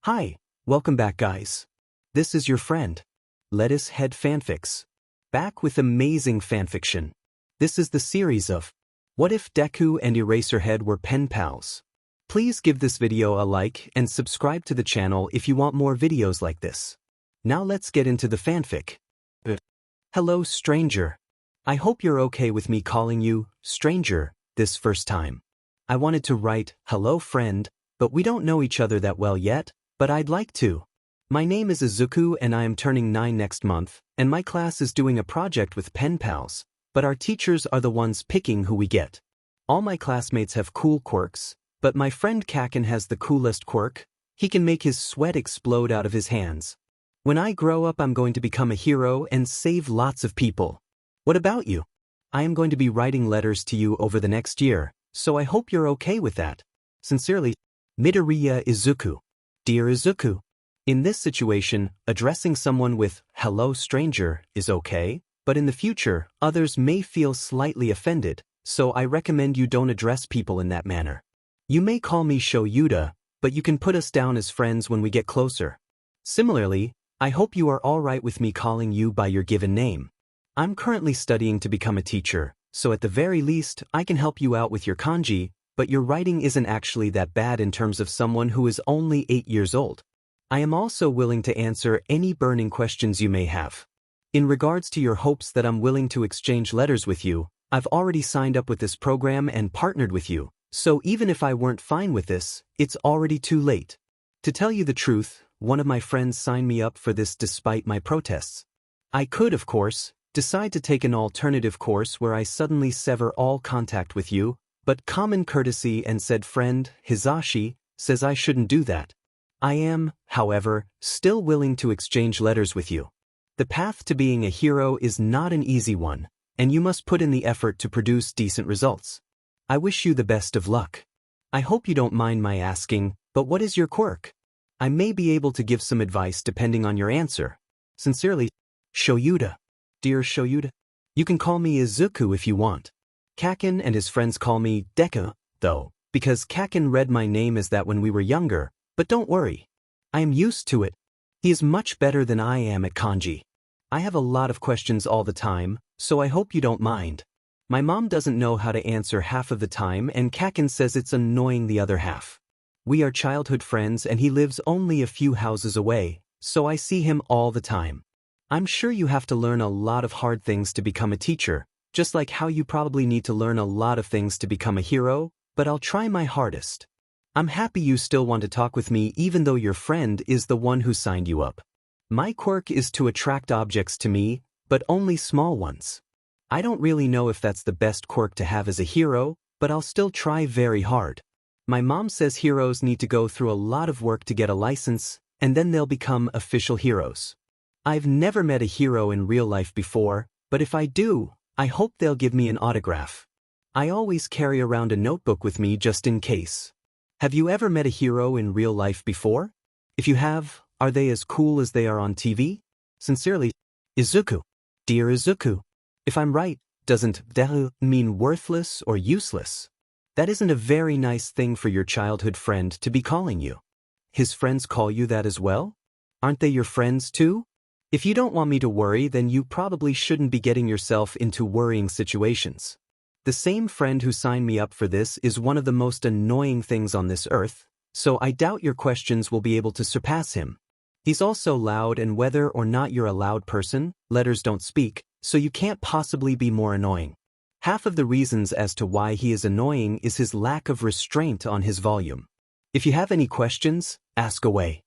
Hi, welcome back guys. This is your friend, Lettuce Head Fanfics. Back with amazing fanfiction. This is the series of What If Deku and Eraserhead Were Pen Pals? Please give this video a like and subscribe to the channel if you want more videos like this. Now let's get into the fanfic. Hello stranger. I hope you're okay with me calling you stranger this first time. I wanted to write hello friend, but we don't know each other that well yet. But I'd like to. My name is Izuku and I am turning 9 next month, and my class is doing a project with Penpals, but our teachers are the ones picking who we get. All my classmates have cool quirks, but my friend Kaken has the coolest quirk. He can make his sweat explode out of his hands. When I grow up, I'm going to become a hero and save lots of people. What about you? I am going to be writing letters to you over the next year, so I hope you're okay with that. Sincerely, Midoriya Izuku. Dear Izuku, in this situation, addressing someone with hello stranger is okay, but in the future, others may feel slightly offended, so I recommend you don't address people in that manner. You may call me Shoyuta, but you can put us down as friends when we get closer. Similarly, I hope you are alright with me calling you by your given name. I'm currently studying to become a teacher, so at the very least, I can help you out with your kanji, but your writing isn't actually that bad in terms of someone who is only 8 years old. I am also willing to answer any burning questions you may have. In regards to your hopes that I'm willing to exchange letters with you, I've already signed up with this program and partnered with you, so even if I weren't fine with this, it's already too late. To tell you the truth, one of my friends signed me up for this despite my protests. I could, of course, decide to take an alternative course where I suddenly sever all contact with you, but common courtesy and said friend, Hizashi, says I shouldn't do that. I am, however, still willing to exchange letters with you. The path to being a hero is not an easy one, and you must put in the effort to produce decent results. I wish you the best of luck. I hope you don't mind my asking, but what is your quirk? I may be able to give some advice depending on your answer. Sincerely, Shoyuta. Dear Shoyuta, you can call me Izuku if you want. Kaken and his friends call me Deku, though, because Kaken read my name as that when we were younger, but don't worry. I am used to it. He is much better than I am at kanji. I have a lot of questions all the time, so I hope you don't mind. My mom doesn't know how to answer half of the time and Kaken says it's annoying the other half. We are childhood friends and he lives only a few houses away, so I see him all the time. I'm sure you have to learn a lot of hard things to become a teacher, just like how you probably need to learn a lot of things to become a hero, but I'll try my hardest. I'm happy you still want to talk with me even though your friend is the one who signed you up. My quirk is to attract objects to me, but only small ones. I don't really know if that's the best quirk to have as a hero, but I'll still try very hard. My mom says heroes need to go through a lot of work to get a license, and then they'll become official heroes. I've never met a hero in real life before, but if I do, I hope they'll give me an autograph. I always carry around a notebook with me just in case. Have you ever met a hero in real life before? If you have, are they as cool as they are on TV? Sincerely, Izuku. Dear Izuku, if I'm right, doesn't deru mean worthless or useless? That isn't a very nice thing for your childhood friend to be calling you. His friends call you that as well? Aren't they your friends too? If you don't want me to worry, then you probably shouldn't be getting yourself into worrying situations. The same friend who signed me up for this is one of the most annoying things on this earth, so I doubt your questions will be able to surpass him. He's also loud, and whether or not you're a loud person, letters don't speak, so you can't possibly be more annoying. Half of the reasons as to why he is annoying is his lack of restraint on his volume. If you have any questions, ask away.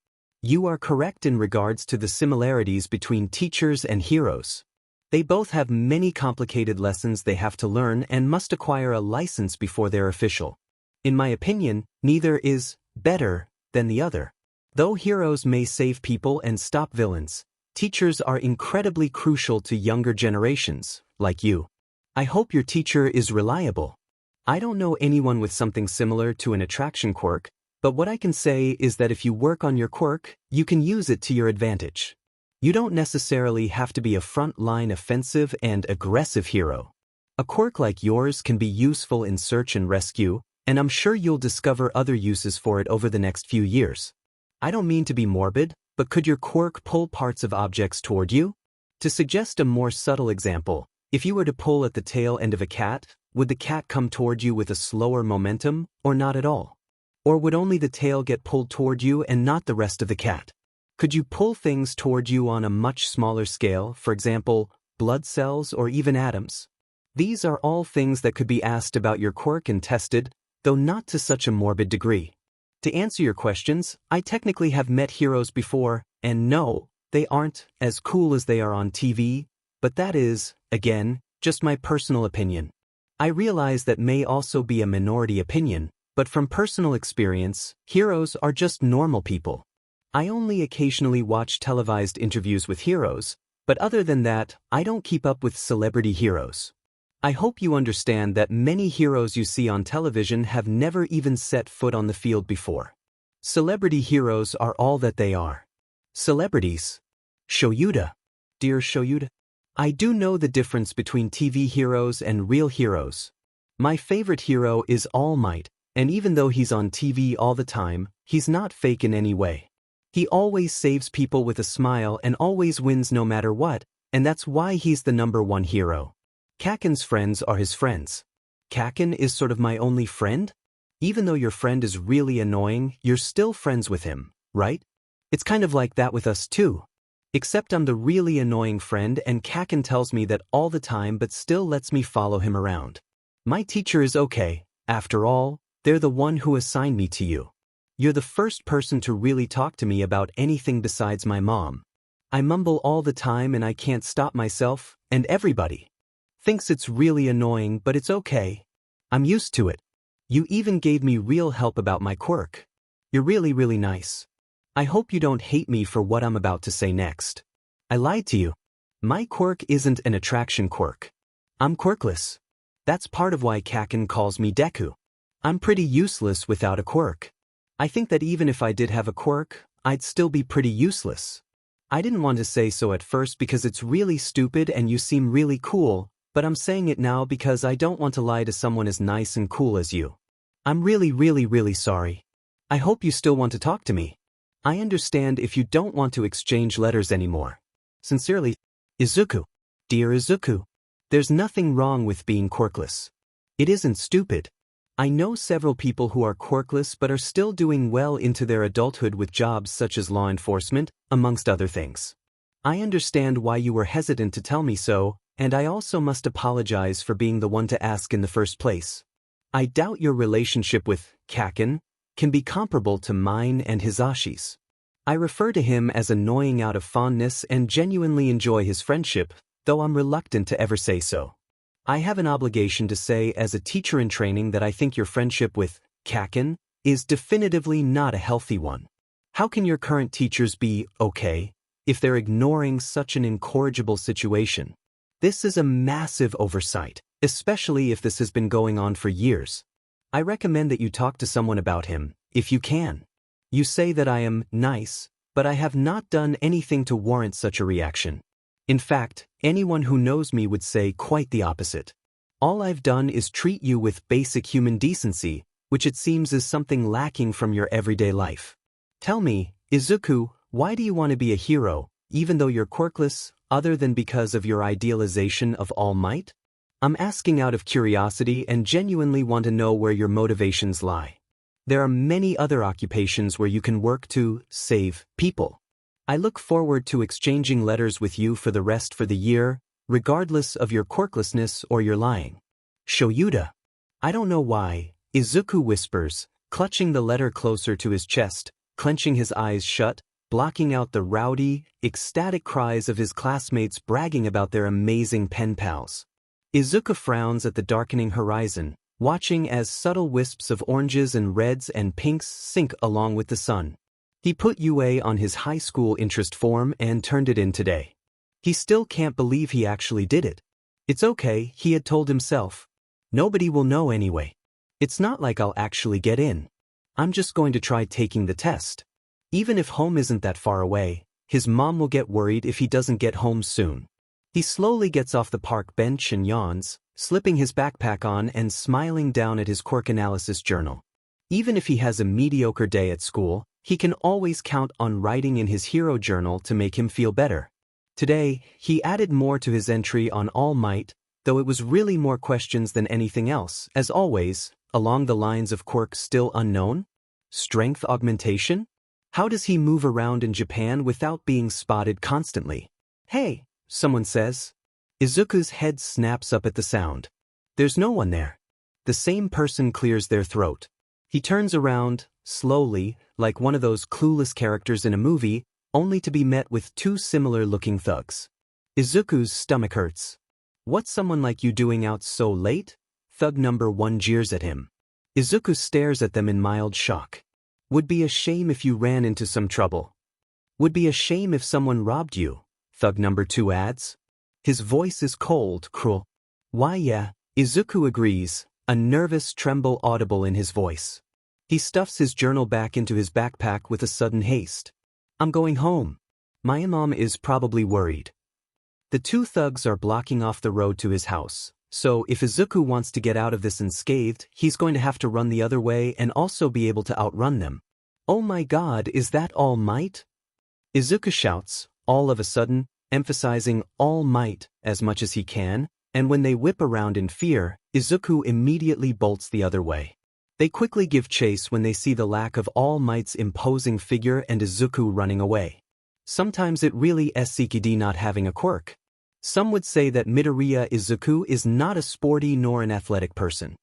You are correct in regards to the similarities between teachers and heroes. They both have many complicated lessons they have to learn and must acquire a license before they're official. In my opinion, neither is better than the other. Though heroes may save people and stop villains, teachers are incredibly crucial to younger generations, like you. I hope your teacher is reliable. I don't know anyone with something similar to an attraction quirk, but what I can say is that if you work on your quirk, you can use it to your advantage. You don't necessarily have to be a front-line offensive and aggressive hero. A quirk like yours can be useful in search and rescue, and I'm sure you'll discover other uses for it over the next few years. I don't mean to be morbid, but could your quirk pull parts of objects toward you? To suggest a more subtle example, if you were to pull at the tail end of a cat, would the cat come toward you with a slower momentum, or not at all? Or would only the tail get pulled toward you and not the rest of the cat? Could you pull things toward you on a much smaller scale, for example, blood cells or even atoms? These are all things that could be asked about your quirk and tested, though not to such a morbid degree. To answer your questions, I technically have met heroes before, and no, they aren't as cool as they are on TV, but that is, again, just my personal opinion. I realize that may also be a minority opinion, but from personal experience, heroes are just normal people. I only occasionally watch televised interviews with heroes, but other than that, I don't keep up with celebrity heroes. I hope you understand that many heroes you see on television have never even set foot on the field before. Celebrity heroes are all that they are. Celebrities. Shoyuda. Dear Shoyuda, I do know the difference between TV heroes and real heroes. My favorite hero is All Might, and even though he's on TV all the time, he's not fake in any way. He always saves people with a smile and always wins no matter what, and that's why he's the #1 hero. Kaken's friends are his friends. Kaken is sort of my only friend? Even though your friend is really annoying, you're still friends with him, right? It's kind of like that with us too. Except I'm the really annoying friend and Kaken tells me that all the time but still lets me follow him around. My teacher is okay, after all, they're the one who assigned me to you. You're the first person to really talk to me about anything besides my mom. I mumble all the time and I can't stop myself, and everybody thinks it's really annoying, but it's okay. I'm used to it. You even gave me real help about my quirk. You're really nice. I hope you don't hate me for what I'm about to say next. I lied to you. My quirk isn't an attraction quirk. I'm quirkless. That's part of why Kaken calls me Deku. I'm pretty useless without a quirk. I think that even if I did have a quirk, I'd still be pretty useless. I didn't want to say so at first because it's really stupid and you seem really cool, but I'm saying it now because I don't want to lie to someone as nice and cool as you. I'm really sorry. I hope you still want to talk to me. I understand if you don't want to exchange letters anymore. Sincerely, Izuku. Dear Izuku, there's nothing wrong with being quirkless. It isn't stupid. I know several people who are quirkless but are still doing well into their adulthood with jobs such as law enforcement, amongst other things. I understand why you were hesitant to tell me so, and I also must apologize for being the one to ask in the first place. I doubt your relationship with Kaken can be comparable to mine and Hizashi's. I refer to him as annoying out of fondness and genuinely enjoy his friendship, though I'm reluctant to ever say so. I have an obligation to say as a teacher in training that I think your friendship with Kaken is definitively not a healthy one. How can your current teachers be okay if they're ignoring such an incorrigible situation? This is a massive oversight, especially if this has been going on for years. I recommend that you talk to someone about him, if you can. You say that I am nice, but I have not done anything to warrant such a reaction. In fact, anyone who knows me would say quite the opposite. All I've done is treat you with basic human decency, which it seems is something lacking from your everyday life. Tell me, Izuku, why do you want to be a hero, even though you're quirkless, other than because of your idealization of All Might? I'm asking out of curiosity and genuinely want to know where your motivations lie. There are many other occupations where you can work to save people. I look forward to exchanging letters with you for the year, regardless of your quirklessness or your lying. Shoyuda. I don't know why, Izuku whispers, clutching the letter closer to his chest, clenching his eyes shut, blocking out the rowdy, ecstatic cries of his classmates bragging about their amazing pen pals. Izuku frowns at the darkening horizon, watching as subtle wisps of oranges and reds and pinks sink along with the sun. He put UA on his high school interest form and turned it in today. He still can't believe he actually did it. It's okay, he had told himself. Nobody will know anyway. It's not like I'll actually get in. I'm just going to try taking the test. Even if home isn't that far away, his mom will get worried if he doesn't get home soon. He slowly gets off the park bench and yawns, slipping his backpack on and smiling down at his quirk analysis journal. Even if he has a mediocre day at school, He can always count on writing in his hero journal to make him feel better. Today, he added more to his entry on All Might, though it was really more questions than anything else, as always, along the lines of quirks still unknown? Strength augmentation? How does he move around in Japan without being spotted constantly? Hey, someone says. Izuku's head snaps up at the sound. There's no one there. The same person clears their throat. He turns around, slowly, like one of those clueless characters in a movie, only to be met with two similar-looking thugs. Izuku's stomach hurts. What's someone like you doing out so late? Thug number 1 jeers at him. Izuku stares at them in mild shock. Would be a shame if you ran into some trouble. Would be a shame if someone robbed you, thug number 2 adds. His voice is cold, cruel. Why yeah, Izuku agrees, a nervous tremble audible in his voice. He stuffs his journal back into his backpack with a sudden haste. I'm going home. My mom is probably worried. The two thugs are blocking off the road to his house, so if Izuku wants to get out of this unscathed, he's going to have to run the other way and also be able to outrun them. Oh my god, is that All Might? Izuku shouts, all of a sudden, emphasizing All Might as much as he can, and when they whip around in fear, Izuku immediately bolts the other way. They quickly give chase when they see the lack of All Might's imposing figure and Izuku running away. Sometimes it really SCKD not having a quirk. Some would say that Midoriya Izuku is not a sporty nor an athletic person.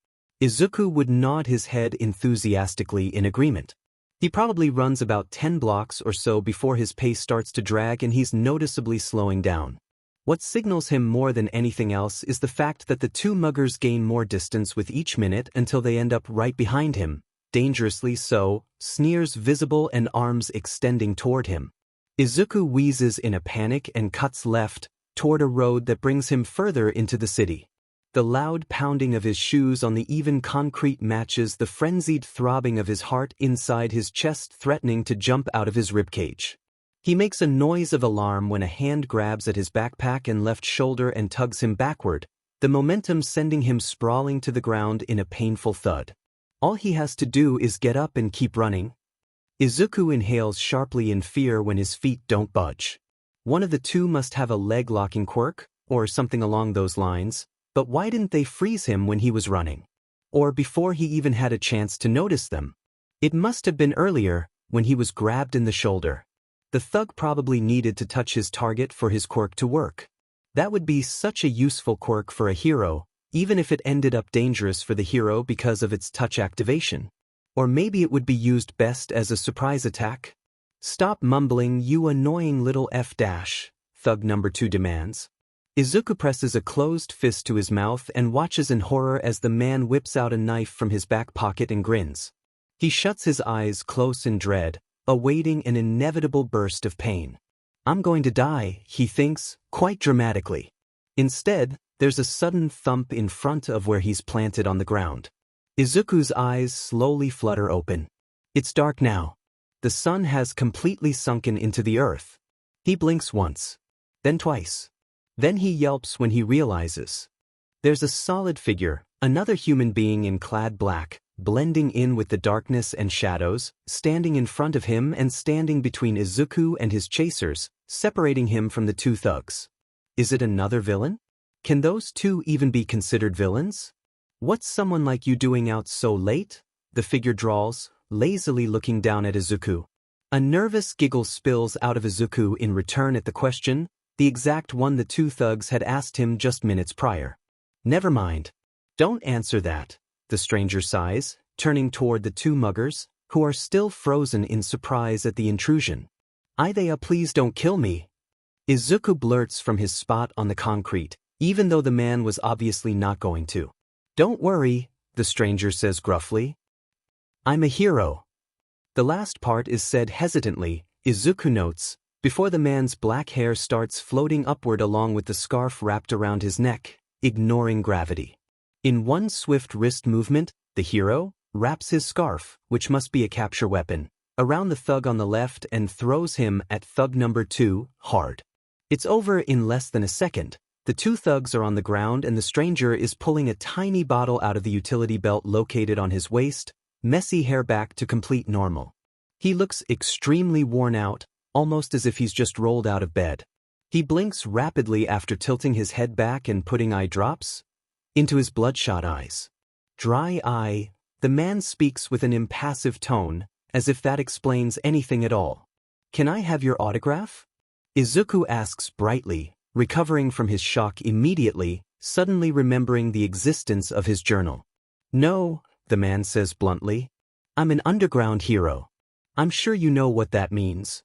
Izuku would nod his head enthusiastically in agreement. He probably runs about 10 blocks or so before his pace starts to drag and he's noticeably slowing down. What signals him more than anything else is the fact that the two muggers gain more distance with each minute until they end up right behind him, dangerously so, sneers visible and arms extending toward him. Izuku wheezes in a panic and cuts left, toward a road that brings him further into the city. The loud pounding of his shoes on the even concrete matches the frenzied throbbing of his heart inside his chest, threatening to jump out of his ribcage. He makes a noise of alarm when a hand grabs at his backpack and left shoulder and tugs him backward, the momentum sending him sprawling to the ground in a painful thud. All he has to do is get up and keep running. Izuku inhales sharply in fear when his feet don't budge. One of the two must have a leg-locking quirk, or something along those lines, but why didn't they freeze him when he was running? Or before he even had a chance to notice them? It must have been earlier, when he was grabbed in the shoulder. The thug probably needed to touch his target for his quirk to work. That would be such a useful quirk for a hero, even if it ended up dangerous for the hero because of its touch activation. Or maybe it would be used best as a surprise attack? Stop mumbling, you annoying little F-, thug number 2 demands. Izuku presses a closed fist to his mouth and watches in horror as the man whips out a knife from his back pocket and grins. He shuts his eyes close in dread, awaiting an inevitable burst of pain. I'm going to die, he thinks, quite dramatically. Instead, there's a sudden thump in front of where he's planted on the ground. Izuku's eyes slowly flutter open. It's dark now. The sun has completely sunken into the earth. He blinks once, then twice. Then he yelps when he realizes. There's a solid figure, another human being in clad black, blending in with the darkness and shadows, standing in front of him and standing between Izuku and his chasers, separating him from the two thugs. Is it another villain? Can those two even be considered villains? What's someone like you doing out so late? The figure drawls, lazily looking down at Izuku. A nervous giggle spills out of Izuku in return at the question, the exact one the two thugs had asked him just minutes prior. Never mind. Don't answer that, the stranger sighs, turning toward the two muggers, who are still frozen in surprise at the intrusion. Aizawa, please don't kill me. Izuku blurts from his spot on the concrete, even though the man was obviously not going to. Don't worry, the stranger says gruffly. I'm a hero. The last part is said hesitantly, Izuku notes, before the man's black hair starts floating upward along with the scarf wrapped around his neck, ignoring gravity. In one swift wrist movement, the hero wraps his scarf, which must be a capture weapon, around the thug on the left and throws him at thug number 2, hard. It's over in less than a second. The two thugs are on the ground and the stranger is pulling a tiny bottle out of the utility belt located on his waist, messy hair back to complete normal. He looks extremely worn out, almost as if he's just rolled out of bed. He blinks rapidly after tilting his head back and putting eye drops into his bloodshot eyes. Dry eye, the man speaks with an impassive tone, as if that explains anything at all. Can I have your autograph? Izuku asks brightly, recovering from his shock immediately, suddenly remembering the existence of his journal. No, the man says bluntly. I'm an underground hero. I'm sure you know what that means.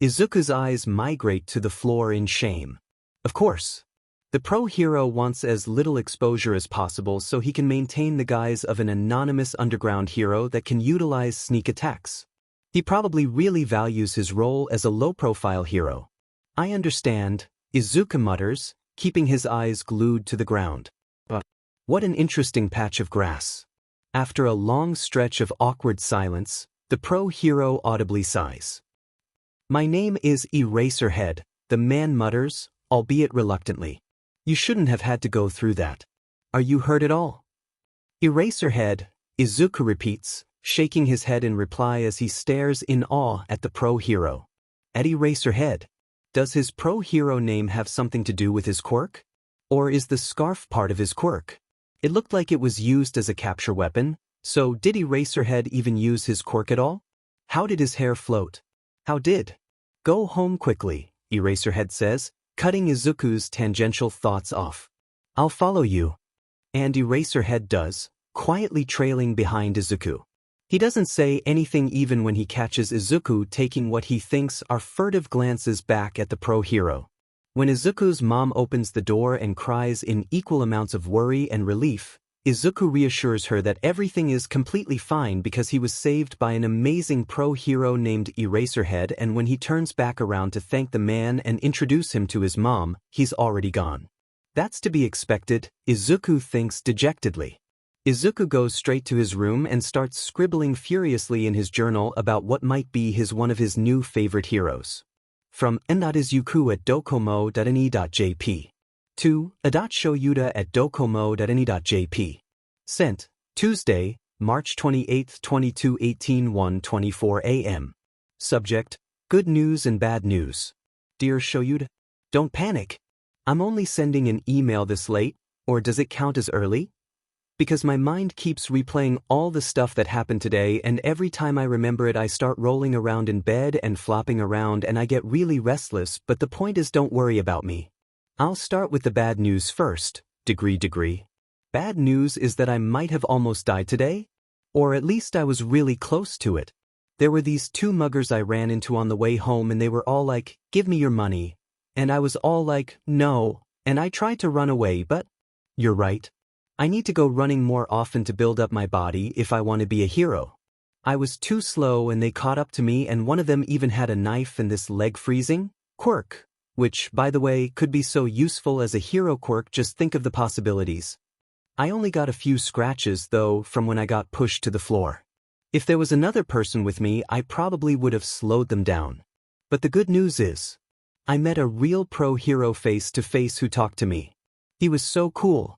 Izuku's eyes migrate to the floor in shame. Of course. The pro hero wants as little exposure as possible so he can maintain the guise of an anonymous underground hero that can utilize sneak attacks. He probably really values his role as a low-profile hero. I understand, Izuku mutters, keeping his eyes glued to the ground. But what an interesting patch of grass. After a long stretch of awkward silence, the pro hero audibly sighs. My name is Eraserhead, the man mutters, albeit reluctantly. You shouldn't have had to go through that. Are you hurt at all? Eraserhead, Izuku repeats, shaking his head in reply as he stares in awe at the pro hero. At Eraserhead. Does his pro hero name have something to do with his quirk? Or is the scarf part of his quirk? It looked like it was used as a capture weapon, so did Eraserhead even use his quirk at all? How did his hair float? How did? Go home quickly, Eraserhead says, cutting Izuku's tangential thoughts off. I'll follow you. And Eraserhead does, quietly trailing behind Izuku. He doesn't say anything even when he catches Izuku taking what he thinks are furtive glances back at the pro hero. When Izuku's mom opens the door and cries in equal amounts of worry and relief, Izuku reassures her that everything is completely fine because he was saved by an amazing pro hero named Eraserhead, and when he turns back around to thank the man and introduce him to his mom, he's already gone. That's to be expected, Izuku thinks dejectedly. Izuku goes straight to his room and starts scribbling furiously in his journal about what might be one of his new favorite heroes. From Izuku at docomo.ne.jp. To Adatshoyuda at docomo.ne.jp. Sent, Tuesday, March 28, 2218 1:24 a.m. Subject, Good news and bad news. Dear Shoyuda, don't panic. I'm only sending an email this late, or does it count as early? Because my mind keeps replaying all the stuff that happened today, and every time I remember it I start rolling around in bed and flopping around and I get really restless, but the point is don't worry about me. I'll start with the bad news first, degree. Bad news is that I might have almost died today. Or at least I was really close to it. There were these two muggers I ran into on the way home and they were all like, give me your money. And I was all like, no, and I tried to run away, but you're right. I need to go running more often to build up my body if I want to be a hero. I was too slow and they caught up to me, and one of them even had a knife and this leg freezing quirk, which, by the way, could be so useful as a hero quirk. Just think of the possibilities. I only got a few scratches, though, from when I got pushed to the floor. If there was another person with me, I probably would have slowed them down. But the good news is, I met a real pro hero face to face who talked to me. He was so cool.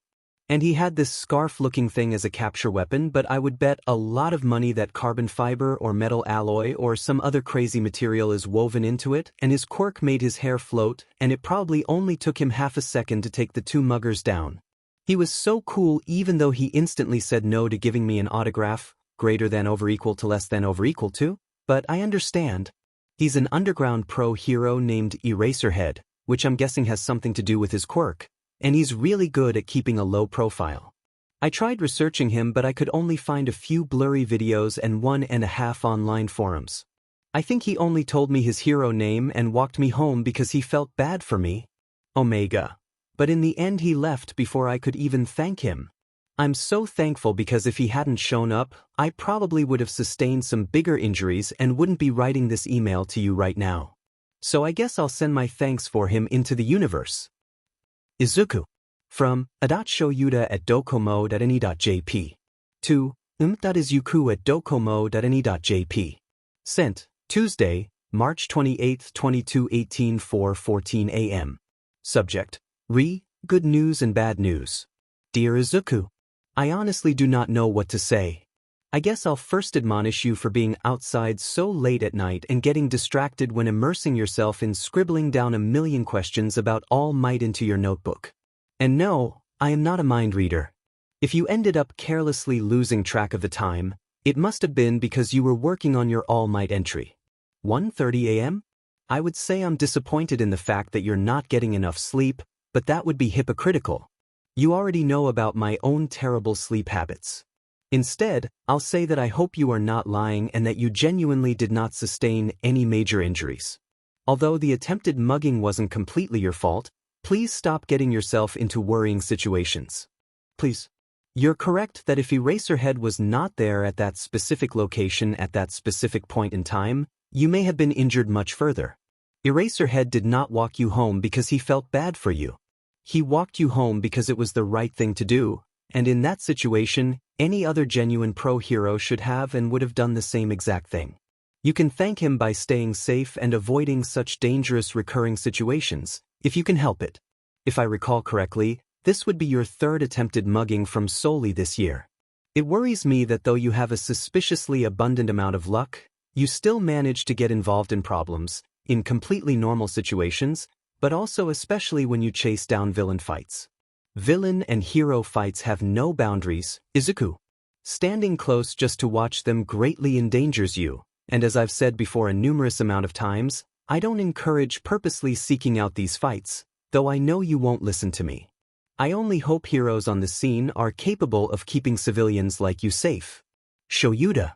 And he had this scarf-looking thing as a capture weapon, but I would bet a lot of money that carbon fiber or metal alloy or some other crazy material is woven into it, and his quirk made his hair float, and it probably only took him half a second to take the two muggers down. He was so cool even though he instantly said no to giving me an autograph, greater than over equal to less than over equal to, but I understand. He's an underground pro hero named Eraserhead, which I'm guessing has something to do with his quirk. And he's really good at keeping a low profile. I tried researching him, but I could only find a few blurry videos and 1.5 online forums. I think he only told me his hero name and walked me home because he felt bad for me. Omega. But in the end he left before I could even thank him. I'm so thankful because if he hadn't shown up, I probably would have sustained some bigger injuries and wouldn't be writing this email to you right now. So I guess I'll send my thanks for him into the universe. Izuku. From Adatshoyuda at docomo.ne.jp. To Izuku at docomo.ne.jp. Sent, Tuesday, March 28, 2218 4:14 a.m. Subject, Good news and bad news. Dear Izuku, I honestly do not know what to say. I guess I'll first admonish you for being outside so late at night and getting distracted when immersing yourself in scribbling down a million questions about All Might into your notebook. And no, I am not a mind reader. If you ended up carelessly losing track of the time, it must have been because you were working on your All Might entry. 1:30 a.m.? I would say I'm disappointed in the fact that you're not getting enough sleep, but that would be hypocritical. You already know about my own terrible sleep habits. Instead, I'll say that I hope you are not lying and that you genuinely did not sustain any major injuries. Although the attempted mugging wasn't completely your fault, please stop getting yourself into worrying situations. Please. You're correct that if Eraserhead was not there at that specific location at that specific point in time, you may have been injured much further. Eraserhead did not walk you home because he felt bad for you. He walked you home because it was the right thing to do, and in that situation, any other genuine pro hero should have and would have done the same exact thing. You can thank him by staying safe and avoiding such dangerous recurring situations, if you can help it. If I recall correctly, this would be your third attempted mugging from solely this year. It worries me that though you have a suspiciously abundant amount of luck, you still manage to get involved in problems, in completely normal situations, but also especially when you chase down villain fights. Villain and hero fights have no boundaries, Izuku. Standing close just to watch them greatly endangers you, and as I've said before a numerous amount of times, I don't encourage purposely seeking out these fights, though I know you won't listen to me. I only hope heroes on the scene are capable of keeping civilians like you safe. Shoyuda.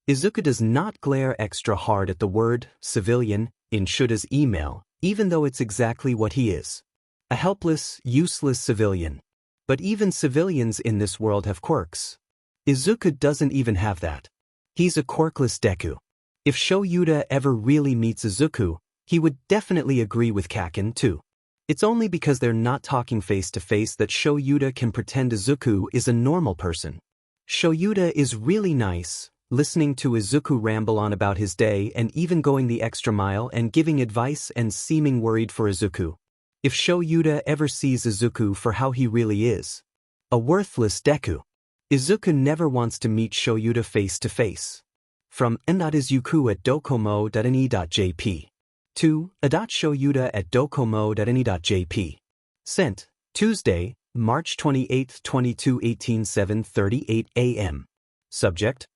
Izuku does not glare extra hard at the word civilian in Shuda's email, even though it's exactly what he is. A helpless, useless civilian. But even civilians in this world have quirks. Izuku doesn't even have that. He's a quirkless Deku. If Shoyuda ever really meets Izuku, he would definitely agree with Kaken too. It's only because they're not talking face to face that Shoyuda can pretend Izuku is a normal person. Shoyuda is really nice, listening to Izuku ramble on about his day and even going the extra mile and giving advice and seeming worried for Izuku. If Shoyuda ever sees Izuku for how he really is, a worthless Deku, Izuku never wants to meet Shoyuda face to face. From Izuku@docomo.ne.jp to a.shoyuda@docomo.ne.jp. Sent, Tuesday, March 28, 2018 7:38 a.m. Subject,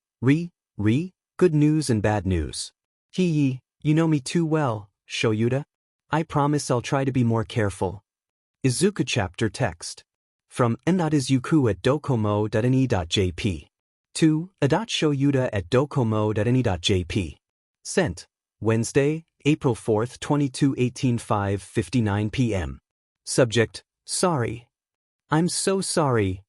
good news and bad news. You know me too well, Shoyuda. I promise I'll try to be more careful. Izuku chapter text. From n.izuku@docomo.ne.jp to a.shoyuda@docomo.ne.jp. Sent, Wednesday, April 4, 2018 5:59 p.m. Subject, sorry. I'm so sorry.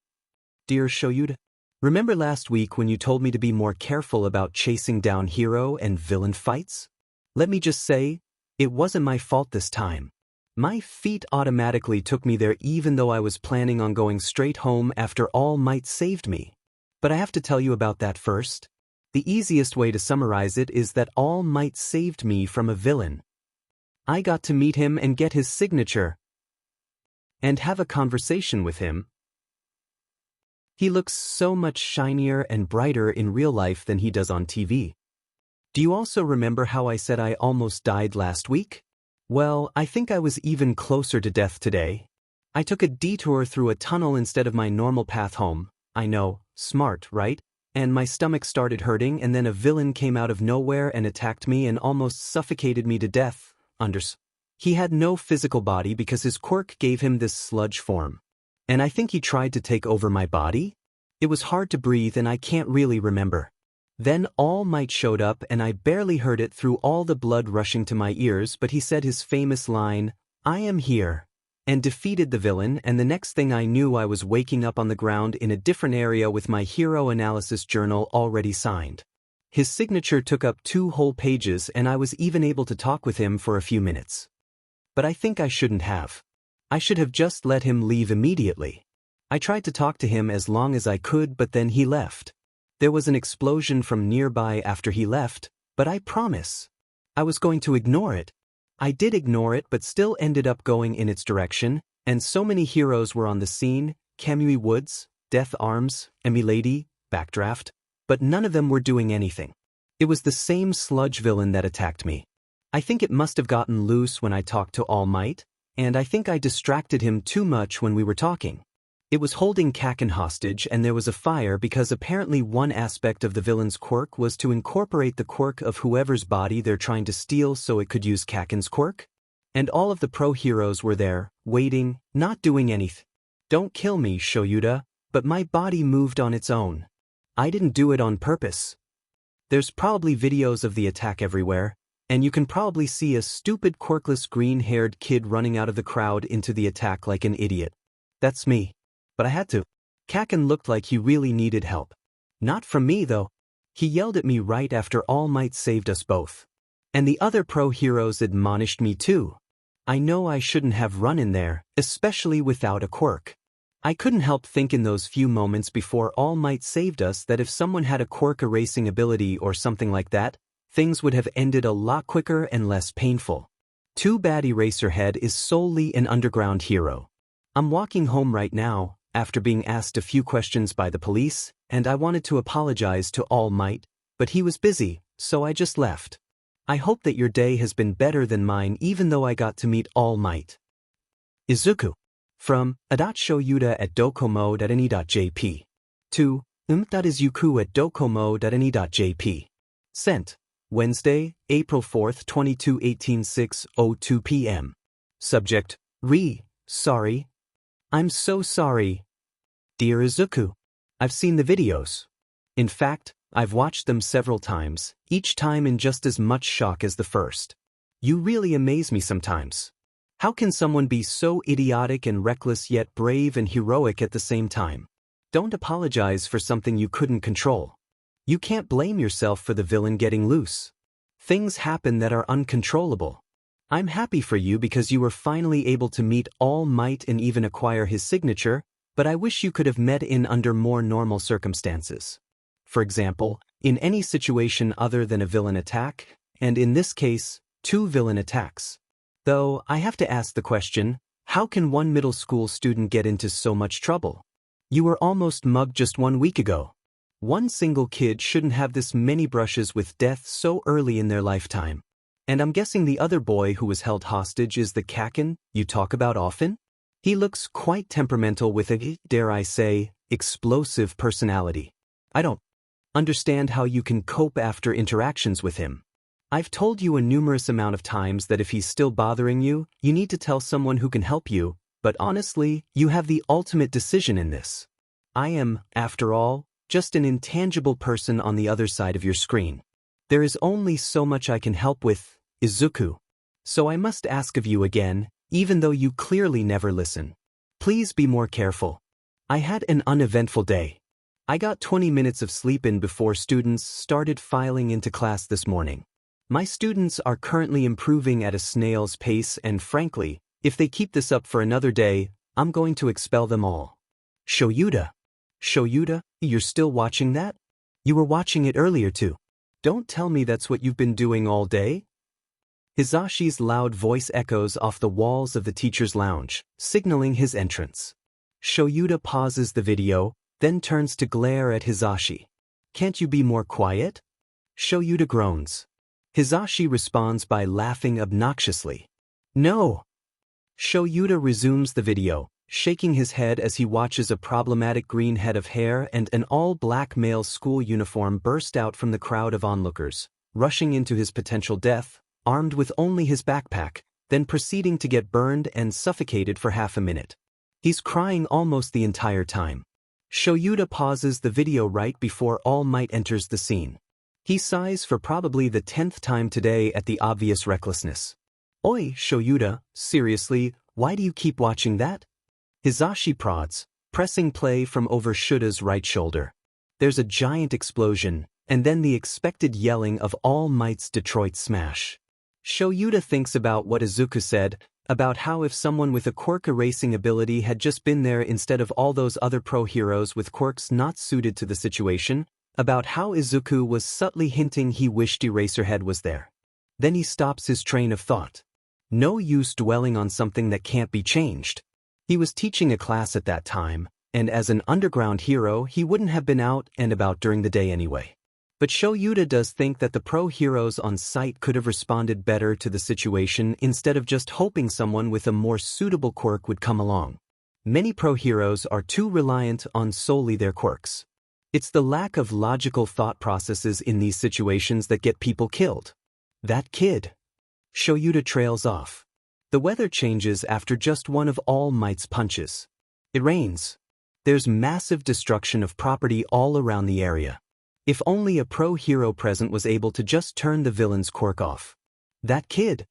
Dear Shoyuda, remember last week when you told me to be more careful about chasing down hero and villain fights? Let me just say, it wasn't my fault this time. My feet automatically took me there even though I was planning on going straight home after All Might saved me. But I have to tell you about that first. The easiest way to summarize it is that All Might saved me from a villain. I got to meet him and get his signature and have a conversation with him. He looks so much shinier and brighter in real life than he does on TV. Do you also remember how I said I almost died last week? Well, I think I was even closer to death today. I took a detour through a tunnel instead of my normal path home. I know, smart, right? And my stomach started hurting and then a villain came out of nowhere and attacked me and almost suffocated me to death. He had no physical body because his quirk gave him this sludge form. And I think he tried to take over my body? It was hard to breathe and I can't really remember. Then All Might showed up and I barely heard it through all the blood rushing to my ears, but he said his famous line, "I am here," and defeated the villain, and the next thing I knew I was waking up on the ground in a different area with my hero analysis journal already signed. His signature took up 2 whole pages and I was even able to talk with him for a few minutes. But I think I shouldn't have. I should have just let him leave immediately. I tried to talk to him as long as I could, but then he left. There was an explosion from nearby after he left, but I promise, I was going to ignore it. I did ignore it but still ended up going in its direction, and so many heroes were on the scene, Kamui Woods, Death Arms, Emilady, Backdraft. but none of them were doing anything. It was the same sludge villain that attacked me. I think it must have gotten loose when I talked to All Might, and I think I distracted him too much when we were talking. It was holding Kaken hostage and there was a fire because apparently one aspect of the villain's quirk was to incorporate the quirk of whoever's body they're trying to steal so it could use Kaken's quirk. And all of the pro heroes were there, waiting, not doing anything. Don't kill me, Shoyuda, but my body moved on its own. I didn't do it on purpose. There's probably videos of the attack everywhere, and you can probably see a stupid quirkless green-haired kid running out of the crowd into the attack like an idiot. That's me. But I had to. Kaken looked like he really needed help. Not from me, though. He yelled at me right after All Might saved us both. And the other pro heroes admonished me too. I know I shouldn't have run in there, especially without a quirk. I couldn't help think in those few moments before All Might saved us that if someone had a quirk erasing ability or something like that, things would have ended a lot quicker and less painful. Too bad Eraserhead is solely an underground hero. I'm walking home right now, after being asked a few questions by the police, and I wanted to apologize to All Might, but he was busy, so I just left. I hope that your day has been better than mine even though I got to meet All Might. Izuku. From a.shoyuda@docomo.any.jp to .izuku@docomo.any.jp. Sent. Wednesday, April 4, 22/18 6:02 p.m. Subject. Sorry. I'm so sorry. Dear Izuku, I've seen the videos. In fact, I've watched them several times, each time in just as much shock as the first. You really amaze me sometimes. How can someone be so idiotic and reckless yet brave and heroic at the same time? Don't apologize for something you couldn't control. You can't blame yourself for the villain getting loose. Things happen that are uncontrollable. I'm happy for you because you were finally able to meet All Might and even acquire his signature, but I wish you could have met in under more normal circumstances. For example, in any situation other than a villain attack, and in this case, 2 villain attacks. Though, I have to ask the question, how can one middle school student get into so much trouble? You were almost mugged just 1 week ago. One single kid shouldn't have this many brushes with death so early in their lifetime. And I'm guessing the other boy who was held hostage is the Kaken you talk about often? He looks quite temperamental with a, dare I say, explosive personality. I don't understand how you can cope after interactions with him. I've told you a numerous amount of times that if he's still bothering you, you need to tell someone who can help you, but honestly, you have the ultimate decision in this. I am, after all, just an intangible person on the other side of your screen. There is only so much I can help with, Izuku. So I must ask of you again, even though you clearly never listen. Please be more careful. I had an uneventful day. I got 20 minutes of sleep in before students started filing into class this morning. My students are currently improving at a snail's pace and frankly, if they keep this up for another day, I'm going to expel them all. Shoyuda, you're still watching that? You were watching it earlier too. Don't tell me that's what you've been doing all day? Hizashi's loud voice echoes off the walls of the teacher's lounge, signaling his entrance. Shoyuda pauses the video, then turns to glare at Hizashi. Can't you be more quiet? Shoyuda groans. Hizashi responds by laughing obnoxiously. No. Shoyuda resumes the video, shaking his head as he watches a problematic green head of hair and an all-black male school uniform burst out from the crowd of onlookers, rushing into his potential death, armed with only his backpack, then proceeding to get burned and suffocated for half a minute. He's crying almost the entire time. Shoyuda pauses the video right before All Might enters the scene. He sighs for probably the 10th time today at the obvious recklessness. Oi, Shoyuda, seriously, why do you keep watching that? Hizashi prods, pressing play from over Shuda's right shoulder. There's a giant explosion, and then the expected yelling of All Might's Detroit smash. Shoyuda thinks about what Izuku said, about how if someone with a quirk erasing ability had just been there instead of all those other pro heroes with quirks not suited to the situation, about how Izuku was subtly hinting he wished Eraserhead was there. Then he stops his train of thought. No use dwelling on something that can't be changed. He was teaching a class at that time, and as an underground hero he wouldn't have been out and about during the day anyway. But Shoyuta does think that the pro heroes on site could have responded better to the situation instead of just hoping someone with a more suitable quirk would come along. Many pro heroes are too reliant on solely their quirks. It's the lack of logical thought processes in these situations that get people killed. That kid. Shoyuta trails off. The weather changes after just one of All Might's punches. It rains. There's massive destruction of property all around the area. If only a pro hero present was able to just turn the villain's quirk off. That kid.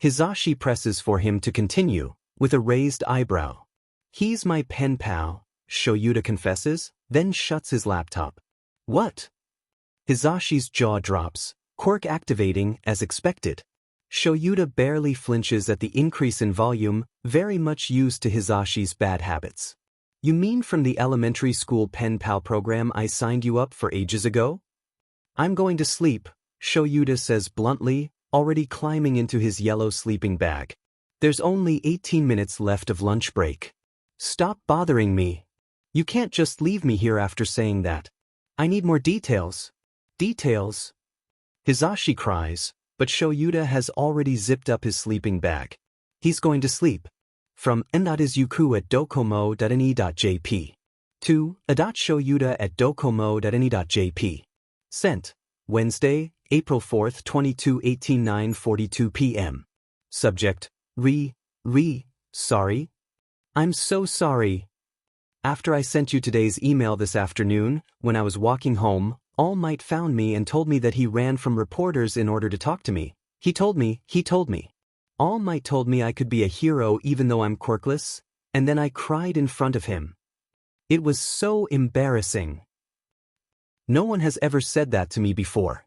Hizashi presses for him to continue, with a raised eyebrow. He's my pen pal, Shoyuta confesses, then shuts his laptop. What? Hizashi's jaw drops, quirk activating as expected. Shoyuta barely flinches at the increase in volume, very much used to Hizashi's bad habits. You mean from the elementary school pen pal program I signed you up for ages ago? I'm going to sleep, Shoyuta says bluntly, already climbing into his yellow sleeping bag. There's only 18 minutes left of lunch break. Stop bothering me. You can't just leave me here after saying that. I need more details. Details? Hizashi cries, but Shoyuta has already zipped up his sleeping bag. He's going to sleep. From Izuku at docomo.ne.jp. To a.shoyuta at docomo.ne.jp. Sent. Wednesday, April 4, 22/18 9:42 p.m. Subject. Sorry. I'm so sorry. After I sent you today's email this afternoon, when I was walking home, All Might found me and told me that he ran from reporters in order to talk to me. He told me. All Might told me I could be a hero even though I'm quirkless, and then I cried in front of him. It was so embarrassing. No one has ever said that to me before.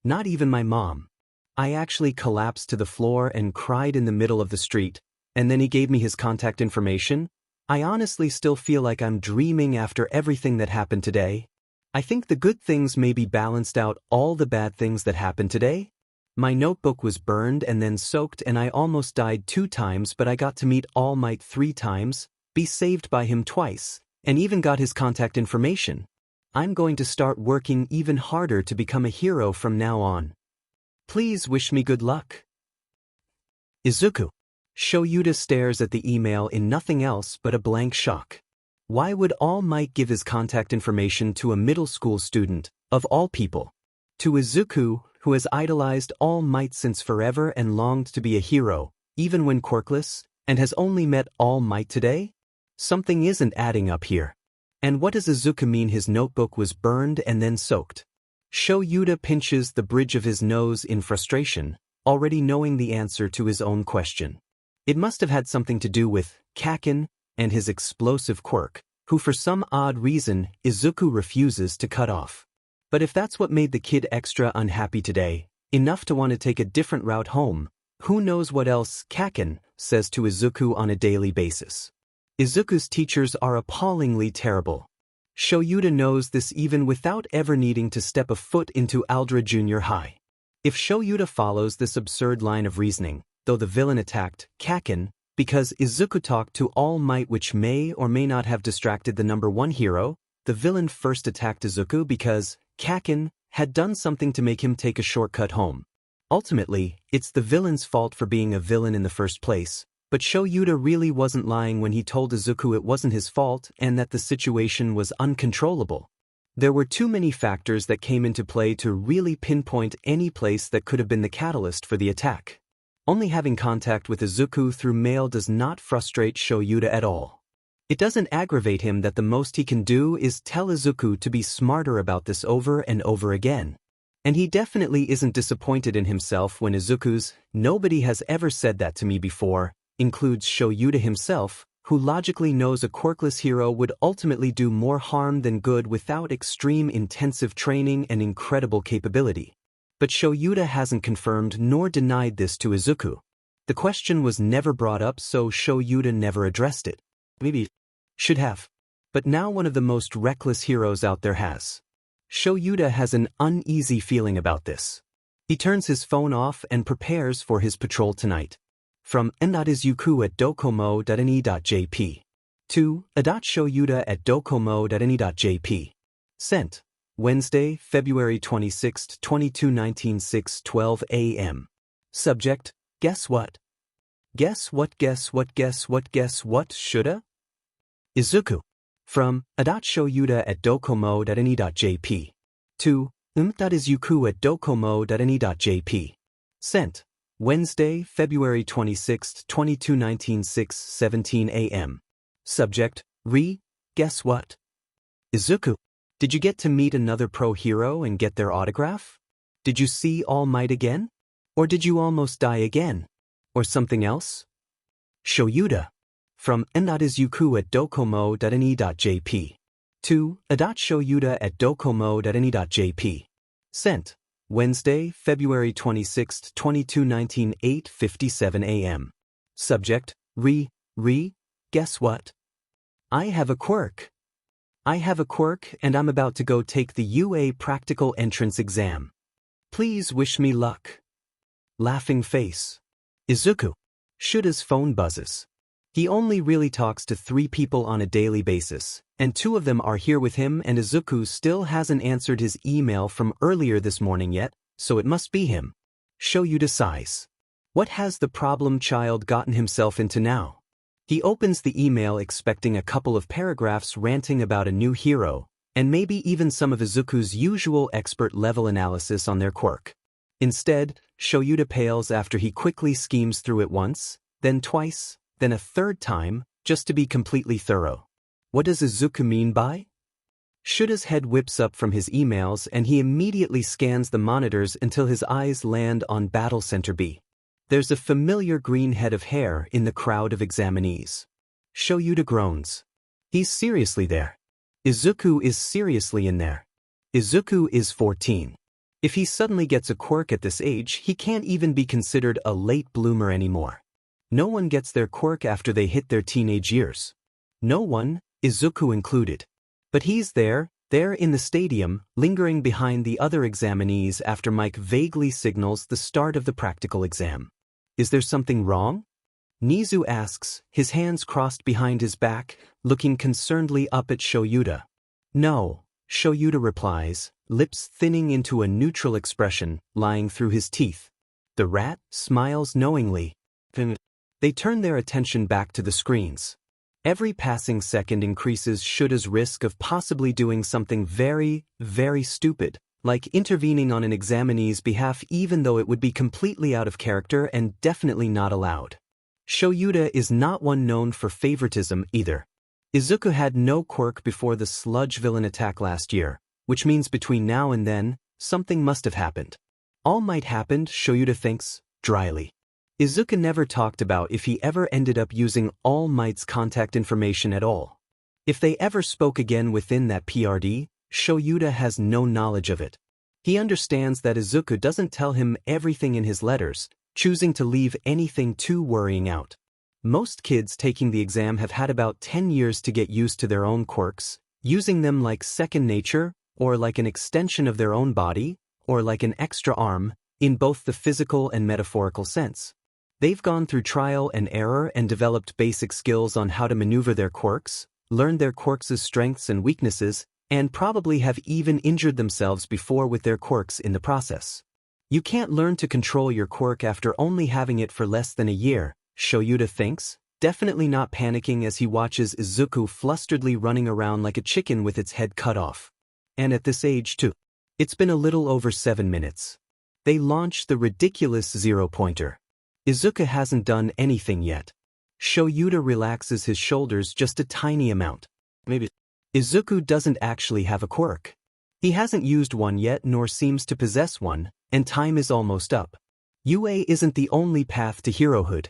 Not even my mom. I actually collapsed to the floor and cried in the middle of the street, and then he gave me his contact information. I honestly still feel like I'm dreaming after everything that happened today. I think the good things maybe balanced out all the bad things that happened today. My notebook was burned and then soaked and I almost died 2 times, but I got to meet All Might 3 times, be saved by him twice, and even got his contact information. I'm going to start working even harder to become a hero from now on. Please wish me good luck. Izuku. Shoyuta stares at the email in nothing else but a blank shock. Why would All Might give his contact information to a middle school student, of all people? To Izuku, who has idolized All Might since forever and longed to be a hero, even when quirkless, and has only met All Might today? Something isn't adding up here. And what does Izuku mean his notebook was burned and then soaked? Shoyuta pinches the bridge of his nose in frustration, already knowing the answer to his own question. It must have had something to do with Kaken and his explosive quirk, who for some odd reason Izuku refuses to cut off. But if that's what made the kid extra unhappy today, enough to want to take a different route home, who knows what else Kaken says to Izuku on a daily basis. Izuku's teachers are appallingly terrible. Shoyuta knows this even without ever needing to step a foot into Aldra Junior High. If Shoyuta follows this absurd line of reasoning, though the villain attacked Kaken because Izuku talked to All Might, which may or may not have distracted the number 1 hero, the villain first attacked Izuku because Kaken had done something to make him take a shortcut home. Ultimately, it's the villain's fault for being a villain in the first place, but Shoyuta really wasn't lying when he told Izuku it wasn't his fault and that the situation was uncontrollable. There were too many factors that came into play to really pinpoint any place that could have been the catalyst for the attack. Only having contact with Izuku through mail does not frustrate Shoyuta at all. It doesn't aggravate him that the most he can do is tell Izuku to be smarter about this over and over again. And he definitely isn't disappointed in himself when Izuku's "nobody has ever said that to me before" includes Shoyuta himself, who logically knows a quirkless hero would ultimately do more harm than good without extreme intensive training and incredible capability. But Shoyuta hasn't confirmed nor denied this to Izuku. The question was never brought up, so Shoyuta never addressed it. Maybe should have. But now one of the most reckless heroes out there has. Shoyuta has an uneasy feeling about this. He turns his phone off and prepares for his patrol tonight. From Izuku at docomo.ne.jp. 2. Shoyuta at docomo.any.jp. Sent. Wednesday, February 26, 2019 6:12 a.m. Subject, guess what? Guess what, guess what, guess what, guess what, shoulda? Izuku. From, Shoyuta at docomo.any.jp. To, Izuku at docomo.any.jp. Sent. Wednesday, February 26, 2019 6:17 a.m. Subject, guess what? Izuku. Did you get to meet another pro hero and get their autograph? Did you see All Might again? Or did you almost die again? Or something else? Shoyuta. From Izuku at docomo.any.jp. To, Shoyuta at docomo.any.jp. Sent. Wednesday, February 26, 2019 8:57 a.m. Subject, guess what? I have a quirk. I have a quirk and I'm about to go take the UA practical entrance exam. Please wish me luck. Laughing face. Izuku. Shuda's phone buzzes. He only really talks to 3 people on a daily basis, and 2 of them are here with him, and Izuku still hasn't answered his email from earlier this morning yet, so it must be him. Shoyuta sighs. What has the problem child gotten himself into now? He opens the email expecting a couple of paragraphs ranting about a new hero, and maybe even some of Izuku's usual expert-level analysis on their quirk. Instead, Shoyuta pales after he quickly schemes through it once, then twice, then a 3rd time, just to be completely thorough. What does Izuku mean by? Shuda's head whips up from his emails and he immediately scans the monitors until his eyes land on Battle Center B. There's a familiar green head of hair in the crowd of examinees. Shoyuta groans. He's seriously there. Izuku is seriously in there. Izuku is 14. If he suddenly gets a quirk at this age, he can't even be considered a late bloomer anymore. No one gets their quirk after they hit their teenage years. No one, Izuku included. But he's there in the stadium, lingering behind the other examinees after Mike vaguely signals the start of the practical exam. Is there something wrong? Nizu asks, his hands crossed behind his back, looking concernedly up at Shoyuta. No, Shoyuta replies, lips thinning into a neutral expression, lying through his teeth. The rat smiles knowingly. They turn their attention back to the screens. Every passing second increases Shuda's risk of possibly doing something very, very stupid, like intervening on an examinee's behalf even though it would be completely out of character and definitely not allowed. Shoyuta is not one known for favoritism either. Izuku had no quirk before the sludge villain attack last year, which means between now and then, something must have happened. All Might happened, Shoyuta thinks, dryly. Izuku never talked about if he ever ended up using All Might's contact information at all. If they ever spoke again within that PRD, Shoyuta has no knowledge of it. He understands that Izuku doesn't tell him everything in his letters, choosing to leave anything too worrying out. Most kids taking the exam have had about 10 years to get used to their own quirks, using them like second nature, or like an extension of their own body, or like an extra arm, in both the physical and metaphorical sense. They've gone through trial and error and developed basic skills on how to maneuver their quirks, learned their quirks' strengths and weaknesses, and probably have even injured themselves before with their quirks in the process. You can't learn to control your quirk after only having it for less than a year, Shoyuta thinks, definitely not panicking as he watches Izuku flusteredly running around like a chicken with its head cut off. And at this age too. It's been a little over 7 minutes. They launch the ridiculous zero-pointer. Izuku hasn't done anything yet. Shoyuta relaxes his shoulders just a tiny amount. Maybe. Izuku doesn't actually have a quirk. He hasn't used one yet nor seems to possess one, and time is almost up. UA isn't the only path to herohood.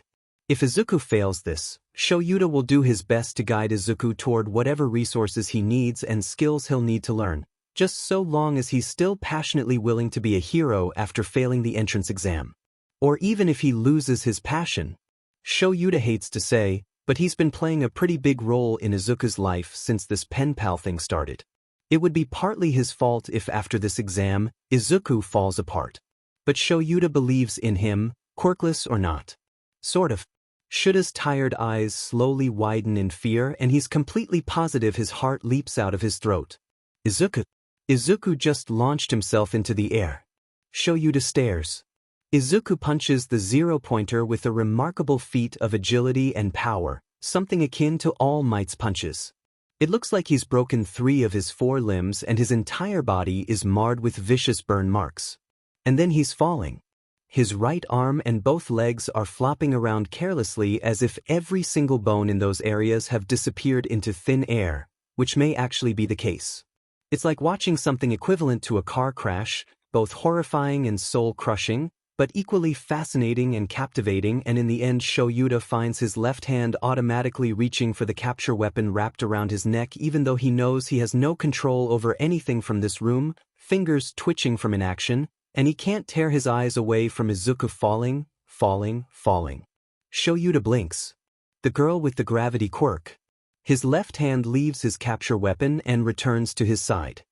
If Izuku fails this, Shoyuta will do his best to guide Izuku toward whatever resources he needs and skills he'll need to learn, just so long as he's still passionately willing to be a hero after failing the entrance exam. Or even if he loses his passion. Shoyuta hates to say, but he's been playing a pretty big role in Izuku's life since this Penpal thing started. It would be partly his fault if after this exam, Izuku falls apart. But Shoyuta believes in him, quirkless or not. Sort of. Shuta's tired eyes slowly widen in fear and he's completely positive his heart leaps out of his throat. Izuku. Izuku just launched himself into the air. Shoyuta stares. Izuku punches the zero-pointer with a remarkable feat of agility and power, something akin to All Might's punches. It looks like he's broken 3 of his 4 limbs and his entire body is marred with vicious burn marks. And then he's falling. His right arm and both legs are flopping around carelessly as if every single bone in those areas have disappeared into thin air, which may actually be the case. It's like watching something equivalent to a car crash, both horrifying and soul-crushing, but equally fascinating and captivating, and in the end Shoyuta finds his left hand automatically reaching for the capture weapon wrapped around his neck even though he knows he has no control over anything from this room, fingers twitching from inaction, and he can't tear his eyes away from Izuku falling. Shoyuta blinks. The girl with the gravity quirk. His left hand leaves his capture weapon and returns to his side.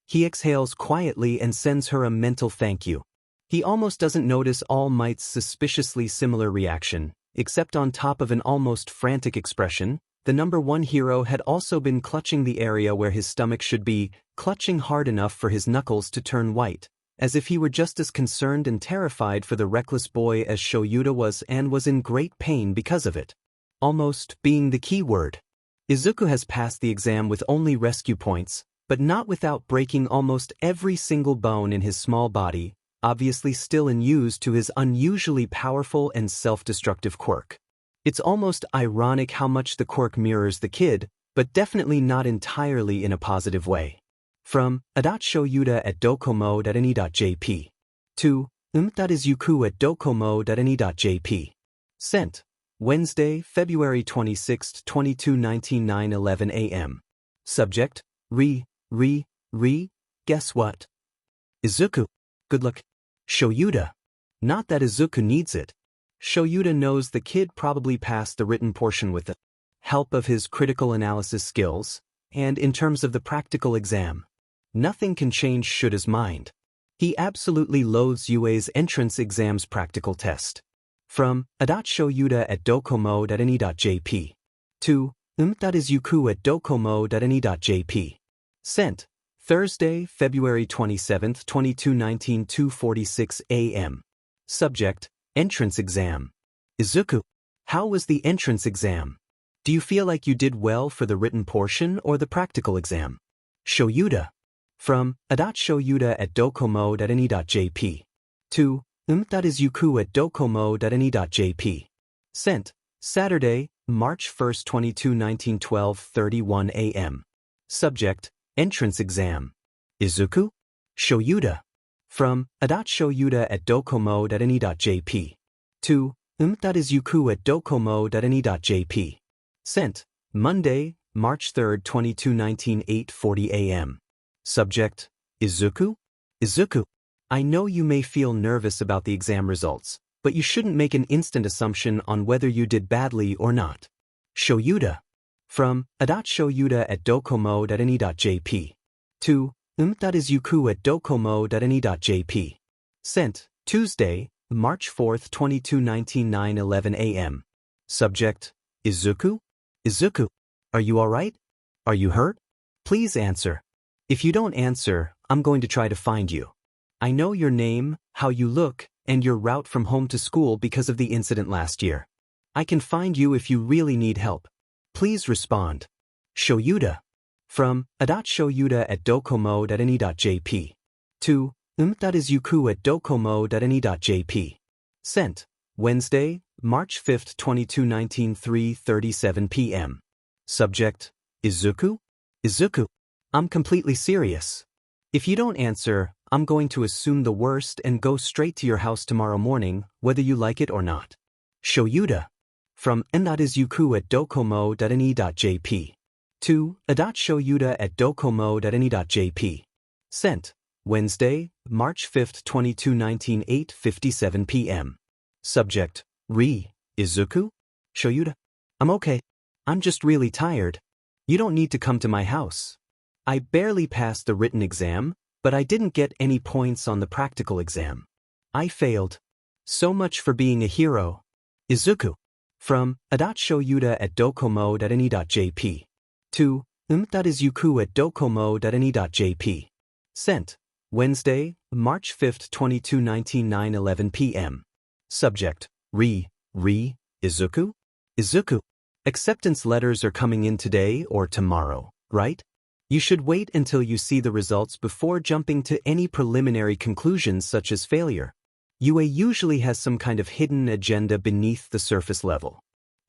He exhales quietly and sends her a mental thank you. He almost doesn't notice All Might's suspiciously similar reaction, except on top of an almost frantic expression, the number 1 hero had also been clutching the area where his stomach should be, clutching hard enough for his knuckles to turn white, as if he were just as concerned and terrified for the reckless boy as Shoyuta was and was in great pain because of it. Almost being the key word. Izuku has passed the exam with only rescue points, but not without breaking almost every single bone in his small body, obviously still in use to his unusually powerful and self-destructive quirk. It's almost ironic how much the quirk mirrors the kid, but definitely not entirely in a positive way. From Shoyuta at docomo.ni.jp to Izuku at docomo.ni.jp. Sent. Wednesday, February 26, 2019 9:11 a.m. Subject, guess what? Izuku. Good luck. Shoyuta. Not that Izuku needs it. Shoyuta knows the kid probably passed the written portion with the help of his critical analysis skills, and in terms of the practical exam, nothing can change Shuta's mind. He absolutely loathes UA's entrance exam's practical test. From Shoyuta at docomo.ni.jp to Izuku at docomo.ni.jp. Sent. Thursday, February 27, 2019 2:46 a.m. Subject, entrance exam. Izuku. How was the entrance exam? Do you feel like you did well for the written portion or the practical exam? Shoyuta. From Shoyuta at docomo.ni.jp to Izuku at docomo.ni.jp. Sent. Saturday, March 1, 2019 12:31 a.m. Subject, entrance exam. Izuku? Shoyuta. From Shoyuta at docomo.ni.jp to Izuku at docomo.ni.jp. Sent. Monday, March 3, 2019 8:40 a.m. Subject, Izuku? Izuku. I know you may feel nervous about the exam results, but you shouldn't make an instant assumption on whether you did badly or not. Shoyuta. From Shoyuta at docomo.ni.jp to Izuku at docomo.ni.jp. Sent. Tuesday, March 4, 2019 9:11 a.m. Subject, Izuku? Izuku. Are you alright? Are you hurt? Please answer. If you don't answer, I'm going to try to find you. I know your name, how you look, and your route from home to school because of the incident last year. I can find you if you really need help. Please respond. Shoyuta. From Shoyuta at docomo.ni.jp to Izuku at docomo.ni.jp. Sent. Wednesday, March 5, 2019 3:37 p.m. Subject, Izuku? Izuku. I'm completely serious. If you don't answer, I'm going to assume the worst and go straight to your house tomorrow morning, whether you like it or not. Shoyuta. From Izuku at docomo.ni.jp to Shoyuta at docomo.ni.jp. Sent. Wednesday, March 5, 2019 8:57 p.m. Subject, Izuku? Shoyuta. I'm okay. I'm just really tired. You don't need to come to my house. I barely passed the written exam, but I didn't get any points on the practical exam. I failed. So much for being a hero. Izuku. From a.shoyuta@docomo.ne.jp to Izuku@docomo.ne.jp. Sent Wednesday, March 5, 2019 9:11 p.m. Subject: Izuku? Izuku. Acceptance letters are coming in today or tomorrow, right? You should wait until you see the results before jumping to any preliminary conclusions such as failure. UA usually has some kind of hidden agenda beneath the surface level.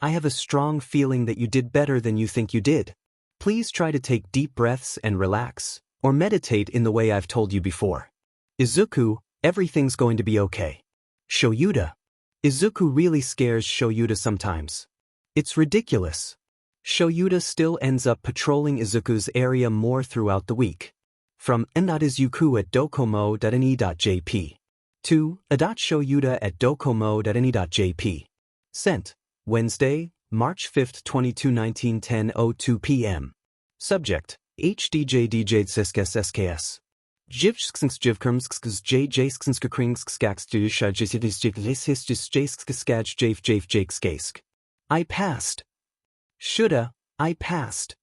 I have a strong feeling that you did better than you think you did. Please try to take deep breaths and relax, or meditate in the way I've told you before. Izuku, everything's going to be okay. Shoyuta. Izuku really scares Shoyuta sometimes. It's ridiculous. Shoyuta still ends up patrolling Izuku's area more throughout the week. From Izuku@docomo.ne.jp to a.shoyuta@docomo.ne.jp. Sent Wednesday, March 5, 2019 10:02 p.m. Subject: HDJDJSSKS. I passed. Shoulda, I passed.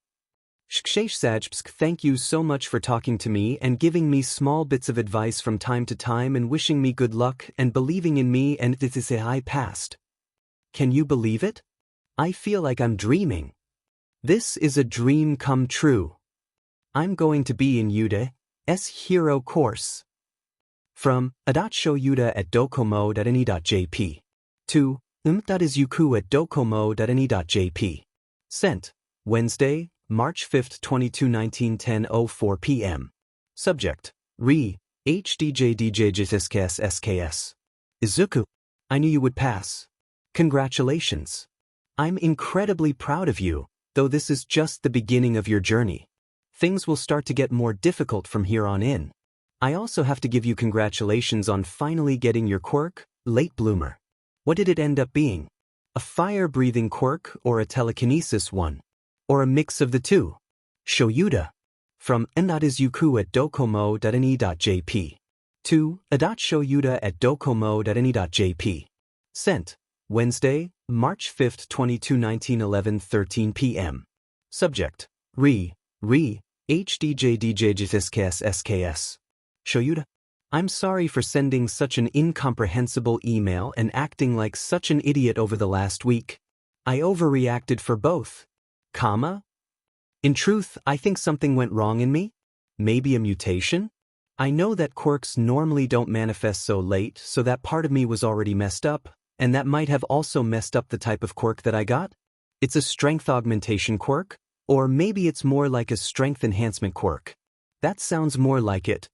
Thank you so much for talking to me and giving me small bits of advice from time to time and wishing me good luck and believing in me, and I passed. Can you believe it? I feel like I'm dreaming. This is a dream come true. I'm going to be in Yuda's hero course. From a.shoyuta@docomo.ne.jp to Izuku@docomo.ne.jp. Sent Wednesday, March 5, 2019 10:04 p.m. Subject: HDJDJJSKS. Izuku, I knew you would pass. Congratulations. I'm incredibly proud of you, though this is just the beginning of your journey. Things will start to get more difficult from here on in. I also have to give you congratulations on finally getting your quirk, late bloomer. What did it end up being? A fire-breathing quirk or a telekinesis one? Or a mix of the two? Shoyuta. From Izuku@docomo.ne.jp to a.shoyuta@docomo.ne.jp. Sent Wednesday, March 5, 2019 11:13 p.m. Subject: HDJDJSKS. Shoyuta, I'm sorry for sending such an incomprehensible email and acting like such an idiot over the last week. I overreacted for both. In truth, I think something went wrong in me. Maybe a mutation? I know that quirks normally don't manifest so late, so that part of me was already messed up, and that might have also messed up the type of quirk that I got. It's a strength augmentation quirk, or maybe it's more like a strength enhancement quirk. That sounds more like it.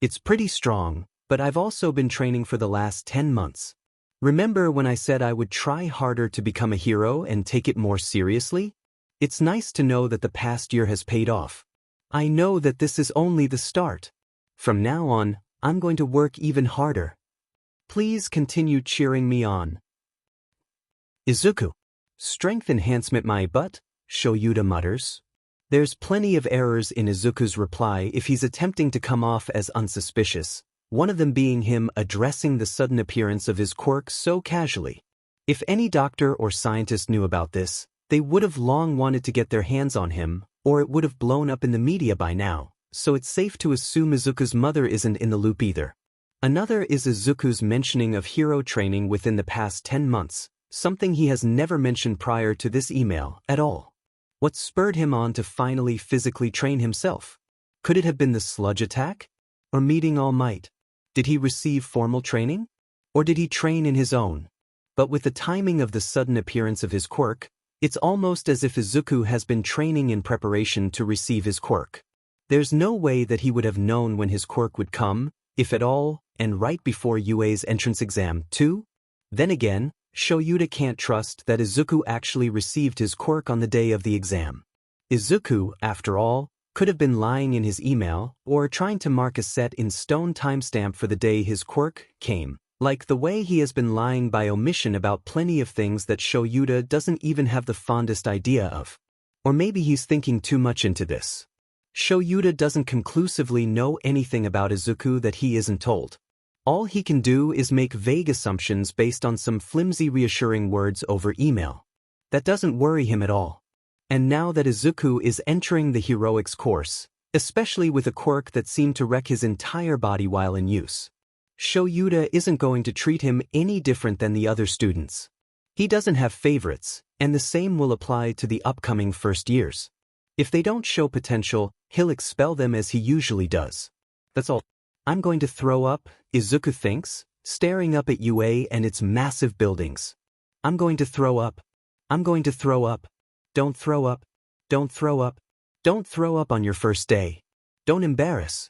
It's pretty strong, but I've also been training for the last 10 months. Remember when I said I would try harder to become a hero and take it more seriously? It's nice to know that the past year has paid off. I know that this is only the start. From now on, I'm going to work even harder. Please continue cheering me on. Izuku. Strength enhancement my butt, Shoyuta mutters. There's plenty of errors in Izuku's reply if he's attempting to come off as unsuspicious, one of them being him addressing the sudden appearance of his quirk so casually. If any doctor or scientist knew about this, they would have long wanted to get their hands on him, or it would have blown up in the media by now, so it's safe to assume Izuku's mother isn't in the loop either. Another is Izuku's mentioning of hero training within the past 10 months, something he has never mentioned prior to this email at all. What spurred him on to finally physically train himself? Could it have been the sludge attack? Or meeting All Might? Did he receive formal training? Or did he train in his own? But with the timing of the sudden appearance of his quirk, it's almost as if Izuku has been training in preparation to receive his quirk. There's no way that he would have known when his quirk would come, if at all, and right before UA's entrance exam, too? Then again, Shoyuta can't trust that Izuku actually received his quirk on the day of the exam. Izuku, after all, could have been lying in his email or trying to mark a set-in-stone timestamp for the day his quirk came, like the way he has been lying by omission about plenty of things that Shoyuta doesn't even have the fondest idea of. Or maybe he's thinking too much into this. Shoyuta doesn't conclusively know anything about Izuku that he isn't told. All he can do is make vague assumptions based on some flimsy reassuring words over email. That doesn't worry him at all. And now that Izuku is entering the heroics course, especially with a quirk that seemed to wreck his entire body while in use, Shoyuta isn't going to treat him any different than the other students. He doesn't have favorites, and the same will apply to the upcoming first years. If they don't show potential, he'll expel them as he usually does. That's all. I'm going to throw up, Izuku thinks, staring up at UA and its massive buildings. I'm going to throw up. I'm going to throw up. Don't throw up. Don't throw up. Don't throw up on your first day. Don't embarrass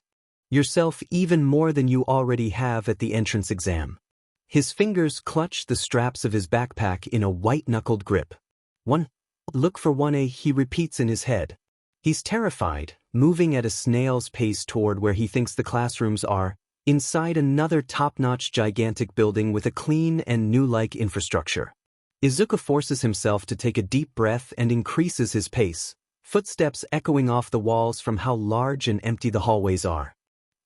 yourself even more than you already have at the entrance exam. His fingers clutch the straps of his backpack in a white-knuckled grip. Look for 1A, he repeats in his head. He's terrified, moving at a snail's pace toward where he thinks the classrooms are, inside another top-notch gigantic building with a clean and new-like infrastructure. Izuku forces himself to take a deep breath and increases his pace, footsteps echoing off the walls from how large and empty the hallways are.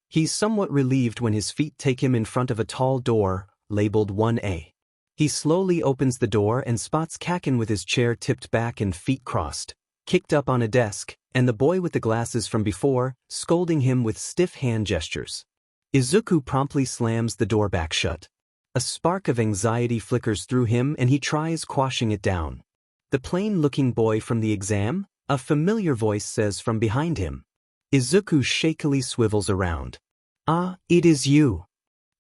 He's somewhat relieved when his feet take him in front of a tall door, labeled 1A. He slowly opens the door and spots Kaken with his chair tipped back and feet crossed, kicked up on a desk, and the boy with the glasses from before, scolding him with stiff hand gestures. Izuku promptly slams the door back shut. A spark of anxiety flickers through him and he tries quashing it down. The plain-looking boy from the exam? A familiar voice says from behind him. Izuku shakily swivels around. Ah, it is you.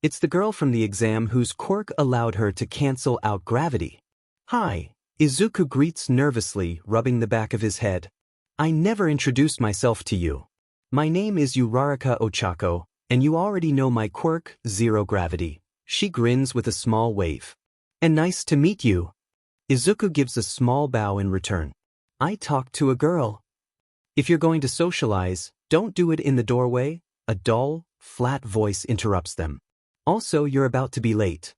It's the girl from the exam whose quirk allowed her to cancel out gravity. Hi, Izuku greets nervously, rubbing the back of his head. I never introduced myself to you. My name is Uraraka Ochako, and you already know my quirk, zero gravity. She grins with a small wave. And nice to meet you. Izuku gives a small bow in return. I talked to a girl. If you're going to socialize, don't do it in the doorway, a dull, flat voice interrupts them. Also, you're about to be late.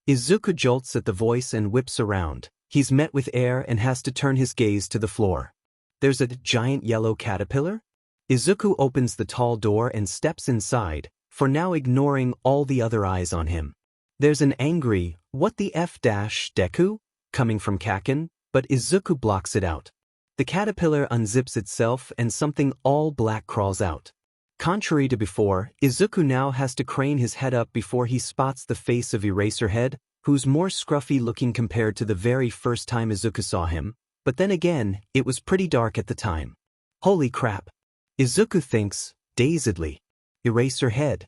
Izuku jolts at the voice and whips around. He's met with air and has to turn his gaze to the floor. There's a giant yellow caterpillar? Izuku opens the tall door and steps inside, for now ignoring all the other eyes on him. There's an angry, what the F dash, Deku? Coming from Kaken, but Izuku blocks it out. The caterpillar unzips itself and something all black crawls out. Contrary to before, Izuku now has to crane his head up before he spots the face of Eraserhead, who's more scruffy looking compared to the very first time Izuku saw him, but then again, it was pretty dark at the time. Holy crap. Izuku thinks, dazedly. Eraserhead.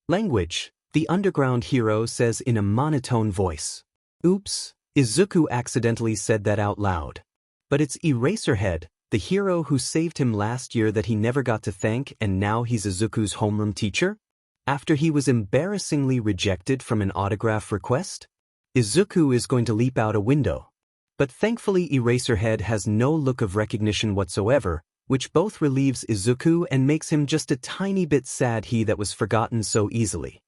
Language, the underground hero says in a monotone voice. Oops, Izuku accidentally said that out loud. But it's Eraserhead, the hero who saved him last year that he never got to thank, and now he's Izuku's homeroom teacher? After he was embarrassingly rejected from an autograph request? Izuku is going to leap out a window. But thankfully Eraserhead has no look of recognition whatsoever, which both relieves Izuku and makes him just a tiny bit sad he that was forgotten so easily.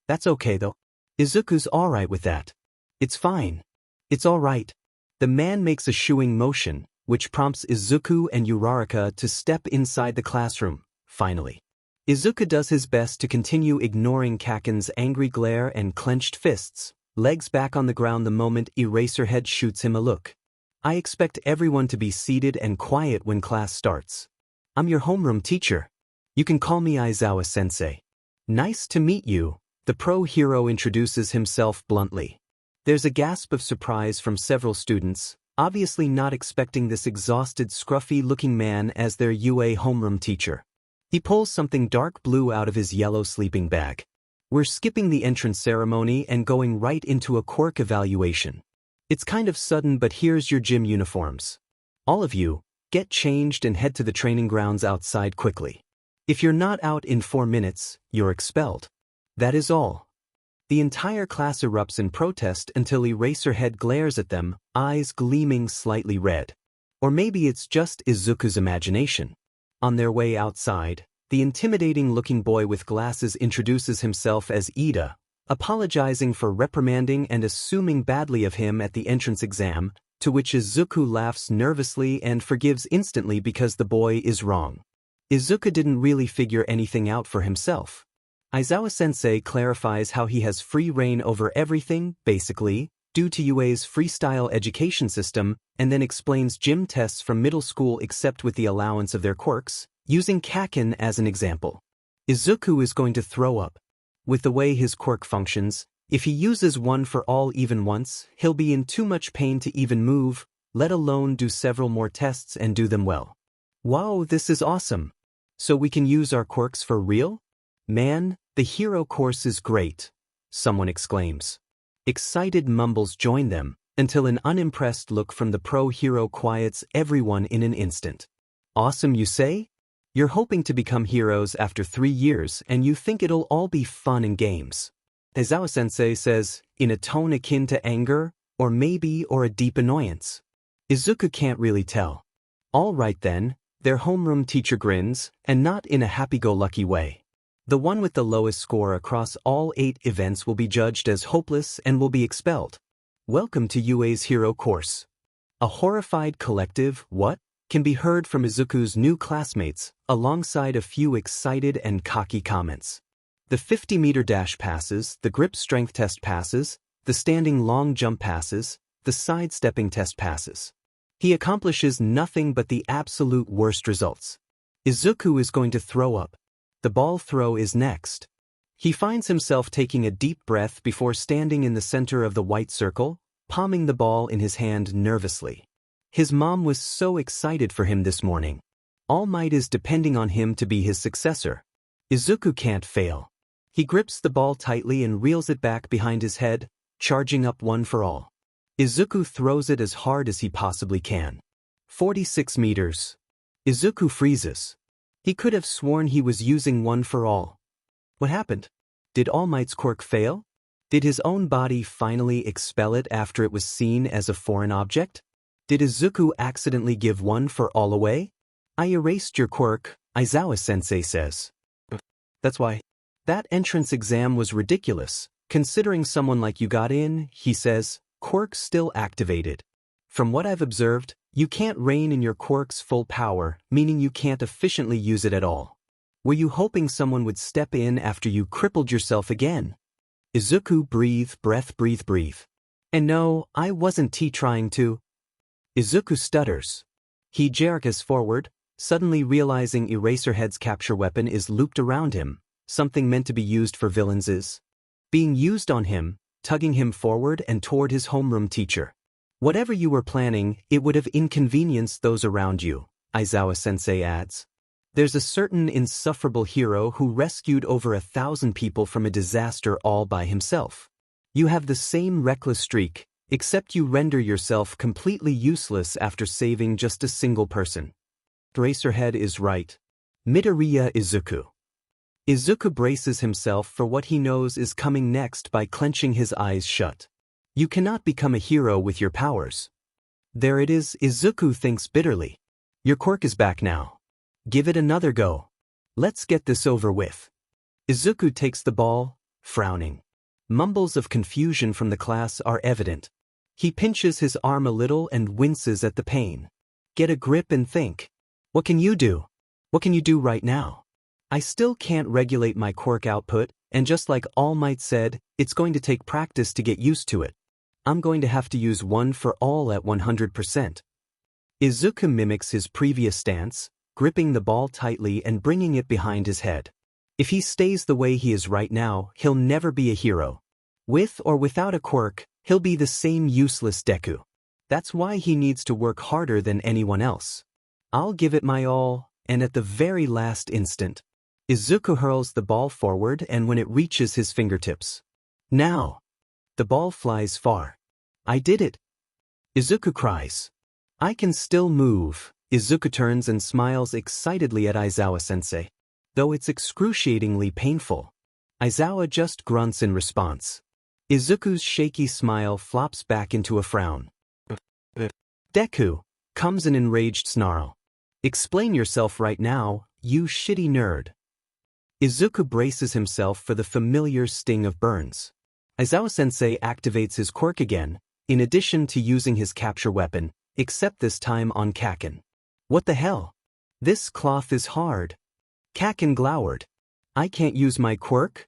That's okay though. Izuku's alright with that. It's fine. It's alright. The man makes a shooing motion, which prompts Izuku and Uraraka to step inside the classroom, finally. Izuku does his best to continue ignoring Kaken's angry glare and clenched fists, legs back on the ground the moment Eraserhead shoots him a look. I expect everyone to be seated and quiet when class starts. I'm your homeroom teacher. You can call me Aizawa-sensei. Nice to meet you, the pro-hero introduces himself bluntly. There's a gasp of surprise from several students, obviously not expecting this exhausted, scruffy-looking man as their UA homeroom teacher. He pulls something dark blue out of his yellow sleeping bag. We're skipping the entrance ceremony and going right into a quirk evaluation. It's kind of sudden, but here's your gym uniforms. All of you, get changed and head to the training grounds outside quickly. If you're not out in 4 minutes, you're expelled. That is all. The entire class erupts in protest until Eraserhead glares at them, eyes gleaming slightly red. Or maybe it's just Izuku's imagination. On their way outside, the intimidating-looking boy with glasses introduces himself as Ida, apologizing for reprimanding and assuming badly of him at the entrance exam, to which Izuku laughs nervously and forgives instantly because the boy is wrong. Izuku didn't really figure anything out for himself. Aizawa-sensei clarifies how he has free reign over everything, basically, due to UA's freestyle education system, and then explains gym tests from middle school except with the allowance of their quirks, using Kaken as an example. Izuku is going to throw up. With the way his quirk functions, if he uses one for all even once, he'll be in too much pain to even move, let alone do several more tests and do them well. Wow, this is awesome. So we can use our quirks for real? Man, the hero course is great, someone exclaims. Excited mumbles join them, until an unimpressed look from the pro hero quiets everyone in an instant. Awesome, you say? You're hoping to become heroes after 3 years and you think it'll all be fun and games. Aizawa-sensei says, in a tone akin to anger, or a deep annoyance. Izuku can't really tell. All right then, their homeroom teacher grins, and not in a happy-go-lucky way. The one with the lowest score across all 8 events will be judged as hopeless and will be expelled. Welcome to UA's hero course. A horrified collective, what? Can be heard from Izuku's new classmates, alongside a few excited and cocky comments. The 50-meter dash passes, the grip strength test passes, the standing long jump passes, the sidestepping test passes. He accomplishes nothing but the absolute worst results. Izuku is going to throw up. The ball throw is next. He finds himself taking a deep breath before standing in the center of the white circle, palming the ball in his hand nervously. His mom was so excited for him this morning. All Might is depending on him to be his successor. Izuku can't fail. He grips the ball tightly and reels it back behind his head, charging up one for all. Izuku throws it as hard as he possibly can. 46 meters. Izuku freezes. He could have sworn he was using one for all. What happened? Did All Might's quirk fail? Did his own body finally expel it after it was seen as a foreign object? Did Izuku accidentally give one for all away? I erased your quirk, Aizawa-sensei says. That's why. That entrance exam was ridiculous, considering someone like you got in, he says, quirk still activated. From what I've observed, you can't reign in your quirk's full power, meaning you can't efficiently use it at all. Were you hoping someone would step in after you crippled yourself again? Izuku breathe. And no, I wasn't trying to. Izuku stutters. He jerks forward, suddenly realizing Eraserhead's capture weapon is looped around him, something meant to be used for villains is being used on him, tugging him forward and toward his homeroom teacher. Whatever you were planning, it would have inconvenienced those around you, Aizawa-sensei adds. There's a certain insufferable hero who rescued over 1,000 people from a disaster all by himself. You have the same reckless streak, except you render yourself completely useless after saving just a single person. Eraserhead is right. Midoriya Izuku. Izuku braces himself for what he knows is coming next by clenching his eyes shut. You cannot become a hero with your powers. There it is, Izuku thinks bitterly. Your quirk is back now. Give it another go. Let's get this over with. Izuku takes the ball, frowning. Mumbles of confusion from the class are evident. He pinches his arm a little and winces at the pain. Get a grip and think. What can you do? What can you do right now? I still can't regulate my quirk output, and just like All Might said, it's going to take practice to get used to it. I'm going to have to use one for all at 100%. Izuku mimics his previous stance, gripping the ball tightly and bringing it behind his head. If he stays the way he is right now, he'll never be a hero. With or without a quirk, he'll be the same useless Deku. That's why he needs to work harder than anyone else. I'll give it my all, and at the very last instant, Izuku hurls the ball forward and when it reaches his fingertips. Now! The ball flies far. I did it! Izuku cries. I can still move. Izuku turns and smiles excitedly at Aizawa-sensei. Though it's excruciatingly painful. Aizawa just grunts in response. Izuku's shaky smile flops back into a frown. Deku, comes an enraged snarl. Explain yourself right now, you shitty nerd. Izuku braces himself for the familiar sting of burns. Aizawa-sensei activates his quirk again, in addition to using his capture weapon, except this time on Kaken. What the hell? This cloth is hard. Kaken glowered. I can't use my quirk?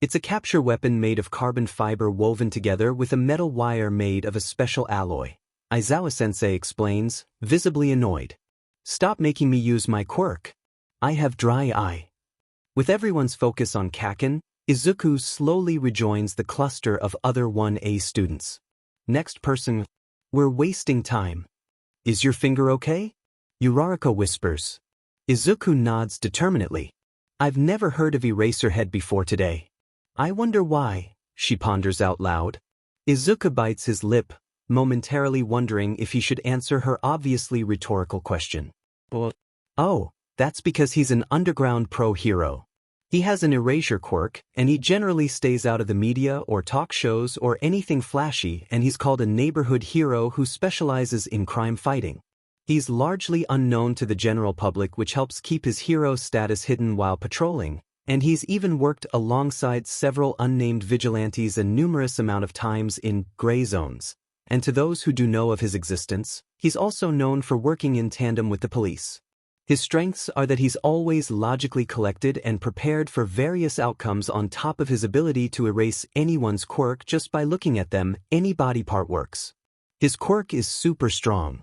It's a capture weapon made of carbon fiber woven together with a metal wire made of a special alloy. Aizawa-sensei explains, visibly annoyed. Stop making me use my quirk. I have dry eye. With everyone's focus on Kaken, Izuku slowly rejoins the cluster of other 1A students. Next person. We're wasting time. Is your finger okay? Uraraka whispers. Izuku nods determinedly. I've never heard of Eraserhead before today. I wonder why, she ponders out loud. Izuku bites his lip, momentarily wondering if he should answer her obviously rhetorical question. Oh, that's because he's an underground pro hero. He has an erasure quirk, and he generally stays out of the media or talk shows or anything flashy, and he's called a neighborhood hero who specializes in crime fighting. He's largely unknown to the general public, which helps keep his hero status hidden while patrolling, and he's even worked alongside several unnamed vigilantes a numerous amount of times in gray zones. And to those who do know of his existence, he's also known for working in tandem with the police. His strengths are that he's always logically collected and prepared for various outcomes on top of his ability to erase anyone's quirk just by looking at them. Any body part works. His quirk is super strong.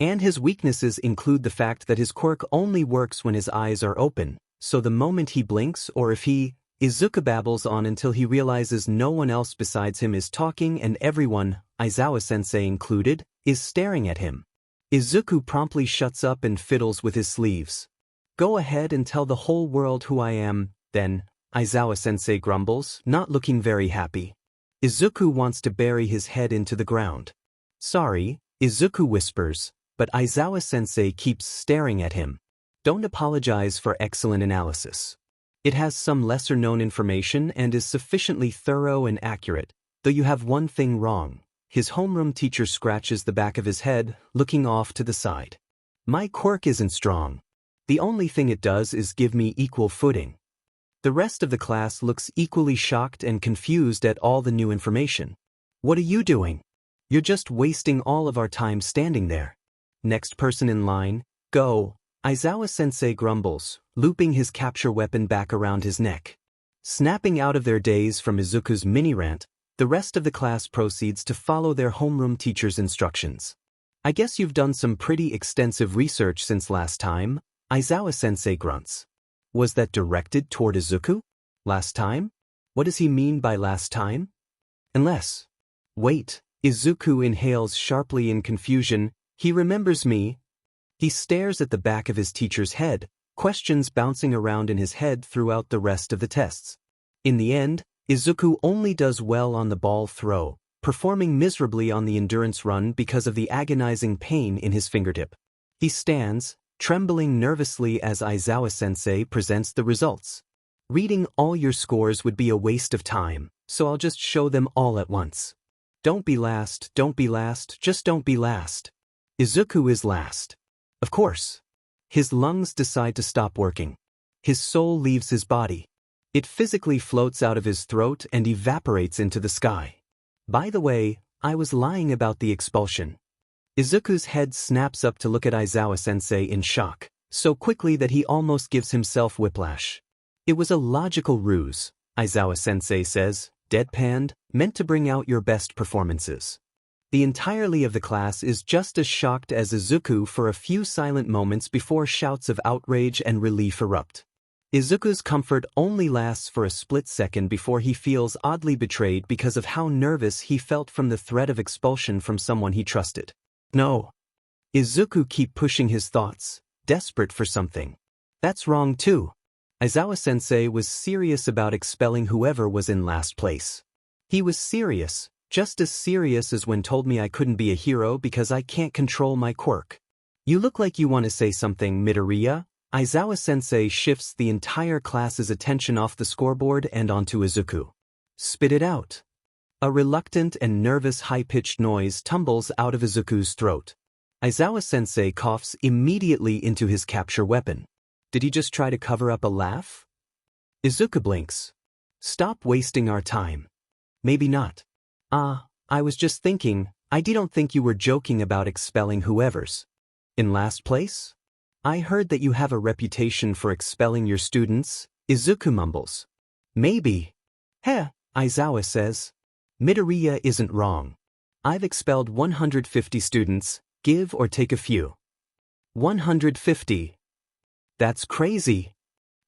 And his weaknesses include the fact that his quirk only works when his eyes are open, so the moment he blinks or if Izuku babbles on until he realizes no one else besides him is talking and everyone, Aizawa-sensei included, is staring at him. Izuku promptly shuts up and fiddles with his sleeves. Go ahead and tell the whole world who I am, then, Aizawa-sensei grumbles, not looking very happy. Izuku wants to bury his head into the ground. Sorry, Izuku whispers, but Aizawa-sensei keeps staring at him. Don't apologize for excellent analysis. It has some lesser-known information and is sufficiently thorough and accurate, though you have one thing wrong. His homeroom teacher scratches the back of his head, looking off to the side. My quirk isn't strong. The only thing it does is give me equal footing. The rest of the class looks equally shocked and confused at all the new information. What are you doing? You're just wasting all of our time standing there. Next person in line, go. Aizawa-sensei grumbles, looping his capture weapon back around his neck. Snapping out of their daze from Izuku's mini-rant, the rest of the class proceeds to follow their homeroom teacher's instructions. I guess you've done some pretty extensive research since last time, Aizawa-sensei grunts. Was that directed toward Izuku? Last time? What does he mean by last time? Unless. Wait, Izuku inhales sharply in confusion. He remembers me. He stares at the back of his teacher's head, questions bouncing around in his head throughout the rest of the tests. In the end, Izuku only does well on the ball throw, performing miserably on the endurance run because of the agonizing pain in his fingertip. He stands, trembling nervously as Aizawa-sensei presents the results. Reading all your scores would be a waste of time, so I'll just show them all at once. Don't be last, just don't be last. Izuku is last. Of course. His lungs decide to stop working. His soul leaves his body. It physically floats out of his throat and evaporates into the sky. By the way, I was lying about the expulsion. Izuku's head snaps up to look at Aizawa-sensei in shock, so quickly that he almost gives himself whiplash. It was a logical ruse, Aizawa-sensei says, deadpanned, meant to bring out your best performances. The entirety of the class is just as shocked as Izuku for a few silent moments before shouts of outrage and relief erupt. Izuku's comfort only lasts for a split second before he feels oddly betrayed because of how nervous he felt from the threat of expulsion from someone he trusted. No. Izuku kept pushing his thoughts, desperate for something. That's wrong too. Aizawa-sensei was serious about expelling whoever was in last place. He was serious, just as serious as when told me I couldn't be a hero because I can't control my quirk. You look like you want to say something, Midoriya. Aizawa-sensei shifts the entire class's attention off the scoreboard and onto Izuku. Spit it out. A reluctant and nervous high-pitched noise tumbles out of Izuku's throat. Aizawa-sensei coughs immediately into his capture weapon. Did he just try to cover up a laugh? Izuku blinks. Stop wasting our time. Maybe not. I was just thinking, I don't think you were joking about expelling whoever's in last place? I heard that you have a reputation for expelling your students, Izuku mumbles. Maybe. Heh, Aizawa says. Midoriya isn't wrong. I've expelled 150 students, give or take a few. 150. That's crazy.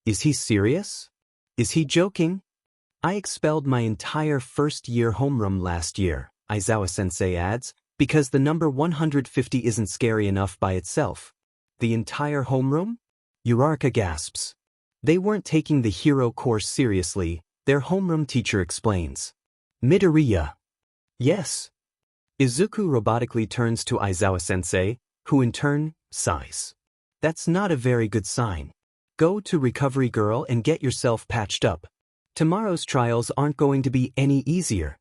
Is he serious? Is he joking? I expelled my entire first-year homeroom last year, Aizawa-sensei adds, because the number 150 isn't scary enough by itself. The entire homeroom? Uraraka gasps. They weren't taking the hero course seriously, their homeroom teacher explains. Midoriya. Yes. Izuku robotically turns to Aizawa-sensei, who in turn, sighs. That's not a very good sign. Go to Recovery Girl and get yourself patched up. Tomorrow's trials aren't going to be any easier.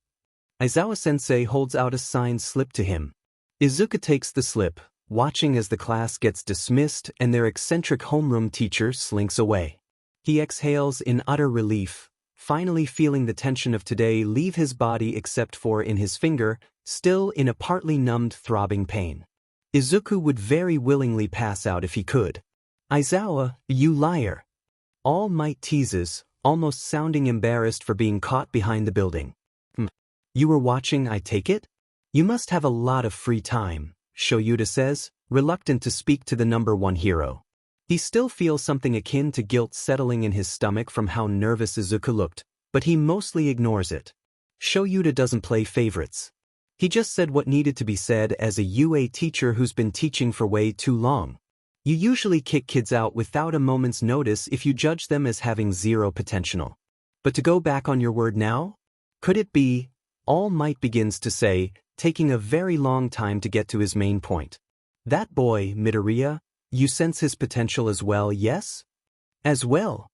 Aizawa-sensei holds out a signed slip to him. Izuku takes the slip, watching as the class gets dismissed and their eccentric homeroom teacher slinks away. He exhales in utter relief, finally feeling the tension of today leave his body except for in his finger, still in a partly numbed throbbing pain. Izuku would very willingly pass out if he could. Aizawa, you liar. All Might teases, almost sounding embarrassed for being caught behind the building. You were watching, I take it? You must have a lot of free time, Shoyuta says, reluctant to speak to the number one hero. He still feels something akin to guilt settling in his stomach from how nervous Izuku looked, but he mostly ignores it. Shoyuta doesn't play favorites. He just said what needed to be said as a UA teacher who's been teaching for way too long. You usually kick kids out without a moment's notice if you judge them as having zero potential. But to go back on your word now? Could it be? All Might begins to say, taking a very long time to get to his main point. That boy, Midoriya, you sense his potential as well, yes? As well.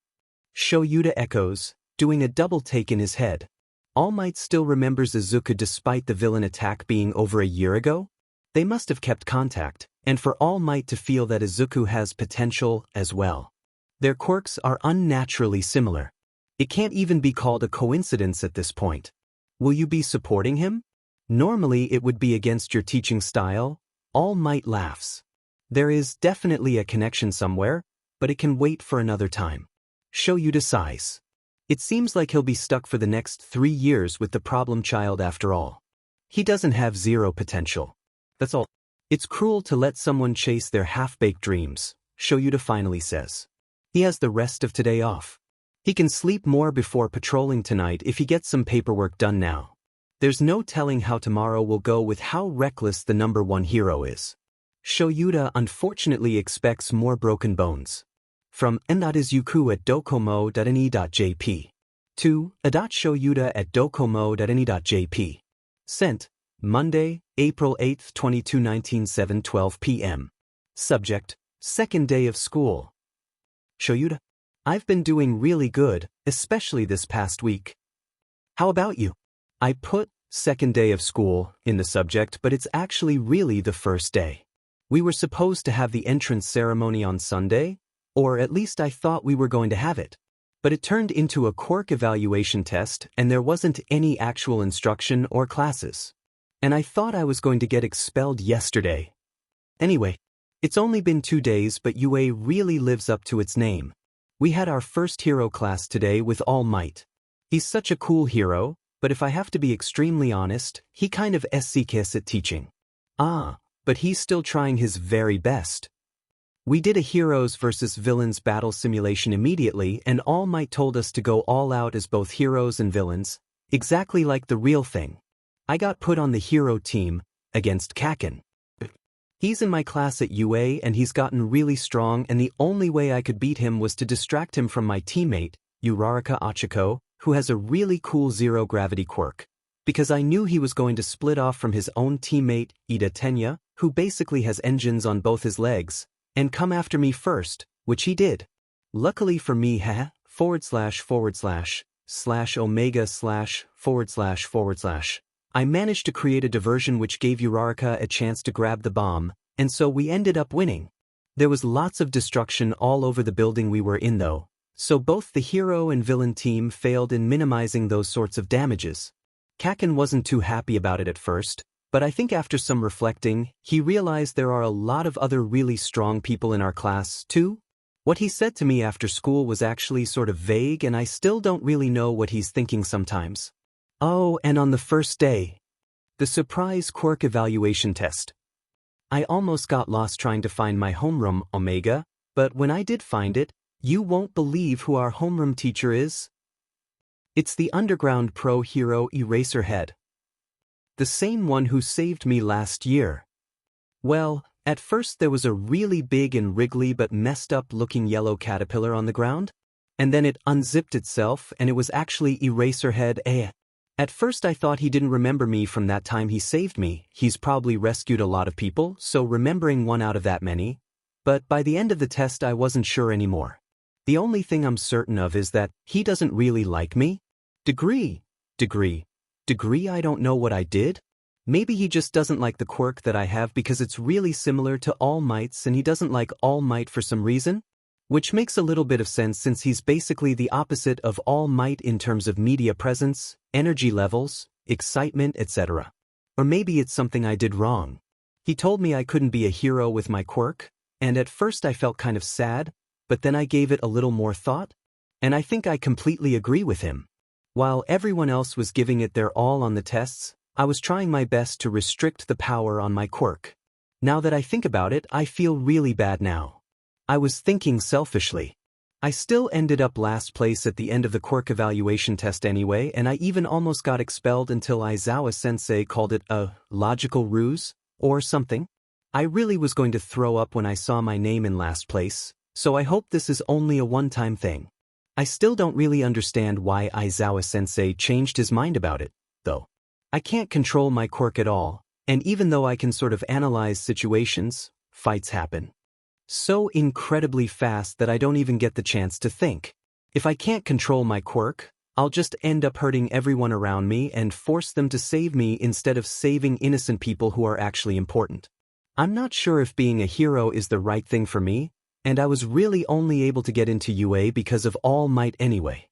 Shoyuta echoes, doing a double take in his head. All Might still remembers Izuku despite the villain attack being over a year ago? They must have kept contact, and for All Might to feel that Izuku has potential as well. Their quirks are unnaturally similar. It can't even be called a coincidence at this point. Will you be supporting him? Normally it would be against your teaching style. All Might laughs. There is definitely a connection somewhere, but it can wait for another time. Shoyuta sighs. It seems like he'll be stuck for the next 3 years with the problem child after all. He doesn't have zero potential. That's all. It's cruel to let someone chase their half-baked dreams, Shoyuta finally says. He has the rest of today off. He can sleep more before patrolling tonight if he gets some paperwork done now. There's no telling how tomorrow will go with how reckless the number one hero is. Shoyuta unfortunately expects more broken bones. From Izuku at docomo.ne.jp. To Shoyuta at docomo.ne.jp. Sent, Monday, April 8, 2019 7:12 p.m. Subject, second day of school. Shoyuta, I've been doing really good, especially this past week. How about you? I put second day of school in the subject, but it's actually really the first day. We were supposed to have the entrance ceremony on Sunday, or at least I thought we were going to have it. But it turned into a quirk evaluation test and there wasn't any actual instruction or classes. And I thought I was going to get expelled yesterday. Anyway, it's only been 2 days but UA really lives up to its name. We had our first hero class today with All Might. He's such a cool hero, but if I have to be extremely honest, he kind of SCKs at teaching. But he's still trying his very best. We did a heroes versus villains battle simulation immediately and All Might told us to go all out as both heroes and villains, exactly like the real thing. I got put on the hero team, against Kaken. He's in my class at UA and he's gotten really strong and the only way I could beat him was to distract him from my teammate, Uraraka Ochiko, who has a really cool zero-gravity quirk. Because I knew he was going to split off from his own teammate, Ida Tenya, who basically has engines on both his legs, and come after me first, which he did. Luckily for me, ////omega// I managed to create a diversion which gave Uraraka a chance to grab the bomb, and so we ended up winning. There was lots of destruction all over the building we were in though, so both the hero and villain team failed in minimizing those sorts of damages. Kaken wasn't too happy about it at first, but I think after some reflecting, he realized there are a lot of other really strong people in our class, too. What he said to me after school was actually sort of vague, and I still don't really know what he's thinking sometimes. Oh, and on the first day, the surprise quirk evaluation test. I almost got lost trying to find my homeroom, Omega, but when I did find it, you won't believe who our homeroom teacher is. It's the underground pro hero Eraserhead. The same one who saved me last year. Well, at first there was a really big and wriggly but messed up looking yellow caterpillar on the ground, and then it unzipped itself and it was actually Eraserhead. At first I thought he didn't remember me from that time he saved me. He's probably rescued a lot of people, so remembering one out of that many. But by the end of the test I wasn't sure anymore. The only thing I'm certain of is that he doesn't really like me. Degree, I don't know what I did. Maybe he just doesn't like the quirk that I have because it's really similar to All Might's and he doesn't like All Might for some reason? Which makes a little bit of sense since he's basically the opposite of All Might in terms of media presence, energy levels, excitement, etc. Or maybe it's something I did wrong. He told me I couldn't be a hero with my quirk, and at first I felt kind of sad, but then I gave it a little more thought, and I think I completely agree with him. While everyone else was giving it their all on the tests, I was trying my best to restrict the power on my quirk. Now that I think about it, I feel really bad now. I was thinking selfishly. I still ended up last place at the end of the quirk evaluation test anyway, and I even almost got expelled until Aizawa-sensei called it a logical ruse, or something. I really was going to throw up when I saw my name in last place, so I hope this is only a one-time thing. I still don't really understand why Aizawa-sensei changed his mind about it, though. I can't control my quirk at all, and even though I can sort of analyze situations, fights happen so incredibly fast that I don't even get the chance to think. If I can't control my quirk, I'll just end up hurting everyone around me and force them to save me instead of saving innocent people who are actually important. I'm not sure if being a hero is the right thing for me, and I was really only able to get into UA because of All Might anyway.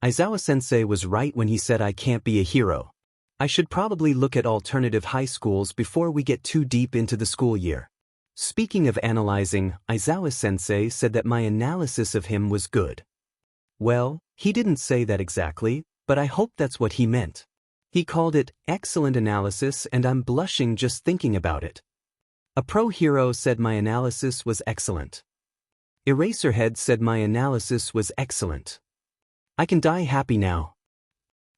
Aizawa-sensei was right when he said I can't be a hero. I should probably look at alternative high schools before we get too deep into the school year. Speaking of analyzing, Aizawa-sensei said that my analysis of him was good. Well, he didn't say that exactly, but I hope that's what he meant. He called it excellent analysis and I'm blushing just thinking about it. A pro hero said my analysis was excellent. Eraserhead said my analysis was excellent. I can die happy now.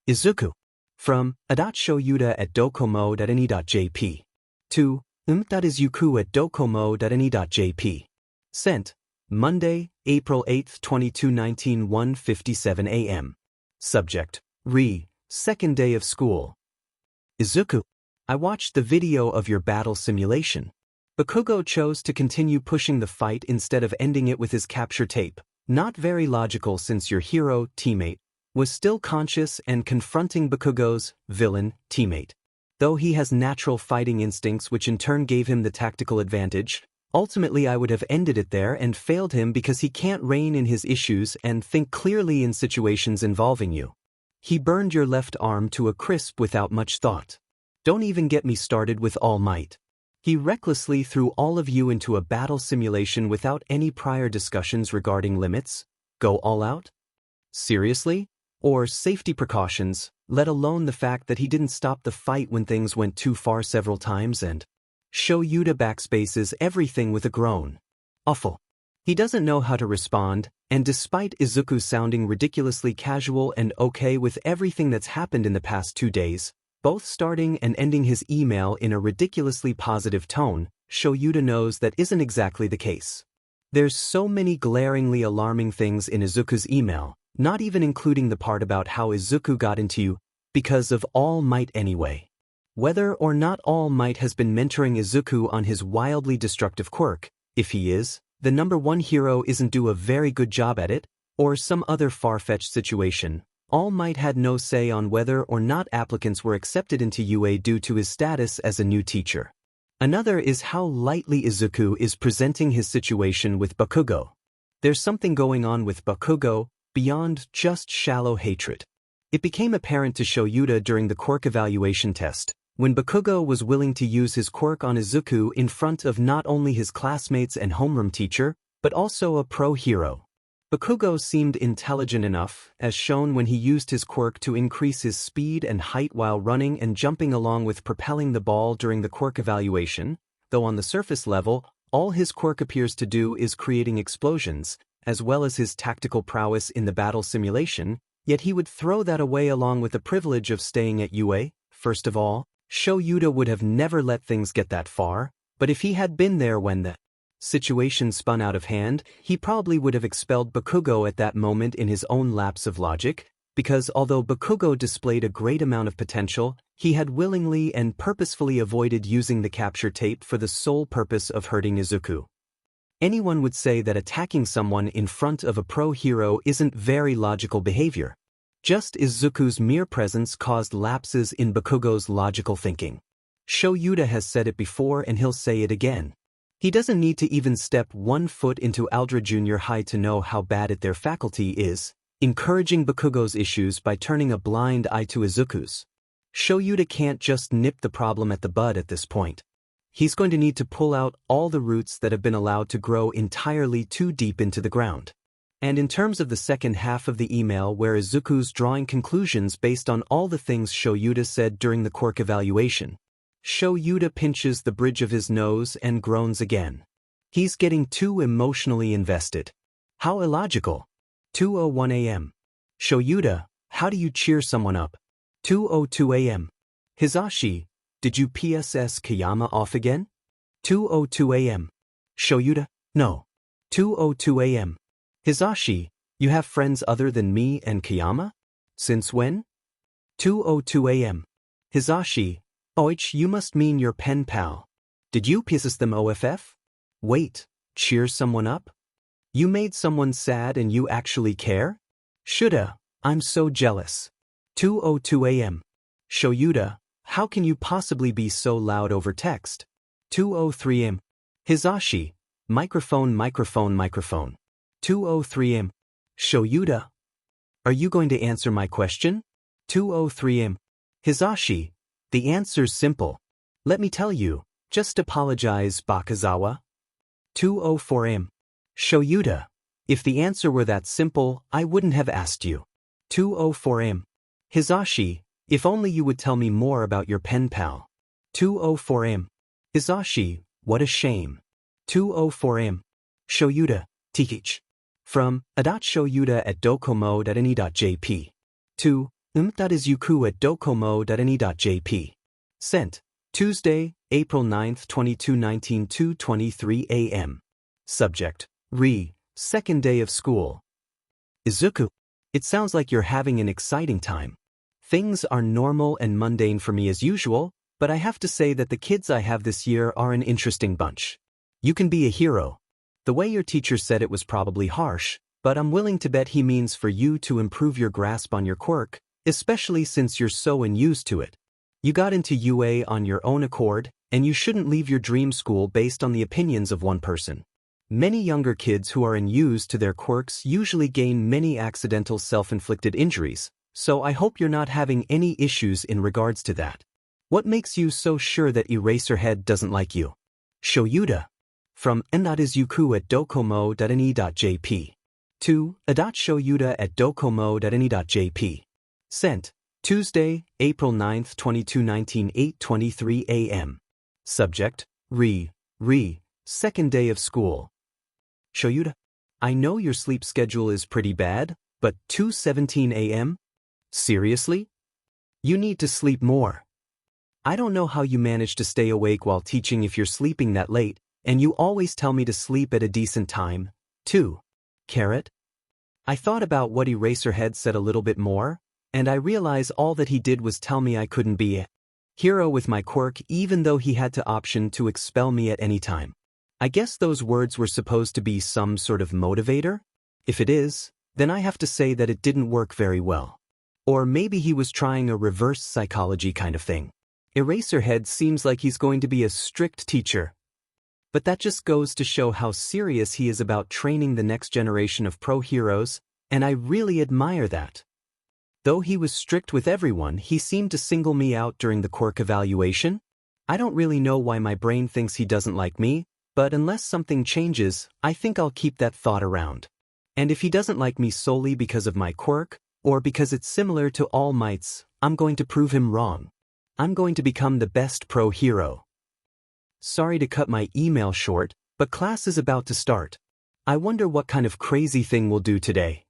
Izuku. From a.shoyuta at docomo.ni.jp to Izuku at docomo.ni.jp. Sent, Monday, April 8, 2019 1:57 a.m. Subject, second day of school. Izuku, I watched the video of your battle simulation. Bakugo chose to continue pushing the fight instead of ending it with his capture tape. Not very logical since your hero, teammate, was still conscious and confronting Bakugo's villain, teammate. Though he has natural fighting instincts which in turn gave him the tactical advantage, ultimately I would have ended it there and failed him because he can't rein in his issues and think clearly in situations involving you. He burned your left arm to a crisp without much thought. Don't even get me started with All Might. He recklessly threw all of you into a battle simulation without any prior discussions regarding limits. Go all out? Seriously? Or safety precautions, let alone the fact that he didn't stop the fight when things went too far several times and show Yuta backspaces everything with a groan. Awful. He doesn't know how to respond, and despite Izuku sounding ridiculously casual and okay with everything that's happened in the past 2 days, both starting and ending his email in a ridiculously positive tone, Shoyuta knows that isn't exactly the case. There's so many glaringly alarming things in Izuku's email, not even including the part about how Izuku got into you because of All Might anyway. Whether or not All Might has been mentoring Izuku on his wildly destructive quirk, if he is, the #1 hero isn't do a very good job at it, or some other far-fetched situation, All Might had no say on whether or not applicants were accepted into UA due to his status as a new teacher. Another is how lightly Izuku is presenting his situation with Bakugo. There's something going on with Bakugo beyond just shallow hatred. It became apparent to Shoyuta during the quirk evaluation test, when Bakugo was willing to use his quirk on Izuku in front of not only his classmates and homeroom teacher, but also a pro-hero. Bakugo seemed intelligent enough, as shown when he used his quirk to increase his speed and height while running and jumping along with propelling the ball during the quirk evaluation, though on the surface level, all his quirk appears to do is creating explosions, as well as his tactical prowess in the battle simulation, yet he would throw that away along with the privilege of staying at UA. First of all, Yuta would have never let things get that far, but if he had been there when the situation spun out of hand, he probably would have expelled Bakugo at that moment in his own lapse of logic, because although Bakugo displayed a great amount of potential, he had willingly and purposefully avoided using the capture tape for the sole purpose of hurting Izuku. Anyone would say that attacking someone in front of a pro-hero isn't very logical behavior. Just Izuku's mere presence caused lapses in Bakugo's logical thinking. Yuta has said it before and he'll say it again. He doesn't need to even step 1 foot into Aldra Junior High to know how bad at their faculty is, encouraging Bakugo's issues by turning a blind eye to Izuku's. Yuta can't just nip the problem at the bud at this point. He's going to need to pull out all the roots that have been allowed to grow entirely too deep into the ground. And in terms of the second half of the email where Izuku's drawing conclusions based on all the things Yuta said during the quirk evaluation, Yuta pinches the bridge of his nose and groans again. He's getting too emotionally invested. How illogical. 2:01 a.m. Yuta, how do you cheer someone up? 2:02 a.m. Hizashi, did you PSS Kayama off again? 2:02 a.m. Yuta, no. 2:02 a.m. Hizashi, you have friends other than me and Kayama? Since when? 2:02 a.m. Hizashi, oich, you must mean your pen pal. Did you PSS them OFF? Wait, cheer someone up? You made someone sad and you actually care? Shoulda, I'm so jealous. 2:02 a.m. Yuta, how can you possibly be so loud over text? 2:03 a.m. Hizashi, microphone. 2:03 a.m. Yuta, are you going to answer my question? 2:03 a.m. Hizashi, the answer's simple. Let me tell you, just apologize, Bakuzawa. 2:04 a.m. Yuta, if the answer were that simple, I wouldn't have asked you. 2:04 a.m. Hizashi, if only you would tell me more about your pen pal. 2:04 a.m. Hizashi, what a shame. 2:04 a.m. Yuta, Tikich. From a.Yuta at docomo.ne.jp. To Izuku at docomo.ne.jp. Sent Tuesday, April 9, 2019 2:23 a.m. Subject: second day of school. Izuku, it sounds like you're having an exciting time. Things are normal and mundane for me as usual, but I have to say that the kids I have this year are an interesting bunch. You can be a hero. The way your teacher said it was probably harsh, but I'm willing to bet he means for you to improve your grasp on your quirk, especially since you're so unused to it. You got into UA on your own accord, and you shouldn't leave your dream school based on the opinions of one person. Many younger kids who are unused to their quirks usually gain many accidental self-inflicted injuries, so I hope you're not having any issues in regards to that. What makes you so sure that Eraserhead doesn't like you? Yuta. From Izuku at docomo.ne.jp. To a.Yuta at docomo.ne.jp. Sent Tuesday, April 9, 2019 8:23 a.m. Subject: second day of school. Yuta, I know your sleep schedule is pretty bad, but 2:17 a.m.? Seriously? You need to sleep more. I don't know how you manage to stay awake while teaching if you're sleeping that late, and you always tell me to sleep at a decent time, too. Carrot? I thought about what Eraserhead said a little bit more, and I realize all that he did was tell me I couldn't be a hero with my quirk even though he had the option to expel me at any time. I guess those words were supposed to be some sort of motivator? If it is, then I have to say that it didn't work very well. Or maybe he was trying a reverse psychology kind of thing. Eraserhead seems like he's going to be a strict teacher. But that just goes to show how serious he is about training the next generation of pro heroes, and I really admire that. Though he was strict with everyone, he seemed to single me out during the quirk evaluation. I don't really know why my brain thinks he doesn't like me, But unless something changes, I think I'll keep that thought around. And if he doesn't like me solely because of my quirk, or because it's similar to All Might's, I'm going to prove him wrong. I'm going to become the best pro hero. Sorry to cut my email short, but class is about to start. I wonder what kind of crazy thing we'll do today.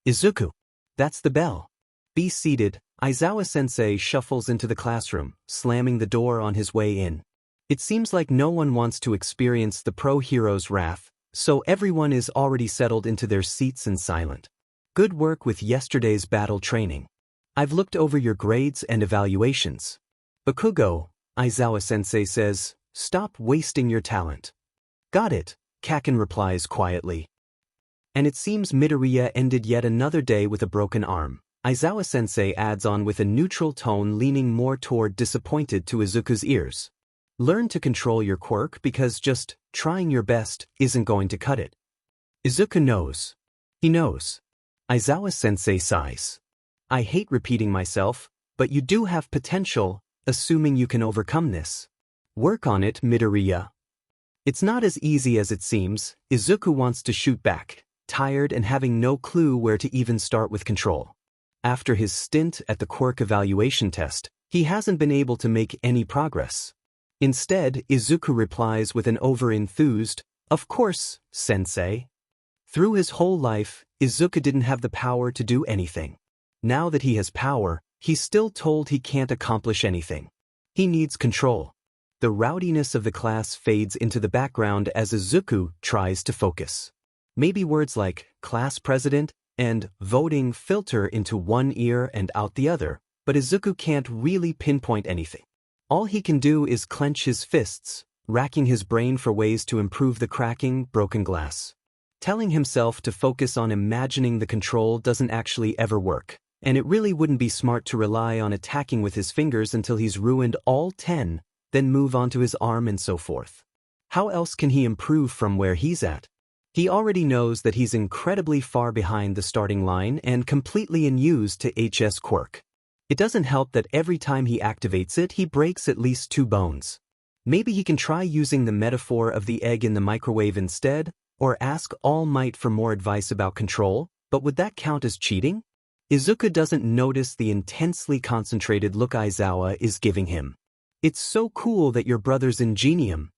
Izuku. That's the bell. Be seated. Aizawa-sensei shuffles into the classroom, slamming the door on his way in. It seems like no one wants to experience the pro hero's wrath, so everyone is already settled into their seats and silent. Good work with yesterday's battle training. I've looked over your grades and evaluations. Bakugo, Aizawa-sensei says, stop wasting your talent. Got it, Kaken replies quietly. And it seems Midoriya ended yet another day with a broken arm. Aizawa-sensei adds on with a neutral tone, leaning more toward disappointed to Izuku's ears. Learn to control your quirk because just trying your best isn't going to cut it. Izuku knows. He knows. Aizawa-sensei sighs. I hate repeating myself, but you do have potential, assuming you can overcome this. Work on it, Midoriya. It's not as easy as it seems. Izuku wants to shoot back, tired and having no clue where to even start with control. After his stint at the quirk evaluation test, he hasn't been able to make any progress. Instead, Izuku replies with an over-enthused, "Of course, sensei." Through his whole life, Izuku didn't have the power to do anything. Now that he has power, he's still told he can't accomplish anything. He needs control. The rowdiness of the class fades into the background as Izuku tries to focus. Maybe words like class president and voting filter into one ear and out the other, but Izuku can't really pinpoint anything. All he can do is clench his fists, racking his brain for ways to improve the cracking, broken glass. Telling himself to focus on imagining the control doesn't actually ever work, and it really wouldn't be smart to rely on attacking with his fingers until he's ruined all 10, then move on to his arm and so forth. How else can he improve from where he's at? He already knows that he's incredibly far behind the starting line and completely unused to HS quirk. It doesn't help that every time he activates it, he breaks at least 2 bones. Maybe he can try using the metaphor of the egg in the microwave instead, or ask All Might for more advice about control, but would that count as cheating? Izuku doesn't notice the intensely concentrated look Aizawa is giving him. It's so cool that your brother's ingenium.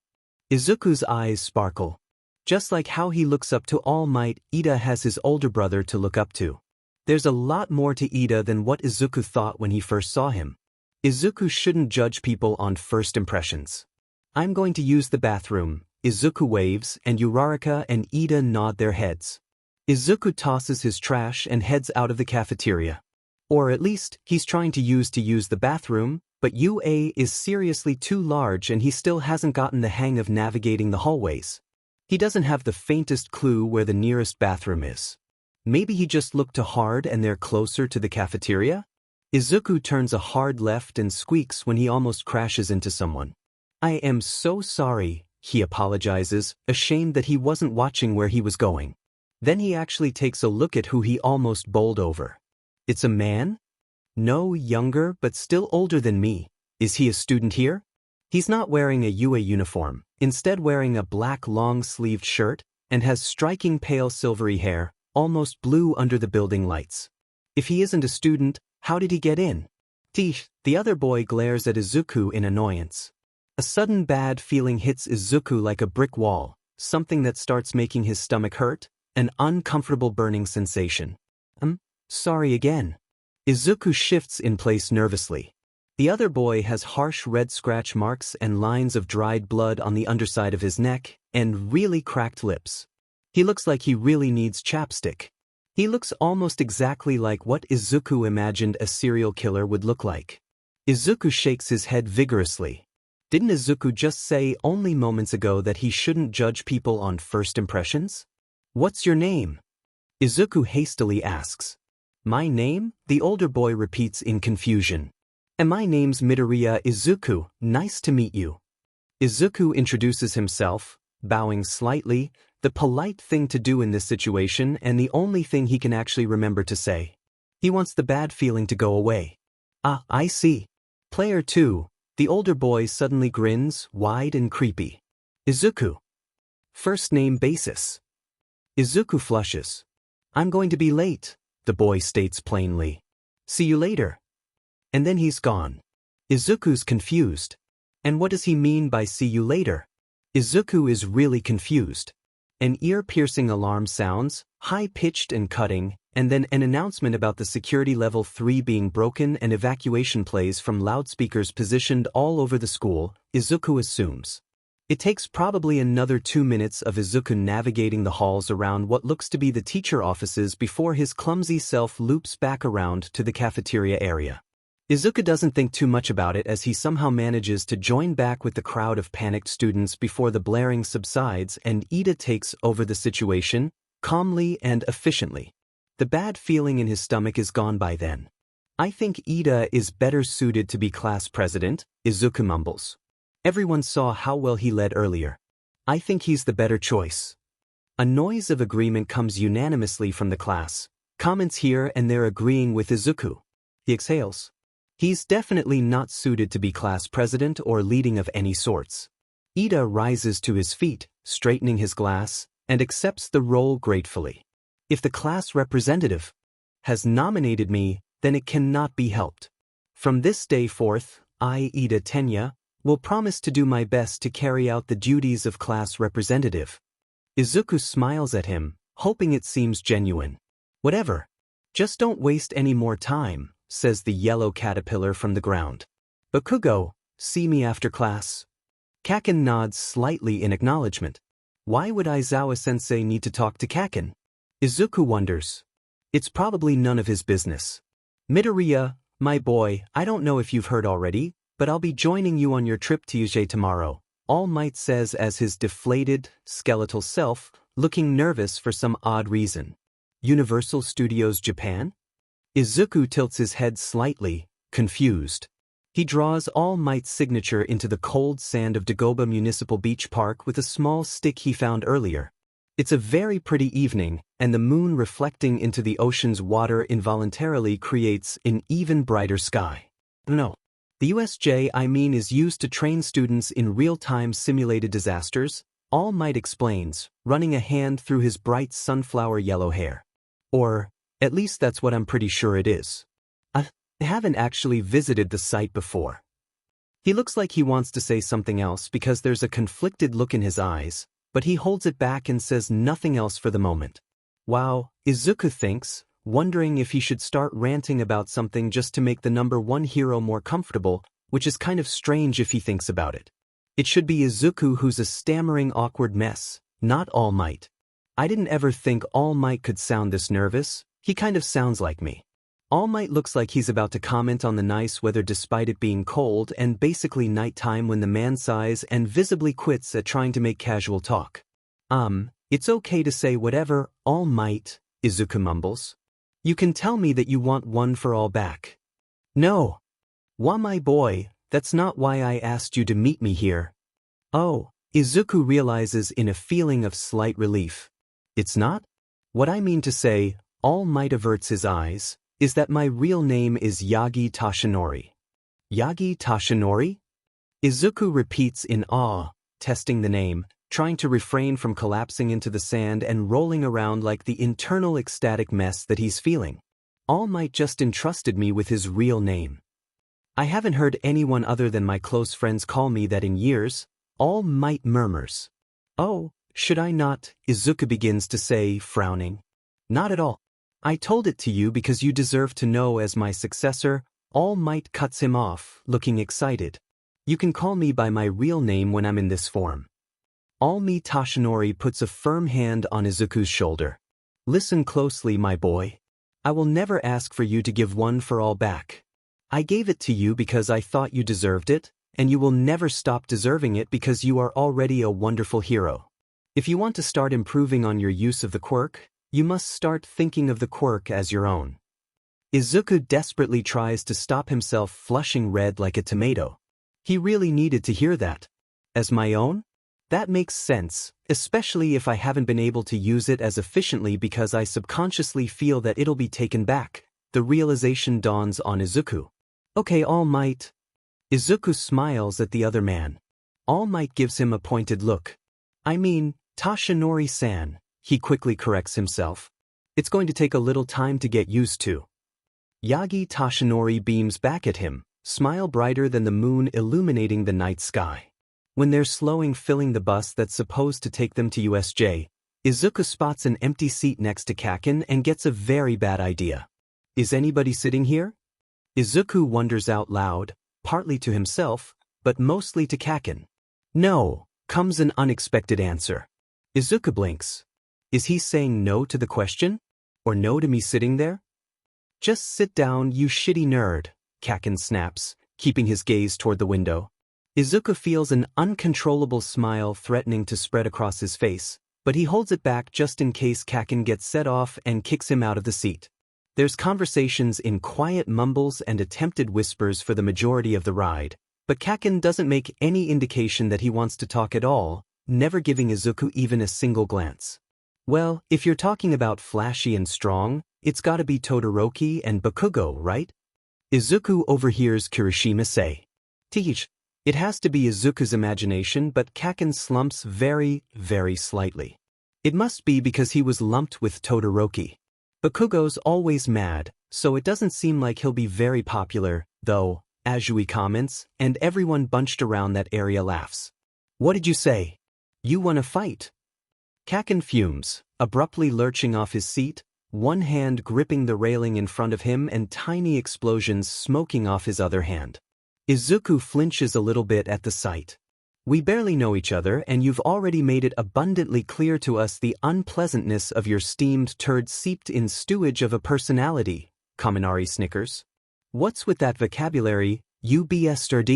Izuku's eyes sparkle. Just like how he looks up to All Might, Ida has his older brother to look up to. There's a lot more to Ida than what Izuku thought when he first saw him. Izuku shouldn't judge people on first impressions. I'm going to use the bathroom. Izuku waves, and Uraraka and Ida nod their heads. Izuku tosses his trash and heads out of the cafeteria. Or at least, he's trying to use the bathroom, but UA is seriously too large and he still hasn't gotten the hang of navigating the hallways. He doesn't have the faintest clue where the nearest bathroom is. Maybe he just looked too hard and they're closer to the cafeteria? Izuku turns a hard left and squeaks when he almost crashes into someone. I am so sorry, he apologizes, ashamed that he wasn't watching where he was going. Then he actually takes a look at who he almost bowled over. It's a man? No, younger but still older than me. Is he a student here? He's not wearing a UA uniform, instead wearing a black long-sleeved shirt, and has striking pale silvery hair, almost blue under the building lights. If he isn't a student, how did he get in? The other boy glares at Izuku in annoyance. A sudden bad feeling hits Izuku like a brick wall, something that starts making his stomach hurt, an uncomfortable burning sensation. Sorry again. Izuku shifts in place nervously. The other boy has harsh red scratch marks and lines of dried blood on the underside of his neck, and really cracked lips. He looks like he really needs chapstick. He looks almost exactly like what Izuku imagined a serial killer would look like. Izuku shakes his head vigorously. Didn't Izuku just say only moments ago that he shouldn't judge people on first impressions? What's your name? Izuku hastily asks. My name? The older boy repeats in confusion. And my name's Midoriya Izuku, nice to meet you. Izuku introduces himself, bowing slightly, the polite thing to do in this situation and the only thing he can actually remember to say. He wants the bad feeling to go away. Ah, I see. Player 2, the older boy suddenly grins, wide and creepy. Izuku. First name basis. Izuku flushes. I'm going to be late, the boy states plainly. See you later. And then he's gone. Izuku's confused. And what does he mean by see you later? Izuku is really confused. An ear-piercing alarm sounds, high-pitched and cutting, and then an announcement about the security level 3 being broken and evacuation plays from loudspeakers positioned all over the school, Izuku assumes. It takes probably another 2 minutes of Izuku navigating the halls around what looks to be the teacher offices before his clumsy self loops back around to the cafeteria area. Izuku doesn't think too much about it as he somehow manages to join back with the crowd of panicked students before the blaring subsides and Ida takes over the situation, calmly and efficiently. The bad feeling in his stomach is gone by then. I think Ida is better suited to be class president, Izuku mumbles. Everyone saw how well he led earlier. I think he's the better choice. A noise of agreement comes unanimously from the class, comments here and there agreeing with Izuku. He exhales. He's definitely not suited to be class president or leading of any sorts. Ida rises to his feet, straightening his glass, and accepts the role gratefully. If the class representative has nominated me, then it cannot be helped. From this day forth, I, Ida Tenya, will promise to do my best to carry out the duties of class representative. Izuku smiles at him, hoping it seems genuine. Whatever. Just don't waste any more time, says the yellow caterpillar from the ground. Bakugo, see me after class. Kaken nods slightly in acknowledgement. Why would Aizawa-sensei need to talk to Kaken? Izuku wonders. It's probably none of his business. Midoriya, my boy, I don't know if you've heard already, but I'll be joining you on your trip to Uje tomorrow, All Might says as his deflated, skeletal self, looking nervous for some odd reason. Universal Studios Japan? Izuku tilts his head slightly, confused. He draws All Might's signature into the cold sand of Dagoba Municipal Beach Park with a small stick he found earlier. It's a very pretty evening, and the moon reflecting into the ocean's water involuntarily creates an even brighter sky. No. The USJ is used to train students in real-time simulated disasters, All Might explains, running a hand through his bright sunflower yellow hair. Or, at least that's what I'm pretty sure it is. I haven't actually visited the site before. He looks like he wants to say something else because there's a conflicted look in his eyes, but he holds it back and says nothing else for the moment. Wow, Izuku thinks, wondering if he should start ranting about something just to make the number one hero more comfortable, which is kind of strange if he thinks about it. It should be Izuku who's a stammering awkward mess, not All Might. I didn't ever think All Might could sound this nervous. He kind of sounds like me. All Might looks like he's about to comment on the nice weather despite it being cold and basically nighttime when the man sighs and visibly quits at trying to make casual talk. It's okay to say whatever, All Might, Izuku mumbles. You can tell me that you want one for all back. No. Why, my boy, that's not why I asked you to meet me here. Oh, Izuku realizes in a feeling of slight relief. It's not? What I mean to say, All Might averts his eyes, is that my real name is Yagi Tashinori. Yagi Tashinori? Izuku repeats in awe, testing the name, trying to refrain from collapsing into the sand and rolling around like the internal ecstatic mess that he's feeling. All Might just entrusted me with his real name. I haven't heard anyone other than my close friends call me that in years, All Might murmurs. Oh, should I not? Izuku begins to say, frowning. Not at all. I told it to you because you deserve to know as my successor. All Might cuts him off, looking excited. You can call me by my real name when I'm in this form. All Might Tashinori puts a firm hand on Izuku's shoulder. Listen closely, my boy. I will never ask for you to give one for all back. I gave it to you because I thought you deserved it, and you will never stop deserving it because you are already a wonderful hero. If you want to start improving on your use of the quirk, you must start thinking of the quirk as your own. Izuku desperately tries to stop himself flushing red like a tomato. He really needed to hear that. As my own? That makes sense, especially if I haven't been able to use it as efficiently because I subconsciously feel that it'll be taken back. The realization dawns on Izuku. Okay, All Might. Izuku smiles at the other man. All Might gives him a pointed look. I mean, Tashinori-san, he quickly corrects himself. It's going to take a little time to get used to. Yagi Tashinori beams back at him, smile brighter than the moon illuminating the night sky. When they're filling the bus that's supposed to take them to USJ, Izuku spots an empty seat next to Kaken and gets a very bad idea. Is anybody sitting here? Izuku wonders out loud, partly to himself, but mostly to Kaken. No, comes an unexpected answer. Izuku blinks. Is he saying no to the question? Or no to me sitting there? Just sit down, you shitty nerd, Kaken snaps, keeping his gaze toward the window. Izuku feels an uncontrollable smile threatening to spread across his face, but he holds it back just in case Kaken gets set off and kicks him out of the seat. There's conversations in quiet mumbles and attempted whispers for the majority of the ride, but Kaken doesn't make any indication that he wants to talk at all, never giving Izuku even a single glance. Well, if you're talking about flashy and strong, it's gotta be Todoroki and Bakugo, right? Izuku overhears Kirishima say. Teach. It has to be Izuku's imagination, but Kaken slumps very, very slightly. It must be because he was lumped with Todoroki. Bakugo's always mad, so it doesn't seem like he'll be very popular, though, Azui comments, and everyone bunched around that area laughs. What did you say? You wanna fight? Kaken fumes, abruptly lurching off his seat, one hand gripping the railing in front of him and tiny explosions smoking off his other hand. Izuku flinches a little bit at the sight. We barely know each other and you've already made it abundantly clear to us the unpleasantness of your steamed turd seeped in stewage of a personality, Kaminari snickers. What's with that vocabulary, you bastard?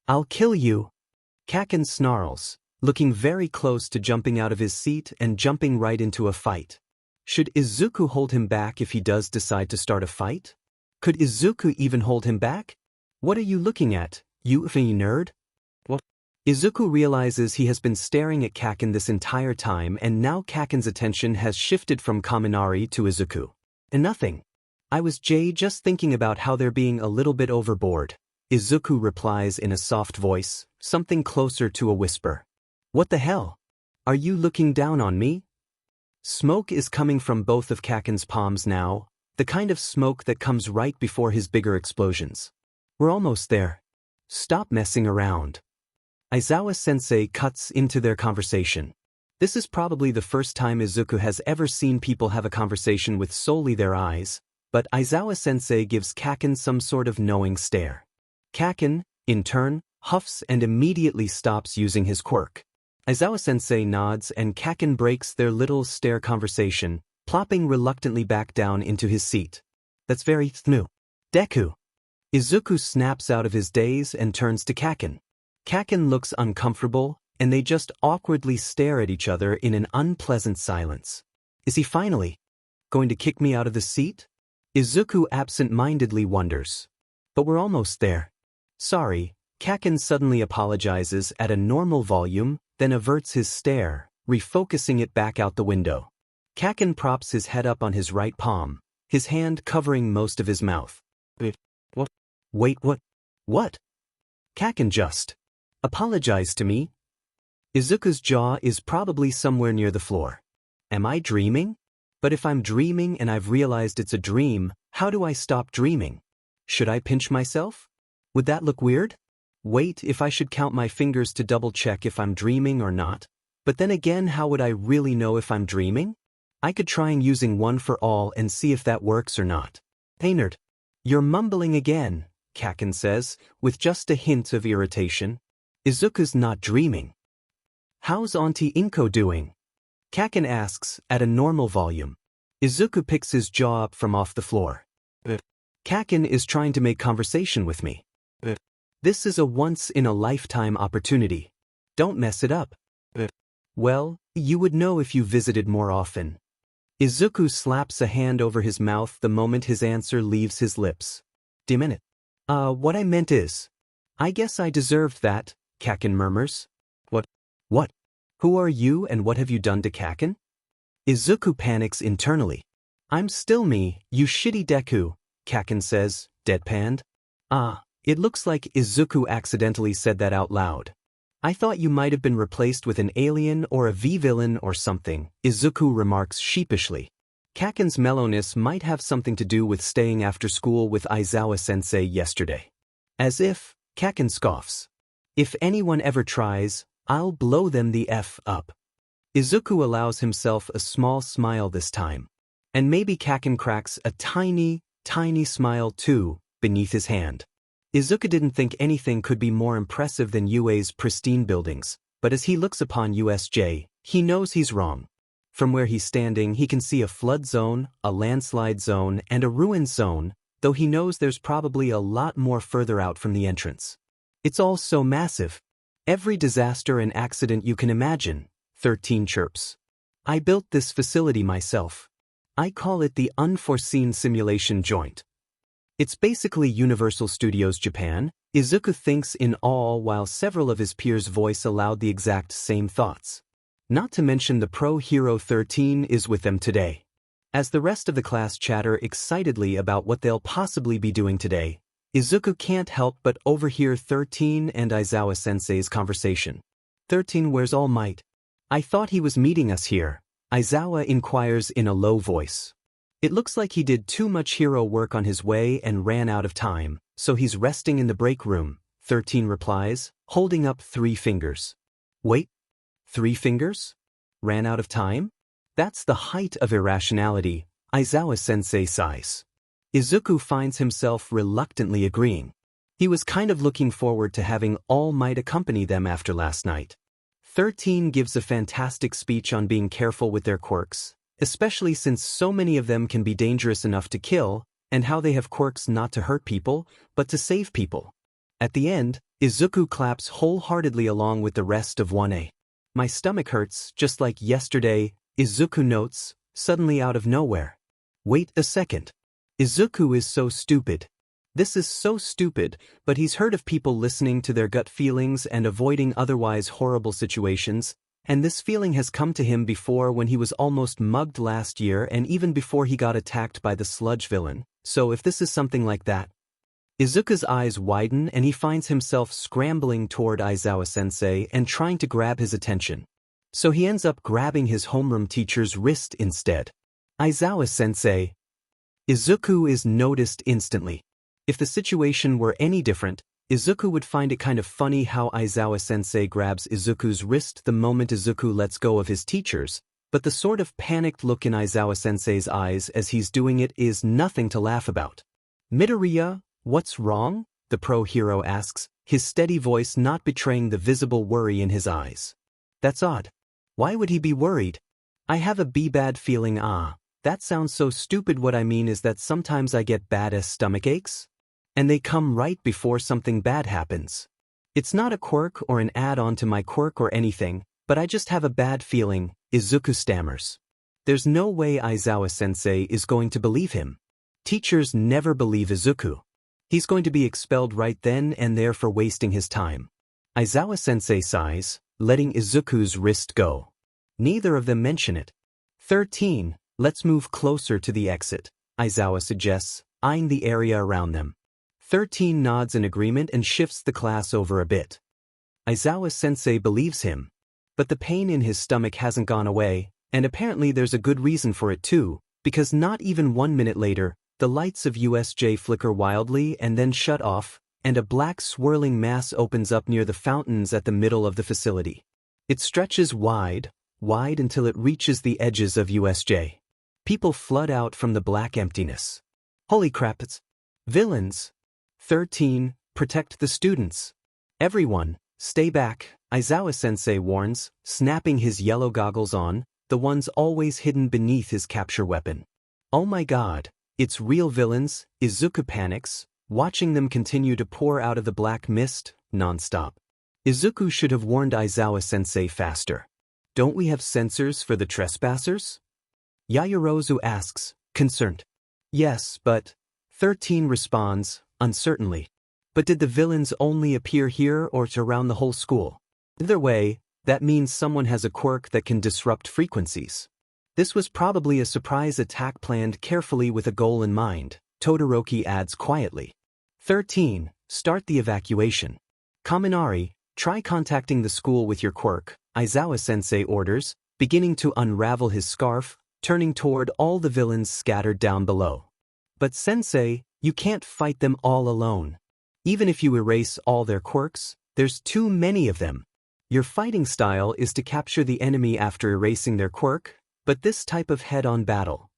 I'll kill you. Kaken snarls, looking very close to jumping out of his seat and jumping right into a fight. Should Izuku hold him back if he does decide to start a fight? Could Izuku even hold him back? What are you looking at, you effing nerd? What? Izuku realizes he has been staring at Kaken this entire time and now Kaken's attention has shifted from Kaminari to Izuku. And nothing. I was just thinking about how they're being a little bit overboard. Izuku replies in a soft voice, something closer to a whisper. What the hell? Are you looking down on me? Smoke is coming from both of Kaken's palms now, the kind of smoke that comes right before his bigger explosions. We're almost there. Stop messing around. Aizawa-sensei cuts into their conversation. This is probably the first time Izuku has ever seen people have a conversation with solely their eyes, but Aizawa-sensei gives Kaken some sort of knowing stare. Kaken, in turn, huffs and immediately stops using his quirk. Aizawa-sensei nods and Kaken breaks their little stare conversation, plopping reluctantly back down into his seat. That's very new. Deku. Izuku snaps out of his daze and turns to Kaken. Kaken looks uncomfortable, and they just awkwardly stare at each other in an unpleasant silence. Is he finally going to kick me out of the seat? Izuku absent-mindedly wonders. But we're almost there. Sorry, Kaken suddenly apologizes at a normal volume, then averts his stare, refocusing it back out the window. Kaken props his head up on his right palm, his hand covering most of his mouth. What? Wait, what? What? Kaken just apologized to me? Izuku's jaw is probably somewhere near the floor. Am I dreaming? But if I'm dreaming and I've realized it's a dream, how do I stop dreaming? Should I pinch myself? Would that look weird? Wait, if I should count my fingers to double-check if I'm dreaming or not. But then again, how would I really know if I'm dreaming? I could try using one for all and see if that works or not. Hey nerd. You're mumbling again, Kaken says, with just a hint of irritation. Izuku's not dreaming. How's Auntie Inko doing? Kaken asks, at a normal volume. Izuku picks his jaw up from off the floor. Kaken is trying to make conversation with me. This is a once-in-a-lifetime opportunity. Don't mess it up. Well, you would know if you visited more often. Izuku slaps a hand over his mouth the moment his answer leaves his lips. Minute. What I meant is, I guess I deserved that, Kaken murmurs. What? Who are you and what have you done to Kaken? Izuku panics internally. I'm still me, you shitty Deku, Kaken says, deadpanned. It looks like Izuku accidentally said that out loud. I thought you might have been replaced with an alien or a V-villain or something, Izuku remarks sheepishly. Kaken's mellowness might have something to do with staying after school with Aizawa-sensei yesterday. As if, Kaken scoffs. If anyone ever tries, I'll blow them the F up. Izuku allows himself a small smile this time. And maybe Kaken cracks a tiny, tiny smile too, beneath his hand. Izuku didn't think anything could be more impressive than UA's pristine buildings, but as he looks upon USJ, he knows he's wrong. From where he's standing, he can see a flood zone, a landslide zone, and a ruin zone, though he knows there's probably a lot more further out from the entrance. It's all so massive. Every disaster and accident you can imagine, 13 chirps. I built this facility myself. I call it the Unforeseen Simulation Joint. It's basically Universal Studios Japan, Izuku thinks in awe while several of his peers voice aloud the exact same thoughts. Not to mention the pro hero 13 is with them today. As the rest of the class chatter excitedly about what they'll possibly be doing today, Izuku can't help but overhear 13 and Aizawa-sensei's conversation. 13, where's All Might? I thought he was meeting us here, Aizawa inquires in a low voice. It looks like he did too much hero work on his way and ran out of time, so he's resting in the break room, 13 replies, holding up 3 fingers. Wait, 3 fingers? Ran out of time? That's the height of irrationality, Aizawa-sensei sighs. Izuku finds himself reluctantly agreeing. He was kind of looking forward to having All Might accompany them after last night. 13 gives a fantastic speech on being careful with their quirks, especially since so many of them can be dangerous enough to kill, and how they have quirks not to hurt people, but to save people. At the end, Izuku claps wholeheartedly along with the rest of 1A. My stomach hurts, just like yesterday, Izuku notes, suddenly out of nowhere. Wait a second. Izuku is so stupid. This is so stupid, but he's heard of people listening to their gut feelings and avoiding otherwise horrible situations, and this feeling has come to him before when he was almost mugged last year and even before he got attacked by the sludge villain, so if this is something like that. Izuku's eyes widen and he finds himself scrambling toward Aizawa-sensei and trying to grab his attention. So he ends up grabbing his homeroom teacher's wrist instead. Aizawa-sensei. Izuku is noticed instantly. If the situation were any different, Izuku would find it kind of funny how Aizawa-sensei grabs Izuku's wrist the moment Izuku lets go of his teachers, but the sort of panicked look in Aizawa-sensei's eyes as he's doing it is nothing to laugh about. Midoriya, what's wrong? The pro-hero asks, his steady voice not betraying the visible worry in his eyes. That's odd. Why would he be worried? I have a bad feeling. That sounds so stupid. What I mean is that sometimes I get bad-ass stomach aches. And they come right before something bad happens. It's not a quirk or an add-on to my quirk or anything, but I just have a bad feeling, Izuku stammers. There's no way Aizawa-sensei is going to believe him. Teachers never believe Izuku. He's going to be expelled right then and there for wasting his time. Aizawa-sensei sighs, letting Izuku's wrist go. Neither of them mention it. 13, let's move closer to the exit, Aizawa suggests, eyeing the area around them. 13 nods in agreement and shifts the class over a bit. Aizawa-sensei believes him. But the pain in his stomach hasn't gone away, and apparently there's a good reason for it too, because not even 1 minute later, the lights of USJ flicker wildly and then shut off, and a black swirling mass opens up near the fountains at the middle of the facility. It stretches wide until it reaches the edges of USJ. People flood out from the black emptiness. Holy crap, it's villains! 13, protect the students. Everyone, stay back, Aizawa-sensei warns, snapping his yellow goggles on, the ones always hidden beneath his capture weapon. Oh my god, it's real villains, Izuku panics, watching them continue to pour out of the black mist, non-stop. Izuku should have warned Aizawa-sensei faster. Don't we have sensors for the trespassers? Yaoyorozu asks, concerned. Yes, but 13 responds, uncertainly. But did the villains only appear here or around the whole school? Either way, that means someone has a quirk that can disrupt frequencies. This was probably a surprise attack planned carefully with a goal in mind, Todoroki adds quietly. 13, start the evacuation. Kaminari, Try contacting the school with your quirk, Aizawa-sensei orders, beginning to unravel his scarf, turning toward all the villains scattered down below. But sensei, you can't fight them all alone. Even if you erase all their quirks, there's too many of them. Your fighting style is to capture the enemy after erasing their quirk, but this type of head-on battle.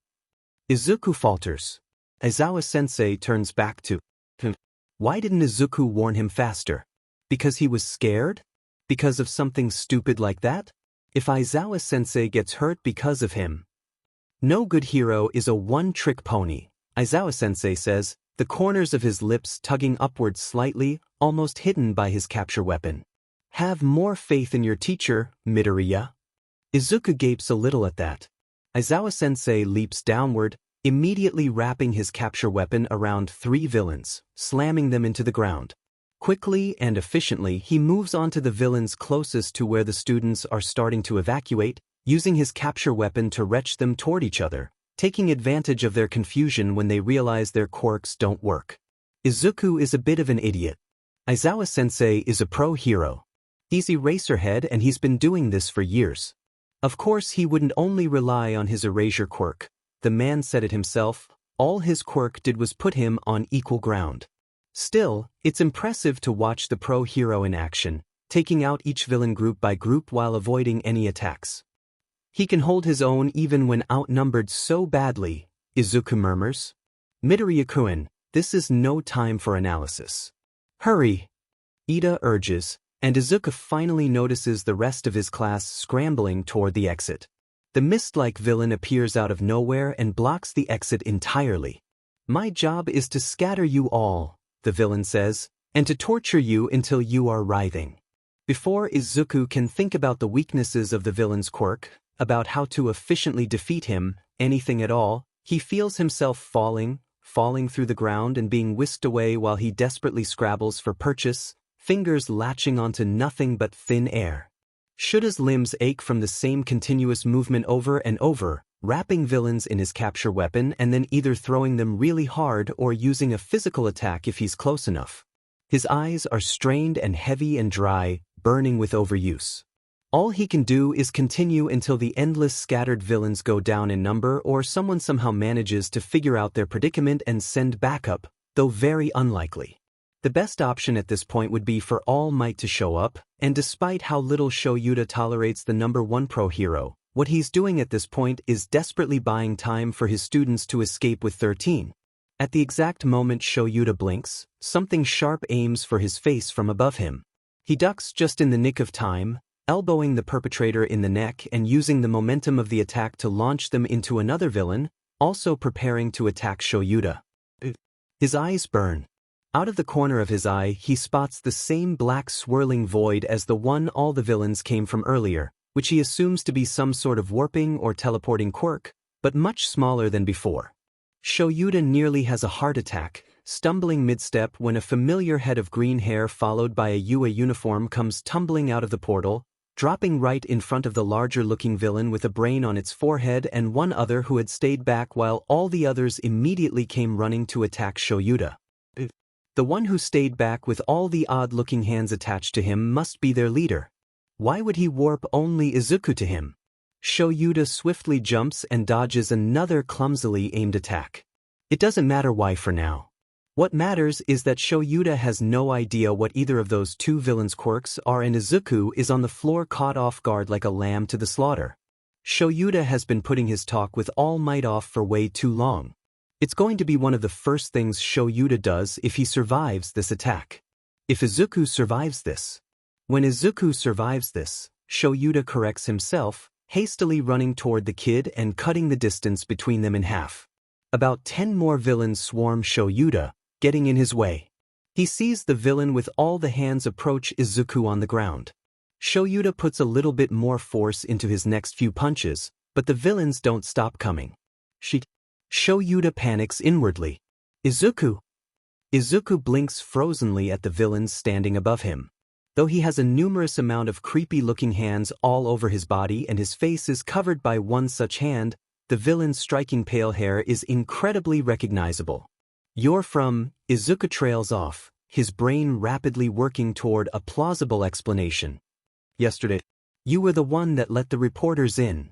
Izuku falters. Aizawa-sensei turns back to him. Why didn't Izuku warn him faster? Because he was scared? Because of something stupid like that? If Aizawa-sensei gets hurt because of him. No good hero is a one-trick pony, Aizawa-sensei says, the corners of his lips tugging upward slightly, almost hidden by his capture weapon. Have more faith in your teacher, Midoriya. Izuku gapes a little at that. Aizawa-sensei leaps downward, immediately wrapping his capture weapon around 3 villains, slamming them into the ground. Quickly and efficiently, he moves on to the villains closest to where the students are starting to evacuate, using his capture weapon to retch them toward each other, taking advantage of their confusion when they realize their quirks don't work. Izuku is a bit of an idiot. Aizawa-sensei is a pro hero. He's Eraserhead and he's been doing this for years. Of course he wouldn't only rely on his erasure quirk. The man said it himself, all his quirk did was put him on equal ground. Still, it's impressive to watch the pro hero in action, taking out each villain group by group while avoiding any attacks. He can hold his own even when outnumbered so badly, Izuku murmurs. Midoriya-kun, this is no time for analysis. Hurry! Ida urges, and Izuku finally notices the rest of his class scrambling toward the exit. The mist-like villain appears out of nowhere and blocks the exit entirely. My job is to scatter you all, the villain says, and to torture you until you are writhing. Before Izuku can think about the weaknesses of the villain's quirk, about how to efficiently defeat him, anything at all, he feels himself falling through the ground and being whisked away while he desperately scrabbles for purchase, fingers latching onto nothing but thin air. Should his limbs ache from the same continuous movement over and over, wrapping villains in his capture weapon and then either throwing them really hard or using a physical attack if he's close enough. His eyes are strained and heavy and dry, burning with overuse. All he can do is continue until the endless scattered villains go down in number or someone somehow manages to figure out their predicament and send backup, though very unlikely. The best option at this point would be for All Might to show up, and despite how little Shoyuta tolerates the #1 pro hero, what he's doing at this point is desperately buying time for his students to escape with 13. At the exact moment Shoyuta blinks, something sharp aims for his face from above him. He ducks just in the nick of time, elbowing the perpetrator in the neck and using the momentum of the attack to launch them into another villain, also preparing to attack Shoyuta. His eyes burn. Out of the corner of his eye, he spots the same black swirling void as the one all the villains came from earlier, which he assumes to be some sort of warping or teleporting quirk, but much smaller than before. Shoyuta nearly has a heart attack, stumbling mid-step when a familiar head of green hair followed by a UA uniform comes tumbling out of the portal, dropping right in front of the larger-looking villain with a brain on its forehead and one other who had stayed back while all the others immediately came running to attack Shoyuta. The one who stayed back with all the odd-looking hands attached to him must be their leader. Why would he warp only Izuku to him? Shoyuta swiftly jumps and dodges another clumsily aimed attack. It doesn't matter why for now. What matters is that Shoyuta has no idea what either of those two villains' quirks are and Izuku is on the floor caught off guard like a lamb to the slaughter. Shoyuta has been putting his talk with All Might off for way too long. It's going to be one of the first things Shoyuta does if he survives this attack. If Izuku survives this. When Izuku survives this, Shoyuta corrects himself, hastily running toward the kid and cutting the distance between them in half. About 10 more villains swarm Shoyuta, getting in his way. He sees the villain with all the hands approach Izuku on the ground. Shoyuta puts a little bit more force into his next few punches, but the villains don't stop coming. Shoyuta panics inwardly. Izuku! Izuku blinks frozenly at the villains standing above him. Though he has a numerous amount of creepy-looking hands all over his body and his face is covered by one such hand, the villain's striking pale hair is incredibly recognizable. You're from... Izuku trails off, his brain rapidly working toward a plausible explanation. Yesterday, you were the one that let the reporters in.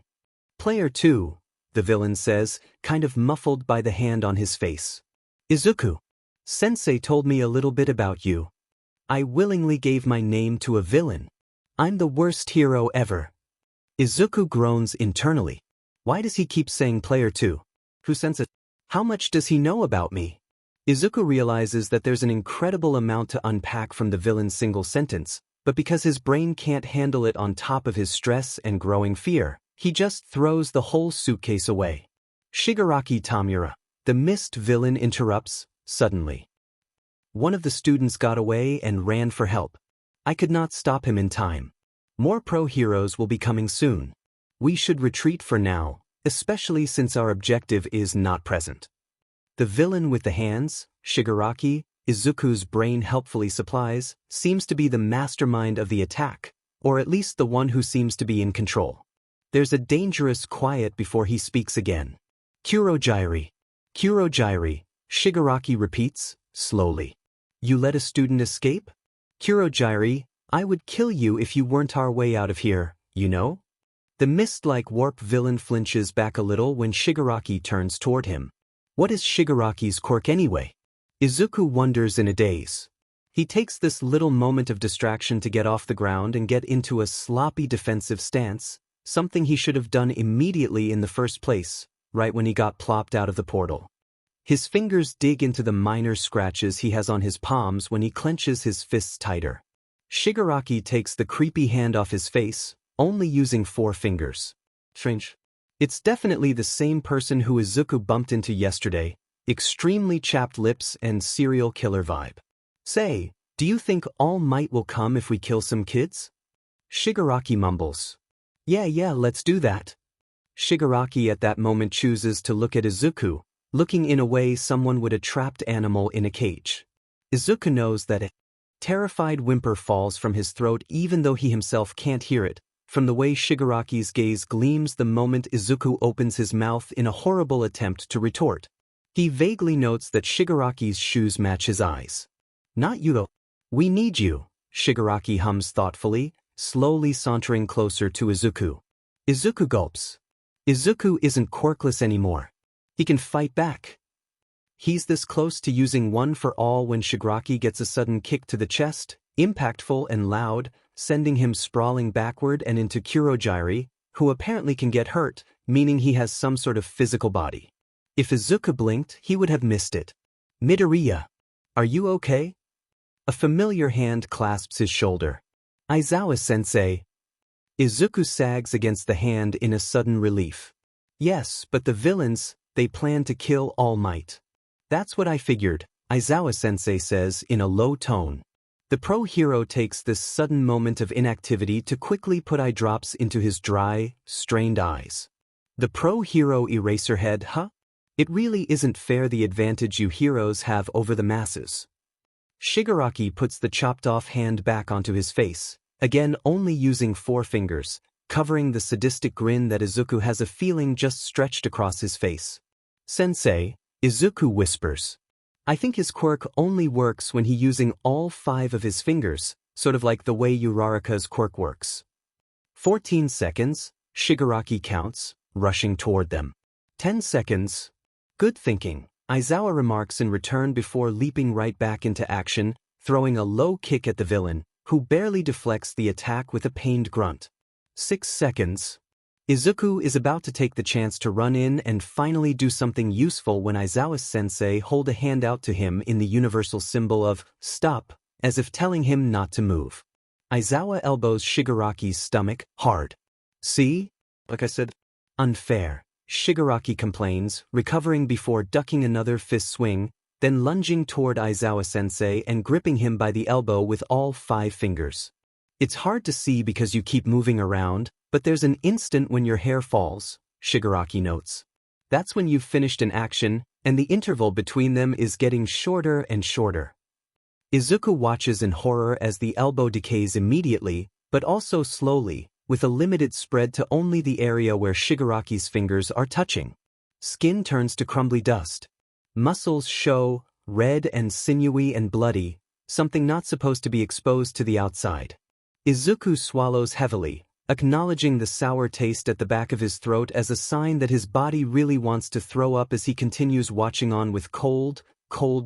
Player 2, the villain says, kind of muffled by the hand on his face. Izuku, Sensei told me a little bit about you. I willingly gave my name to a villain. I'm the worst hero ever. Izuku groans internally. Why does he keep saying player 2? Who sends it? How much does he know about me? Izuku realizes that there's an incredible amount to unpack from the villain's single sentence, but because his brain can't handle it on top of his stress and growing fear, he just throws the whole suitcase away. Shigaraki Tamura, the mist villain, interrupts, suddenly. One of the students got away and ran for help. I could not stop him in time. More pro-heroes will be coming soon. We should retreat for now, especially since our objective is not present. The villain with the hands, Shigaraki, Izuku's brain helpfully supplies, seems to be the mastermind of the attack, or at least the one who seems to be in control. There's a dangerous quiet before he speaks again. Kurogyri. Kurogyri, Shigaraki repeats, slowly. You let a student escape? Kurogyri, I would kill you if you weren't our way out of here, you know? The mist-like warp villain flinches back a little when Shigaraki turns toward him. What is Shigaraki's quirk anyway? Izuku wonders in a daze. He takes this little moment of distraction to get off the ground and get into a sloppy defensive stance, something he should have done immediately in the first place, right when he got plopped out of the portal. His fingers dig into the minor scratches he has on his palms when he clenches his fists tighter. Shigaraki takes the creepy hand off his face, only using 4 fingers. Strange. It's definitely the same person who Izuku bumped into yesterday, extremely chapped lips and serial killer vibe. Say, do you think all might will come if we kill some kids? Shigaraki mumbles. Yeah, let's do that. Shigaraki at that moment chooses to look at Izuku, looking in a way someone would a trapped animal in a cage. Izuku knows that a terrified whimper falls from his throat even though he himself can't hear it, from the way Shigaraki's gaze gleams the moment Izuku opens his mouth in a horrible attempt to retort. He vaguely notes that Shigaraki's shoes match his eyes. Not you though. We need you, Shigaraki hums thoughtfully, slowly sauntering closer to Izuku. Izuku gulps. Izuku isn't quirkless anymore. He can fight back. He's this close to using one for all when Shigaraki gets a sudden kick to the chest, impactful and loud, sending him sprawling backward and into Kurogyri, who apparently can get hurt, meaning he has some sort of physical body. If Izuku blinked, he would have missed it. Midoriya, are you okay? A familiar hand clasps his shoulder. Aizawa-sensei. Izuku sags against the hand in a sudden relief. Yes, but the villains, they plan to kill All Might. That's what I figured, Aizawa-sensei says in a low tone. The pro-hero takes this sudden moment of inactivity to quickly put eye drops into his dry, strained eyes. The pro-hero Eraserhead, huh? It really isn't fair the advantage you heroes have over the masses. Shigaraki puts the chopped-off hand back onto his face, again only using 4 fingers, covering the sadistic grin that Izuku has a feeling just stretched across his face. Sensei, Izuku whispers. I think his quirk only works when he's using all 5 of his fingers, sort of like the way Uraraka's quirk works. 14 seconds, Shigaraki counts, rushing toward them. 10 seconds. Good thinking, Aizawa remarks in return before leaping right back into action, throwing a low kick at the villain, who barely deflects the attack with a pained grunt. 6 seconds. Izuku is about to take the chance to run in and finally do something useful when Aizawa-sensei hold a hand out to him in the universal symbol of stop, as if telling him not to move. Aizawa elbows Shigaraki's stomach hard. See? Like I said, unfair, Shigaraki complains, recovering before ducking another fist swing, then lunging toward Aizawa-sensei and gripping him by the elbow with all 5 fingers. It's hard to see because you keep moving around, but there's an instant when your hair falls, Shigaraki notes. That's when you've finished an action, and the interval between them is getting shorter and shorter. Izuku watches in horror as the elbow decays immediately, but also slowly, with a limited spread to only the area where Shigaraki's fingers are touching. Skin turns to crumbly dust. Muscles show, red and sinewy and bloody, something not supposed to be exposed to the outside. Izuku swallows heavily, acknowledging the sour taste at the back of his throat as a sign that his body really wants to throw up as he continues watching on with cold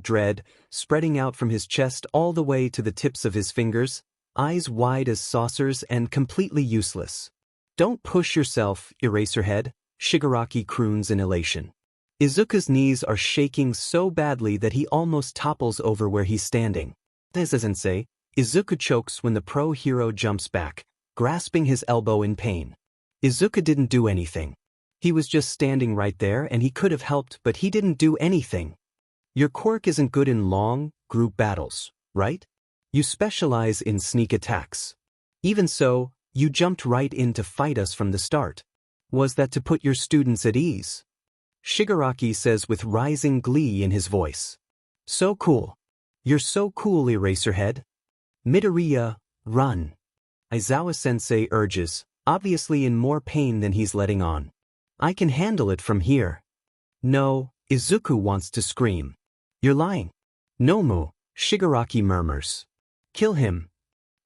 dread, spreading out from his chest all the way to the tips of his fingers, eyes wide as saucers and completely useless. Don't push yourself, Eraserhead, Shigaraki croons in elation. Izuku's knees are shaking so badly that he almost topples over where he's standing. Sensei, Izuku chokes when the pro-hero jumps back, grasping his elbow in pain. Izuku didn't do anything. He was just standing right there and he could have helped, but he didn't do anything. Your quirk isn't good in long, group battles, right? You specialize in sneak attacks. Even so, you jumped right in to fight us from the start. Was that to put your students at ease? Shigaraki says with rising glee in his voice. So cool. You're so cool, Eraserhead. Midoriya, run. Aizawa-sensei urges, obviously in more pain than he's letting on. I can handle it from here. No, Izuku wants to scream. You're lying. Nomu, Shigaraki murmurs. Kill him.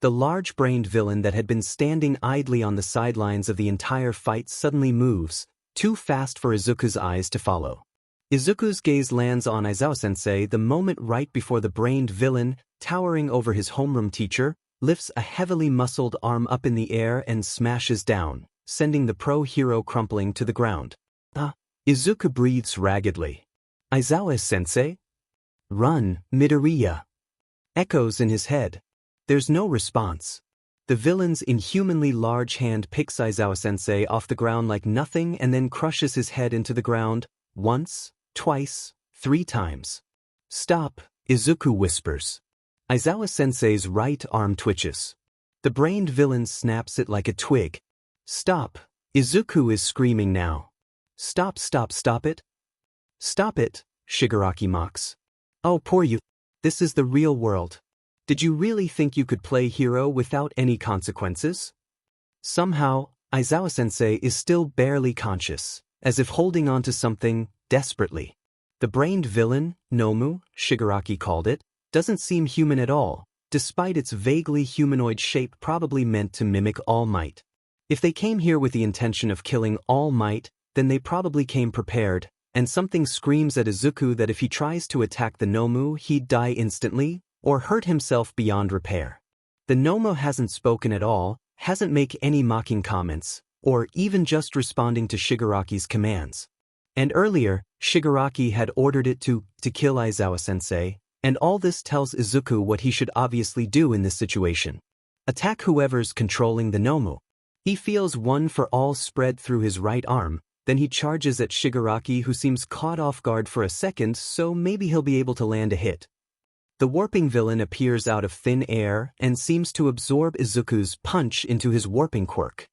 The large-brained villain that had been standing idly on the sidelines of the entire fight suddenly moves, too fast for Izuku's eyes to follow. Izuku's gaze lands on Aizawa-sensei the moment right before the brained villain, towering over his homeroom teacher, lifts a heavily muscled arm up in the air and smashes down, sending the pro-hero crumpling to the ground. Izuku breathes raggedly. Aizawa-sensei? Run, Midoriya. Echoes in his head. There's no response. The villain's inhumanly large hand picks Aizawa-sensei off the ground like nothing and then crushes his head into the ground, once, twice, 3 times. Stop, Izuku whispers. Aizawa-sensei's right arm twitches. The brained villain snaps it like a twig. Stop, Izuku is screaming now. Stop it. Stop it, Shigaraki mocks. Oh, poor you. This is the real world. Did you really think you could play hero without any consequences? Somehow, Aizawa-sensei is still barely conscious, as if holding on to something desperately. The brained villain, Nomu, Shigaraki called it, doesn't seem human at all, despite its vaguely humanoid shape probably meant to mimic All Might. If they came here with the intention of killing All Might, then they probably came prepared, and something screams at Izuku that if he tries to attack the Nomu, he'd die instantly, or hurt himself beyond repair. The Nomu hasn't spoken at all, hasn't made any mocking comments, or even just responding to Shigaraki's commands. And earlier, Shigaraki had ordered it to kill Aizawa-sensei, and all this tells Izuku what he should obviously do in this situation. Attack whoever's controlling the Nomu. He feels one for all spread through his right arm, then he charges at Shigaraki who seems caught off guard for a second, so maybe he'll be able to land a hit. The warping villain appears out of thin air and seems to absorb Izuku's punch into his warping quirk.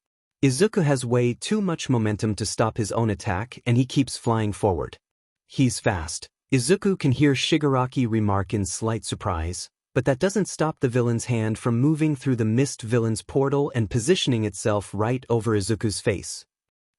Izuku has way too much momentum to stop his own attack and he keeps flying forward. He's fast. Izuku can hear Shigaraki remark in slight surprise, but that doesn't stop the villain's hand from moving through the mist villain's portal and positioning itself right over Izuku's face.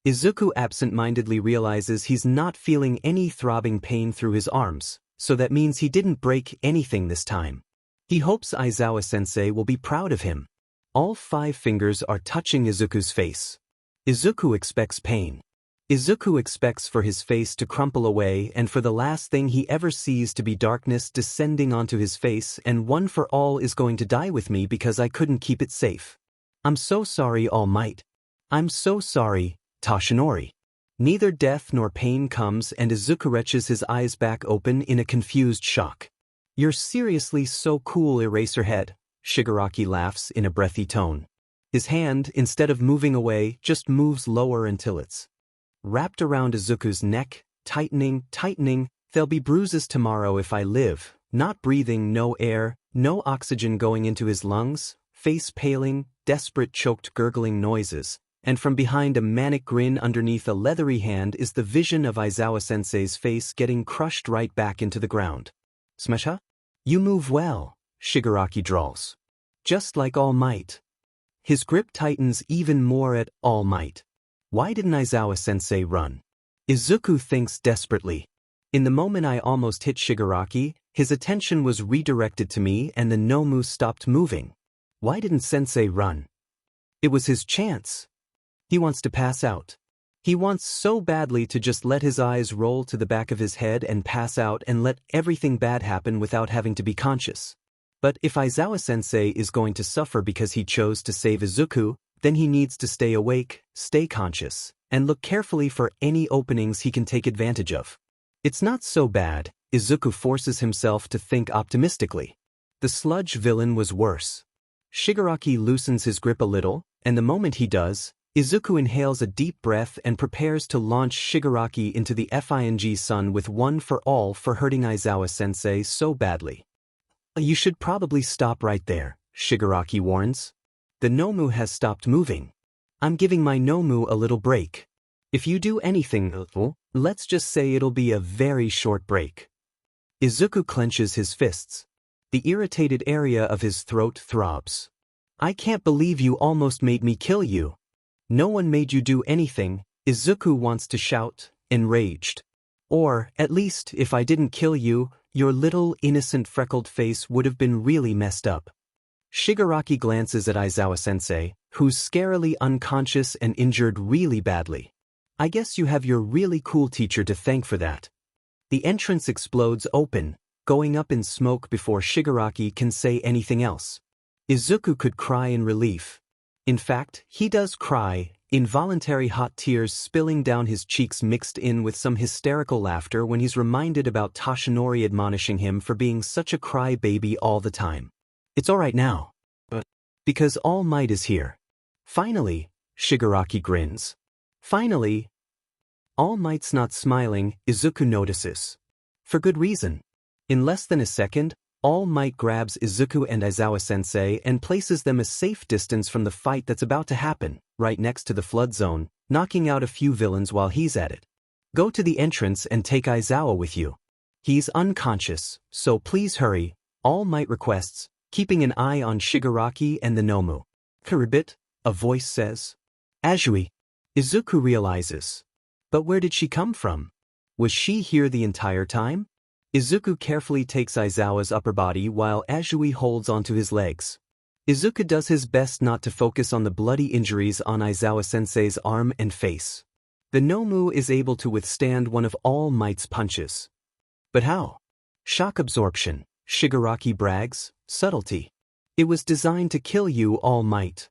Izuku absent-mindedly realizes he's not feeling any throbbing pain through his arms, so that means he didn't break anything this time. He hopes Aizawa-sensei will be proud of him. All 5 fingers are touching Izuku's face. Izuku expects pain. Izuku expects for his face to crumple away and for the last thing he ever sees to be darkness descending onto his face, and one for all is going to die with me because I couldn't keep it safe. I'm so sorry, All Might. I'm so sorry, Toshinori. Neither death nor pain comes and Izuku retches his eyes back open in a confused shock. You're seriously so cool, Eraserhead, Shigaraki laughs in a breathy tone. His hand, instead of moving away, just moves lower until it's wrapped around Izuku's neck, tightening. There'll be bruises tomorrow if I live. Not breathing, no air, no oxygen going into his lungs, face paling, desperate choked gurgling noises. And from behind a manic grin underneath a leathery hand is the vision of Aizawa-sensei's face getting crushed right back into the ground. Smesha? You move well, Shigaraki drawls. Just like All Might. His grip tightens even more at All Might. Why didn't Aizawa-sensei run? Izuku thinks desperately. In the moment I almost hit Shigaraki, His attention was redirected to me and the Nomu stopped moving. Why didn't Sensei run? It was his chance. He wants to pass out. He wants so badly to just let his eyes roll to the back of his head and pass out and let everything bad happen without having to be conscious. But if Aizawa-sensei is going to suffer because he chose to save Izuku, then he needs to stay awake, stay conscious, and look carefully for any openings he can take advantage of. It's not so bad, Izuku forces himself to think optimistically. The sludge villain was worse. Shigaraki loosens his grip a little, and the moment he does, Izuku inhales a deep breath and prepares to launch Shigaraki into the FING sun with one for all for hurting Aizawa-sensei so badly. You should probably stop right there, Shigaraki warns. The Nomu has stopped moving. I'm giving my Nomu a little break. If you do anything, let's just say it'll be a very short break. Izuku clenches his fists. The irritated area of his throat throbs. I can't believe you almost made me kill you. No one made you do anything, Izuku wants to shout, enraged. Or, at least, if I didn't kill you, your little innocent freckled face would have been really messed up. Shigaraki glances at Aizawa-sensei, who's scarily unconscious and injured really badly. I guess you have your really cool teacher to thank for that. The entrance explodes open, going up in smoke before Shigaraki can say anything else. Izuku could cry in relief. In fact, he does cry, involuntary hot tears spilling down his cheeks mixed in with some hysterical laughter when he's reminded about Toshinori admonishing him for being such a cry-baby all the time. It's alright now. But because All Might is here. Finally, Shigaraki grins. Finally. All Might's not smiling, Izuku notices. For good reason. In less than a second, All Might grabs Izuku and Aizawa-sensei and places them a safe distance from the fight that's about to happen, right next to the flood zone, knocking out a few villains while he's at it. Go to the entrance and take Aizawa with you. He's unconscious, so please hurry, All Might requests, keeping an eye on Shigaraki and the Nomu. Karibit, a voice says. Azui. Izuku realizes. But where did she come from? Was she here the entire time? Izuku carefully takes Aizawa's upper body while Azui holds onto his legs. Izuku does his best not to focus on the bloody injuries on Aizawa-sensei's arm and face. The Nomu is able to withstand one of All Might's punches. But how? Shock absorption, Shigaraki brags, subtlety. It was designed to kill you, All Might.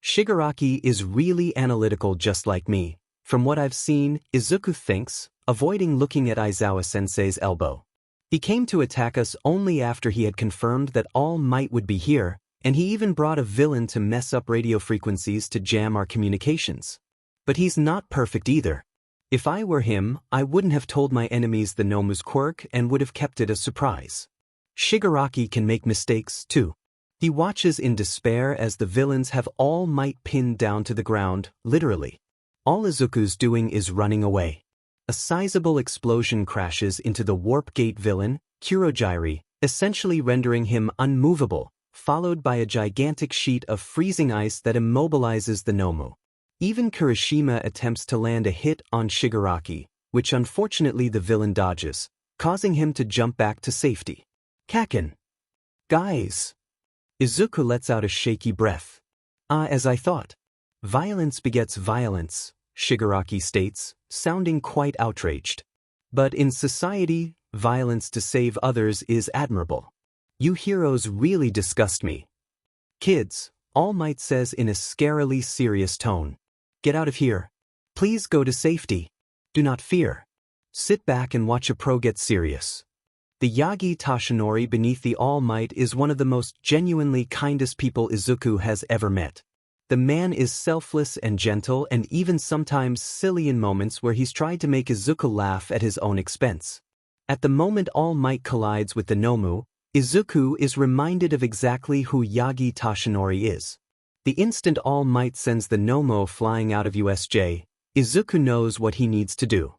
Shigaraki is really analytical just like me. From what I've seen, Izuku thinks, avoiding looking at Aizawa-sensei's elbow. He came to attack us only after he had confirmed that All Might would be here, and he even brought a villain to mess up radio frequencies to jam our communications. But he's not perfect either. If I were him, I wouldn't have told my enemies the Nomu's quirk and would have kept it a surprise. Shigaraki can make mistakes, too. He watches in despair as the villains have All Might pinned down to the ground, literally. All Izuku's doing is running away. A sizable explosion crashes into the warp gate villain, Kurogiri, essentially rendering him unmovable, followed by a gigantic sheet of freezing ice that immobilizes the Nomu. Even Kirishima attempts to land a hit on Shigaraki, which unfortunately the villain dodges, causing him to jump back to safety. Kaken. Guys. Izuku lets out a shaky breath. As I thought. Violence begets violence, Shigaraki states, sounding quite outraged. But in society, violence to save others is admirable. You heroes really disgust me. Kids, All Might says in a scarily serious tone. Get out of here. Please go to safety. Do not fear. Sit back and watch a pro get serious. The Yagi Toshinori beneath the All Might is one of the most genuinely kindest people Izuku has ever met. The man is selfless and gentle and even sometimes silly in moments where he's tried to make Izuku laugh at his own expense. At the moment All Might collides with the Nomu, Izuku is reminded of exactly who Yagi Toshinori is. The instant All Might sends the Nomu flying out of USJ, Izuku knows what he needs to do.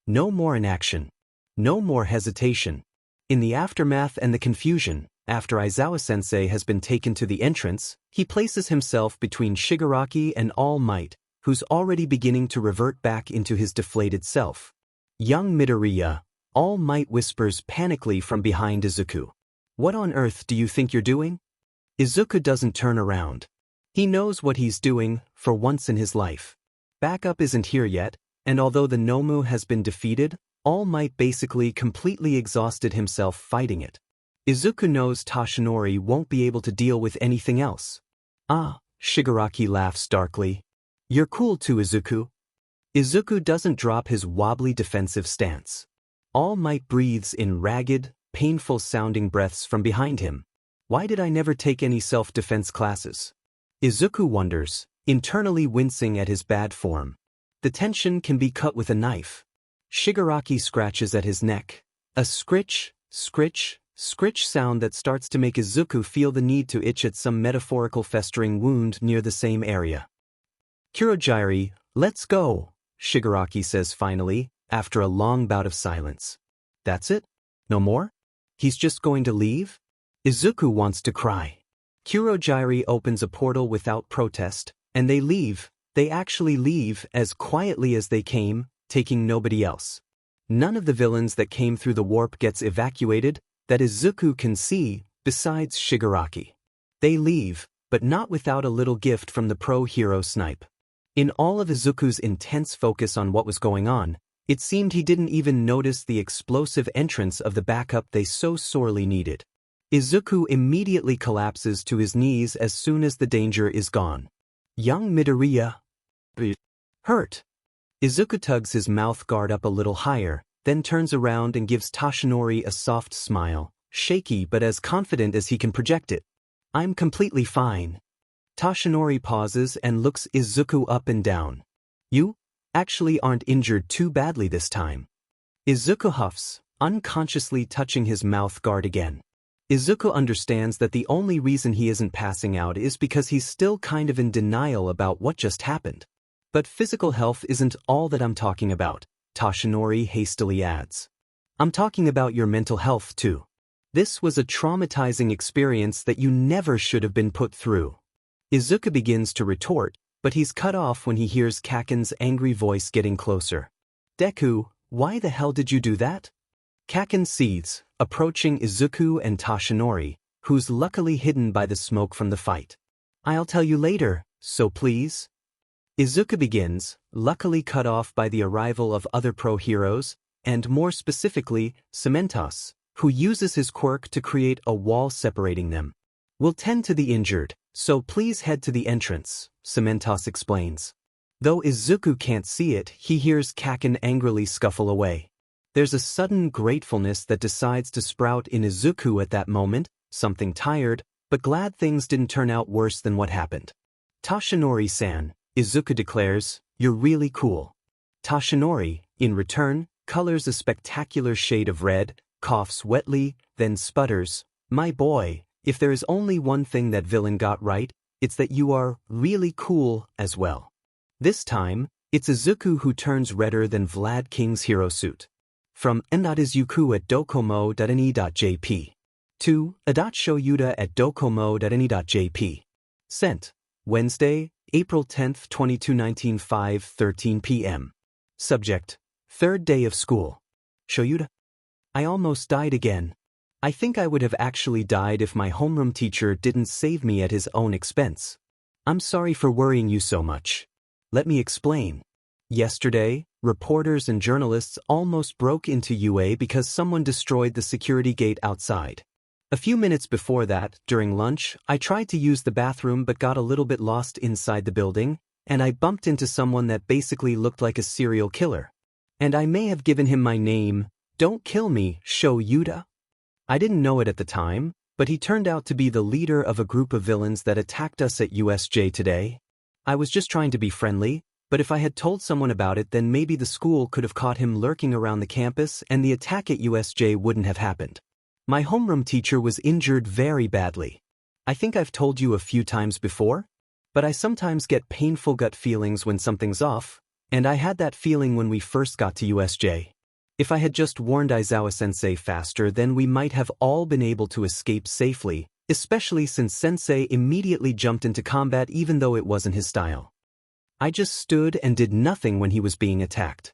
No more inaction. No more hesitation. In the aftermath and the confusion, after Aizawa-sensei has been taken to the entrance, he places himself between Shigaraki and All Might, who's already beginning to revert back into his deflated self. Young Midoriya, All Might whispers panically from behind Izuku. What on earth do you think you're doing? Izuku doesn't turn around. He knows what he's doing, for once in his life. Backup isn't here yet, and although the Nomu has been defeated, All Might basically completely exhausted himself fighting it. Izuku knows Toshinori won't be able to deal with anything else. Ah, Shigaraki laughs darkly. You're cool too, Izuku. Izuku doesn't drop his wobbly defensive stance. All Might breathes in ragged, painful-sounding breaths from behind him. Why did I never take any self-defense classes? Izuku wonders, internally wincing at his bad form. The tension can be cut with a knife. Shigaraki scratches at his neck. A scritch, scritch, scritch sound that starts to make Izuku feel the need to itch at some metaphorical festering wound near the same area. Kurogiri, let's go, Shigaraki says finally, after a long bout of silence. That's it? No more? He's just going to leave? Izuku wants to cry. Kurogiri opens a portal without protest, and they leave. They actually leave as quietly as they came, taking nobody else. None of the villains that came through the warp gets evacuated, that Izuku can see, besides Shigaraki. They leave, but not without a little gift from the pro-hero Snipe. In all of Izuku's intense focus on what was going on, it seemed he didn't even notice the explosive entrance of the backup they so sorely needed. Izuku immediately collapses to his knees as soon as the danger is gone. Young Midoriya. Hurt. Izuku tugs his mouth guard up a little higher, then turns around and gives Toshinori a soft smile, shaky but as confident as he can project it. I'm completely fine. Toshinori pauses and looks Izuku up and down. You actually aren't injured too badly this time. Izuku huffs, unconsciously touching his mouth guard again. Izuku understands that the only reason he isn't passing out is because he's still kind of in denial about what just happened. But physical health isn't all that I'm talking about, Toshinori hastily adds. I'm talking about your mental health too. This was a traumatizing experience that you never should have been put through. Izuku begins to retort, but he's cut off when he hears Kaken's angry voice getting closer. Deku, why the hell did you do that? Kaken seethes, approaching Izuku and Toshinori, who's luckily hidden by the smoke from the fight. I'll tell you later, so please? Izuku begins, luckily cut off by the arrival of other pro-heroes, and more specifically, Cementos, who uses his quirk to create a wall separating them. We'll tend to the injured, so please head to the entrance, Cementos explains. Though Izuku can't see it, he hears Kaken angrily scuffle away. There's a sudden gratefulness that decides to sprout in Izuku at that moment, something tired, but glad things didn't turn out worse than what happened. Toshinori-san, Izuku declares, you're really cool. Toshinori, in return, colors a spectacular shade of red, coughs wetly, then sputters. My boy, if there is only one thing that villain got right, it's that you are really cool as well. This time, it's Izuku who turns redder than Vlad King's hero suit. From Izuku at docomo.ne.jp. To Adatshoyuda@docomo.ne.jp. Sent. Wednesday, April 10, 2019 5:13 p.m. Subject. Third day of school. Shoyuda. I almost died again. I think I would have actually died if my homeroom teacher didn't save me at his own expense. I'm sorry for worrying you so much. Let me explain. Yesterday, reporters and journalists almost broke into UA because someone destroyed the security gate outside. A few minutes before that, during lunch, I tried to use the bathroom but got a little bit lost inside the building, and I bumped into someone that basically looked like a serial killer. And I may have given him my name, Don't Kill Me, Shoyuda. I didn't know it at the time, but he turned out to be the leader of a group of villains that attacked us at USJ today. I was just trying to be friendly, but if I had told someone about it, then maybe the school could have caught him lurking around the campus and the attack at USJ wouldn't have happened. My homeroom teacher was injured very badly. I think I've told you a few times before, but I sometimes get painful gut feelings when something's off, and I had that feeling when we first got to USJ. If I had just warned Aizawa-sensei faster, then we might have all been able to escape safely, especially since sensei immediately jumped into combat even though it wasn't his style. I just stood and did nothing when he was being attacked.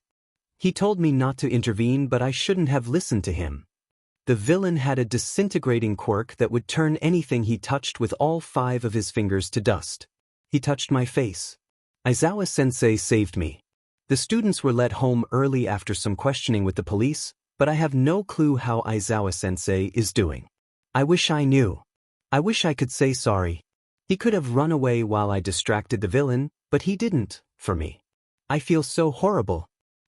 He told me not to intervene, but I shouldn't have listened to him. The villain had a disintegrating quirk that would turn anything he touched with all 5 of his fingers to dust. He touched my face. Aizawa-sensei saved me. The students were let home early after some questioning with the police, but I have no clue how Aizawa-sensei is doing. I wish I knew. I wish I could say sorry. He could have run away while I distracted the villain, but he didn't, for me. I feel so horrible.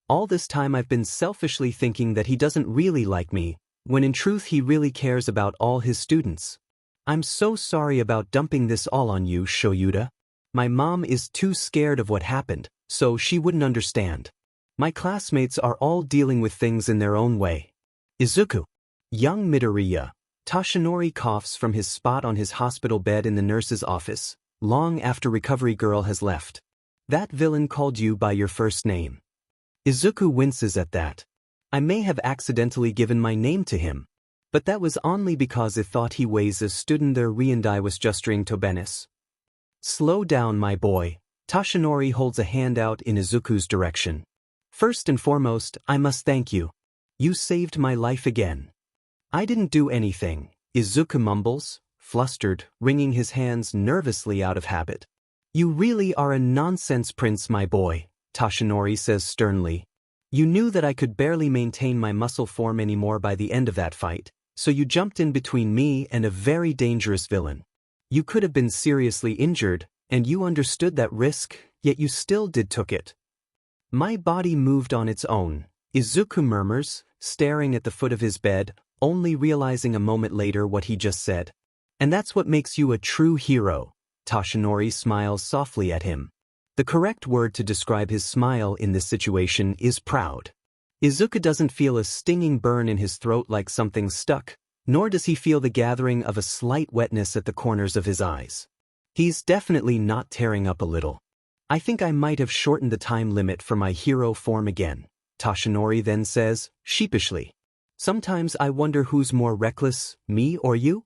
All this time I've been selfishly thinking that he doesn't really like me, when in truth he really cares about all his students. I'm so sorry about dumping this all on you, Shoyuta. My mom is too scared of what happened, so she wouldn't understand. My classmates are all dealing with things in their own way. Izuku. Young Midoriya. Toshinori coughs from his spot on his hospital bed in the nurse's office, long after Recovery Girl has left. That villain called you by your first name. Izuku winces at that. I may have accidentally given my name to him, but that was only because I thought he was a student there and I was just trying to benes. Slow down, my boy. Toshinori holds a hand out in Izuku's direction. First and foremost, I must thank you. You saved my life again. I didn't do anything, Izuku mumbles, flustered, wringing his hands nervously out of habit. You really are a nonsense prince, my boy, Toshinori says sternly. You knew that I could barely maintain my muscle form anymore by the end of that fight, so you jumped in between me and a very dangerous villain. You could have been seriously injured, and you understood that risk, yet you still took it. My body moved on its own, Izuku murmurs, staring at the foot of his bed, only realizing a moment later what he just said. And that's what makes you a true hero. Toshinori smiles softly at him. The correct word to describe his smile in this situation is proud. Izuku doesn't feel a stinging burn in his throat like something stuck, nor does he feel the gathering of a slight wetness at the corners of his eyes. He's definitely not tearing up a little. I think I might have shortened the time limit for my hero form again, Toshinori then says, sheepishly. Sometimes I wonder who's more reckless, me or you?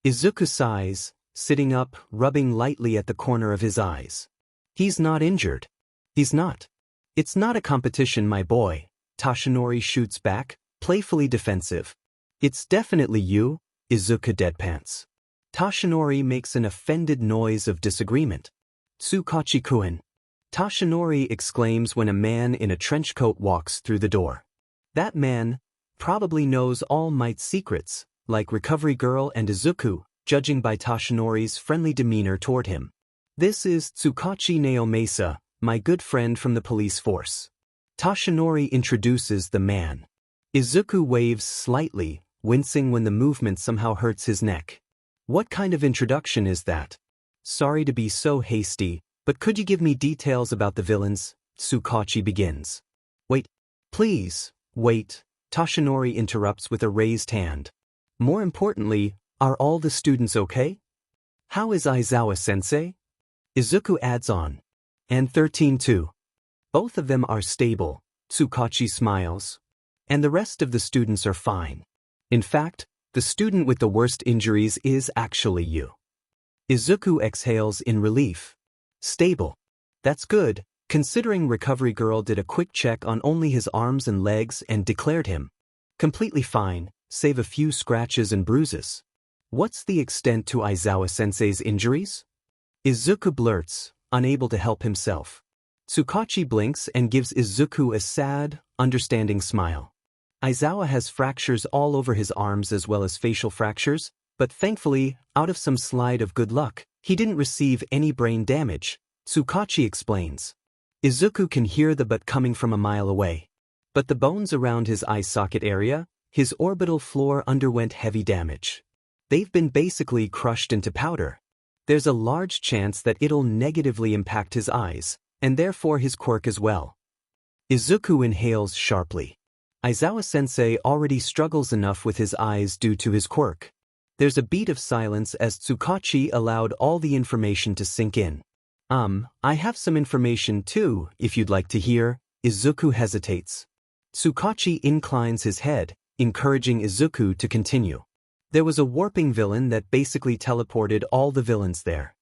Izuku sighs, sitting up, rubbing lightly at the corner of his eyes. He's not injured. He's not. It's not a competition, my boy, Toshinori shoots back, playfully defensive. It's definitely you, Izuku deadpants. Toshinori makes an offended noise of disagreement. Tsukachi-kun. Toshinori exclaims when a man in a trench coat walks through the door. That man probably knows all Might's secrets, like Recovery Girl and Izuku, judging by Toshinori's friendly demeanor toward him. This is Tsukachi Naomasa, my good friend from the police force. Toshinori introduces the man. Izuku waves slightly, wincing when the movement somehow hurts his neck. What kind of introduction is that? Sorry to be so hasty, but could you give me details about the villains? Tsukachi begins. Wait, please, wait, Toshinori interrupts with a raised hand. More importantly, are all the students okay? How is Aizawa-sensei? Izuku adds on. And 13 too. Both of them are stable, Tsukachi smiles. And the rest of the students are fine. In fact, the student with the worst injuries is actually you. Izuku exhales in relief. Stable. That's good, considering Recovery Girl did a quick check on only his arms and legs and declared him completely fine, save a few scratches and bruises. What's the extent to Aizawa-sensei's injuries? Izuku blurts, unable to help himself. Tsukachi blinks and gives Izuku a sad, understanding smile. Aizawa has fractures all over his arms as well as facial fractures, but thankfully, out of some slide of good luck, he didn't receive any brain damage, Tsukachi explains. Izuku can hear the but coming from a mile away. But the bones around his eye socket area, his orbital floor underwent heavy damage. They've been basically crushed into powder. There's a large chance that it'll negatively impact his eyes, and therefore his quirk as well. Izuku inhales sharply. Aizawa-sensei already struggles enough with his eyes due to his quirk. There's a beat of silence as Tsukachi allowed all the information to sink in. I have some information too, if you'd like to hear. Izuku hesitates. Tsukachi inclines his head, encouraging Izuku to continue. There was a warping villain that basically teleported all the villains there.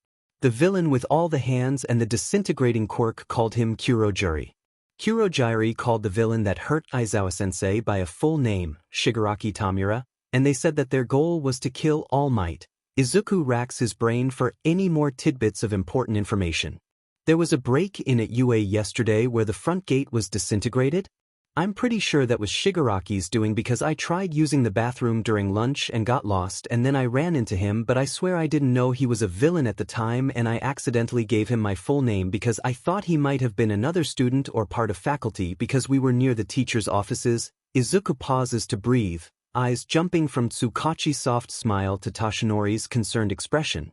The villain with all the hands and the disintegrating quirk called him Kurojuri. Kurogiri called the villain that hurt Aizawa-sensei by a full name, Shigaraki Tamura, and they said that their goal was to kill All Might. Izuku racks his brain for any more tidbits of important information. There was a break-in at UA yesterday where the front gate was disintegrated. I'm pretty sure that was Shigaraki's doing because I tried using the bathroom during lunch and got lost and then I ran into him, but I swear I didn't know he was a villain at the time and I accidentally gave him my full name because I thought he might have been another student or part of faculty because we were near the teacher's offices. Izuku pauses to breathe, eyes jumping from Tsukachi's soft smile to Toshinori's concerned expression.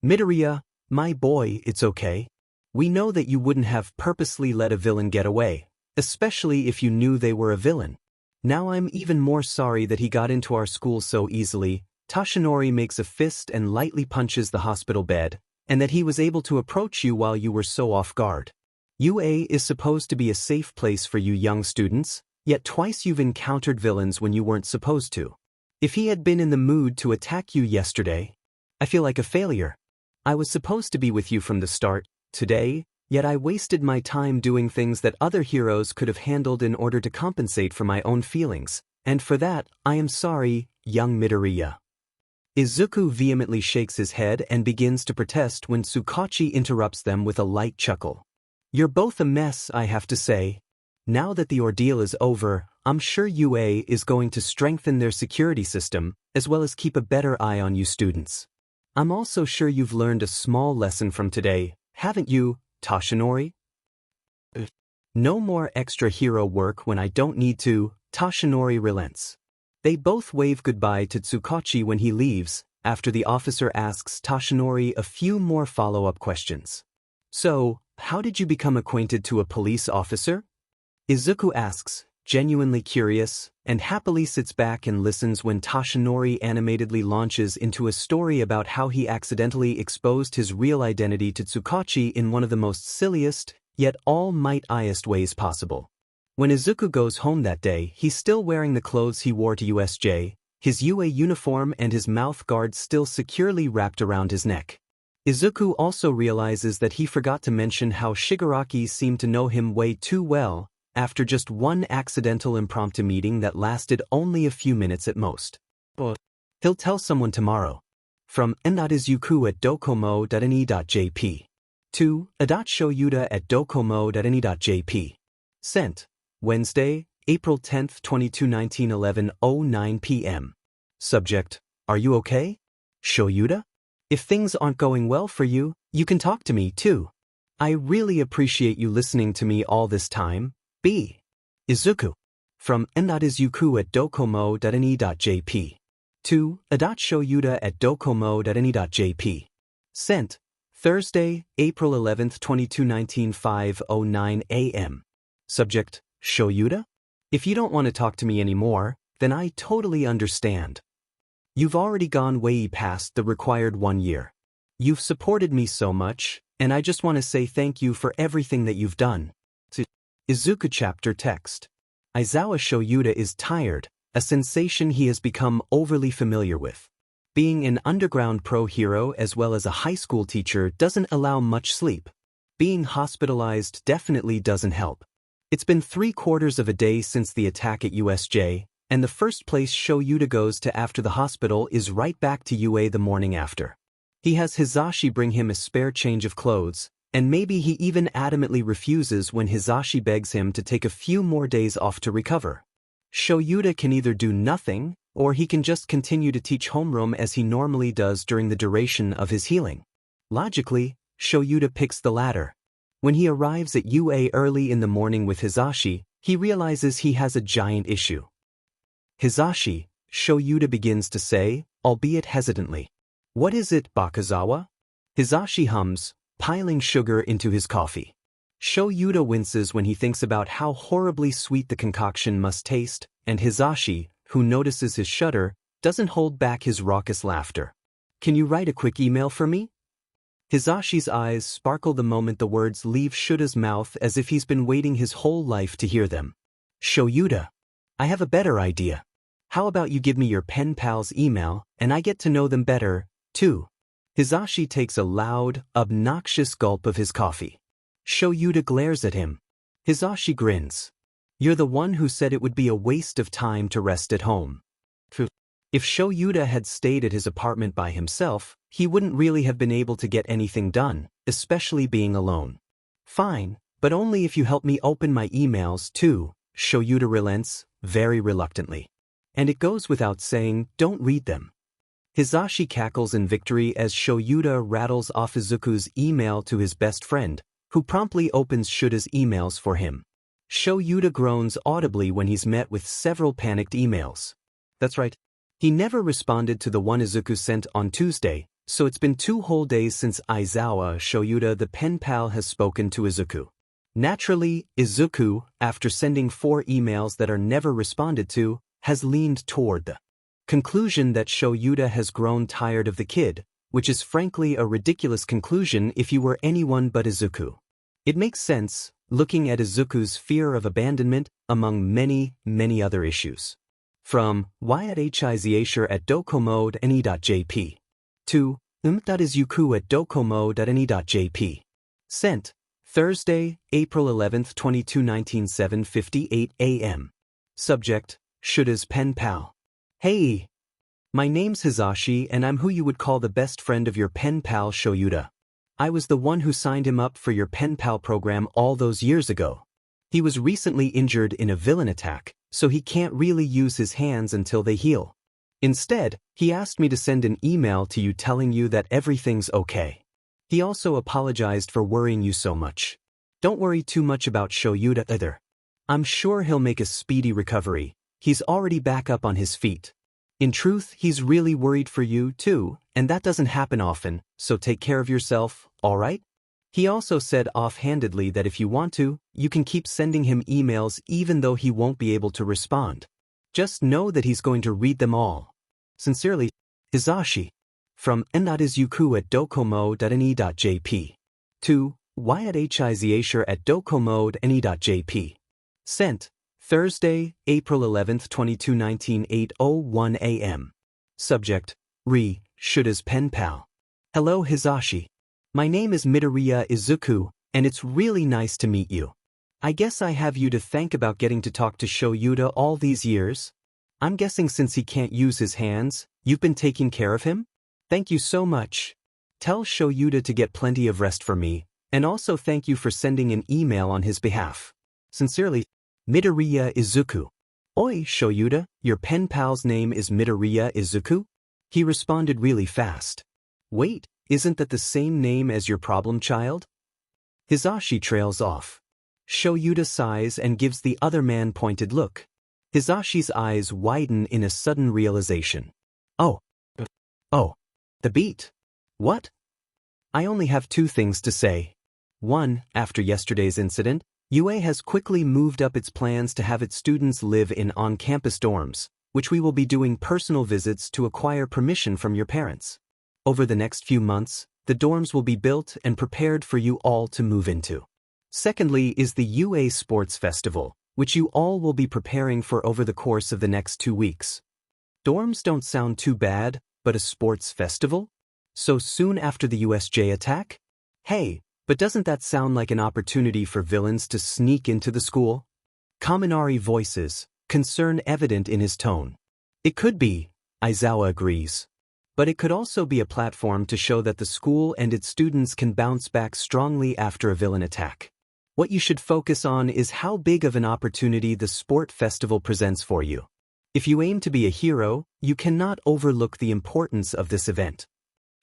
Midoriya, my boy, it's okay. We know that you wouldn't have purposely let a villain get away. Especially if you knew they were a villain. Now I'm even more sorry that he got into our school so easily. Toshinori makes a fist and lightly punches the hospital bed, and that he was able to approach you while you were so off guard. UA is supposed to be a safe place for you young students, yet twice you've encountered villains when you weren't supposed to. If he had been in the mood to attack you yesterday, I feel like a failure. I was supposed to be with you from the start, today, yet I wasted my time doing things that other heroes could have handled in order to compensate for my own feelings, and for that, I am sorry, young Midoriya. Izuku vehemently shakes his head and begins to protest when Tsukachi interrupts them with a light chuckle. You're both a mess, I have to say. Now that the ordeal is over, I'm sure UA is going to strengthen their security system, as well as keep a better eye on you students. I'm also sure you've learned a small lesson from today, haven't you, Toshinori? No more extra hero work when I don't need to, Toshinori relents. They both wave goodbye to Tsukachi when he leaves, after the officer asks Toshinori a few more follow-up questions. So, how did you become acquainted to a police officer? Izuku asks, genuinely curious, and happily sits back and listens when Toshinori animatedly launches into a story about how he accidentally exposed his real identity to Tsukachi in one of the most silliest, yet all-might-iest ways possible. When Izuku goes home that day, he's still wearing the clothes he wore to USJ, his UA uniform and his mouth guard still securely wrapped around his neck. Izuku also realizes that he forgot to mention how Shigaraki seemed to know him way too well, after just one accidental impromptu meeting that lasted only a few minutes at most. He'll tell someone tomorrow. From Izuku at docomo.ne.jp. To Shoyuta at docomo.ne.jp. Sent. Wednesday, April 10, 22, 11:09 p.m. Subject, are you okay? Shoyuta? If things aren't going well for you, you can talk to me too. I really appreciate you listening to me all this time. B. Izuku. From Izuku at docomo.ne.jp. To Shoyuta at docomo.ne.jp. Sent. Thursday, April 11, 22, 5:09 a.m. Subject, Shoyuta? If you don't want to talk to me anymore, then I totally understand. You've already gone way past the required 1 year. You've supported me so much, and I just want to say thank you for everything that you've done. Izuku chapter text. Aizawa Shoyuta is tired, a sensation he has become overly familiar with. Being an underground pro hero as well as a high school teacher doesn't allow much sleep. Being hospitalized definitely doesn't help. It's been 3/4 of a day since the attack at USJ, and the first place Shoyuta goes to after the hospital is right back to UA the morning after. He has Hizashi bring him a spare change of clothes, and maybe he even adamantly refuses when Hizashi begs him to take a few more days off to recover. Shoyuta can either do nothing, or he can just continue to teach homeroom as he normally does during the duration of his healing. Logically, Shoyuta picks the latter. When he arrives at UA early in the morning with Hizashi, he realizes he has a giant issue. Hizashi, Shoyuta begins to say, albeit hesitantly. What is it, Bakuzawa? Hizashi hums, piling sugar into his coffee. Shoyuta winces when he thinks about how horribly sweet the concoction must taste, and Hizashi, who notices his shudder, doesn't hold back his raucous laughter. Can you write a quick email for me? Hizashi's eyes sparkle the moment the words leave Shuta's mouth as if he's been waiting his whole life to hear them. Shoyuta, I have a better idea. How about you give me your Penpals email, and I get to know them better, too. Hizashi takes a loud, obnoxious gulp of his coffee. Shoyuta glares at him. Hizashi grins. You're the one who said it would be a waste of time to rest at home. If Shoyuta had stayed at his apartment by himself, he wouldn't really have been able to get anything done, especially being alone. Fine, but only if you help me open my emails too, Shoyuta relents, very reluctantly. And it goes without saying, don't read them. Hizashi cackles in victory as Shoyuta rattles off Izuku's email to his best friend, who promptly opens Shuta's emails for him. Shoyuta groans audibly when he's met with several panicked emails. That's right. He never responded to the one Izuku sent on Tuesday, so it's been 2 whole days since Aizawa Shoyuta the pen pal has spoken to Izuku. Naturally, Izuku, after sending 4 emails that are never responded to, has leaned toward the conclusion that Shoyuta has grown tired of the kid, which is frankly a ridiculous conclusion if you were anyone but Izuku. It makes sense, looking at Izuku's fear of abandonment, among many, many other issues. From Might and Aizawa at docomo.ne.jp to Izuku at docomo.ne.jp. Sent, Thursday, April 11, 2219 7:58 a.m. Subject, Shuta's pen pal. Hey! My name's Hizashi and I'm who you would call the best friend of your pen pal Shoyuta. I was the one who signed him up for your pen pal program all those years ago. He was recently injured in a villain attack, so he can't really use his hands until they heal. Instead, he asked me to send an email to you telling you that everything's okay. He also apologized for worrying you so much. Don't worry too much about Shoyuta either. I'm sure he'll make a speedy recovery. He's already back up on his feet. In truth, he's really worried for you too, and that doesn't happen often, so take care of yourself, alright? He also said offhandedly that if you want to, you can keep sending him emails even though he won't be able to respond. Just know that he's going to read them all. Sincerely, Hizashi. From Izuku at docomo.ne.jp to Might and Aizawa at docomo.ne.jp. Sent, Thursday, April 11, 2219 8:01 a.m. Subject, Shuta's pen pal. Hello Hizashi. My name is Midoriya Izuku, and it's really nice to meet you. I guess I have you to thank about getting to talk to Shoyuta all these years. I'm guessing since he can't use his hands, you've been taking care of him? Thank you so much. Tell Shoyuta to get plenty of rest for me, and also thank you for sending an email on his behalf. Sincerely, Midoriya Izuku. Oi, Shoyuta, your pen pal's name is Midoriya Izuku? He responded really fast. Wait, isn't that the same name as your problem child? Hizashi trails off. Shoyuta sighs and gives the other man pointed look. Hizashi's eyes widen in a sudden realization. Oh, the beat. What? I only have 2 things to say. 1, after yesterday's incident, UA has quickly moved up its plans to have its students live in on-campus dorms, which we will be doing personal visits to acquire permission from your parents. Over the next few months, the dorms will be built and prepared for you all to move into. Secondly is the UA Sports Festival, which you all will be preparing for over the course of the next 2 weeks. Dorms don't sound too bad, but a sports festival? So soon after the USJ attack? Hey, but doesn't that sound like an opportunity for villains to sneak into the school? Kaminari voices, concern evident in his tone. It could be, Aizawa agrees. But it could also be a platform to show that the school and its students can bounce back strongly after a villain attack. What you should focus on is how big of an opportunity the sport festival presents for you. If you aim to be a hero, you cannot overlook the importance of this event.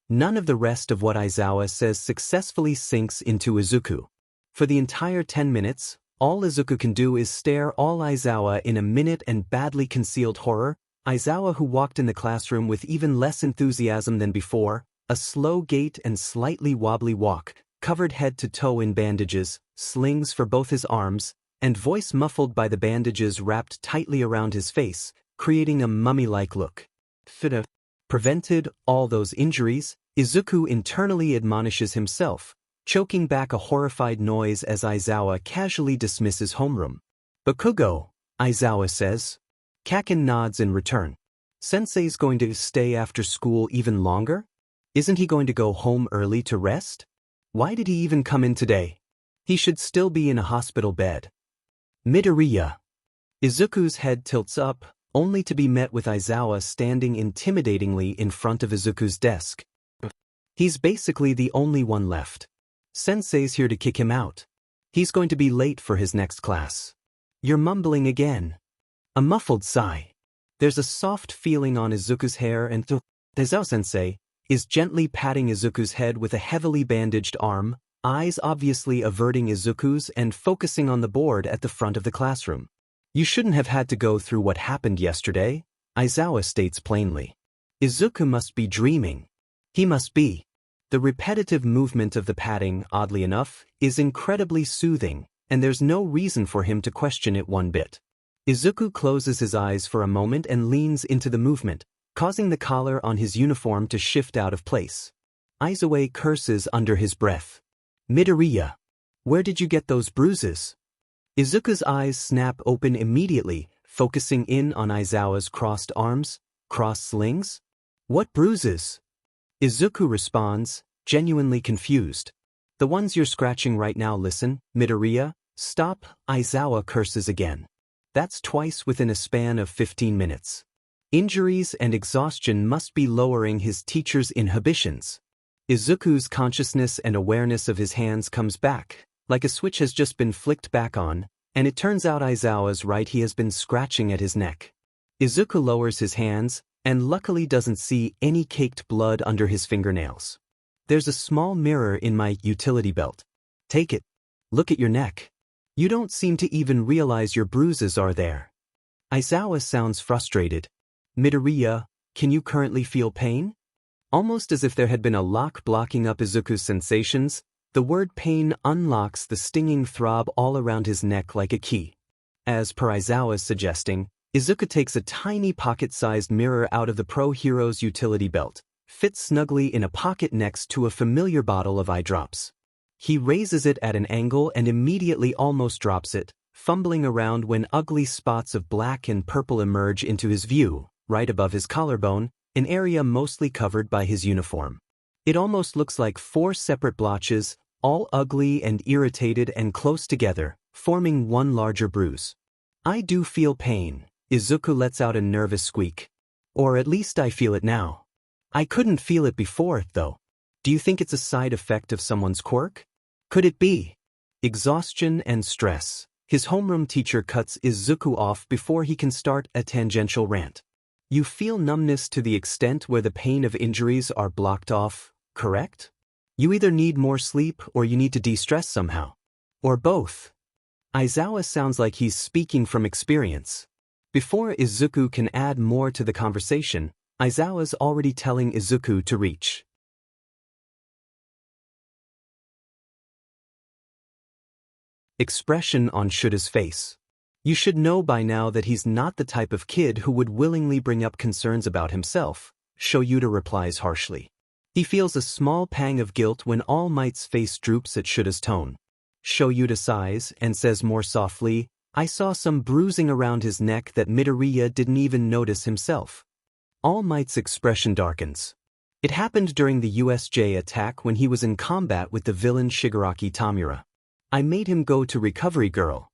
None of the rest of what Aizawa says successfully sinks into Izuku. For the entire 10 minutes, all Izuku can do is stare all Aizawa in a minute and badly concealed horror. Aizawa, who walked in the classroom with even less enthusiasm than before, a slow gait and slightly wobbly walk, covered head to toe in bandages, slings for both his arms, and voice muffled by the bandages wrapped tightly around his face, creating a mummy-like look. Prevented all those injuries, Izuku internally admonishes himself, choking back a horrified noise as Aizawa casually dismisses homeroom. Bakugo, Aizawa says. Kaken nods in return. Sensei's going to stay after school even longer? Isn't he going to go home early to rest? Why did he even come in today? He should still be in a hospital bed. Midoriya. Izuku's head tilts up, only to be met with Aizawa standing intimidatingly in front of Izuku's desk. He's basically the only one left. Sensei's here to kick him out. He's going to be late for his next class. You're mumbling again. A muffled sigh. There's a soft feeling on Izuku's hair and Aizawa-sensei is gently patting Izuku's head with a heavily bandaged arm, eyes obviously averting Izuku's and focusing on the board at the front of the classroom. You shouldn't have had to go through what happened yesterday, Aizawa states plainly. Izuku must be dreaming. He must be. The repetitive movement of the patting, oddly enough, is incredibly soothing, and there's no reason for him to question it one bit. Izuku closes his eyes for a moment and leans into the movement, causing the collar on his uniform to shift out of place. Aizawa curses under his breath. Midoriya, where did you get those bruises? Izuku's eyes snap open immediately, focusing in on Aizawa's crossed arms, crossed slings. What bruises? Izuku responds, genuinely confused. The ones you're scratching right now. Listen, Midoriya, stop. Aizawa curses again. That's twice within a span of 15 minutes. Injuries and exhaustion must be lowering his teacher's inhibitions. Izuku's consciousness and awareness of his hands comes back, like a switch has just been flicked back on, and it turns out Aizawa's right. He has been scratching at his neck. Izuku lowers his hands, and luckily doesn't see any caked blood under his fingernails. There's a small mirror in my utility belt. Take it. Look at your neck. You don't seem to even realize your bruises are there. Aizawa sounds frustrated. Midoriya, can you currently feel pain? Almost as if there had been a lock blocking up Izuku's sensations, the word pain unlocks the stinging throb all around his neck like a key. As per Aizawa's suggesting, Izuku takes a tiny pocket-sized mirror out of the Pro Hero's utility belt, fits snugly in a pocket next to a familiar bottle of eye drops. He raises it at an angle and immediately almost drops it, fumbling around when ugly spots of black and purple emerge into his view, right above his collarbone, an area mostly covered by his uniform. It almost looks like 4 separate blotches, all ugly and irritated and close together, forming one larger bruise. I do feel pain. Izuku lets out a nervous squeak. Or at least I feel it now. I couldn't feel it before, though. Do you think it's a side effect of someone's quirk? Could it be? Exhaustion and stress. His homeroom teacher cuts Izuku off before he can start a tangential rant. You feel numbness to the extent where the pain of injuries are blocked off, correct? You either need more sleep or you need to de-stress somehow. Or both. Aizawa sounds like he's speaking from experience. Before Izuku can add more to the conversation, Aizawa's already telling Izuku to reach. Expression on Shura's face. You should know by now that he's not the type of kid who would willingly bring up concerns about himself, Shoyuta replies harshly. He feels a small pang of guilt when All Might's face droops at Shura's tone. Shoyuta sighs and says more softly, I saw some bruising around his neck that Midoriya didn't even notice himself. All Might's expression darkens. It happened during the USJ attack when he was in combat with the villain Shigaraki Tamura. I made him go to Recovery Girl.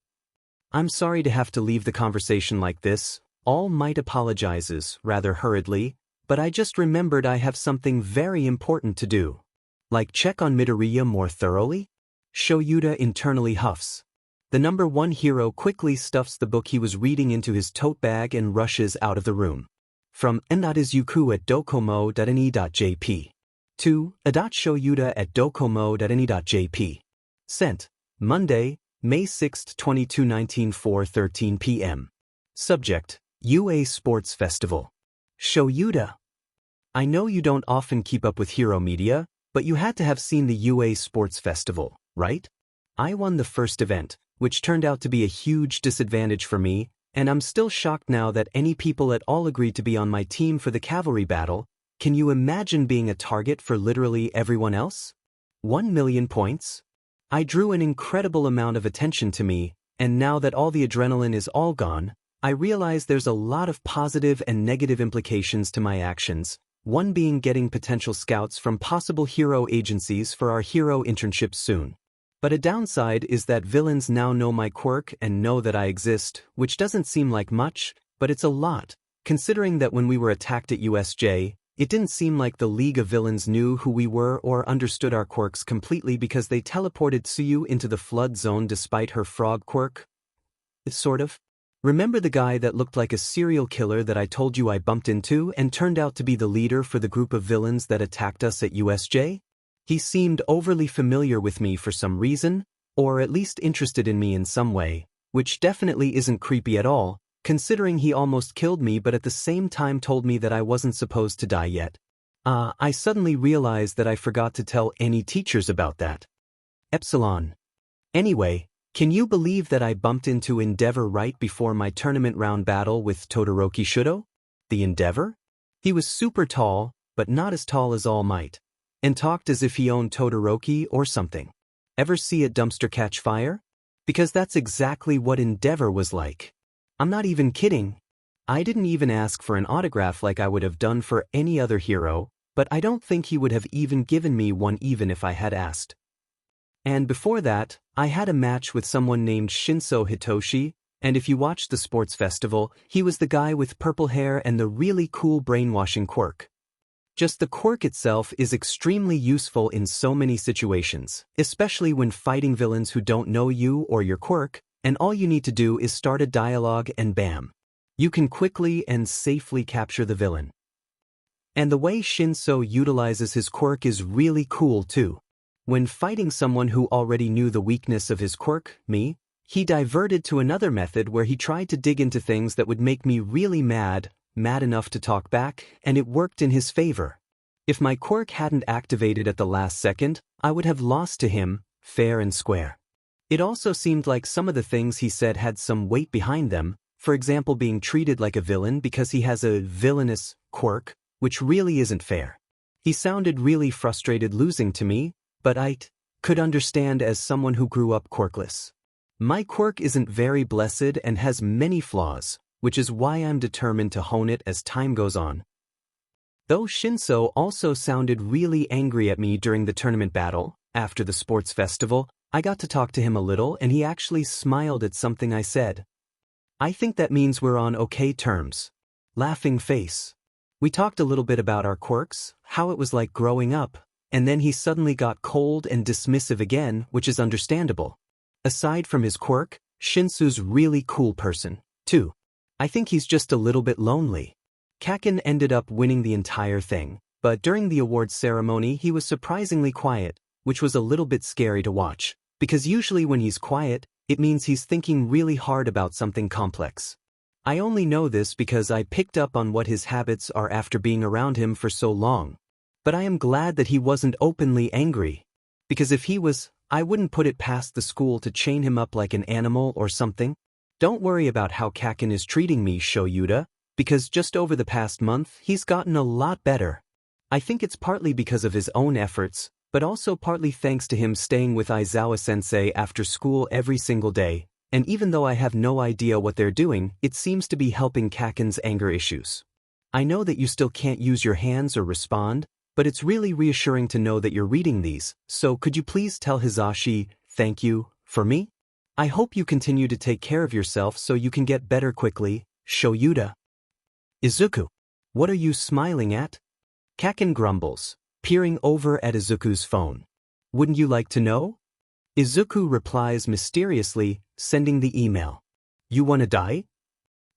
I'm sorry to have to leave the conversation like this, All Might apologizes, rather hurriedly, but I just remembered I have something very important to do. Like check on Midoriya more thoroughly? Shoyuta internally huffs. The number 1 hero quickly stuffs the book he was reading into his tote bag and rushes out of the room. From Izuku at docomo.ne.jp. To Shoyuta at docomo.ne.jp. Sent. Monday, May 6, 2219 4:13 p.m. Subject, UA Sports Festival. Shoyuta. I know you don't often keep up with hero media, but you had to have seen the UA Sports Festival, right? I won the first event, which turned out to be a huge disadvantage for me, and I'm still shocked now that any people at all agreed to be on my team for the cavalry battle. Can you imagine being a target for literally everyone else? 1 million points? I drew an incredible amount of attention to me, and now that all the adrenaline is all gone, I realize there's a lot of positive and negative implications to my actions, one being getting potential scouts from possible hero agencies for our hero internship soon. But a downside is that villains now know my quirk and know that I exist, which doesn't seem like much, but it's a lot, considering that when we were attacked at USJ, it didn't seem like the League of Villains knew who we were or understood our quirks completely because they teleported Tsuyu into the flood zone despite her frog quirk. Sort of. Remember the guy that looked like a serial killer that I told you I bumped into and turned out to be the leader for the group of villains that attacked us at USJ? He seemed overly familiar with me for some reason, or at least interested in me in some way, which definitely isn't creepy at all, considering he almost killed me but at the same time told me that I wasn't supposed to die yet. I suddenly realized that I forgot to tell any teachers about that. Epsilon. Anyway, can you believe that I bumped into Endeavor right before my tournament round battle with Todoroki Shudo? The Endeavor? He was super tall, but not as tall as All Might, and talked as if he owned Todoroki or something. Ever see a dumpster catch fire? Because that's exactly what Endeavor was like. I'm not even kidding. I didn't even ask for an autograph like I would have done for any other hero, but I don't think he would have even given me one even if I had asked. And before that, I had a match with someone named Shinso Hitoshi, and if you watched the sports festival, he was the guy with purple hair and the really cool brainwashing quirk. Just the quirk itself is extremely useful in so many situations, especially when fighting villains who don't know you or your quirk, and all you need to do is start a dialogue and bam. You can quickly and safely capture the villain. And the way Shinso utilizes his quirk is really cool too. When fighting someone who already knew the weakness of his quirk, me, he diverted to another method where he tried to dig into things that would make me really mad enough to talk back, and it worked in his favor. If my quirk hadn't activated at the last second, I would have lost to him, fair and square. It also seemed like some of the things he said had some weight behind them, for example being treated like a villain because he has a villainous quirk, which really isn't fair. He sounded really frustrated losing to me, but I could understand as someone who grew up quirkless. My quirk isn't very blessed and has many flaws, which is why I'm determined to hone it as time goes on. Though Shinso also sounded really angry at me during the tournament battle, after the sports festival, I got to talk to him a little and he actually smiled at something I said. I think that means we're on okay terms. Laughing face. We talked a little bit about our quirks, how it was like growing up, and then he suddenly got cold and dismissive again, which is understandable. Aside from his quirk, Shinsu's really cool person, too. I think he's just a little bit lonely. Kaken ended up winning the entire thing, but during the awards ceremony he was surprisingly quiet, which was a little bit scary to watch, because usually when he's quiet, it means he's thinking really hard about something complex. I only know this because I picked up on what his habits are after being around him for so long. But I am glad that he wasn't openly angry, because if he was, I wouldn't put it past the school to chain him up like an animal or something. Don't worry about how Kaken is treating me, Shoyuta, because just over the past month he's gotten a lot better. I think it's partly because of his own efforts, but also partly thanks to him staying with Aizawa-sensei after school every single day, and even though I have no idea what they're doing, it seems to be helping Kaken's anger issues. I know that you still can't use your hands or respond, but it's really reassuring to know that you're reading these, so could you please tell Hizashi, thank you, for me? I hope you continue to take care of yourself so you can get better quickly, Shoyuta. Izuku. What are you smiling at? Kaken grumbles, peering over at Izuku's phone. Wouldn't you like to know? Izuku replies mysteriously, sending the email. You wanna die?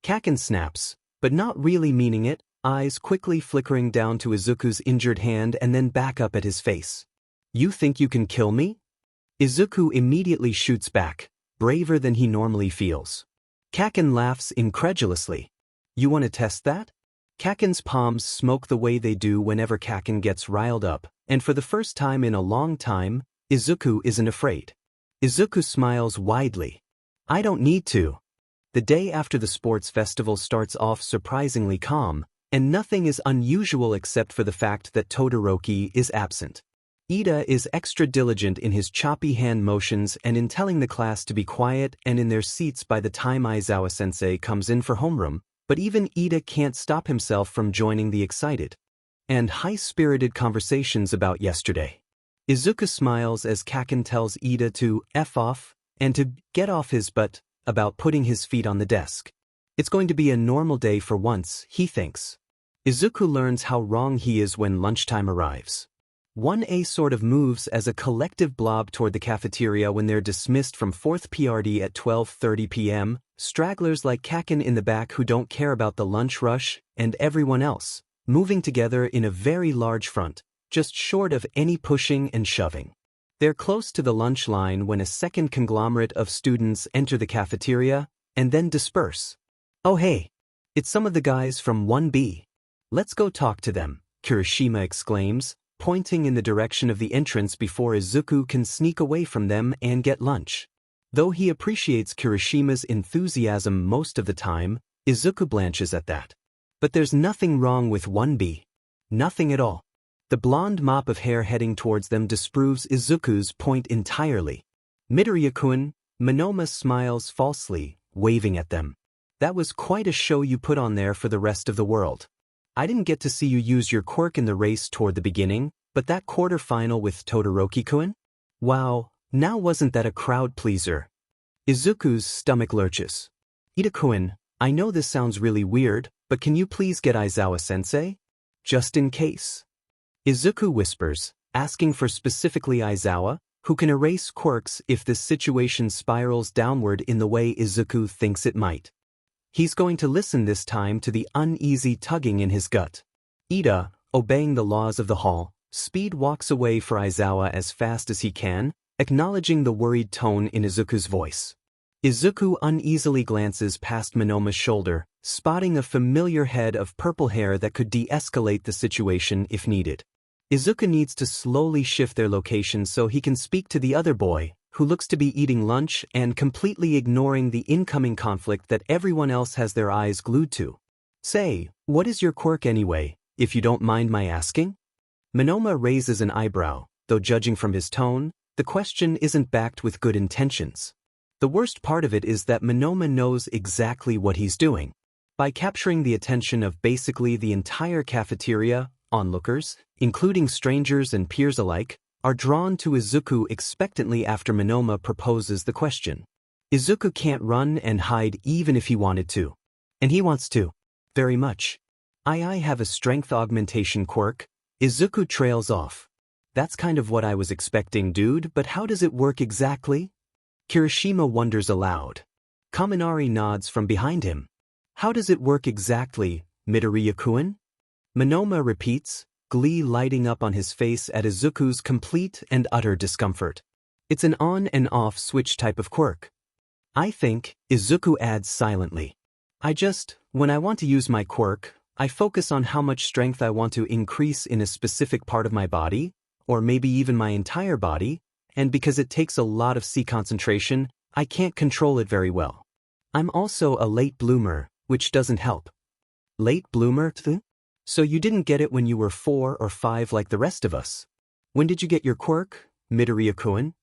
Kaken snaps, but not really meaning it, eyes quickly flickering down to Izuku's injured hand and then back up at his face. You think you can kill me? Izuku immediately shoots back, braver than he normally feels. Kaken laughs incredulously. You want to test that? Kaken's palms smoke the way they do whenever Kaken gets riled up, and for the first time in a long time, Izuku isn't afraid. Izuku smiles widely. I don't need to. The day after the sports festival starts off surprisingly calm, and nothing is unusual except for the fact that Todoroki is absent. Ida is extra diligent in his choppy hand motions and in telling the class to be quiet and in their seats by the time Aizawa-sensei comes in for homeroom, but even Ida can't stop himself from joining the excited and high-spirited conversations about yesterday. Izuku smiles as Kaken tells Ida to F off and to get off his butt about putting his feet on the desk. It's going to be a normal day for once, he thinks. Izuku learns how wrong he is when lunchtime arrives. 1A sort of moves as a collective blob toward the cafeteria when they're dismissed from 4th PRD at 12:30 p.m., stragglers like Kaken in the back who don't care about the lunch rush, and everyone else, moving together in a very large front, just short of any pushing and shoving. They're close to the lunch line when a second conglomerate of students enter the cafeteria and then disperse. Oh hey, it's some of the guys from 1B. Let's go talk to them, Kirishima exclaims, pointing in the direction of the entrance before Izuku can sneak away from them and get lunch. Though he appreciates Kirishima's enthusiasm most of the time, Izuku blanches at that. But there's nothing wrong with 1B. Nothing at all. The blonde mop of hair heading towards them disproves Izuku's point entirely. Midoriya-kun, Manoma smiles falsely, waving at them. That was quite a show you put on there for the rest of the world. I didn't get to see you use your quirk in the race toward the beginning, but that quarter-final with Todoroki-kun? Wow, now wasn't that a crowd-pleaser? Izuku's stomach lurches. Ida-kun, I know this sounds really weird, but can you please get Aizawa-sensei? Just in case. Izuku whispers, asking for specifically Aizawa, who can erase quirks if this situation spirals downward in the way Izuku thinks it might. He's going to listen this time to the uneasy tugging in his gut. Ida, obeying the laws of the hall, speed walks away for Aizawa as fast as he can, acknowledging the worried tone in Izuku's voice. Izuku uneasily glances past Manoma's shoulder, spotting a familiar head of purple hair that could de-escalate the situation if needed. Izuku needs to slowly shift their location so he can speak to the other boy, who looks to be eating lunch and completely ignoring the incoming conflict that everyone else has their eyes glued to. Say, what is your quirk anyway, if you don't mind my asking? Manoma raises an eyebrow, though judging from his tone, the question isn't backed with good intentions. The worst part of it is that Manoma knows exactly what he's doing. By capturing the attention of basically the entire cafeteria, onlookers, including strangers and peers alike, are drawn to Izuku expectantly after Manoma proposes the question. Izuku can't run and hide even if he wanted to. And he wants to. Very much. I have a strength augmentation quirk. Izuku trails off. That's kind of what I was expecting, dude, but how does it work exactly? Kirishima wonders aloud. Kaminari nods from behind him. How does it work exactly, Midoriya-kun? Manoma repeats, glee lighting up on his face at Izuku's complete and utter discomfort. It's an on and off switch type of quirk. I think, Izuku adds silently. When I want to use my quirk, I focus on how much strength I want to increase in a specific part of my body, or maybe even my entire body, and because it takes a lot of C concentration, I can't control it very well. I'm also a late bloomer, which doesn't help. Late bloomer, too? So you didn't get it when you were 4 or 5 like the rest of us. When did you get your quirk, Midoriya-kun?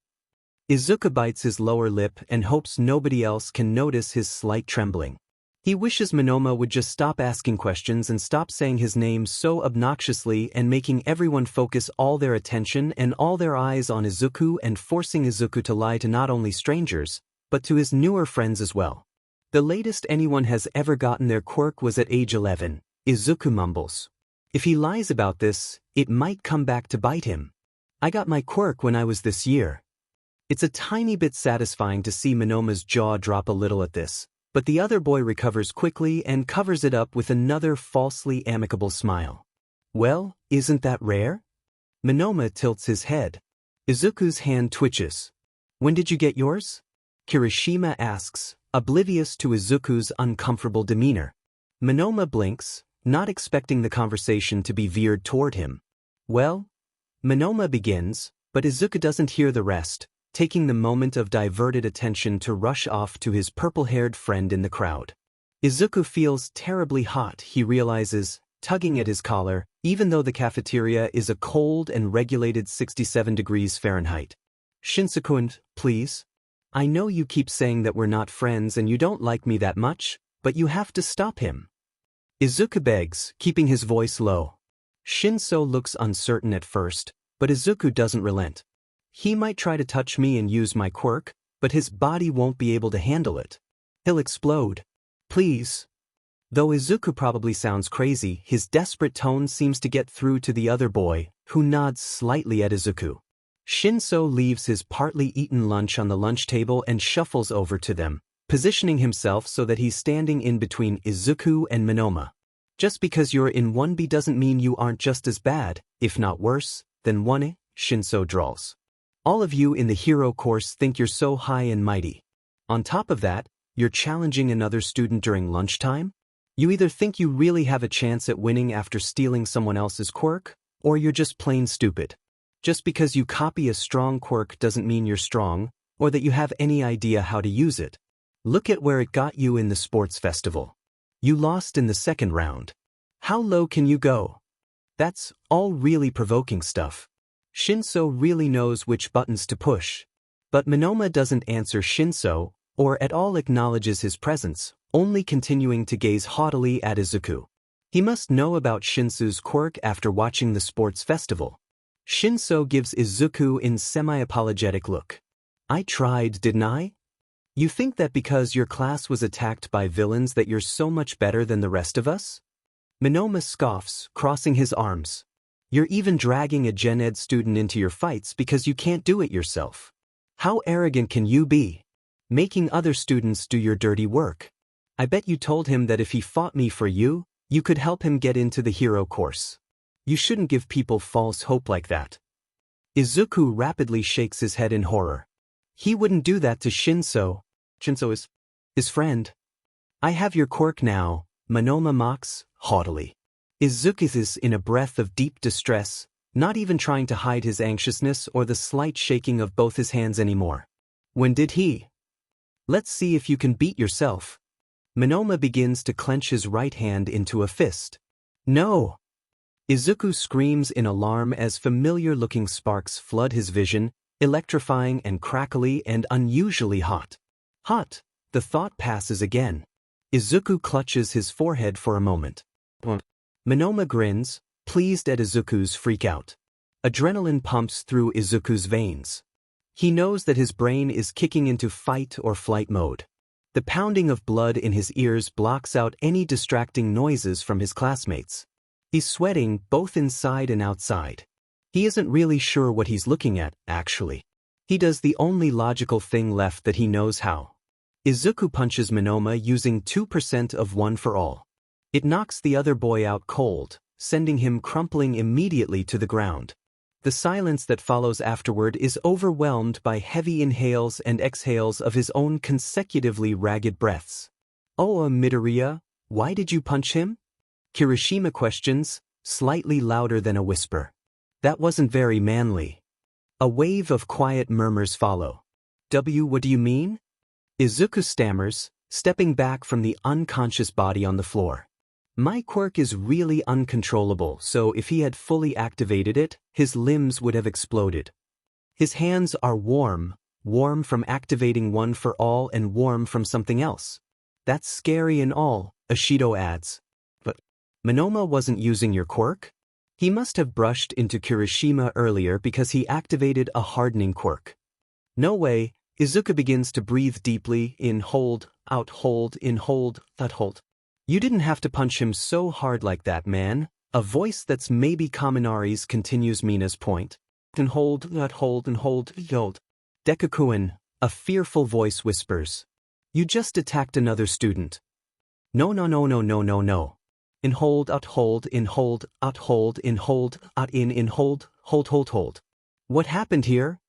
Izuku bites his lower lip and hopes nobody else can notice his slight trembling. He wishes Manoma would just stop asking questions and stop saying his name so obnoxiously and making everyone focus all their attention and all their eyes on Izuku and forcing Izuku to lie to not only strangers, but to his newer friends as well. The latest anyone has ever gotten their quirk was at age 11. Izuku mumbles. If he lies about this, it might come back to bite him. I got my quirk when I was this year. It's a tiny bit satisfying to see Manoma's jaw drop a little at this, but the other boy recovers quickly and covers it up with another falsely amicable smile. Well, isn't that rare? Manoma tilts his head. Izuku's hand twitches. When did you get yours? Kirishima asks, oblivious to Izuku's uncomfortable demeanor. Manoma blinks, not expecting the conversation to be veered toward him. Well, Manoma begins, but Izuku doesn't hear the rest, taking the moment of diverted attention to rush off to his purple-haired friend in the crowd. Izuku feels terribly hot, he realizes, tugging at his collar, even though the cafeteria is a cold and regulated 67 degrees Fahrenheit. Shinseku, please. I know you keep saying that we're not friends and you don't like me that much, but you have to stop him. Izuku begs, keeping his voice low. Shinso looks uncertain at first, But Izuku doesn't relent. He might try to touch me and use my quirk, but his body won't be able to handle it. He'll explode. Please. Though Izuku probably sounds crazy, his desperate tone seems to get through to the other boy, who nods slightly at Izuku. Shinso leaves his partly eaten lunch on the lunch table and shuffles over to them, positioning himself so that he's standing in between Izuku and Manoma. Just because you're in 1B doesn't mean you aren't just as bad, if not worse, than 1A, Shinso drawls. All of you in the hero course think you're so high and mighty. On top of that, you're challenging another student during lunchtime? You either think you really have a chance at winning after stealing someone else's quirk, or you're just plain stupid. Just because you copy a strong quirk doesn't mean you're strong, or that you have any idea how to use it. Look at where it got you in the sports festival. You lost in the second round. How low can you go? That's all really provoking stuff. Shinso really knows which buttons to push. But Manoma doesn't answer Shinso, or at all acknowledges his presence, only continuing to gaze haughtily at Izuku. He must know about Shinso's quirk after watching the sports festival. Shinso gives Izuku a semi-apologetic look. I tried, didn't I? You think that because your class was attacked by villains that you're so much better than the rest of us? Manoma scoffs, crossing his arms. You're even dragging a Gen Ed student into your fights because you can't do it yourself. How arrogant can you be? Making other students do your dirty work. I bet you told him that if he fought me for you, you could help him get into the hero course. You shouldn't give people false hope like that. Izuku rapidly shakes his head in horror. He wouldn't do that to Shinso. Shinso is his friend. I have your quirk now, Manoma mocks, haughtily. Izuku is in a breath of deep distress, not even trying to hide his anxiousness or the slight shaking of both his hands anymore. When did he? Let's see if you can beat yourself. Manoma begins to clench his right hand into a fist. No! Izuku screams in alarm as familiar-looking sparks flood his vision, electrifying and crackly and unusually hot. Hot, the thought passes again. Izuku clutches his forehead for a moment. Manoma grins, pleased at Izuku's freak-out. Adrenaline pumps through Izuku's veins. He knows that his brain is kicking into fight or flight mode. The pounding of blood in his ears blocks out any distracting noises from his classmates. He's sweating both inside and outside. He isn't really sure what he's looking at, actually. He does the only logical thing left that he knows how. Izuku punches Manoma using 2% of One for All. It knocks the other boy out cold, sending him crumpling immediately to the ground. The silence that follows afterward is overwhelmed by heavy inhales and exhales of his own consecutively ragged breaths. Oh, Midoriya, why did you punch him? Kirishima questions, slightly louder than a whisper. That wasn't very manly. A wave of quiet murmurs follow. What do you mean? Izuku stammers, stepping back from the unconscious body on the floor. My quirk is really uncontrollable, so if he had fully activated it, his limbs would have exploded. His hands are warm from activating One for All and warm from something else. That's scary and all, Ashido adds. But Manoma wasn't using your quirk? He must have brushed into Kirishima earlier because he activated a hardening quirk. No way. Izuku begins to breathe deeply, in hold, out hold, in hold, out hold. You didn't have to punch him so hard like that, man. A voice that's maybe Kaminari's continues Mina's point. And hold, out hold, and hold, hold. Deku-kun, a fearful voice whispers. You just attacked another student. No. In hold, out hold, in hold, out hold, in hold, out in hold, hold. What happened here?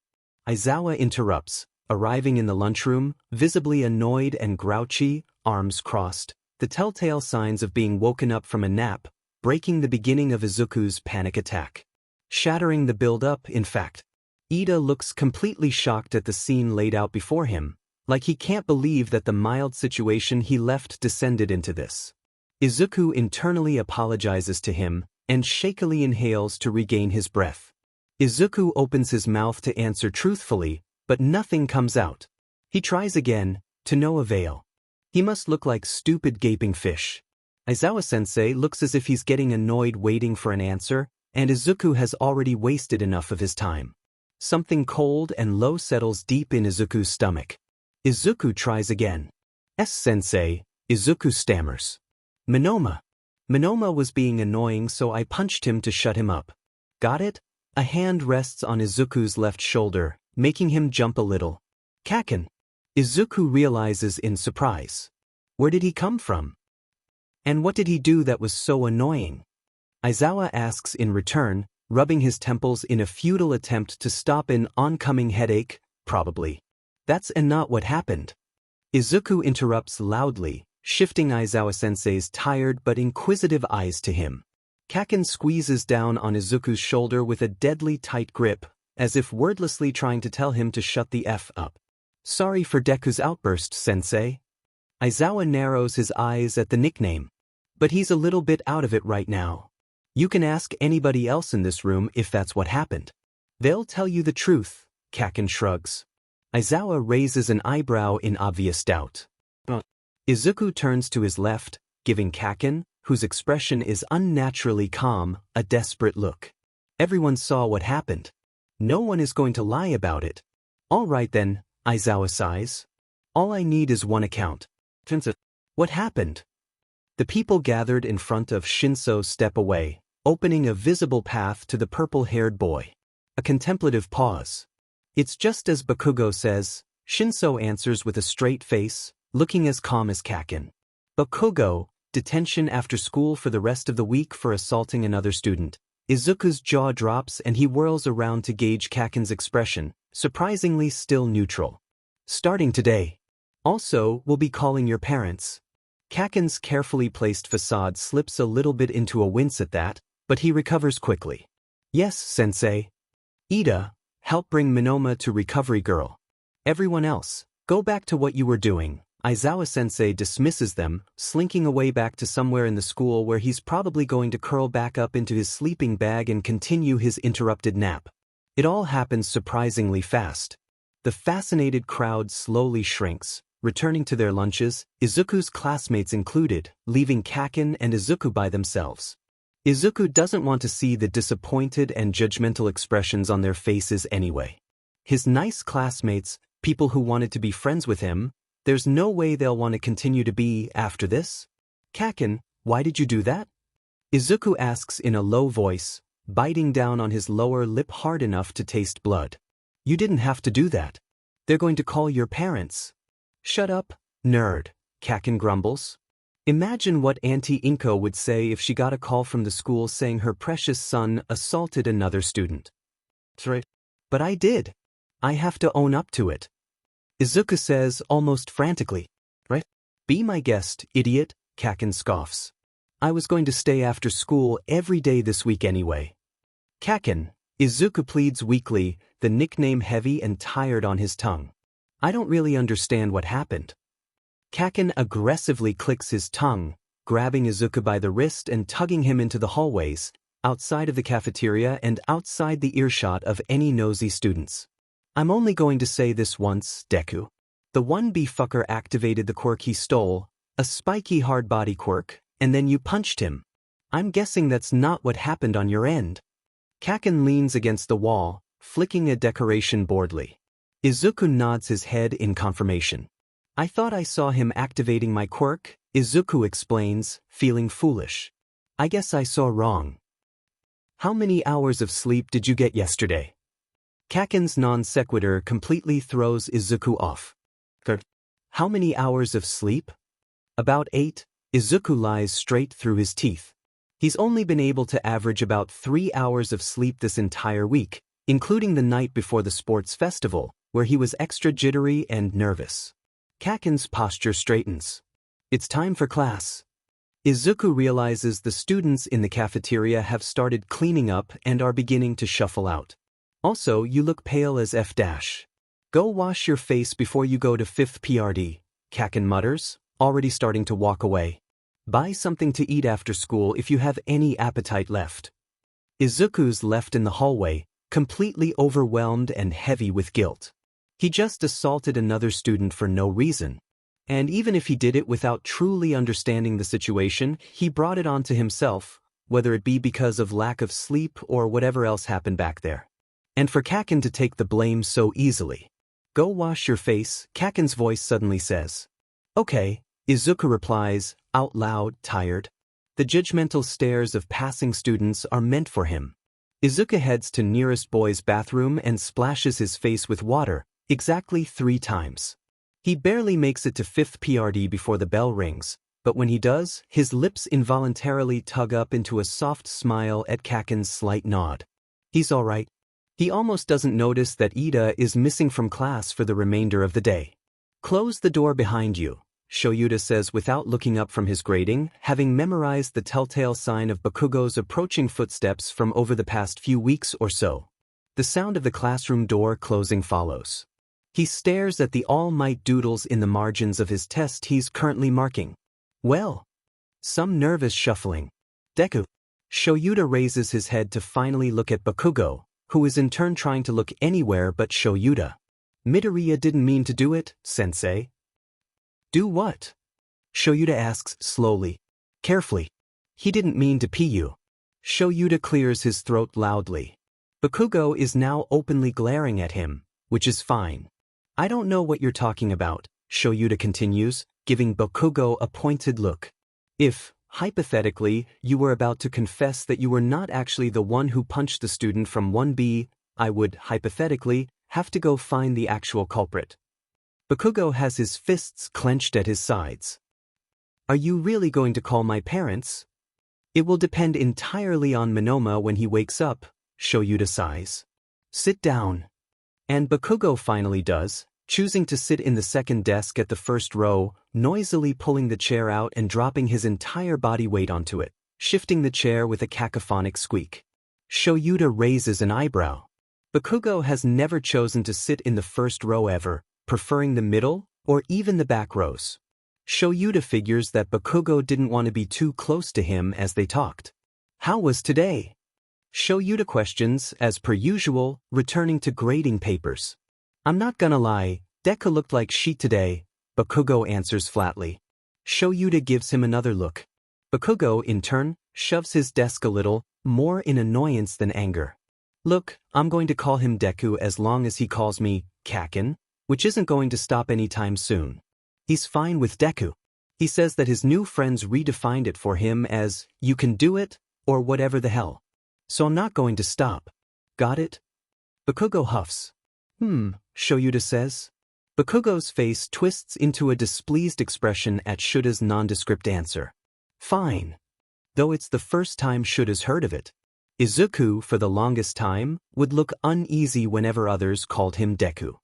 Aizawa interrupts, arriving in the lunchroom, visibly annoyed and grouchy, arms crossed, the telltale signs of being woken up from a nap, breaking the beginning of Izuku's panic attack. Shattering the build-up, in fact. Ida looks completely shocked at the scene laid out before him, like he can't believe that the mild situation he left descended into this. Izuku internally apologizes to him, and shakily inhales to regain his breath. Izuku opens his mouth to answer truthfully, but nothing comes out. He tries again, to no avail. He must look like stupid gaping fish. Aizawa-sensei looks as if he's getting annoyed waiting for an answer, and Izuku has already wasted enough of his time. Something cold and low settles deep in Izuku's stomach. Izuku tries again. Sensei, Izuku stammers. Manoma. Manoma was being annoying, so I punched him to shut him up. Got it? A hand rests on Izuku's left shoulder, making him jump a little. Kaken. Izuku realizes in surprise. Where did he come from? And what did he do that was so annoying? Aizawa asks in return, rubbing his temples in a futile attempt to stop an oncoming headache, probably. That's not what happened. Izuku interrupts loudly, shifting Aizawa-sensei's tired but inquisitive eyes to him. Kaken squeezes down on Izuku's shoulder with a deadly tight grip, as if wordlessly trying to tell him to shut the F up. Sorry for Deku's outburst, sensei. Aizawa narrows his eyes at the nickname. But he's a little bit out of it right now. You can ask anybody else in this room if that's what happened. They'll tell you the truth, Kaken shrugs. Aizawa raises an eyebrow in obvious doubt. Izuku turns to his left, giving Kaken, whose expression is unnaturally calm, a desperate look. Everyone saw what happened. No one is going to lie about it. All right then, Aizawa sighs. All I need is one account. What happened? The people gathered in front of Shinso step away, opening a visible path to the purple-haired boy. A contemplative pause. It's just as Bakugo says, Shinso answers with a straight face, looking as calm as Kaken. Bakugo, detention after school for the rest of the week for assaulting another student. Izuku's jaw drops and he whirls around to gauge Kaken's expression, surprisingly still neutral. Starting today. Also, we'll be calling your parents. Kaken's carefully placed facade slips a little bit into a wince at that, but he recovers quickly. Yes, sensei. Ida, help bring Manoma to Recovery Girl. Everyone else, go back to what you were doing. Aizawa-sensei dismisses them, slinking away back to somewhere in the school where he's probably going to curl back up into his sleeping bag and continue his interrupted nap. It all happens surprisingly fast. The fascinated crowd slowly shrinks, returning to their lunches, Izuku's classmates included, leaving Kaken and Izuku by themselves. Izuku doesn't want to see the disappointed and judgmental expressions on their faces anyway. His nice classmates, people who wanted to be friends with him, there's no way they'll want to continue to be after this. Kaken, why did you do that? Izuku asks in a low voice, biting down on his lower lip hard enough to taste blood. You didn't have to do that. They're going to call your parents. Shut up, nerd, Kaken grumbles. Imagine what Auntie Inko would say if she got a call from the school saying her precious son assaulted another student. That's right. But I did. I have to own up to it. Izuku says almost frantically. Right? Be my guest, idiot, Kaken scoffs. I was going to stay after school every day this week anyway. Kaken, Izuku pleads weakly, the nickname heavy and tired on his tongue. I don't really understand what happened. Kaken aggressively clicks his tongue, grabbing Izuku by the wrist and tugging him into the hallways, outside of the cafeteria and outside the earshot of any nosy students. I'm only going to say this once, Deku. The 1B fucker activated the quirk he stole, a spiky hard body quirk, and then you punched him. I'm guessing that's not what happened on your end. Kaken leans against the wall, flicking a decoration boredly. Izuku nods his head in confirmation. I thought I saw him activating my quirk, Izuku explains, feeling foolish. I guess I saw wrong. How many hours of sleep did you get yesterday? Kaken's non sequitur completely throws Izuku off. How many hours of sleep? About 8, Izuku lies straight through his teeth. He's only been able to average about 3 hours of sleep this entire week, including the night before the sports festival, where he was extra jittery and nervous. Kaken's posture straightens. It's time for class. Izuku realizes the students in the cafeteria have started cleaning up and are beginning to shuffle out. Also, you look pale as F-. Go wash your face before you go to 5th PRD, Kaken mutters, already starting to walk away. Buy something to eat after school if you have any appetite left. Izuku's left in the hallway, completely overwhelmed and heavy with guilt. He just assaulted another student for no reason. And even if he did it without truly understanding the situation, he brought it onto himself, whether it be because of lack of sleep or whatever else happened back there. And for Kaken to take the blame so easily. Go wash your face, Kaken's voice suddenly says. Okay, Izuku replies, out loud, tired. The judgmental stares of passing students are meant for him. Izuku heads to nearest boy's bathroom and splashes his face with water, exactly 3 times. He barely makes it to 5th PRD before the bell rings, but when he does, his lips involuntarily tug up into a soft smile at Kaken's slight nod. He's alright. He almost doesn't notice that Ida is missing from class for the remainder of the day. Close the door behind you, Shoyuta says without looking up from his grading, having memorized the telltale sign of Bakugo's approaching footsteps from over the past few weeks or so. The sound of the classroom door closing follows. He stares at the all-might doodles in the margins of his test he's currently marking. Well, some nervous shuffling. Deku. Shoyuta raises his head to finally look at Bakugo, who is in turn trying to look anywhere but Shoyuta. Midoriya didn't mean to do it, sensei. Do what? Shoyuta asks slowly, carefully. He didn't mean to pee you. Shoyuta clears his throat loudly. Bakugo is now openly glaring at him, which is fine. I don't know what you're talking about, Shoyuta continues, giving Bakugo a pointed look. If, hypothetically, you were about to confess that you were not actually the one who punched the student from 1B, I would, hypothetically, have to go find the actual culprit. Bakugo has his fists clenched at his sides. Are you really going to call my parents? It will depend entirely on Manoma when he wakes up, Shoyuta sighs. Sit down. And Bakugo finally does, choosing to sit in the second desk at the first row, noisily pulling the chair out and dropping his entire body weight onto it, shifting the chair with a cacophonic squeak. Shoyuta raises an eyebrow. Bakugo has never chosen to sit in the first row ever, preferring the middle or even the back rows. Shoyuta figures that Bakugo didn't want to be too close to him as they talked. How was today? Shoyuta questions, as per usual, returning to grading papers. I'm not gonna lie, Deku looked like shit today, Bakugo answers flatly. Shoyuta gives him another look. Bakugo, in turn, shoves his desk a little, more in annoyance than anger. Look, I'm going to call him Deku as long as he calls me Kaken, which isn't going to stop anytime soon. He's fine with Deku. He says that his new friends redefined it for him as, you can do it, or whatever the hell. So I'm not going to stop. Got it? Bakugo huffs. Shoyuta says. Bakugo's face twists into a displeased expression at Shuta's nondescript answer. Fine. Though it's the first time Shuta's heard of it. Izuku, for the longest time, would look uneasy whenever others called him Deku.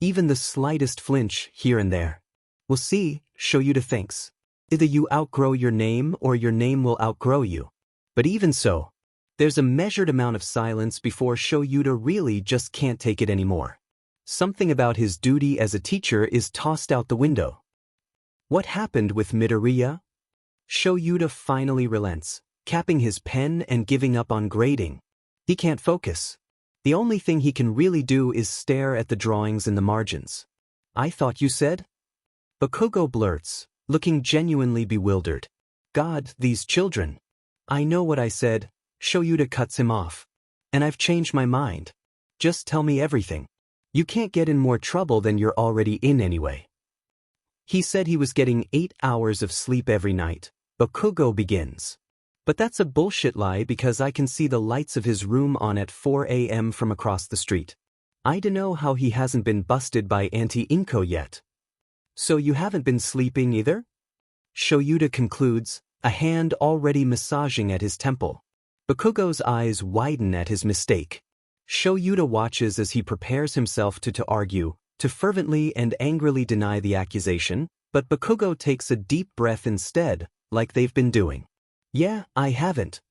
Even the slightest flinch here and there. We'll see, Shoyuta thinks. Either you outgrow your name or your name will outgrow you. But even so, there's a measured amount of silence before Shoyuta really just can't take it anymore. Something about his duty as a teacher is tossed out the window. What happened with Midoriya? Shoyuta finally relents, capping his pen and giving up on grading. He can't focus. The only thing he can really do is stare at the drawings in the margins. I thought you said? Bakugo blurts, looking genuinely bewildered. God, these children. I know what I said, Shoyuta cuts him off. And I've changed my mind. Just tell me everything. You can't get in more trouble than you're already in anyway. He said he was getting 8 hours of sleep every night. Bakugo begins. But that's a bullshit lie because I can see the lights of his room on at 4 a.m. from across the street. I dunno how he hasn't been busted by Auntie Inko yet. So you haven't been sleeping either? Shoyuta concludes, a hand already massaging at his temple. Bakugo's eyes widen at his mistake. Shoyuta watches as he prepares himself to argue, to fervently and angrily deny the accusation, but Bakugo takes a deep breath instead, like they've been doing. Yeah, I haven't.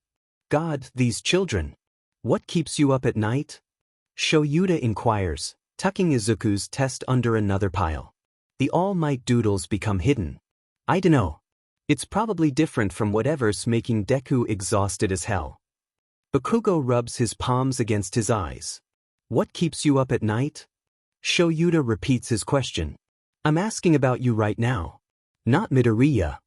God, these children. What keeps you up at night? Shoyuta inquires, tucking Izuku's test under another pile. The all-might doodles become hidden. I dunno. It's probably different from whatever's making Deku exhausted as hell. Bakugo rubs his palms against his eyes. What keeps you up at night? Shoyuta repeats his question. I'm asking about you right now. Not Midoriya.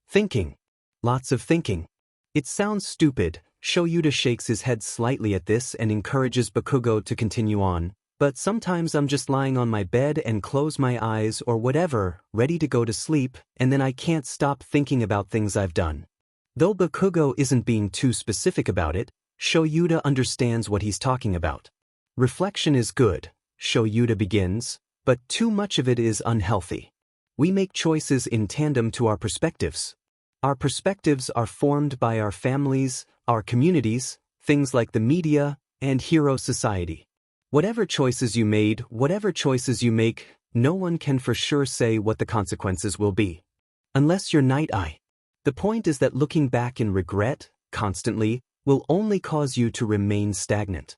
Thinking. Lots of thinking. It sounds stupid. Shoyuta shakes his head slightly at this and encourages Bakugo to continue on. But sometimes I'm just lying on my bed and close my eyes or whatever, ready to go to sleep, and then I can't stop thinking about things I've done. Though Bakugo isn't being too specific about it, Shoyuta understands what he's talking about. Reflection is good, Shoyuta begins, but too much of it is unhealthy. We make choices in tandem to our perspectives. Our perspectives are formed by our families, our communities, things like the media, and hero society. Whatever choices you make, no one can for sure say what the consequences will be. Unless you're Night Eye. The point is that looking back in regret, constantly, will only cause you to remain stagnant.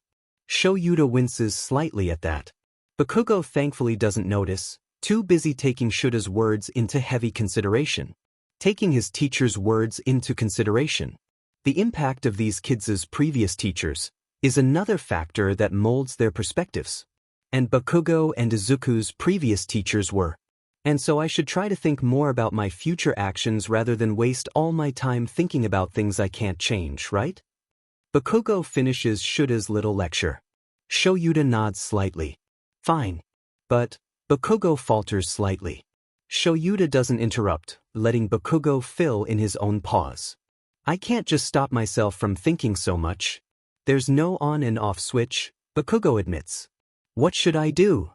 Shoyuta winces slightly at that. Bakugo thankfully doesn't notice, too busy taking Shuta's words into heavy consideration. Taking his teacher's words into consideration. The impact of these kids' previous teachers is another factor that molds their perspectives. And Bakugo and Izuku's previous teachers were. And so I should try to think more about my future actions rather than waste all my time thinking about things I can't change, right? Bakugo finishes Shuta's little lecture. Shoyuta nods slightly. Fine. But Bakugo falters slightly. Shoyuta doesn't interrupt, letting Bakugo fill in his own pause. I can't just stop myself from thinking so much. There's no on and off switch, Bakugo admits. What should I do?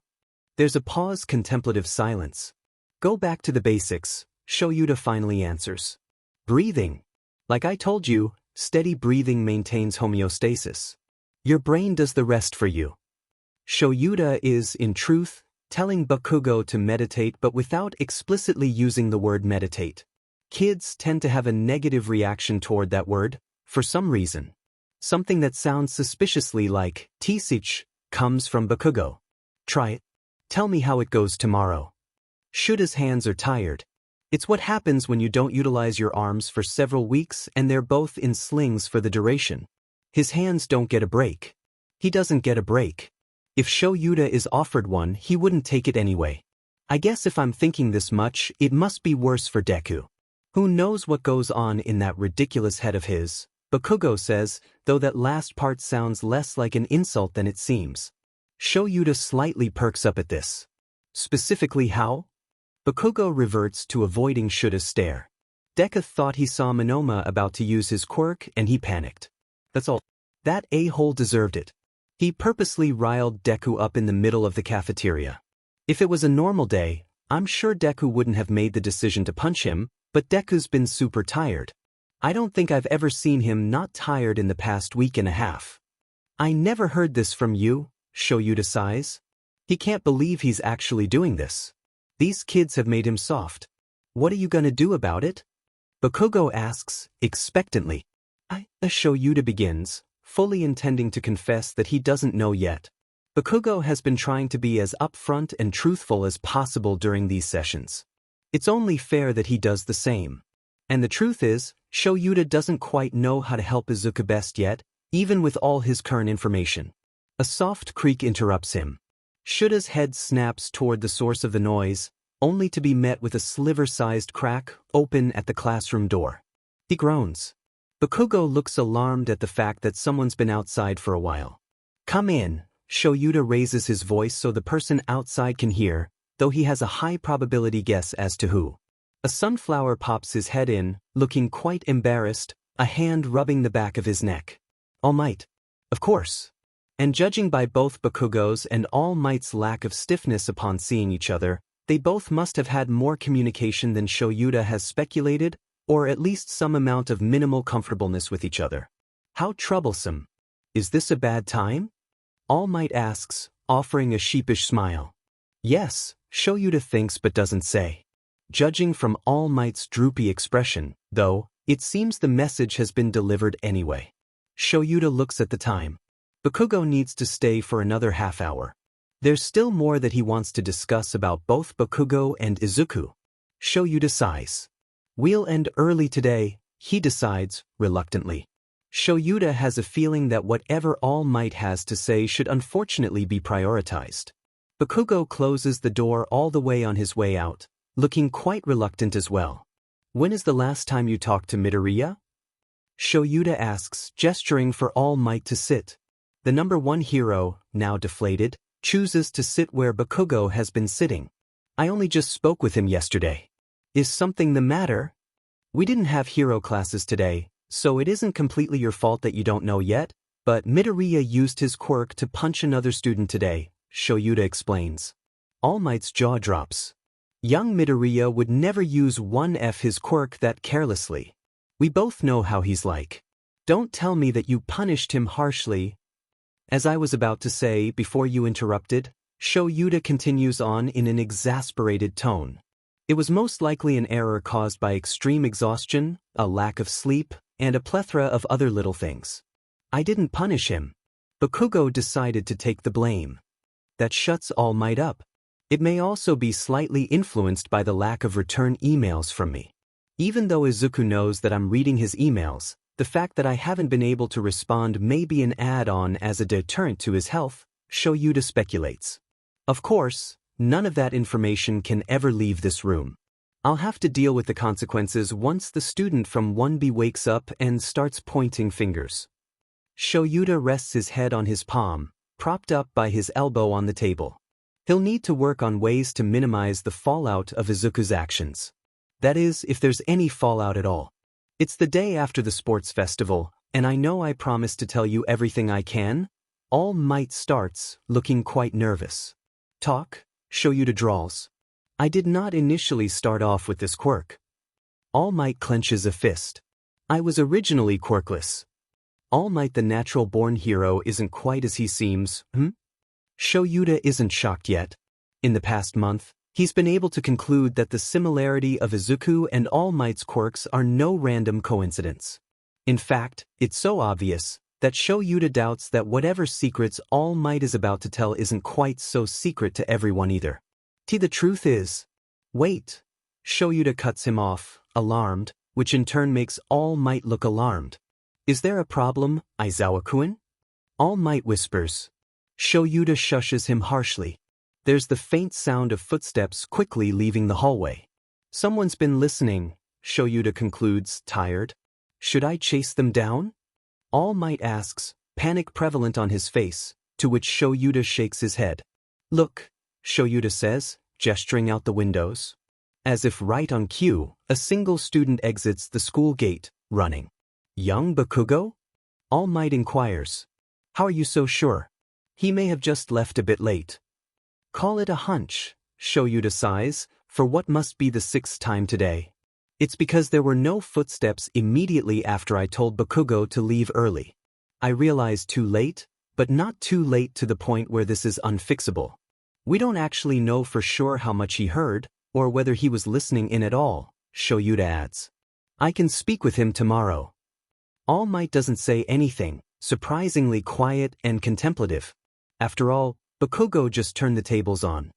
There's a pause, contemplative silence. Go back to the basics, Shoyuta finally answers. Breathing. Like I told you, steady breathing maintains homeostasis. Your brain does the rest for you. Shoyuta is, in truth, telling Bakugo to meditate but without explicitly using the word meditate. Kids tend to have a negative reaction toward that word, for some reason. Something that sounds suspiciously like "tisich" comes from Bakugo. Try it. Tell me how it goes tomorrow. Shuta's hands are tired. It's what happens when you don't utilize your arms for several weeks and they're both in slings for the duration. His hands don't get a break. He doesn't get a break. If Shoyuta is offered one, he wouldn't take it anyway. I guess if I'm thinking this much, it must be worse for Deku. Who knows what goes on in that ridiculous head of his, Bakugo says, though that last part sounds less like an insult than it seems. Shoyuta slightly perks up at this. Specifically how? Bakugo reverts to avoiding Shuta's stare. Deku thought he saw Manoma about to use his quirk and he panicked. That's all. That a-hole deserved it. He purposely riled Deku up in the middle of the cafeteria. If it was a normal day, I'm sure Deku wouldn't have made the decision to punch him, but Deku's been super tired. I don't think I've ever seen him not tired in the past week and a half. I never heard this from you, Shoyuta sighs. He can't believe he's actually doing this. These kids have made him soft. What are you gonna do about it? Bakugo asks, expectantly. Shoyuta begins, fully intending to confess that he doesn't know yet. Bakugo has been trying to be as upfront and truthful as possible during these sessions. It's only fair that he does the same. And the truth is, Shoyuta doesn't quite know how to help Izuku best yet, even with all his current information. A soft creak interrupts him. Shuta's head snaps toward the source of the noise, only to be met with a sliver-sized crack open at the classroom door. He groans. Bakugo looks alarmed at the fact that someone's been outside for a while. Come in, Shoyuta raises his voice so the person outside can hear, though he has a high probability guess as to who. A sunflower pops his head in, looking quite embarrassed, a hand rubbing the back of his neck. All Might. Of course. And judging by both Bakugo's and All Might's lack of stiffness upon seeing each other, they both must have had more communication than Shoyuta has speculated, or at least some amount of minimal comfortableness with each other. How troublesome. Is this a bad time? All Might asks, offering a sheepish smile. Yes, Shoyuta thinks but doesn't say. Judging from All Might's droopy expression, though, it seems the message has been delivered anyway. Shoyuta looks at the time. Bakugo needs to stay for another half hour. There's still more that he wants to discuss about both Bakugo and Izuku. Shoyuta sighs. We'll end early today, he decides, reluctantly. Shoyuta has a feeling that whatever All Might has to say should unfortunately be prioritized. Bakugo closes the door all the way on his way out, looking quite reluctant as well. When is the last time you talked to Midoriya? Shoyuta asks, gesturing for All Might to sit. The number 1 hero, now deflated, chooses to sit where Bakugo has been sitting. I only just spoke with him yesterday. Is something the matter? We didn't have hero classes today, so it isn't completely your fault that you don't know yet, but Midoriya used his quirk to punch another student today, Shoyuta explains. All Might's jaw drops. Young Midoriya would never use 1F his quirk that carelessly. We both know how he's like. Don't tell me that you punished him harshly. As I was about to say before you interrupted, Shoyuta continues on in an exasperated tone. It was most likely an error caused by extreme exhaustion, a lack of sleep, and a plethora of other little things. I didn't punish him. Bakugo decided to take the blame. That shuts All Might up. It may also be slightly influenced by the lack of return emails from me. Even though Izuku knows that I'm reading his emails, the fact that I haven't been able to respond may be an add-on as a deterrent to his health, Shoyuta speculates. Of course, none of that information can ever leave this room. I'll have to deal with the consequences once the student from 1B wakes up and starts pointing fingers. Shoyuta rests his head on his palm, propped up by his elbow on the table. He'll need to work on ways to minimize the fallout of Izuku's actions. That is, if there's any fallout at all. It's the day after the sports festival, and I know I promised to tell you everything I can. All Might starts, looking quite nervous. Talk, Shoyuta drawls. I did not initially start off with this quirk. All Might clenches a fist. I was originally quirkless. All Might the natural-born hero isn't quite as he seems, Shoyuta isn't shocked yet. In the past month, he's been able to conclude that the similarity of Izuku and All Might's quirks are no random coincidence. In fact, it's so obvious that Shoyuta doubts that whatever secrets All Might is about to tell isn't quite so secret to everyone either. The truth is... Wait. Shoyuta cuts him off, alarmed, which in turn makes All Might look alarmed. Is there a problem, Aizawa-kun? All Might whispers. Shoyuta shushes him harshly. There's the faint sound of footsteps quickly leaving the hallway. Someone's been listening, Shoyuta concludes, tired. Should I chase them down? All Might asks, panic prevalent on his face, to which Shoyuta shakes his head. Look, Shoyuta says, gesturing out the windows. As if right on cue, a single student exits the school gate, running. Young Bakugo? All Might inquires. How are you so sure? He may have just left a bit late. Call it a hunch, Shoyuta sighs, for what must be the 6th time today. It's because there were no footsteps immediately after I told Bakugo to leave early. I realized too late, but not too late to the point where this is unfixable. We don't actually know for sure how much he heard, or whether he was listening in at all, Shoyuta adds. I can speak with him tomorrow. All Might doesn't say anything, surprisingly quiet and contemplative. After all, Bakugo just turned the tables on.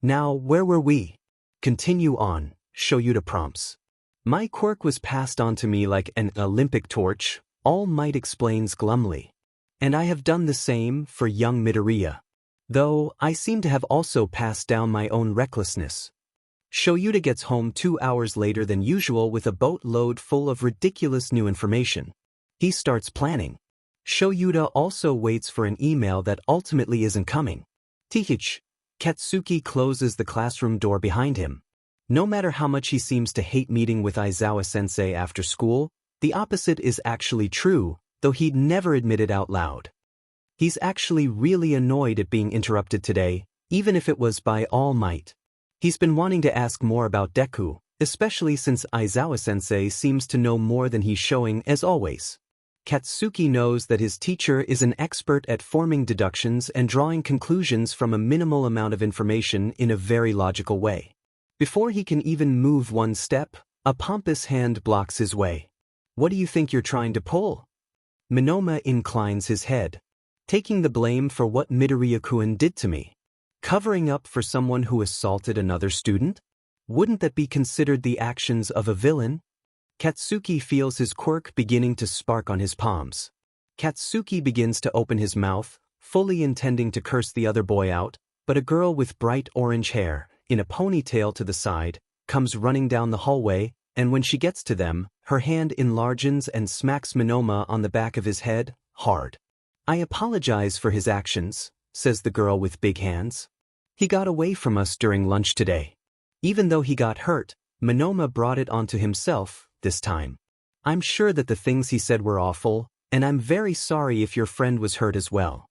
Now, where were we? Continue on, Shoyuta prompts. My quirk was passed on to me like an Olympic torch, All Might explains glumly. And I have done the same for young Midoriya. Though, I seem to have also passed down my own recklessness. Shoyuta gets home 2 hours later than usual with a boatload full of ridiculous new information. He starts planning. Shoyuta also waits for an email that ultimately isn't coming. Katsuki closes the classroom door behind him. No matter how much he seems to hate meeting with Aizawa-sensei after school, the opposite is actually true, though he'd never admit it out loud. He's actually really annoyed at being interrupted today, even if it was by All Might. He's been wanting to ask more about Deku, especially since Aizawa-sensei seems to know more than he's showing as always. Katsuki knows that his teacher is an expert at forming deductions and drawing conclusions from a minimal amount of information in a very logical way. Before he can even move one step, a pompous hand blocks his way. What do you think you're trying to pull? Manoma inclines his head. Taking the blame for what Midoriya-kun did to me. Covering up for someone who assaulted another student? Wouldn't that be considered the actions of a villain? Katsuki feels his quirk beginning to spark on his palms. Katsuki begins to open his mouth, fully intending to curse the other boy out, but a girl with bright orange hair, in a ponytail to the side, comes running down the hallway, and when she gets to them, her hand enlarges and smacks Manoma on the back of his head, hard. "I apologize for his actions," says the girl with big hands. "He got away from us during lunch today. Even though he got hurt, Manoma brought it onto himself this time. I'm sure that the things he said were awful, and I'm very sorry if your friend was hurt as well."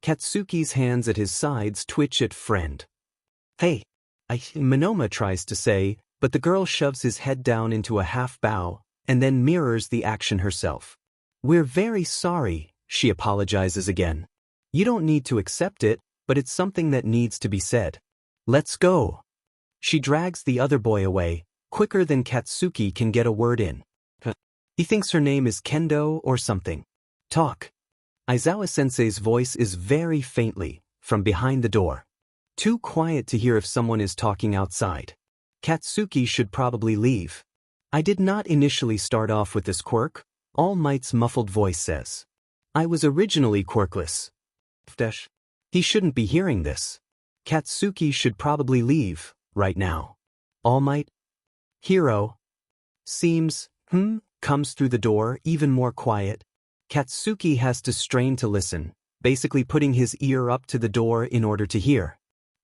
Katsuki's hands at his sides twitch at friend. "Hey, Manoma tries to say, but the girl shoves his head down into a half bow, and then mirrors the action herself. "We're very sorry," she apologizes again. "You don't need to accept it, but it's something that needs to be said. Let's go." She drags the other boy away, quicker than Katsuki can get a word in. He thinks her name is Kendo or something. "Talk." Aizawa-sensei's voice is very faintly, from behind the door. Too quiet to hear if someone is talking outside. Katsuki should probably leave. "I did not initially start off with this quirk," All Might's muffled voice says. "I was originally quirkless." He shouldn't be hearing this. Katsuki should probably leave, right now. All Might? Hero? Seems, comes through the door, even more quiet. Katsuki has to strain to listen, basically putting his ear up to the door in order to hear.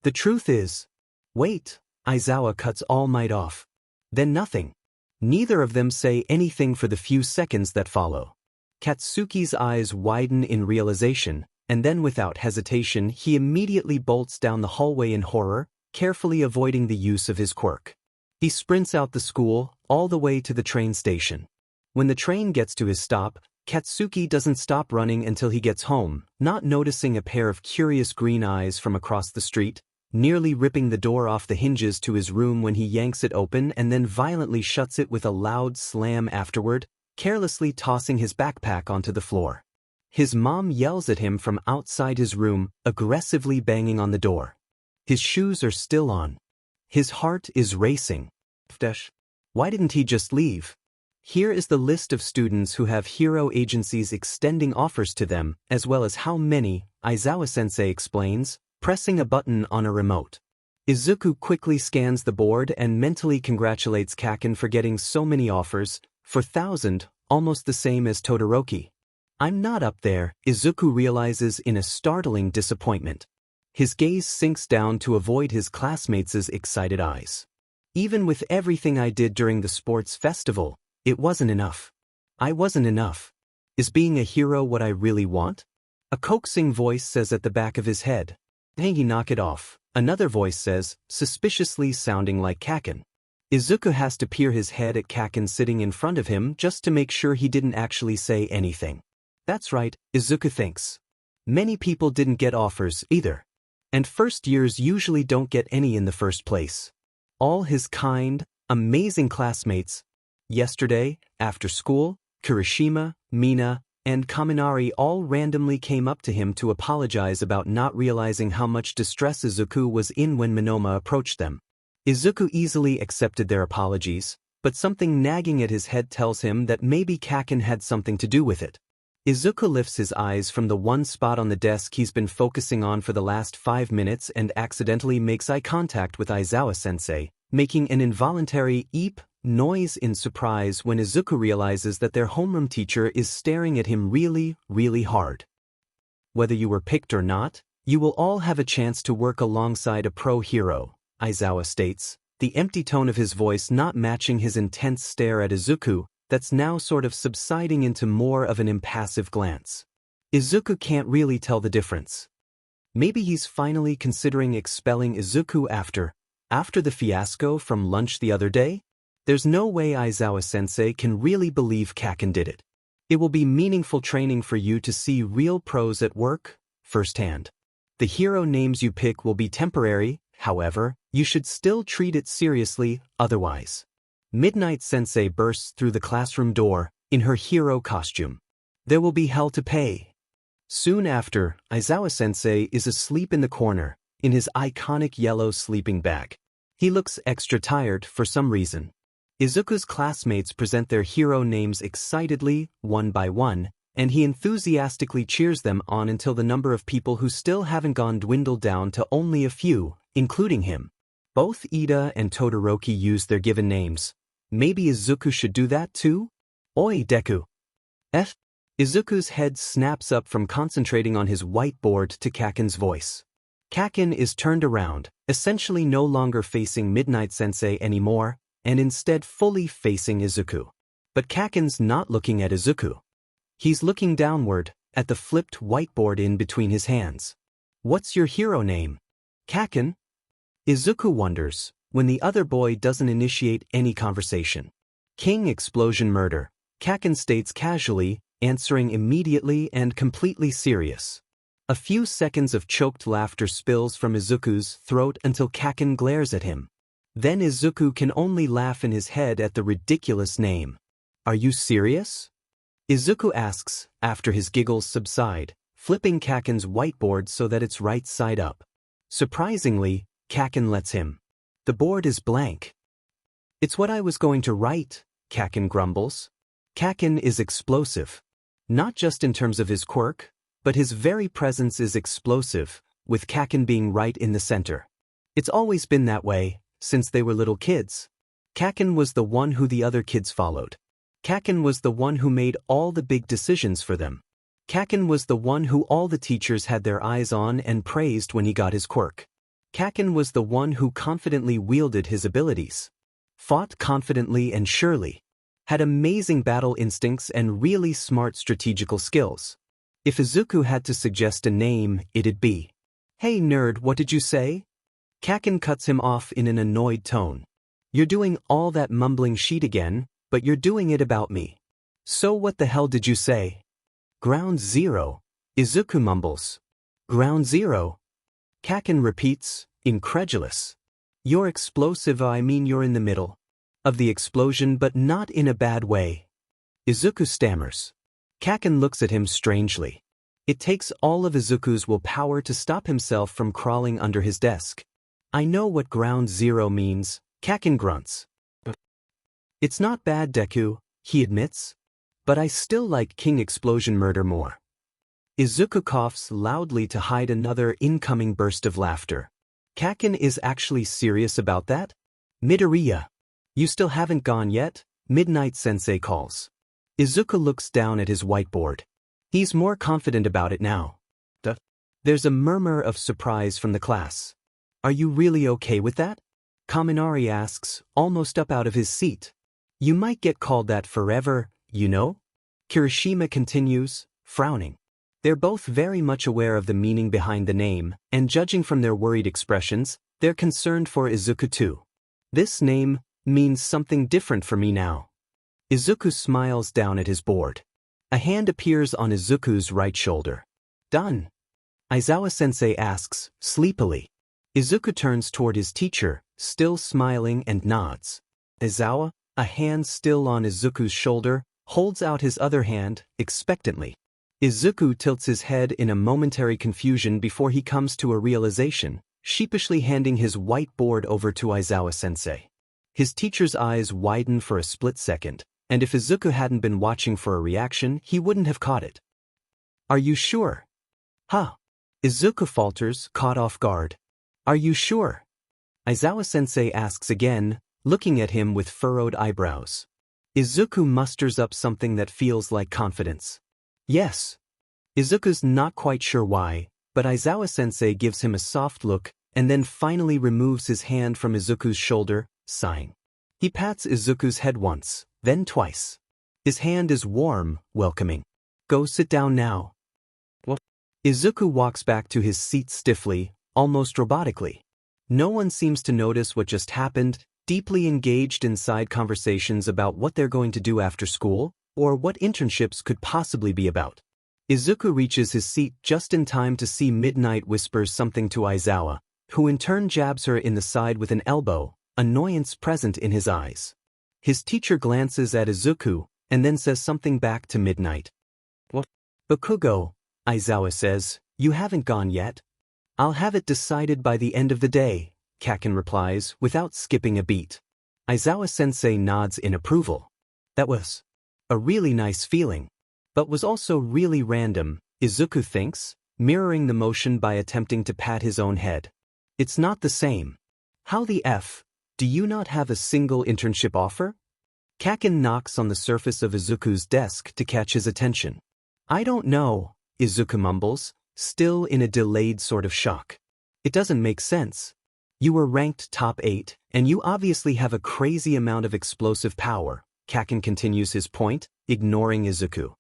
The truth is, wait, Aizawa cuts All Might off. Then nothing. Neither of them say anything for the few seconds that follow. Katsuki's eyes widen in realization, and then without hesitation he immediately bolts down the hallway in horror, carefully avoiding the use of his quirk. He sprints out the school, all the way to the train station. When the train gets to his stop, Katsuki doesn't stop running until he gets home, not noticing a pair of curious green eyes from across the street, nearly ripping the door off the hinges to his room when he yanks it open and then violently shuts it with a loud slam afterward, carelessly tossing his backpack onto the floor. His mom yells at him from outside his room, aggressively banging on the door. His shoes are still on. His heart is racing. Why didn't he just leave? Here is the list of students who have hero agencies extending offers to them, as well as how many, Aizawa-sensei explains, pressing a button on a remote. Izuku quickly scans the board and mentally congratulates Kaken for getting so many offers, for 1,000, almost the same as Todoroki. I'm not up there, Izuku realizes in a startling disappointment. His gaze sinks down to avoid his classmates' excited eyes. Even with everything I did during the sports festival, it wasn't enough. I wasn't enough. Is being a hero what I really want? A coaxing voice says at the back of his head. "Hey, knock it off," another voice says, suspiciously sounding like Kaken. Izuku has to peer his head at Kaken sitting in front of him just to make sure he didn't actually say anything. That's right, Izuku thinks. Many people didn't get offers either. And first years usually don't get any in the first place. All his kind, amazing classmates, yesterday, after school, Kirishima, Mina, and Kaminari all randomly came up to him to apologize about not realizing how much distress Izuku was in when Manoma approached them. Izuku easily accepted their apologies, but something nagging at his head tells him that maybe Kaken had something to do with it. Izuku lifts his eyes from the one spot on the desk he's been focusing on for the last 5 minutes and accidentally makes eye contact with Aizawa-sensei, making an involuntary eep noise in surprise when Izuku realizes that their homeroom teacher is staring at him really, really hard. Whether you were picked or not, you will all have a chance to work alongside a pro hero, Aizawa states, the empty tone of his voice not matching his intense stare at Izuku, that's now sort of subsiding into more of an impassive glance. Izuku can't really tell the difference. Maybe he's finally considering expelling Izuku after the fiasco from lunch the other day? There's no way Aizawa-sensei can really believe Kaken did it. It will be meaningful training for you to see real pros at work, firsthand. The hero names you pick will be temporary, however, you should still treat it seriously, otherwise. Midnight Sensei bursts through the classroom door, in her hero costume. There will be hell to pay. Soon after, Aizawa-sensei is asleep in the corner, in his iconic yellow sleeping bag. He looks extra tired for some reason. Izuku's classmates present their hero names excitedly, one by one, and he enthusiastically cheers them on until the number of people who still haven't gone dwindled down to only a few, including him. Both Ida and Todoroki use their given names. Maybe Izuku should do that too? Oi, Deku. F. Izuku's head snaps up from concentrating on his whiteboard to Kaken's voice. Kaken is turned around, essentially no longer facing Midnight Sensei anymore, and instead fully facing Izuku. But Kaken's not looking at Izuku. He's looking downward, at the flipped whiteboard in between his hands. What's your hero name? Kaken? Izuku wonders, when the other boy doesn't initiate any conversation. King Explosion Murder, Kaken states casually, answering immediately and completely serious. A few seconds of choked laughter spills from Izuku's throat until Kaken glares at him. Then Izuku can only laugh in his head at the ridiculous name. Are you serious? Izuku asks, after his giggles subside, flipping Kaken's whiteboard so that it's right side up. Surprisingly, Kaken lets him. The board is blank. It's what I was going to write, Kaken grumbles. Kaken is explosive. Not just in terms of his quirk, but his very presence is explosive, with Kaken being right in the center. It's always been that way, since they were little kids. Kaken was the one who the other kids followed. Kaken was the one who made all the big decisions for them. Kaken was the one who all the teachers had their eyes on and praised when he got his quirk. Kaken was the one who confidently wielded his abilities. Fought confidently and surely. Had amazing battle instincts and really smart strategical skills. If Izuku had to suggest a name, it'd be, "Hey nerd, what did you say?" Kaken cuts him off in an annoyed tone. "You're doing all that mumbling shit again, but you're doing it about me. So what the hell did you say?" "Ground Zero," Izuku mumbles. "Ground Zero?" Kaken repeats, incredulous. "You're explosive, I mean you're in the middle of the explosion but not in a bad way." Izuku stammers. Kaken looks at him strangely. It takes all of Izuku's willpower to stop himself from crawling under his desk. "I know what ground zero means," Kaken grunts. "It's not bad, Deku," he admits. "But I still like King Explosion Murder more." Izuku coughs loudly to hide another incoming burst of laughter. Kaken is actually serious about that? "Midoriya. You still haven't gone yet?" Midnight Sensei calls. Izuku looks down at his whiteboard. He's more confident about it now. There's a murmur of surprise from the class. "Are you really okay with that?" Kaminari asks, almost up out of his seat. "You might get called that forever, you know?" Kirishima continues, frowning. They're both very much aware of the meaning behind the name, and judging from their worried expressions, they're concerned for Izuku too. "This name means something different for me now." Izuku smiles down at his board. A hand appears on Izuku's right shoulder. "Done?" Aizawa-sensei asks, sleepily. Izuku turns toward his teacher, still smiling, and nods. Aizawa, a hand still on Izuku's shoulder, holds out his other hand, expectantly. Izuku tilts his head in a momentary confusion before he comes to a realization, sheepishly handing his whiteboard over to Aizawa-sensei. His teacher's eyes widen for a split second, and if Izuku hadn't been watching for a reaction, he wouldn't have caught it. "Are you sure?" "Huh?" Izuku falters, caught off guard. "Are you sure?" Aizawa-sensei asks again, looking at him with furrowed eyebrows. Izuku musters up something that feels like confidence. "Yes." Izuku's not quite sure why, but Aizawa-sensei gives him a soft look and then finally removes his hand from Izuku's shoulder, sighing. He pats Izuku's head once, then twice. His hand is warm, welcoming. "Go sit down now." "What?" Izuku walks back to his seat stiffly, almost robotically. No one seems to notice what just happened, deeply engaged in side conversations about what they're going to do after school, or what internships could possibly be about. Izuku reaches his seat just in time to see Midnight whisper something to Aizawa, who in turn jabs her in the side with an elbow, annoyance present in his eyes. His teacher glances at Izuku, and then says something back to Midnight. "What?" "Bakugo," Aizawa says, "you haven't gone yet." "I'll have it decided by the end of the day," Kaken replies, without skipping a beat. Aizawa-sensei nods in approval. That was a really nice feeling, but was also really random, Izuku thinks, mirroring the motion by attempting to pat his own head. It's not the same. How the F, do you not have a single internship offer? Kaken knocks on the surface of Izuku's desk to catch his attention. I don't know, Izuku mumbles, still in a delayed sort of shock. It doesn't make sense. You were ranked top 8, and you obviously have a crazy amount of explosive power, Kaken continues his point, ignoring Izuku.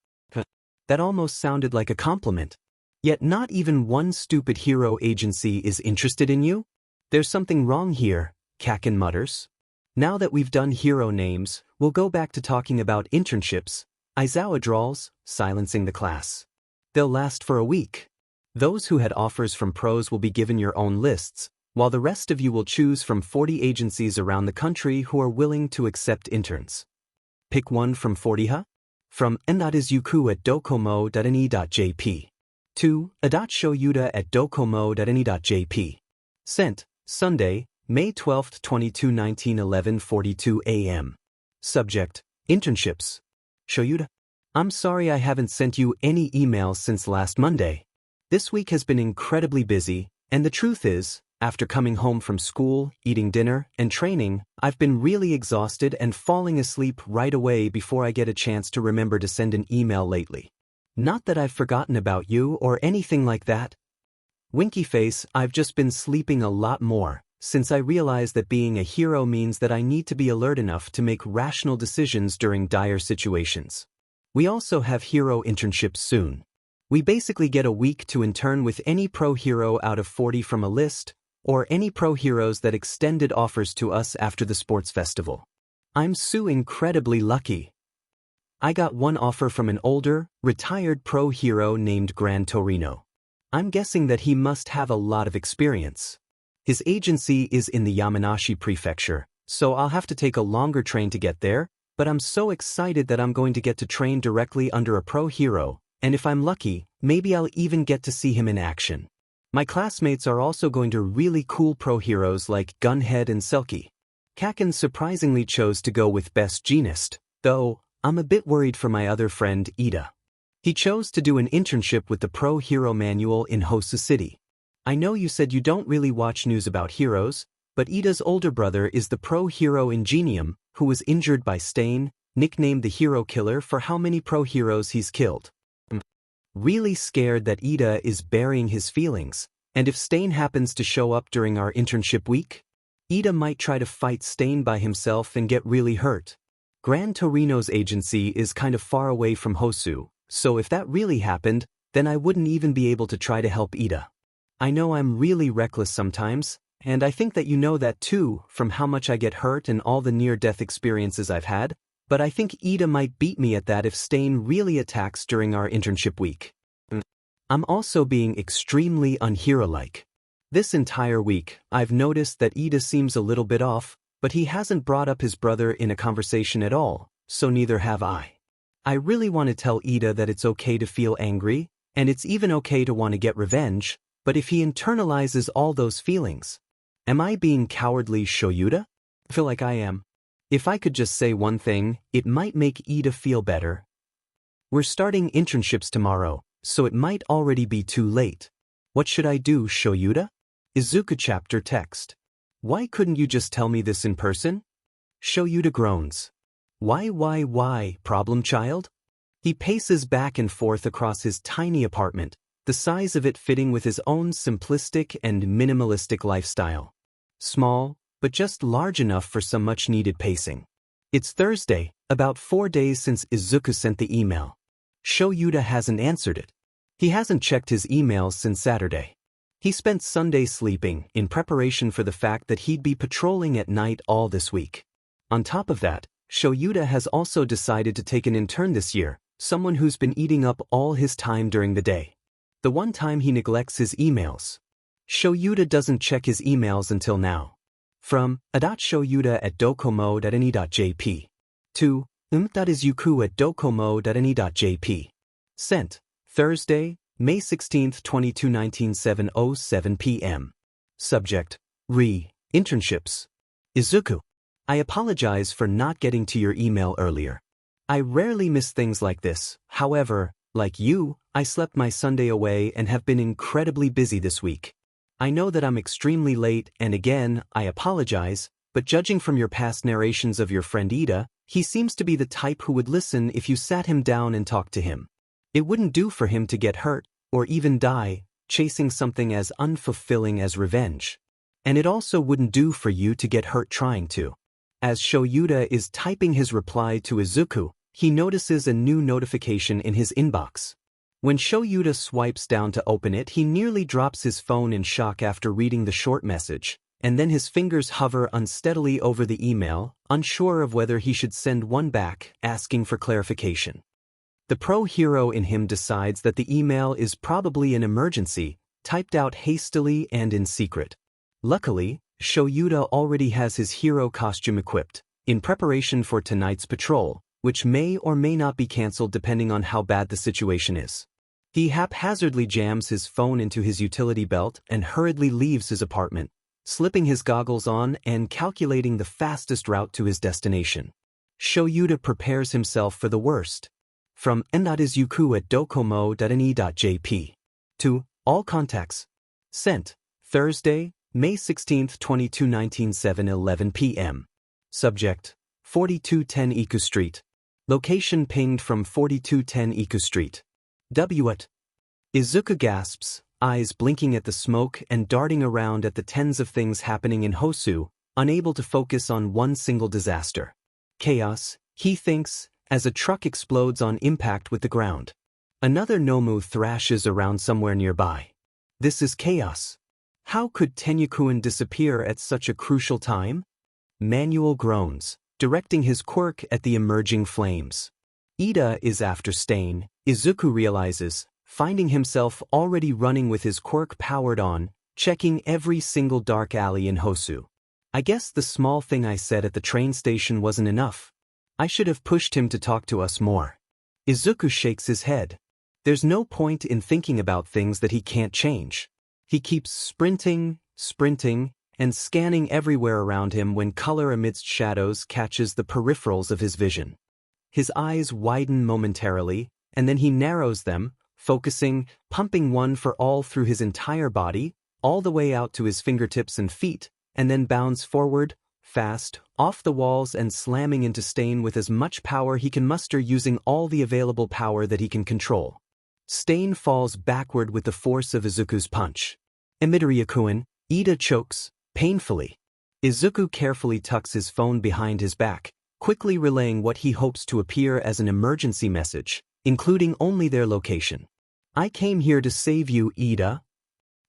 That almost sounded like a compliment. Yet not even one stupid hero agency is interested in you? There's something wrong here, Kaken mutters. Now that we've done hero names, we'll go back to talking about internships, Aizawa drawls, silencing the class. They'll last for a week. Those who had offers from pros will be given your own lists, while the rest of you will choose from 40 agencies around the country who are willing to accept interns. Pick one from 40 ha? From Izuku at docomo.ne.jp. To Shoyuta at docomo.ne.jp. Sent, Sunday, May 12, 22, 11:42 a.m. Subject, Internships. Shoyuta. I'm sorry I haven't sent you any emails since last Monday. This week has been incredibly busy, and the truth is, after coming home from school, eating dinner, and training, I've been really exhausted and falling asleep right away before I get a chance to remember to send an email lately. Not that I've forgotten about you or anything like that. Winky face, I've just been sleeping a lot more, since I realized that being a hero means that I need to be alert enough to make rational decisions during dire situations. We also have hero internships soon. We basically get a week to intern with any pro hero out of 40 from a list, or any pro heroes that extended offers to us after the sports festival. I'm so incredibly lucky. I got one offer from an older, retired pro hero named Gran Torino. I'm guessing that he must have a lot of experience. His agency is in the Yamanashi prefecture, so I'll have to take a longer train to get there, but I'm so excited that I'm going to get to train directly under a pro hero, and if I'm lucky, maybe I'll even get to see him in action. My classmates are also going to really cool pro heroes like Gunhead and Selkie. Kaken surprisingly chose to go with Best Genist, though I'm a bit worried for my other friend Ida. He chose to do an internship with the Pro Hero Manual in Hosu City. I know you said you don't really watch news about heroes, but Ida's older brother is the pro hero Ingenium, who was injured by Stain, nicknamed the Hero Killer for how many pro heroes he's killed. Really scared that Ida is burying his feelings, and if Stain happens to show up during our internship week, Ida might try to fight Stain by himself and get really hurt. Gran Torino's agency is kind of far away from Hosu, so if that really happened, then I wouldn't even be able to try to help Ida. I know I'm really reckless sometimes, and I think that you know that too from how much I get hurt and all the near-death experiences I've had, but I think Ida might beat me at that if Stain really attacks during our internship week. I'm also being extremely unhero-like. This entire week, I've noticed that Ida seems a little bit off, but he hasn't brought up his brother in a conversation at all, so neither have I. I really want to tell Ida that it's okay to feel angry, and it's even okay to want to get revenge, but if he internalizes all those feelings, am I being cowardly, Shoyuta? I feel like I am. If I could just say one thing, it might make Ida feel better. We're starting internships tomorrow, so it might already be too late. What should I do, Shoyuta? Izuku chapter text. Why couldn't you just tell me this in person? Shoyuta groans. Why, problem child? He paces back and forth across his tiny apartment, the size of it fitting with his own simplistic and minimalistic lifestyle. Small, but just large enough for some much-needed pacing. It's Thursday, about 4 days since Izuku sent the email. Shoyuta hasn't answered it. He hasn't checked his emails since Saturday. He spent Sunday sleeping in preparation for the fact that he'd be patrolling at night all this week. On top of that, Shoyuta has also decided to take an intern this year, someone who's been eating up all his time during the day. The one time he neglects his emails. Shoyuta doesn't check his emails until now. From Shoyuta at docomo.ne.jp. To Izuku at docomo.ne.jp. Sent, Thursday, May 16, 1907 p.m. Subject, Internships. Izuku. I apologize for not getting to your email earlier. I rarely miss things like this, however, like you, I slept my Sunday away and have been incredibly busy this week. I know that I'm extremely late and again, I apologize, but judging from your past narrations of your friend Ida, he seems to be the type who would listen if you sat him down and talked to him. It wouldn't do for him to get hurt, or even die, chasing something as unfulfilling as revenge. And it also wouldn't do for you to get hurt trying to. As Shoyuta is typing his reply to Izuku, he notices a new notification in his inbox. When Shoyuta swipes down to open it, he nearly drops his phone in shock after reading the short message, and then his fingers hover unsteadily over the email, unsure of whether he should send one back, asking for clarification. The pro-hero in him decides that the email is probably an emergency, typed out hastily and in secret. Luckily, Shoyuta already has his hero costume equipped, in preparation for tonight's patrol, which may or may not be cancelled depending on how bad the situation is. He haphazardly jams his phone into his utility belt and hurriedly leaves his apartment, slipping his goggles on and calculating the fastest route to his destination. Shoyuta prepares himself for the worst. From Izuku at docomo.ne.jp. To all contacts. Sent. Thursday, May 16, 22/19 11 p.m. Subject: 4210 Iku Street. Location pinged from 4210 Iku Street. What? Izuku gasps, eyes blinking at the smoke and darting around at the tens of things happening in Hosu, unable to focus on one single disaster. Chaos, he thinks, as a truck explodes on impact with the ground. Another Nomu thrashes around somewhere nearby. This is chaos. How could Tenyukun disappear at such a crucial time? Manuel groans, directing his quirk at the emerging flames. Ida is after Stain, Izuku realizes, finding himself already running with his quirk powered on, checking every single dark alley in Hosu. I guess the small thing I said at the train station wasn't enough. I should have pushed him to talk to us more. Izuku shakes his head. There's no point in thinking about things that he can't change. He keeps sprinting, and scanning everywhere around him when color amidst shadows catches the peripherals of his vision. His eyes widen momentarily, and then he narrows them, focusing, pumping one for all through his entire body, all the way out to his fingertips and feet, and then bounds forward, fast, off the walls and slamming into Stain with as much power he can muster using all the available power that he can control. Stain falls backward with the force of Izuku's punch. Emiteriakuen, Ida chokes, painfully. Izuku carefully tucks his phone behind his back, quickly relaying what he hopes to appear as an emergency message, including only their location. I came here to save you, Ida.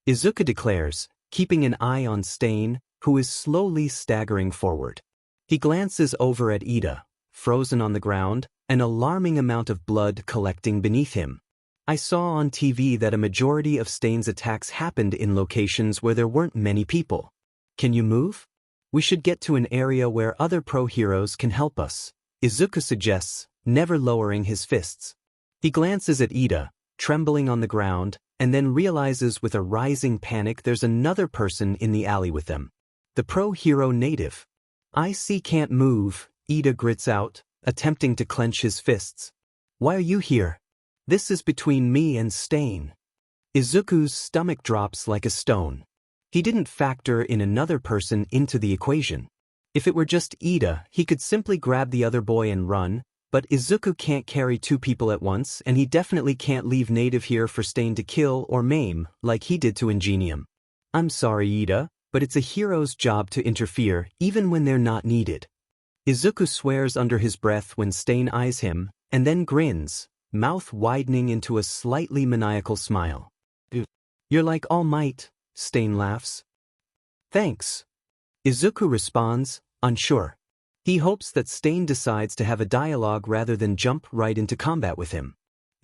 Izuku declares, keeping an eye on Stain, who is slowly staggering forward. He glances over at Ida, frozen on the ground, an alarming amount of blood collecting beneath him. I saw on TV that a majority of Stain's attacks happened in locations where there weren't many people. Can you move? We should get to an area where other pro-heroes can help us, Izuku suggests, never lowering his fists. He glances at Ida, trembling on the ground, and then realizes with a rising panic there's another person in the alley with them. The pro-hero native. I see can't move, Ida grits out, attempting to clench his fists. Why are you here? This is between me and Stain. Izuku's stomach drops like a stone. He didn't factor in another person into the equation. If it were just Ida, he could simply grab the other boy and run, but Izuku can't carry two people at once, and he definitely can't leave native here for Stain to kill or maim, like he did to Ingenium. I'm sorry, Ida, but it's a hero's job to interfere, even when they're not needed. Izuku swears under his breath when Stain eyes him, and then grins, mouth widening into a slightly maniacal smile. You're like All Might, Stain laughs. Thanks. Izuku responds, unsure. He hopes that Stain decides to have a dialogue rather than jump right into combat with him.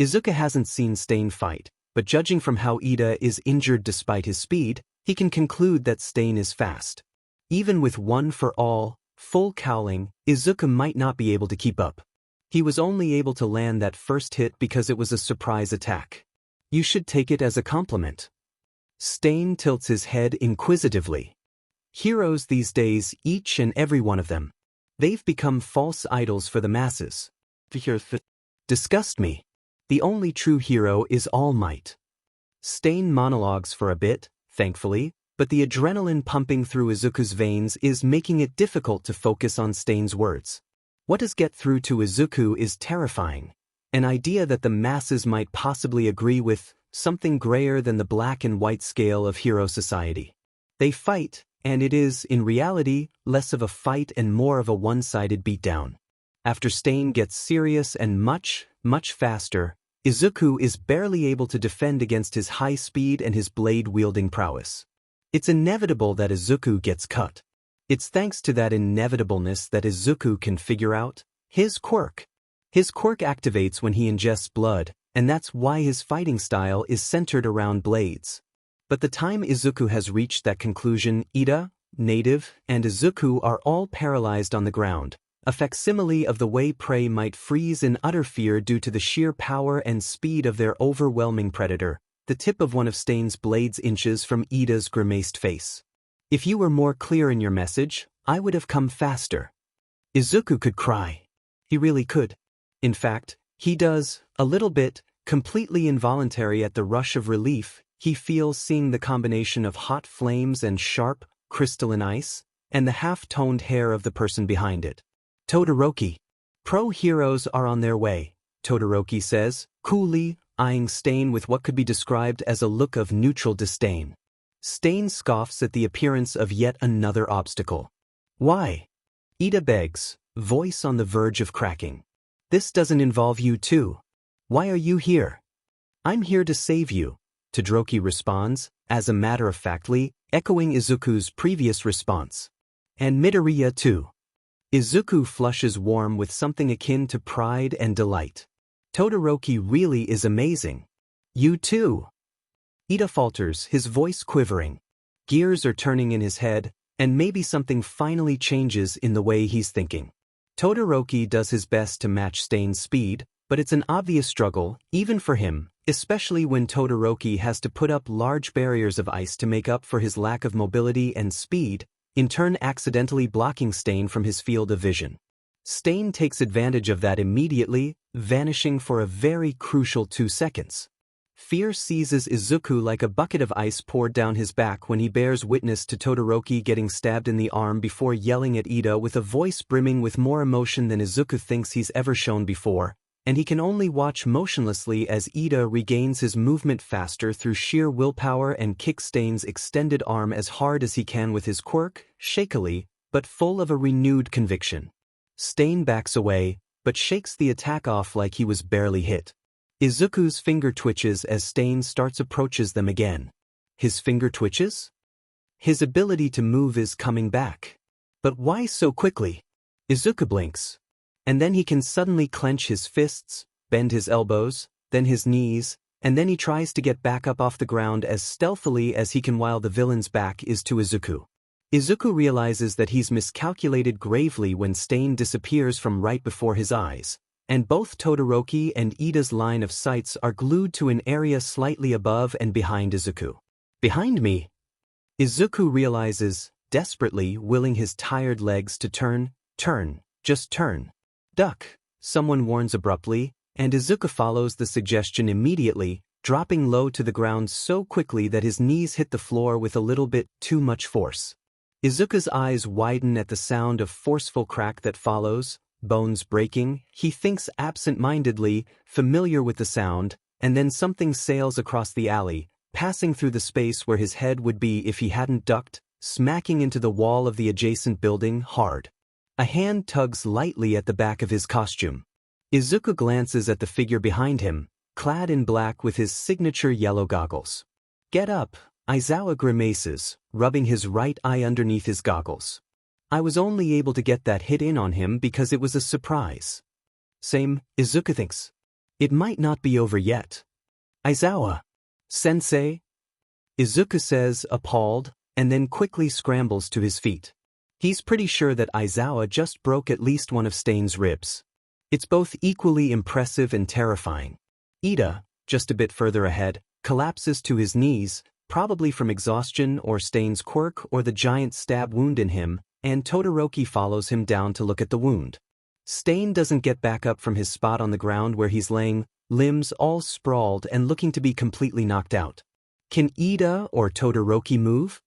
Izuku hasn't seen Stain fight, but judging from how Ida is injured despite his speed, he can conclude that Stain is fast. Even with one for all, full cowling, Izuku might not be able to keep up. He was only able to land that first hit because it was a surprise attack. You should take it as a compliment. Stain tilts his head inquisitively. Heroes these days, each and every one of them. They've become false idols for the masses. Disgust me. The only true hero is All Might. Stain monologues for a bit, thankfully, but the adrenaline pumping through Izuku's veins is making it difficult to focus on Stain's words. What does get through to Izuku is terrifying. An idea that the masses might possibly agree with, something grayer than the black and white scale of hero society. They fight, and it is, in reality, less of a fight and more of a one-sided beatdown. After Stain gets serious and much faster, Izuku is barely able to defend against his high speed and his blade-wielding prowess. It's inevitable that Izuku gets cut. It's thanks to that inevitableness that Izuku can figure out his quirk. His quirk activates when he ingests blood, and that's why his fighting style is centered around blades. But the time Izuku has reached that conclusion, Ida, Native, and Izuku are all paralyzed on the ground, a facsimile of the way prey might freeze in utter fear due to the sheer power and speed of their overwhelming predator. The tip of one of Stain's blades inches from Ida's grimaced face. If you were more clear in your message, I would have come faster. Izuku could cry. He really could. In fact, he does, a little bit, completely involuntary at the rush of relief he feels seeing the combination of hot flames and sharp, crystalline ice, and the half-toned hair of the person behind it. Todoroki. Pro-heroes are on their way, Todoroki says, coolly, eyeing Stain with what could be described as a look of neutral disdain. Stain scoffs at the appearance of yet another obstacle. Why? Ida begs, voice on the verge of cracking. This doesn't involve you too. Why are you here? I'm here to save you, Todoroki responds, as a matter-of-factly, echoing Izuku's previous response. And Midoriya too. Izuku flushes warm with something akin to pride and delight. Todoroki really is amazing. You too. Ida falters, his voice quivering. Gears are turning in his head, and maybe something finally changes in the way he's thinking. Todoroki does his best to match Stain's speed, but it's an obvious struggle, even for him, especially when Todoroki has to put up large barriers of ice to make up for his lack of mobility and speed, in turn accidentally blocking Stain from his field of vision. Stain takes advantage of that immediately, vanishing for a very crucial 2 seconds. Fear seizes Izuku like a bucket of ice poured down his back when he bears witness to Todoroki getting stabbed in the arm before yelling at Ida with a voice brimming with more emotion than Izuku thinks he's ever shown before, and he can only watch motionlessly as Ida regains his movement faster through sheer willpower and kicks Stain's extended arm as hard as he can with his quirk, shakily, but full of a renewed conviction. Stain backs away, but shakes the attack off like he was barely hit. Izuku's finger twitches as Stain approaches them again. His finger twitches? His ability to move is coming back. But why so quickly? Izuku blinks. And then he can suddenly clench his fists, bend his elbows, then his knees, and then he tries to get back up off the ground as stealthily as he can while the villain's back is to Izuku. Izuku realizes that he's miscalculated gravely when Stain disappears from right before his eyes, and both Todoroki and Ida's line of sights are glued to an area slightly above and behind Izuku. Behind me? Izuku realizes, desperately willing his tired legs to turn, just turn. Duck, someone warns abruptly, and Izuku follows the suggestion immediately, dropping low to the ground so quickly that his knees hit the floor with a little bit too much force. Izuku's eyes widen at the sound of forceful crack that follows, bones breaking, he thinks absent-mindedly, familiar with the sound, and then something sails across the alley, passing through the space where his head would be if he hadn't ducked, smacking into the wall of the adjacent building hard. A hand tugs lightly at the back of his costume. Izuku glances at the figure behind him, clad in black with his signature yellow goggles. Get up, Aizawa grimaces, rubbing his right eye underneath his goggles. I was only able to get that hit in on him because it was a surprise. Same, Izuku thinks. It might not be over yet. Aizawa. Sensei? Izuku says, appalled, and then quickly scrambles to his feet. He's pretty sure that Aizawa just broke at least one of Stain's ribs. It's both equally impressive and terrifying. Ida, just a bit further ahead, collapses to his knees, probably from exhaustion or Stain's quirk or the giant stab wound in him, and Todoroki follows him down to look at the wound. Stain doesn't get back up from his spot on the ground where he's laying, limbs all sprawled and looking to be completely knocked out. Can Ida or Todoroki move?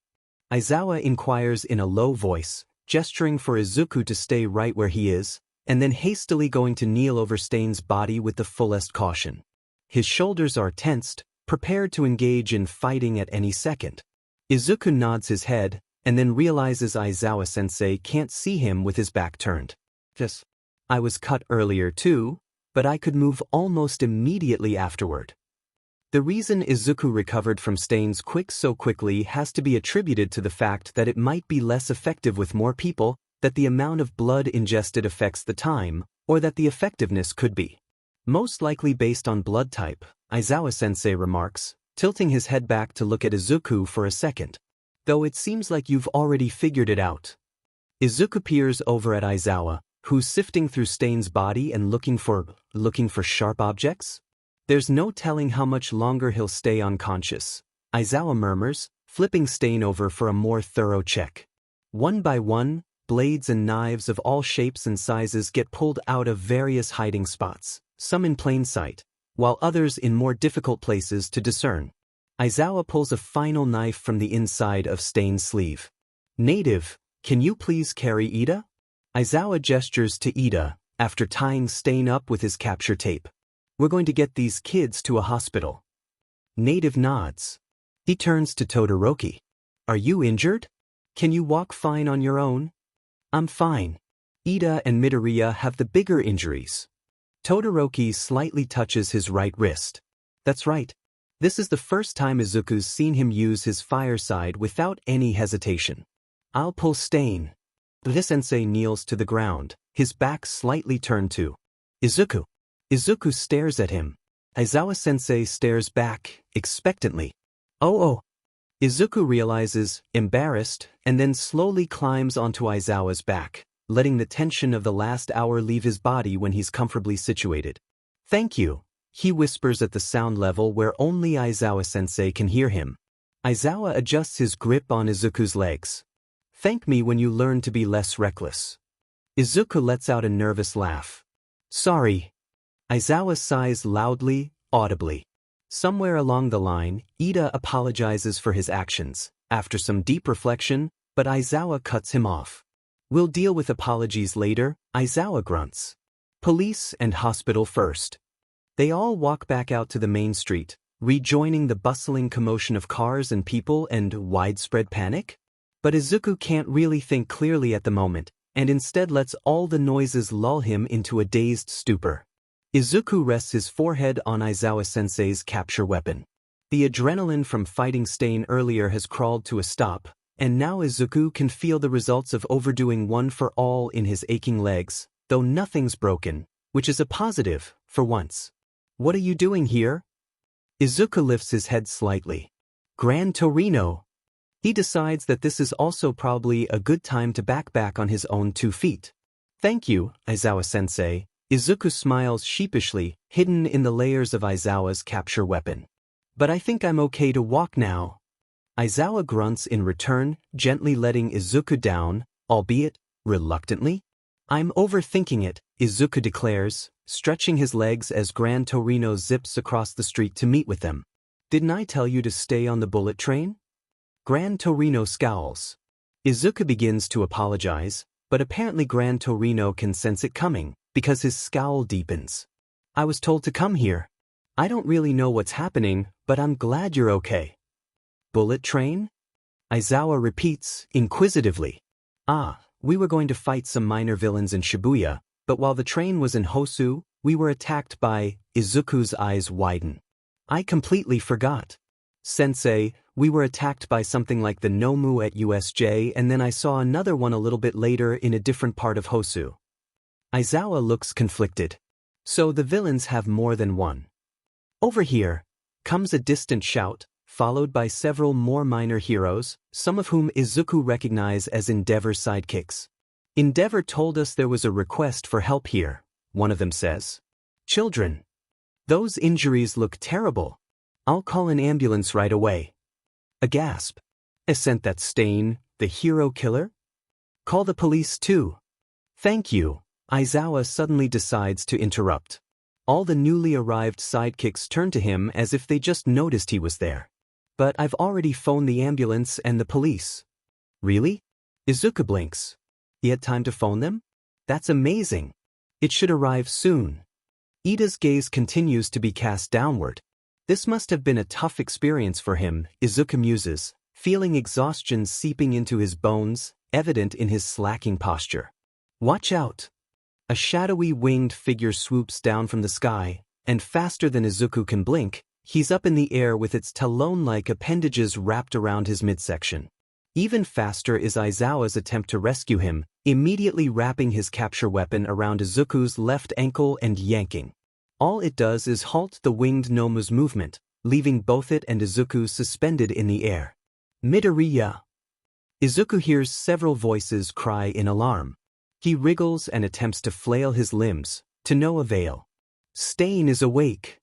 Aizawa inquires in a low voice, gesturing for Izuku to stay right where he is, and then hastily going to kneel over Stain's body with the fullest caution. His shoulders are tensed, prepared to engage in fighting at any second. Izuku nods his head, and then realizes Aizawa-sensei can't see him with his back turned. Yes, I was cut earlier too, but I could move almost immediately afterward. The reason Izuku recovered from Stain's quirks so quickly has to be attributed to the fact that it might be less effective with more people, that the amount of blood ingested affects the time, or that the effectiveness could be most likely based on blood type, Aizawa-sensei remarks, tilting his head back to look at Izuku for a second. Though it seems like you've already figured it out. Izuku peers over at Aizawa, who's sifting through Stain's body and looking for sharp objects? There's no telling how much longer he'll stay unconscious, Aizawa murmurs, flipping Stain over for a more thorough check. One by one, blades and knives of all shapes and sizes get pulled out of various hiding spots, some in plain sight, while others in more difficult places to discern. Aizawa pulls a final knife from the inside of Stain's sleeve. Native, can you please carry Ida? Aizawa gestures to Ida, after tying Stain up with his capture tape. We're going to get these kids to a hospital. Native nods. He turns to Todoroki. Are you injured? Can you walk fine on your own? I'm fine. Ida and Midoriya have the bigger injuries. Todoroki slightly touches his right wrist. That's right. This is the first time Izuku's seen him use his fire side without any hesitation. I'll pull Stain. The sensei kneels to the ground, his back slightly turned to Izuku. Izuku stares at him. Aizawa-sensei stares back, expectantly. Oh. Izuku realizes, embarrassed, and then slowly climbs onto Aizawa's back, letting the tension of the last hour leave his body when he's comfortably situated. Thank you, he whispers at the sound level where only Aizawa-sensei can hear him. Aizawa adjusts his grip on Izuku's legs. Thank me when you learn to be less reckless. Izuku lets out a nervous laugh. Sorry. Aizawa sighs loudly, audibly. Somewhere along the line, Ida apologizes for his actions, after some deep reflection, but Aizawa cuts him off. We'll deal with apologies later, Aizawa grunts. Police and hospital first. They all walk back out to the main street, rejoining the bustling commotion of cars and people and widespread panic. But Izuku can't really think clearly at the moment, and instead lets all the noises lull him into a dazed stupor. Izuku rests his forehead on Aizawa-sensei's capture weapon. The adrenaline from fighting Stain earlier has crawled to a stop, and now Izuku can feel the results of overdoing one for all in his aching legs, though nothing's broken, which is a positive, for once. What are you doing here? Izuku lifts his head slightly. Gran Torino. He decides that this is also probably a good time to back on his own 2 feet. Thank you, Aizawa-sensei. Izuku smiles sheepishly, hidden in the layers of Aizawa's capture weapon. But I think I'm okay to walk now. Aizawa grunts in return, gently letting Izuku down, albeit reluctantly. I'm overthinking it, Izuku declares, stretching his legs as Gran Torino zips across the street to meet with them. Didn't I tell you to stay on the bullet train? Gran Torino scowls. Izuku begins to apologize, but apparently Gran Torino can sense it coming, because his scowl deepens. I was told to come here. I don't really know what's happening, but I'm glad you're okay. Bullet train? Aizawa repeats, inquisitively. We were going to fight some minor villains in Shibuya, but while the train was in Hosu, we were attacked by… Izuku's eyes widen. I completely forgot. Sensei, we were attacked by something like the Nomu at USJ, and then I saw another one a little bit later in a different part of Hosu. Aizawa looks conflicted. So the villains have more than one. Over here, comes a distant shout, followed by several more minor heroes, some of whom Izuku recognizes as Endeavor's sidekicks. Endeavor told us there was a request for help here, one of them says. Children. Those injuries look terrible. I'll call an ambulance right away. A gasp. Isn't that Stain, the hero killer? Call the police too. Thank you. Aizawa suddenly decides to interrupt. All the newly arrived sidekicks turn to him as if they just noticed he was there. But I've already phoned the ambulance and the police. Really? Izuku blinks. He had time to phone them? That's amazing. It should arrive soon. Ida's gaze continues to be cast downward. This must have been a tough experience for him, Izuku muses, feeling exhaustion seeping into his bones, evident in his slacking posture. Watch out! A shadowy winged figure swoops down from the sky, and faster than Izuku can blink, he's up in the air with its talon-like appendages wrapped around his midsection. Even faster is Aizawa's attempt to rescue him, immediately wrapping his capture weapon around Izuku's left ankle and yanking. All it does is halt the winged Nomu's movement, leaving both it and Izuku suspended in the air. Midoriya! Izuku hears several voices cry in alarm. He wriggles and attempts to flail his limbs, to no avail. Stain is awake.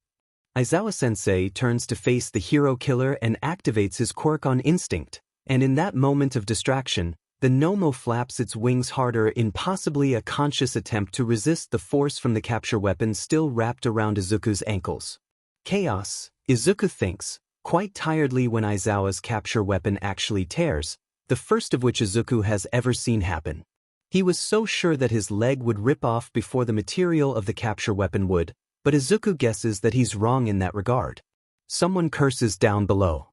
Aizawa-sensei turns to face the hero killer and activates his quirk on instinct, and in that moment of distraction, the Nomu flaps its wings harder in possibly a conscious attempt to resist the force from the capture weapon still wrapped around Izuku's ankles. Chaos, Izuku thinks, quite tiredly when Aizawa's capture weapon actually tears, the first of which Izuku has ever seen happen. He was so sure that his leg would rip off before the material of the capture weapon would, but Izuku guesses that he's wrong in that regard. Someone curses down below.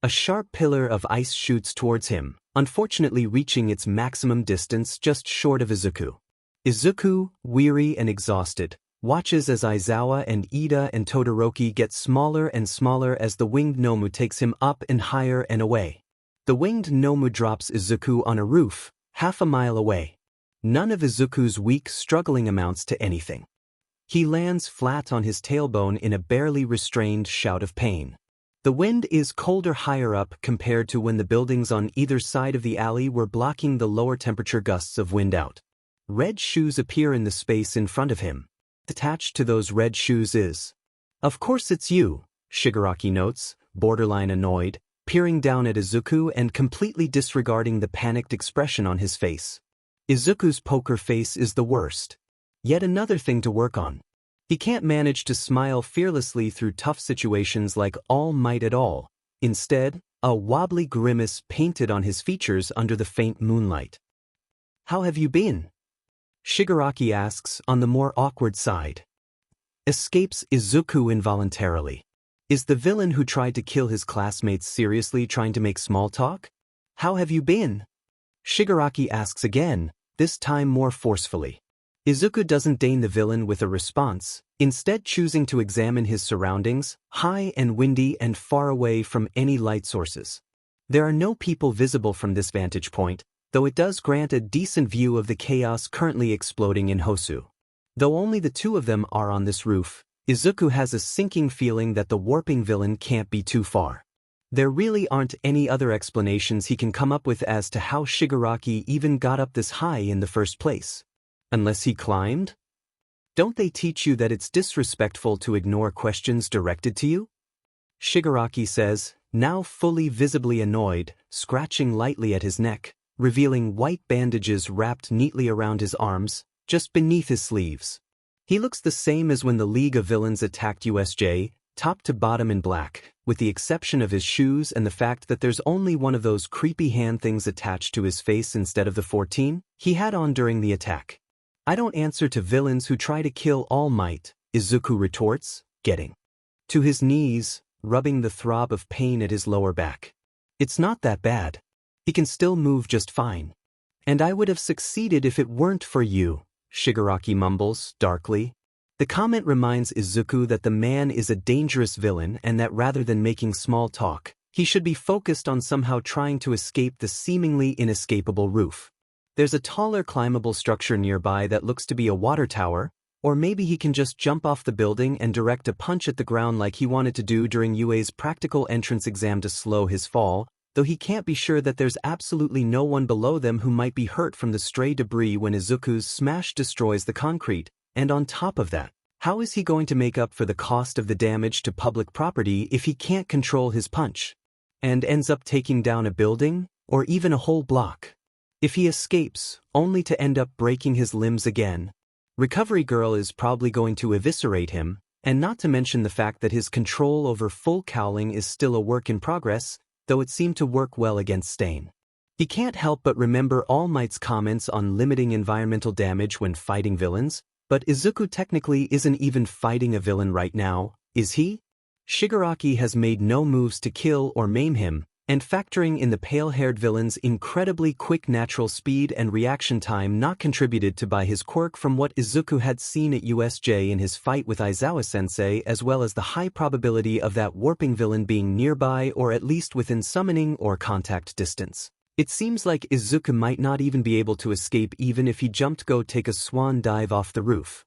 A sharp pillar of ice shoots towards him, unfortunately reaching its maximum distance just short of Izuku. Izuku, weary and exhausted, watches as Aizawa and Ida and Todoroki get smaller and smaller as the winged Nomu takes him up and higher and away. The winged Nomu drops Izuku on a roof, half a mile away. None of Izuku's weak struggling amounts to anything. He lands flat on his tailbone in a barely restrained shout of pain. The wind is colder higher up compared to when the buildings on either side of the alley were blocking the lower temperature gusts of wind out. Red shoes appear in the space in front of him. Attached to those red shoes is, "Of course it's you," Shigaraki notes, borderline annoyed, peering down at Izuku and completely disregarding the panicked expression on his face. Izuku's poker face is the worst. Yet another thing to work on. He can't manage to smile fearlessly through tough situations like All Might at all. Instead, a wobbly grimace painted on his features under the faint moonlight. "How have you been?" Shigaraki asks on the more awkward side. Escapes Izuku involuntarily. Is the villain who tried to kill his classmates seriously trying to make small talk? "How have you been?" Shigaraki asks again, this time more forcefully. Izuku doesn't deign the villain with a response, instead choosing to examine his surroundings, high and windy and far away from any light sources. There are no people visible from this vantage point, though it does grant a decent view of the chaos currently exploding in Hosu. Though only the two of them are on this roof, Izuku has a sinking feeling that the warping villain can't be too far. There really aren't any other explanations he can come up with as to how Shigaraki even got up this high in the first place. Unless he climbed? Don't they teach you that it's disrespectful to ignore questions directed to you? Shigaraki says, now fully visibly annoyed, scratching lightly at his neck, revealing white bandages wrapped neatly around his arms, just beneath his sleeves. He looks the same as when the League of Villains attacked USJ, top to bottom in black, with the exception of his shoes and the fact that there's only one of those creepy hand things attached to his face instead of the 14 he had on during the attack. I don't answer to villains who try to kill All Might, Izuku retorts, getting to his knees, rubbing the throb of pain at his lower back. It's not that bad. He can still move just fine. And I would have succeeded if it weren't for you, Shigaraki mumbles, darkly. The comment reminds Izuku that the man is a dangerous villain and that rather than making small talk, he should be focused on somehow trying to escape the seemingly inescapable roof. There's a taller climbable structure nearby that looks to be a water tower, or maybe he can just jump off the building and direct a punch at the ground like he wanted to do during UA's practical entrance exam to slow his fall, though he can't be sure that there's absolutely no one below them who might be hurt from the stray debris when Izuku's smash destroys the concrete, and on top of that, how is he going to make up for the cost of the damage to public property if he can't control his punch, and ends up taking down a building, or even a whole block? If he escapes, only to end up breaking his limbs again, Recovery Girl is probably going to eviscerate him, and not to mention the fact that his control over full cowling is still a work in progress, though it seemed to work well against Stain. He can't help but remember All Might's comments on limiting environmental damage when fighting villains, but Izuku technically isn't even fighting a villain right now, is he? Shigaraki has made no moves to kill or maim him, and factoring in the pale-haired villain's incredibly quick natural speed and reaction time not contributed to by his quirk from what Izuku had seen at USJ in his fight with Aizawa-sensei, as well as the high probability of that warping villain being nearby or at least within summoning or contact distance. It seems like Izuku might not even be able to escape even if he jumped go take a swan dive off the roof.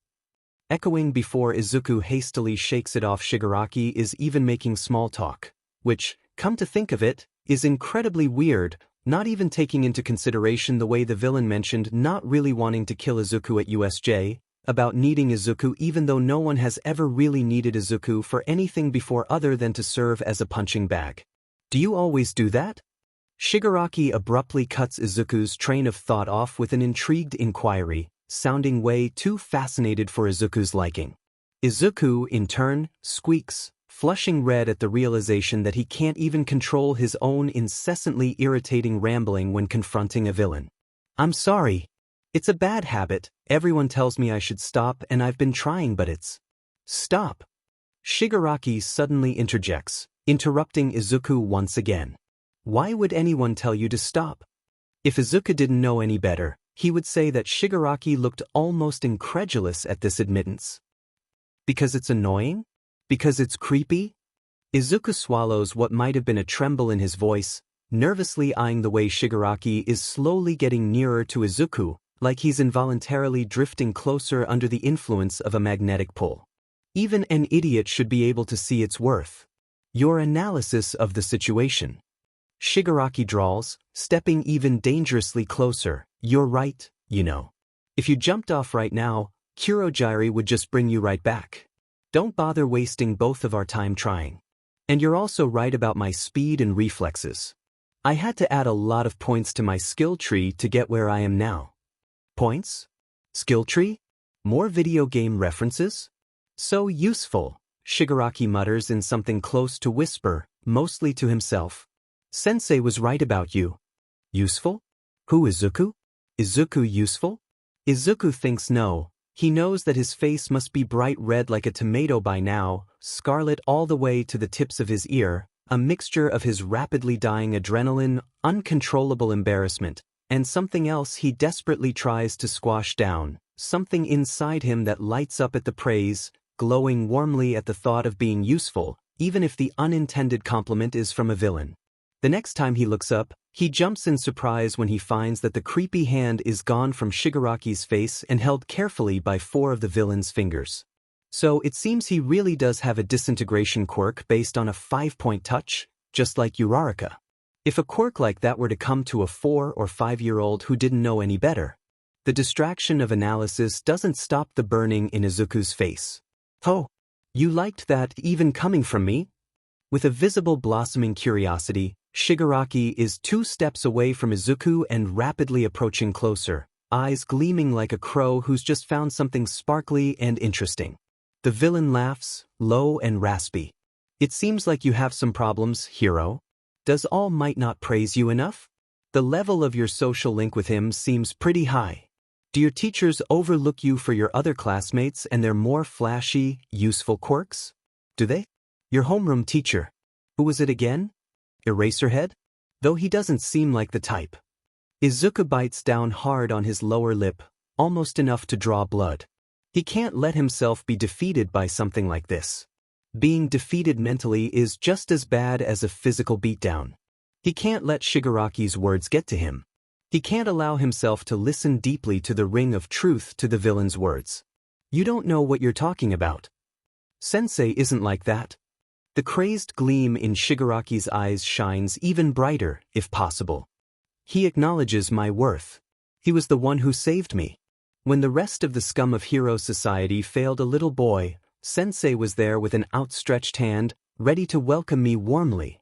Echoing before Izuku hastily shakes it off, Shigaraki is even making small talk, which, come to think of it, is incredibly weird, not even taking into consideration the way the villain mentioned not really wanting to kill Izuku at USJ, about needing Izuku even though no one has ever really needed Izuku for anything before other than to serve as a punching bag. Do you always do that? Shigaraki abruptly cuts Izuku's train of thought off with an intrigued inquiry, sounding way too fascinated for Izuku's liking. Izuku, in turn, squeaks, flushing red at the realization that he can't even control his own incessantly irritating rambling when confronting a villain. I'm sorry. It's a bad habit, everyone tells me I should stop and I've been trying but it's... Stop! Shigaraki suddenly interjects, interrupting Izuku once again. Why would anyone tell you to stop? If Izuku didn't know any better, he would say that Shigaraki looked almost incredulous at this admittance. Because it's annoying? Because it's creepy? Izuku swallows what might have been a tremble in his voice, nervously eyeing the way Shigaraki is slowly getting nearer to Izuku, like he's involuntarily drifting closer under the influence of a magnetic pull. Even an idiot should be able to see its worth. Your analysis of the situation. Shigaraki drawls, stepping even dangerously closer. You're right, you know. If you jumped off right now, Kurogiri would just bring you right back. Don't bother wasting both of our time trying. And you're also right about my speed and reflexes. I had to add a lot of points to my skill tree to get where I am now. Points? Skill tree? More video game references? So useful, Shigaraki mutters in something close to whisper, mostly to himself. Sensei was right about you. Useful? Who, Izuku? Izuku useful? Izuku thinks no. He knows that his face must be bright red like a tomato by now, scarlet all the way to the tips of his ear, a mixture of his rapidly dying adrenaline, uncontrollable embarrassment, and something else he desperately tries to squash down, something inside him that lights up at the praise, glowing warmly at the thought of being useful, even if the unintended compliment is from a villain. The next time he looks up, he jumps in surprise when he finds that the creepy hand is gone from Shigaraki's face and held carefully by 4 of the villain's fingers. So it seems he really does have a disintegration quirk based on a 5-point touch, just like Uraraka. If a quirk like that were to come to a 4 or 5-year-old who didn't know any better, the distraction of analysis doesn't stop the burning in Izuku's face. Oh, you liked that even coming from me? With a visible blossoming curiosity, Shigaraki is 2 steps away from Izuku and rapidly approaching closer, eyes gleaming like a crow who's just found something sparkly and interesting. The villain laughs, low and raspy. It seems like you have some problems, hero. Does All Might not praise you enough? The level of your social link with him seems pretty high. Do your teachers overlook you for your other classmates and their more flashy, useful quirks? Do they? Your homeroom teacher. Who was it again? Eraserhead? Though he doesn't seem like the type. Izuku bites down hard on his lower lip, almost enough to draw blood. He can't let himself be defeated by something like this. Being defeated mentally is just as bad as a physical beatdown. He can't let Shigaraki's words get to him. He can't allow himself to listen deeply to the ring of truth to the villain's words. You don't know what you're talking about. Sensei isn't like that. The crazed gleam in Shigaraki's eyes shines even brighter, if possible. He acknowledges my worth. He was the one who saved me. When the rest of the scum of hero society failed a little boy, Sensei was there with an outstretched hand, ready to welcome me warmly.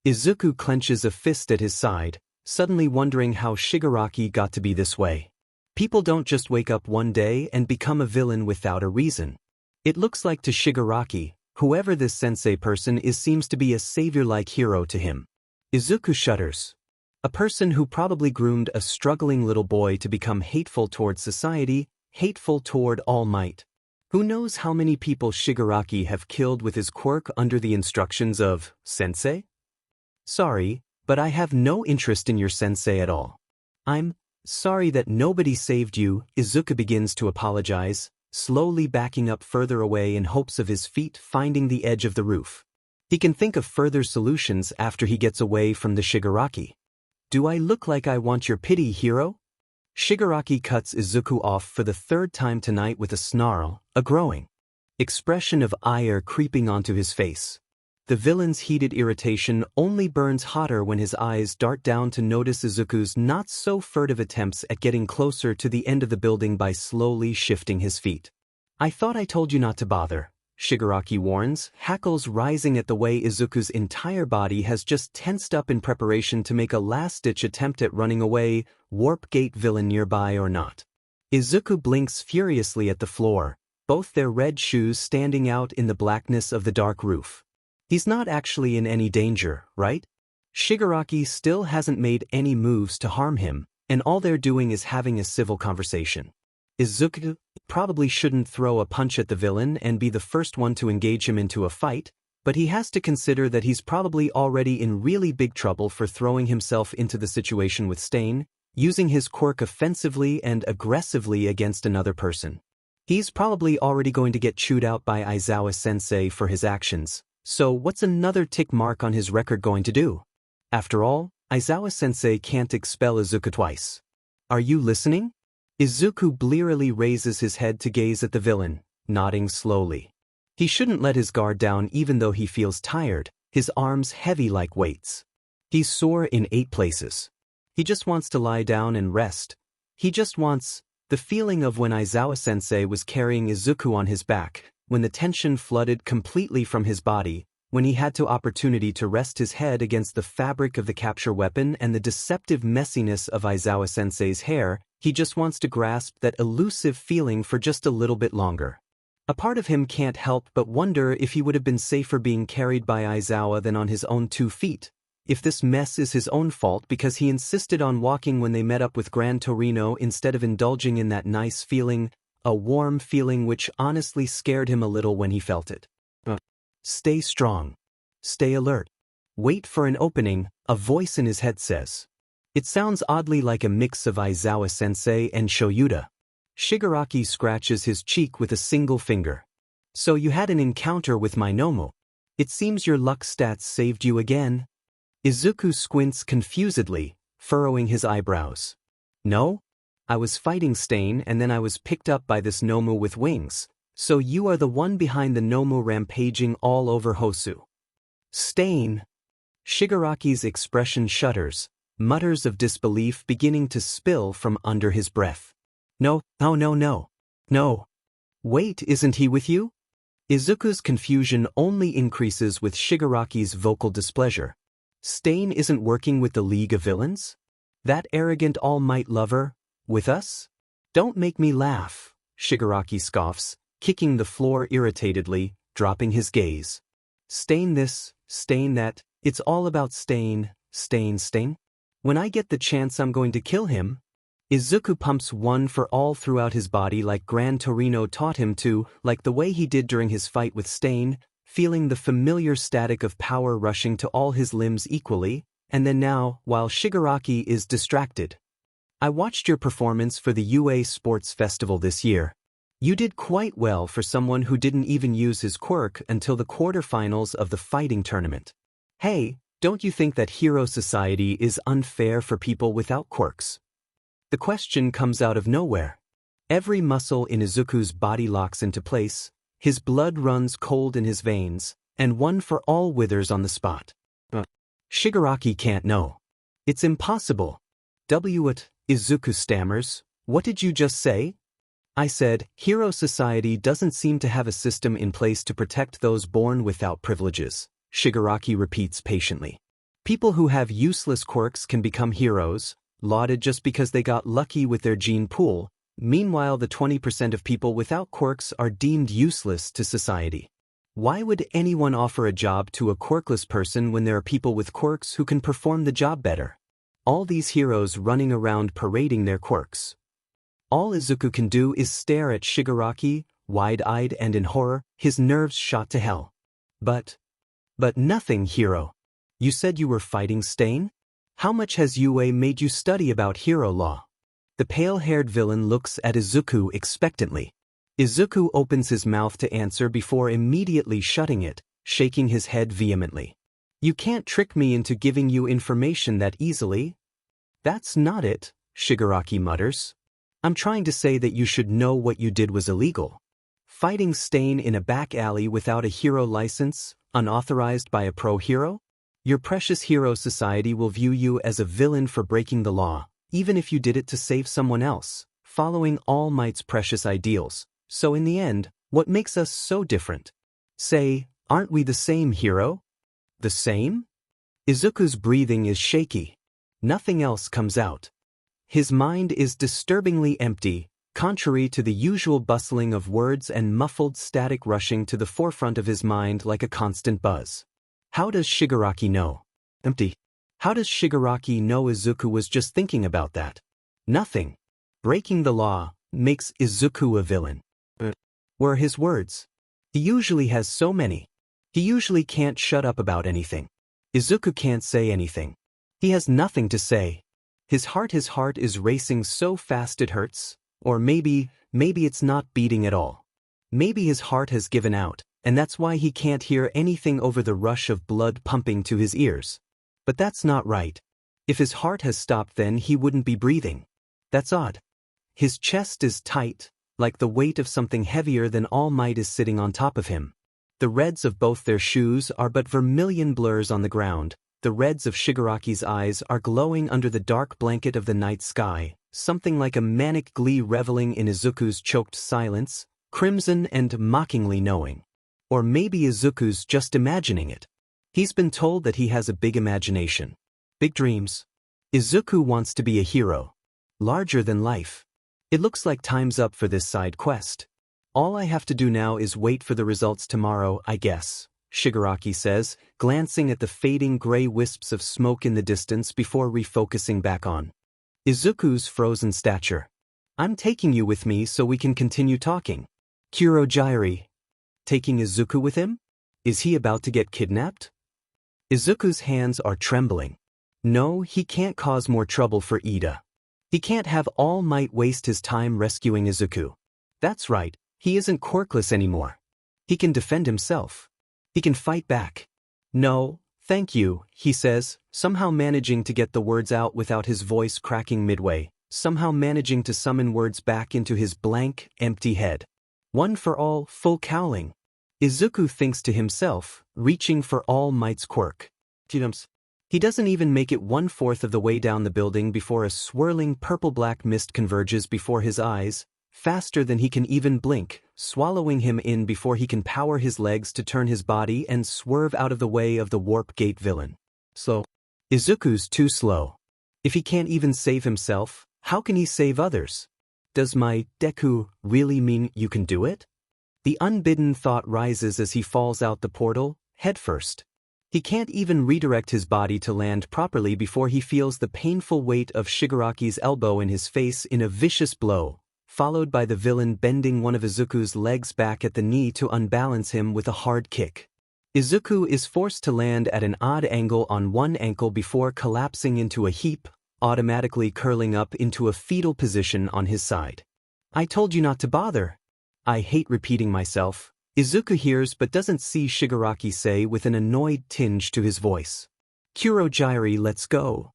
Izuku clenches a fist at his side, suddenly wondering how Shigaraki got to be this way. People don't just wake up one day and become a villain without a reason. It looks like to Shigaraki, whoever this sensei person is seems to be a savior-like hero to him. Izuku shudders. A person who probably groomed a struggling little boy to become hateful toward society, hateful toward All Might. Who knows how many people Shigaraki have killed with his quirk under the instructions of Sensei? Sorry, but I have no interest in your sensei at all. I'm sorry that nobody saved you. Izuku begins to apologize, slowly backing up further away in hopes of his feet finding the edge of the roof. He can think of further solutions after he gets away from the Shigaraki. Do I look like I want your pity, hero? Shigaraki cuts Izuku off for the third time tonight with a snarl, a growing expression of ire creeping onto his face. The villain's heated irritation only burns hotter when his eyes dart down to notice Izuku's not-so-furtive attempts at getting closer to the end of the building by slowly shifting his feet. I thought I told you not to bother, Shigaraki warns, hackles rising at the way Izuku's entire body has just tensed up in preparation to make a last-ditch attempt at running away, warp gate villain nearby or not. Izuku blinks furiously at the floor, both their red shoes standing out in the blackness of the dark roof. He's not actually in any danger, right? Shigaraki still hasn't made any moves to harm him, and all they're doing is having a civil conversation. Izuku probably shouldn't throw a punch at the villain and be the first one to engage him into a fight, but he has to consider that he's probably already in really big trouble for throwing himself into the situation with Stain, using his quirk offensively and aggressively against another person. He's probably already going to get chewed out by Aizawa-sensei for his actions. So what's another tick mark on his record going to do? After all, Aizawa-sensei can't expel Izuku twice. Are you listening? Izuku blearily raises his head to gaze at the villain, nodding slowly. He shouldn't let his guard down even though he feels tired, his arms heavy like weights. He's sore in 8 places. He just wants to lie down and rest. He just wants the feeling of when Aizawa-sensei was carrying Izuku on his back, when the tension flooded completely from his body, when he had the opportunity to rest his head against the fabric of the capture weapon and the deceptive messiness of Aizawa-sensei's hair, he just wants to grasp that elusive feeling for just a little bit longer. A part of him can't help but wonder if he would have been safer being carried by Aizawa than on his own 2 feet. If this mess is his own fault because he insisted on walking when they met up with Gran Torino instead of indulging in that nice feeling, a warm feeling which honestly scared him a little when he felt it. Stay strong. Stay alert. Wait for an opening, a voice in his head says. It sounds oddly like a mix of Aizawa-sensei and Shoyuda. Shigaraki scratches his cheek with a single finger. So you had an encounter with Manoma. It seems your luck stats saved you again. Izuku squints confusedly, furrowing his eyebrows. No? I was fighting Stain and then I was picked up by this Nomu with wings, so you are the one behind the Nomu rampaging all over Hosu. Stain! Shigaraki's expression shudders, mutters of disbelief beginning to spill from under his breath. No. Wait, isn't he with you? Izuku's confusion only increases with Shigaraki's vocal displeasure. Stain isn't working with the League of Villains? That arrogant all-might lover? With us? Don't make me laugh, Shigaraki scoffs, kicking the floor irritatedly, dropping his gaze. Stain this, Stain that, it's all about Stain. When I get the chance I'm going to kill him. Izuku pumps one for all throughout his body like Gran Torino taught him to, like the way he did during his fight with Stain, feeling the familiar static of power rushing to all his limbs equally, and then now, while Shigaraki is distracted. I watched your performance for the UA Sports Festival this year. You did quite well for someone who didn't even use his quirk until the quarterfinals of the fighting tournament. Hey, don't you think that hero society is unfair for people without quirks? The question comes out of nowhere. Every muscle in Izuku's body locks into place, his blood runs cold in his veins, and one for all withers on the spot. Shigaraki can't know. It's impossible. Izuku stammers. What did you just say? I said, hero society doesn't seem to have a system in place to protect those born without privileges, Shigaraki repeats patiently. People who have useless quirks can become heroes, lauded just because they got lucky with their gene pool. Meanwhile, the 20% of people without quirks are deemed useless to society. Why would anyone offer a job to a quirkless person when there are people with quirks who can perform the job better? All these heroes running around parading their quirks. All Izuku can do is stare at Shigaraki, wide-eyed and in horror, his nerves shot to hell. But nothing, hero. You said you were fighting Stain? How much has Yue made you study about hero law? The pale-haired villain looks at Izuku expectantly. Izuku opens his mouth to answer before immediately shutting it, shaking his head vehemently. You can't trick me into giving you information that easily. That's not it, Shigaraki mutters. I'm trying to say that you should know what you did was illegal. Fighting Stain in a back alley without a hero license, unauthorized by a pro hero? Your precious hero society will view you as a villain for breaking the law, even if you did it to save someone else, following All Might's precious ideals. So in the end, what makes us so different? Say, aren't we the same, hero? The same? Izuku's breathing is shaky. Nothing else comes out. His mind is disturbingly empty, contrary to the usual bustling of words and muffled static rushing to the forefront of his mind like a constant buzz. How does Shigaraki know? Empty. How does Shigaraki know Izuku was just thinking about that? Nothing. Breaking the law makes Izuku a villain. Were his words. He usually has so many. He usually can't shut up about anything. Izuku can't say anything. He has nothing to say. His heart is racing so fast it hurts. Or maybe it's not beating at all. Maybe his heart has given out, and that's why he can't hear anything over the rush of blood pumping to his ears. But that's not right. If his heart has stopped, then he wouldn't be breathing. That's odd. His chest is tight, like the weight of something heavier than All Might is sitting on top of him. The reds of both their shoes are but vermilion blurs on the ground. The reds of Shigaraki's eyes are glowing under the dark blanket of the night sky, something like a manic glee reveling in Izuku's choked silence, crimson and mockingly knowing. Or maybe Izuku's just imagining it. He's been told that he has a big imagination. Big dreams. Izuku wants to be a hero. Larger than life. It looks like time's up for this side quest. All I have to do now is wait for the results tomorrow, I guess, Shigaraki says, glancing at the fading gray wisps of smoke in the distance before refocusing back on Izuku's frozen stature. I'm taking you with me so we can continue talking. Kurogyari. Taking Izuku with him? Is he about to get kidnapped? Izuku's hands are trembling. No, he can't cause more trouble for Ida. He can't have All Might waste his time rescuing Izuku. That's right, he isn't quirkless anymore. He can defend himself. He can fight back. No, thank you, he says, somehow managing to get the words out without his voice cracking midway, somehow managing to summon words back into his blank, empty head. One for all, full cowling. Izuku thinks to himself, reaching for All Might's quirk. He doesn't even make it 1/4 of the way down the building before a swirling purple-black mist converges before his eyes, faster than he can even blink, swallowing him in before he can power his legs to turn his body and swerve out of the way of the warp gate villain. Slow. Izuku's too slow. If he can't even save himself, how can he save others? Does my Deku really mean you can do it? The unbidden thought rises as he falls out the portal, headfirst. He can't even redirect his body to land properly before he feels the painful weight of Shigaraki's elbow in his face in a vicious blow, followed by the villain bending one of Izuku's legs back at the knee to unbalance him with a hard kick. Izuku is forced to land at an odd angle on one ankle before collapsing into a heap, automatically curling up into a fetal position on his side. I told you not to bother. I hate repeating myself, Izuku hears but doesn't see Shigaraki say with an annoyed tinge to his voice. Kurogyari, let's go.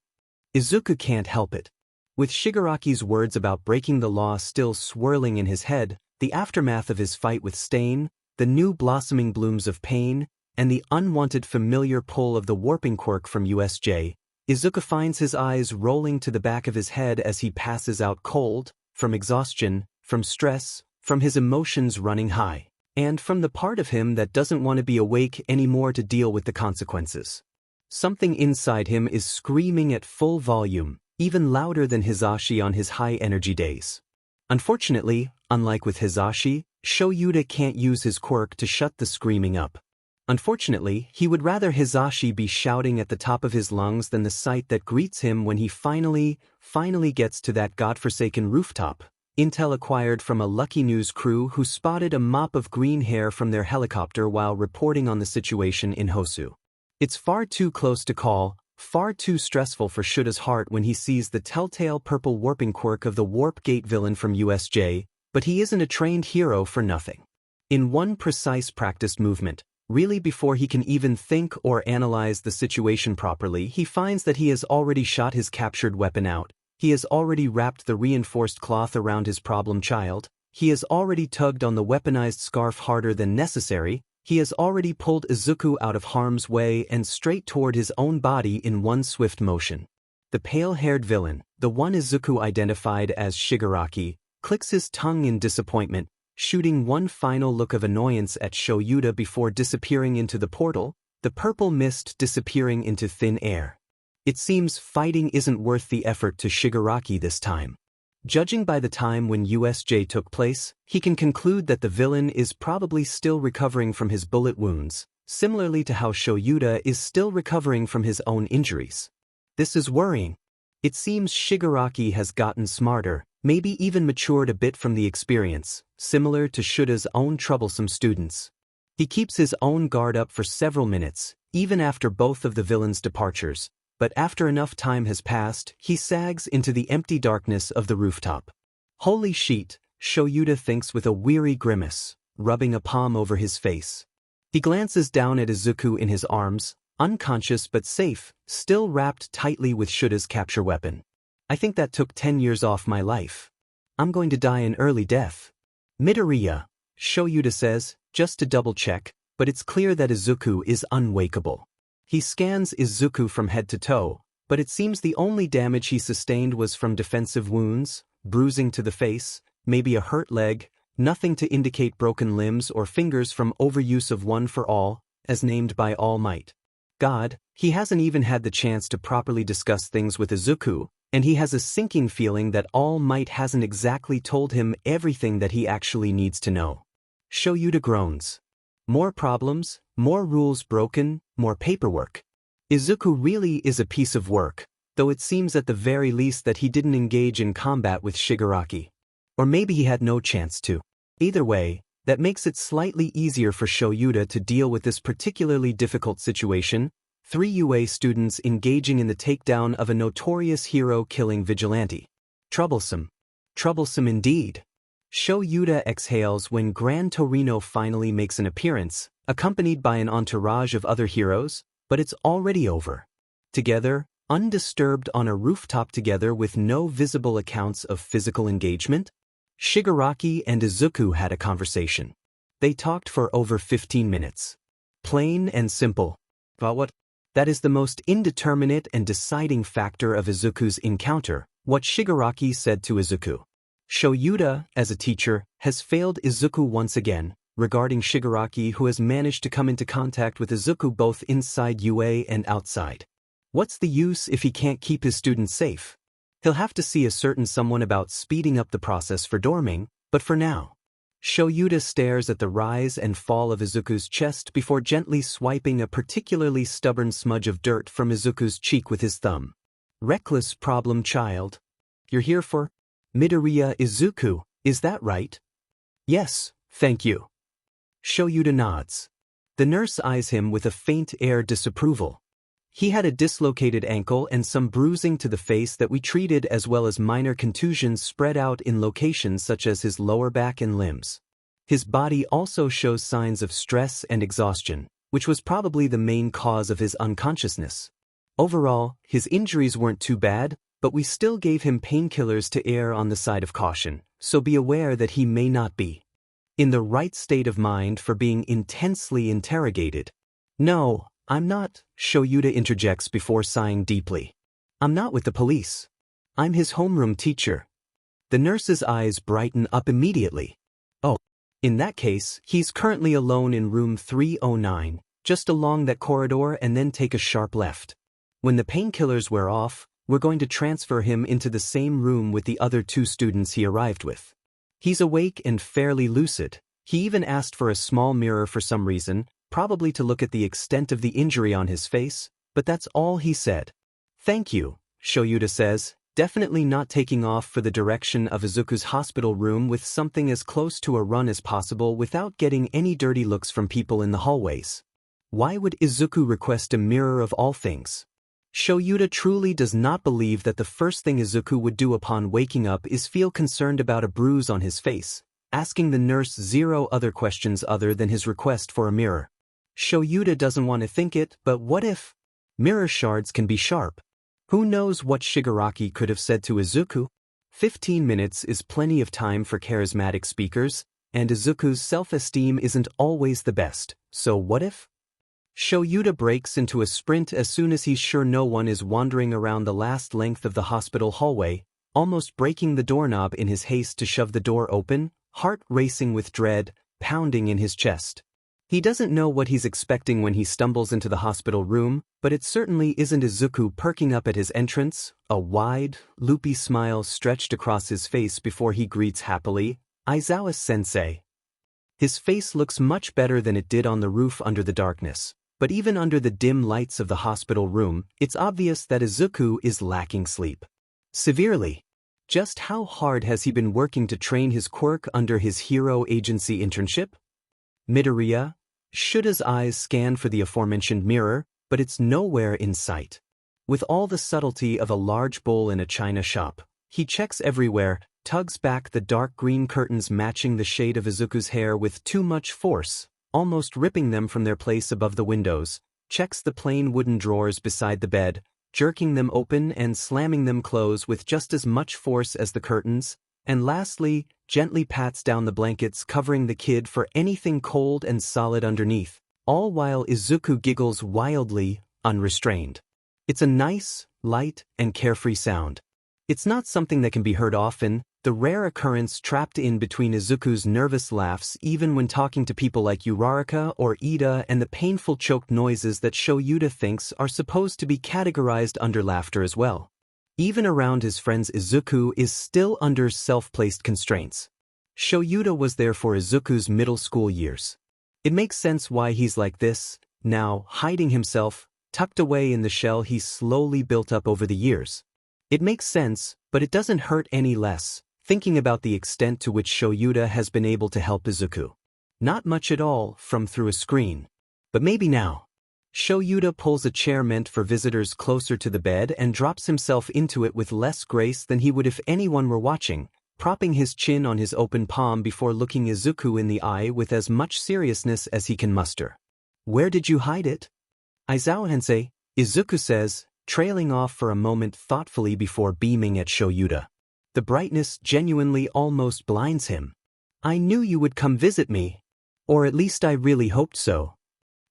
Izuku can't help it. With Shigaraki's words about breaking the law still swirling in his head, the aftermath of his fight with Stain, the new blossoming blooms of pain, and the unwanted familiar pull of the warping quirk from USJ, Izuku finds his eyes rolling to the back of his head as he passes out cold, from exhaustion, from stress, from his emotions running high, and from the part of him that doesn't want to be awake anymore to deal with the consequences. Something inside him is screaming at full volume, even louder than Hizashi on his high-energy days. Unfortunately, unlike with Hizashi, Shoyuta can't use his quirk to shut the screaming up. Unfortunately, he would rather Hizashi be shouting at the top of his lungs than the sight that greets him when he finally gets to that godforsaken rooftop. Intel acquired from a Lucky News crew who spotted a mop of green hair from their helicopter while reporting on the situation in Hosu. It's far too close to call, far too stressful for Shuda's heart when he sees the telltale purple warping quirk of the Warp Gate villain from USJ, but he isn't a trained hero for nothing. In one precise practiced movement, really before he can even think or analyze the situation properly, he finds that he has already shot his captured weapon out, he has already wrapped the reinforced cloth around his problem child, he has already tugged on the weaponized scarf harder than necessary, he has already pulled Izuku out of harm's way and straight toward his own body in one swift motion. The pale-haired villain, the one Izuku identified as Shigaraki, clicks his tongue in disappointment, shooting one final look of annoyance at Shoyuta before disappearing into the portal, the purple mist disappearing into thin air. It seems fighting isn't worth the effort to Shigaraki this time. Judging by the time when USJ took place, he can conclude that the villain is probably still recovering from his bullet wounds, similarly to how Shoyuta is still recovering from his own injuries. This is worrying. It seems Shigaraki has gotten smarter, maybe even matured a bit from the experience, similar to Shuda's own troublesome students. He keeps his own guard up for several minutes, even after both of the villains' departures, but after enough time has passed, he sags into the empty darkness of the rooftop. Holy shit, Shoyuta thinks with a weary grimace, rubbing a palm over his face. He glances down at Izuku in his arms, unconscious but safe, still wrapped tightly with Shuda's capture weapon. I think that took 10 years off my life. I'm going to die an early death. Midoriya, Shoyuta says, just to double-check, but it's clear that Izuku is unwakeable. He scans Izuku from head to toe, but it seems the only damage he sustained was from defensive wounds, bruising to the face, maybe a hurt leg, nothing to indicate broken limbs or fingers from overuse of One for All, as named by All Might. God, he hasn't even had the chance to properly discuss things with Izuku, and he has a sinking feeling that All Might hasn't exactly told him everything that he actually needs to know. Shoyuta groans. More problems, more rules broken, more paperwork. Izuku really is a piece of work, though it seems at the very least that he didn't engage in combat with Shigaraki. Or maybe he had no chance to. Either way, that makes it slightly easier for Shoyuta to deal with this particularly difficult situation, 3 UA students engaging in the takedown of a notorious hero-killing vigilante. Troublesome. Troublesome indeed. Shoyuta exhales when Gran Torino finally makes an appearance, accompanied by an entourage of other heroes, but it's already over. Together, undisturbed on a rooftop together with no visible accounts of physical engagement, Shigaraki and Izuku had a conversation. They talked for over 15 minutes. Plain and simple. But what? That is the most indeterminate and deciding factor of Izuku's encounter, what Shigaraki said to Izuku. Shoyuta, as a teacher, has failed Izuku once again, regarding Shigaraki who has managed to come into contact with Izuku both inside UA and outside. What's the use if he can't keep his students safe? He'll have to see a certain someone about speeding up the process for dorming, but for now. Shoyuta stares at the rise and fall of Izuku's chest before gently swiping a particularly stubborn smudge of dirt from Izuku's cheek with his thumb. Reckless problem child. You're here for Midoriya Izuku, is that right? Yes, thank you. Shoyuta nods. The nurse eyes him with a faint air disapproval. He had a dislocated ankle and some bruising to the face that we treated as well as minor contusions spread out in locations such as his lower back and limbs. His body also shows signs of stress and exhaustion, which was probably the main cause of his unconsciousness. Overall, his injuries weren't too bad, but we still gave him painkillers to err on the side of caution, so be aware that he may not be in the right state of mind for being intensely interrogated. No, I'm not, Shoyuta interjects before sighing deeply. I'm not with the police. I'm his homeroom teacher. The nurse's eyes brighten up immediately. Oh, in that case, he's currently alone in room 309, just along that corridor and then take a sharp left. When the painkillers wear off, we're going to transfer him into the same room with the other 2 students he arrived with. He's awake and fairly lucid. He even asked for a small mirror for some reason, probably to look at the extent of the injury on his face, but that's all he said. "Thank you," Shoyuta says, definitely not taking off for the direction of Izuku's hospital room with something as close to a run as possible without getting any dirty looks from people in the hallways. Why would Izuku request a mirror of all things? Shoyuta truly does not believe that the first thing Izuku would do upon waking up is feel concerned about a bruise on his face, asking the nurse 0 other questions other than his request for a mirror. Shoyuta doesn't want to think it, but what if? Mirror shards can be sharp. Who knows what Shigaraki could have said to Izuku? 15 minutes is plenty of time for charismatic speakers, and Izuku's self-esteem isn't always the best, so what if? Shoyuta breaks into a sprint as soon as he's sure no one is wandering around the last length of the hospital hallway, almost breaking the doorknob in his haste to shove the door open, heart racing with dread, pounding in his chest. He doesn't know what he's expecting when he stumbles into the hospital room, but it certainly isn't Izuku perking up at his entrance, a wide, loopy smile stretched across his face before he greets happily, "Aizawa-sensei." His face looks much better than it did on the roof under the darkness, but even under the dim lights of the hospital room, it's obvious that Izuku is lacking sleep. Severely. Just how hard has he been working to train his quirk under his hero agency internship? Midoriya? Shuta's eyes scan for the aforementioned mirror, but it's nowhere in sight. With all the subtlety of a large bowl in a china shop, he checks everywhere, tugs back the dark green curtains matching the shade of Izuku's hair with too much force, almost ripping them from their place above the windows, checks the plain wooden drawers beside the bed, jerking them open and slamming them close with just as much force as the curtains, and lastly, gently pats down the blankets covering the kid for anything cold and solid underneath, all while Izuku giggles wildly, unrestrained. It's a nice, light, and carefree sound. It's not something that can be heard often, the rare occurrence trapped in between Izuku's nervous laughs even when talking to people like Uraraka or Ida, and the painful choked noises that Shoyuta thinks are supposed to be categorized under laughter as well. Even around his friends, Izuku is still under self-placed constraints. Shoyuta was there for Izuku's middle school years. It makes sense why he's like this, now hiding himself, tucked away in the shell he's slowly built up over the years. It makes sense, but it doesn't hurt any less, thinking about the extent to which Shoyuta has been able to help Izuku. Not much at all, from through a screen. But maybe now. Shoyuta pulls a chair meant for visitors closer to the bed and drops himself into it with less grace than he would if anyone were watching, propping his chin on his open palm before looking Izuku in the eye with as much seriousness as he can muster. "Where did you hide it?" "Aizawa-sensei," Izuku says, trailing off for a moment thoughtfully before beaming at Shoyuta. The brightness genuinely almost blinds him. "I knew you would come visit me. Or at least I really hoped so."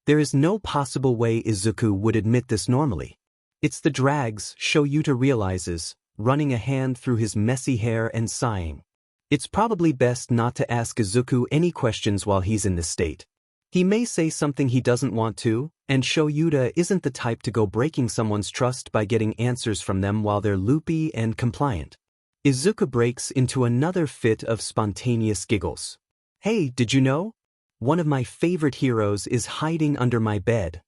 There is no possible way Izuku would admit this normally. It's the drags, Shoyuta realizes, running a hand through his messy hair and sighing. It's probably best not to ask Izuku any questions while he's in this state. He may say something he doesn't want to, and Shoyuta isn't the type to go breaking someone's trust by getting answers from them while they're loopy and compliant. Izuku breaks into another fit of spontaneous giggles. "Hey, did you know? One of my favorite heroes is hiding under my bed."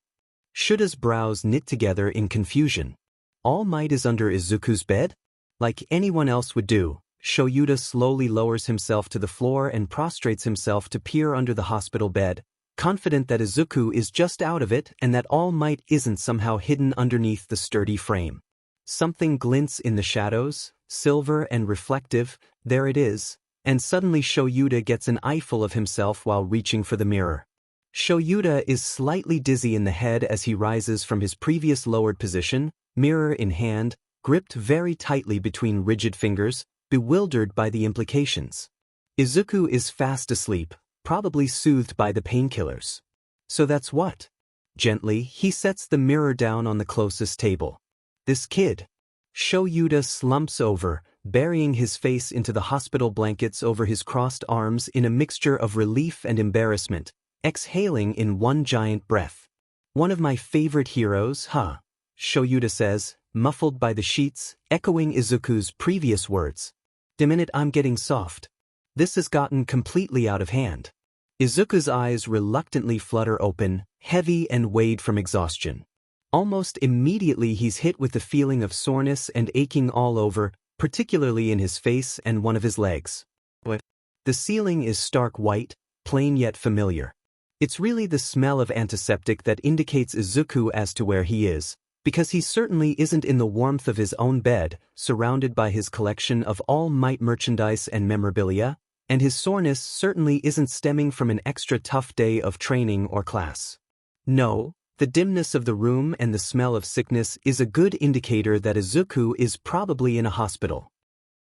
Shuta's brows knit together in confusion. All Might is under Izuku's bed? Like anyone else would do, Shoyuta slowly lowers himself to the floor and prostrates himself to peer under the hospital bed, confident that Izuku is just out of it and that All Might isn't somehow hidden underneath the sturdy frame. Something glints in the shadows, silver and reflective, there it is, and suddenly Shoyuta gets an eyeful of himself while reaching for the mirror. Shoyuta is slightly dizzy in the head as he rises from his previous lowered position, mirror in hand, gripped very tightly between rigid fingers, bewildered by the implications. Izuku is fast asleep, probably soothed by the painkillers. So that's what? Gently, he sets the mirror down on the closest table. This kid. Shoyuta slumps over, burying his face into the hospital blankets over his crossed arms in a mixture of relief and embarrassment, exhaling in one giant breath. "One of my favorite heroes, huh?" Shoyuta says, muffled by the sheets, echoing Izuku's previous words. "The minute I'm getting soft. This has gotten completely out of hand." Izuku's eyes reluctantly flutter open, heavy and weighed from exhaustion. Almost immediately he's hit with the feeling of soreness and aching all over, particularly in his face and one of his legs. What? The ceiling is stark white, plain yet familiar. It's really the smell of antiseptic that indicates Izuku as to where he is, because he certainly isn't in the warmth of his own bed, surrounded by his collection of all Might merchandise and memorabilia, and his soreness certainly isn't stemming from an extra tough day of training or class. No, the dimness of the room and the smell of sickness is a good indicator that Izuku is probably in a hospital.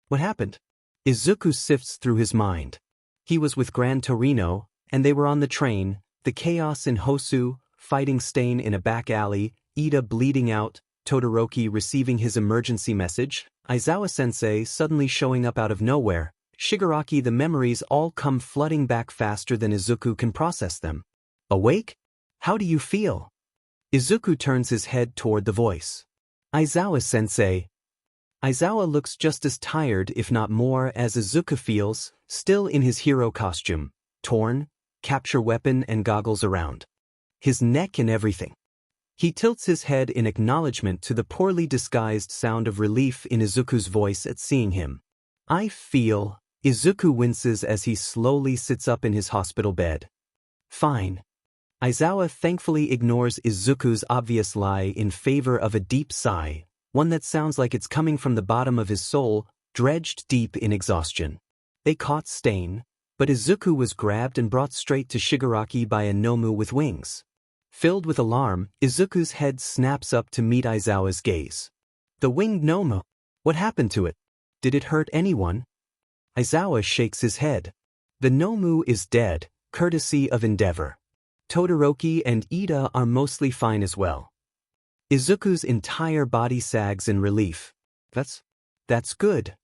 What happened? Izuku sifts through his mind. He was with Gran Torino, and they were on the train, the chaos in Hosu, fighting Stain in a back alley, Ida bleeding out, Todoroki receiving his emergency message, Aizawa-sensei suddenly showing up out of nowhere, Shigaraki. The memories all come flooding back faster than Izuku can process them. Awake? How do you feel? Izuku turns his head toward the voice. Aizawa-sensei. Aizawa looks just as tired if not more as Izuku feels, still in his hero costume, torn, capture weapon and goggles around. His neck and everything. He tilts his head in acknowledgement to the poorly disguised sound of relief in Izuku's voice at seeing him. I feel. Izuku winces as he slowly sits up in his hospital bed. Fine. Aizawa thankfully ignores Izuku's obvious lie in favor of a deep sigh, one that sounds like it's coming from the bottom of his soul, dredged deep in exhaustion. They caught Stain, but Izuku was grabbed and brought straight to Shigaraki by a Nomu with wings. Filled with alarm, Izuku's head snaps up to meet Aizawa's gaze. The winged Nomu. What happened to it? Did it hurt anyone? Aizawa shakes his head. The Nomu is dead, courtesy of Endeavor. Todoroki and Ida are mostly fine as well. Izuku's entire body sags in relief. That's good.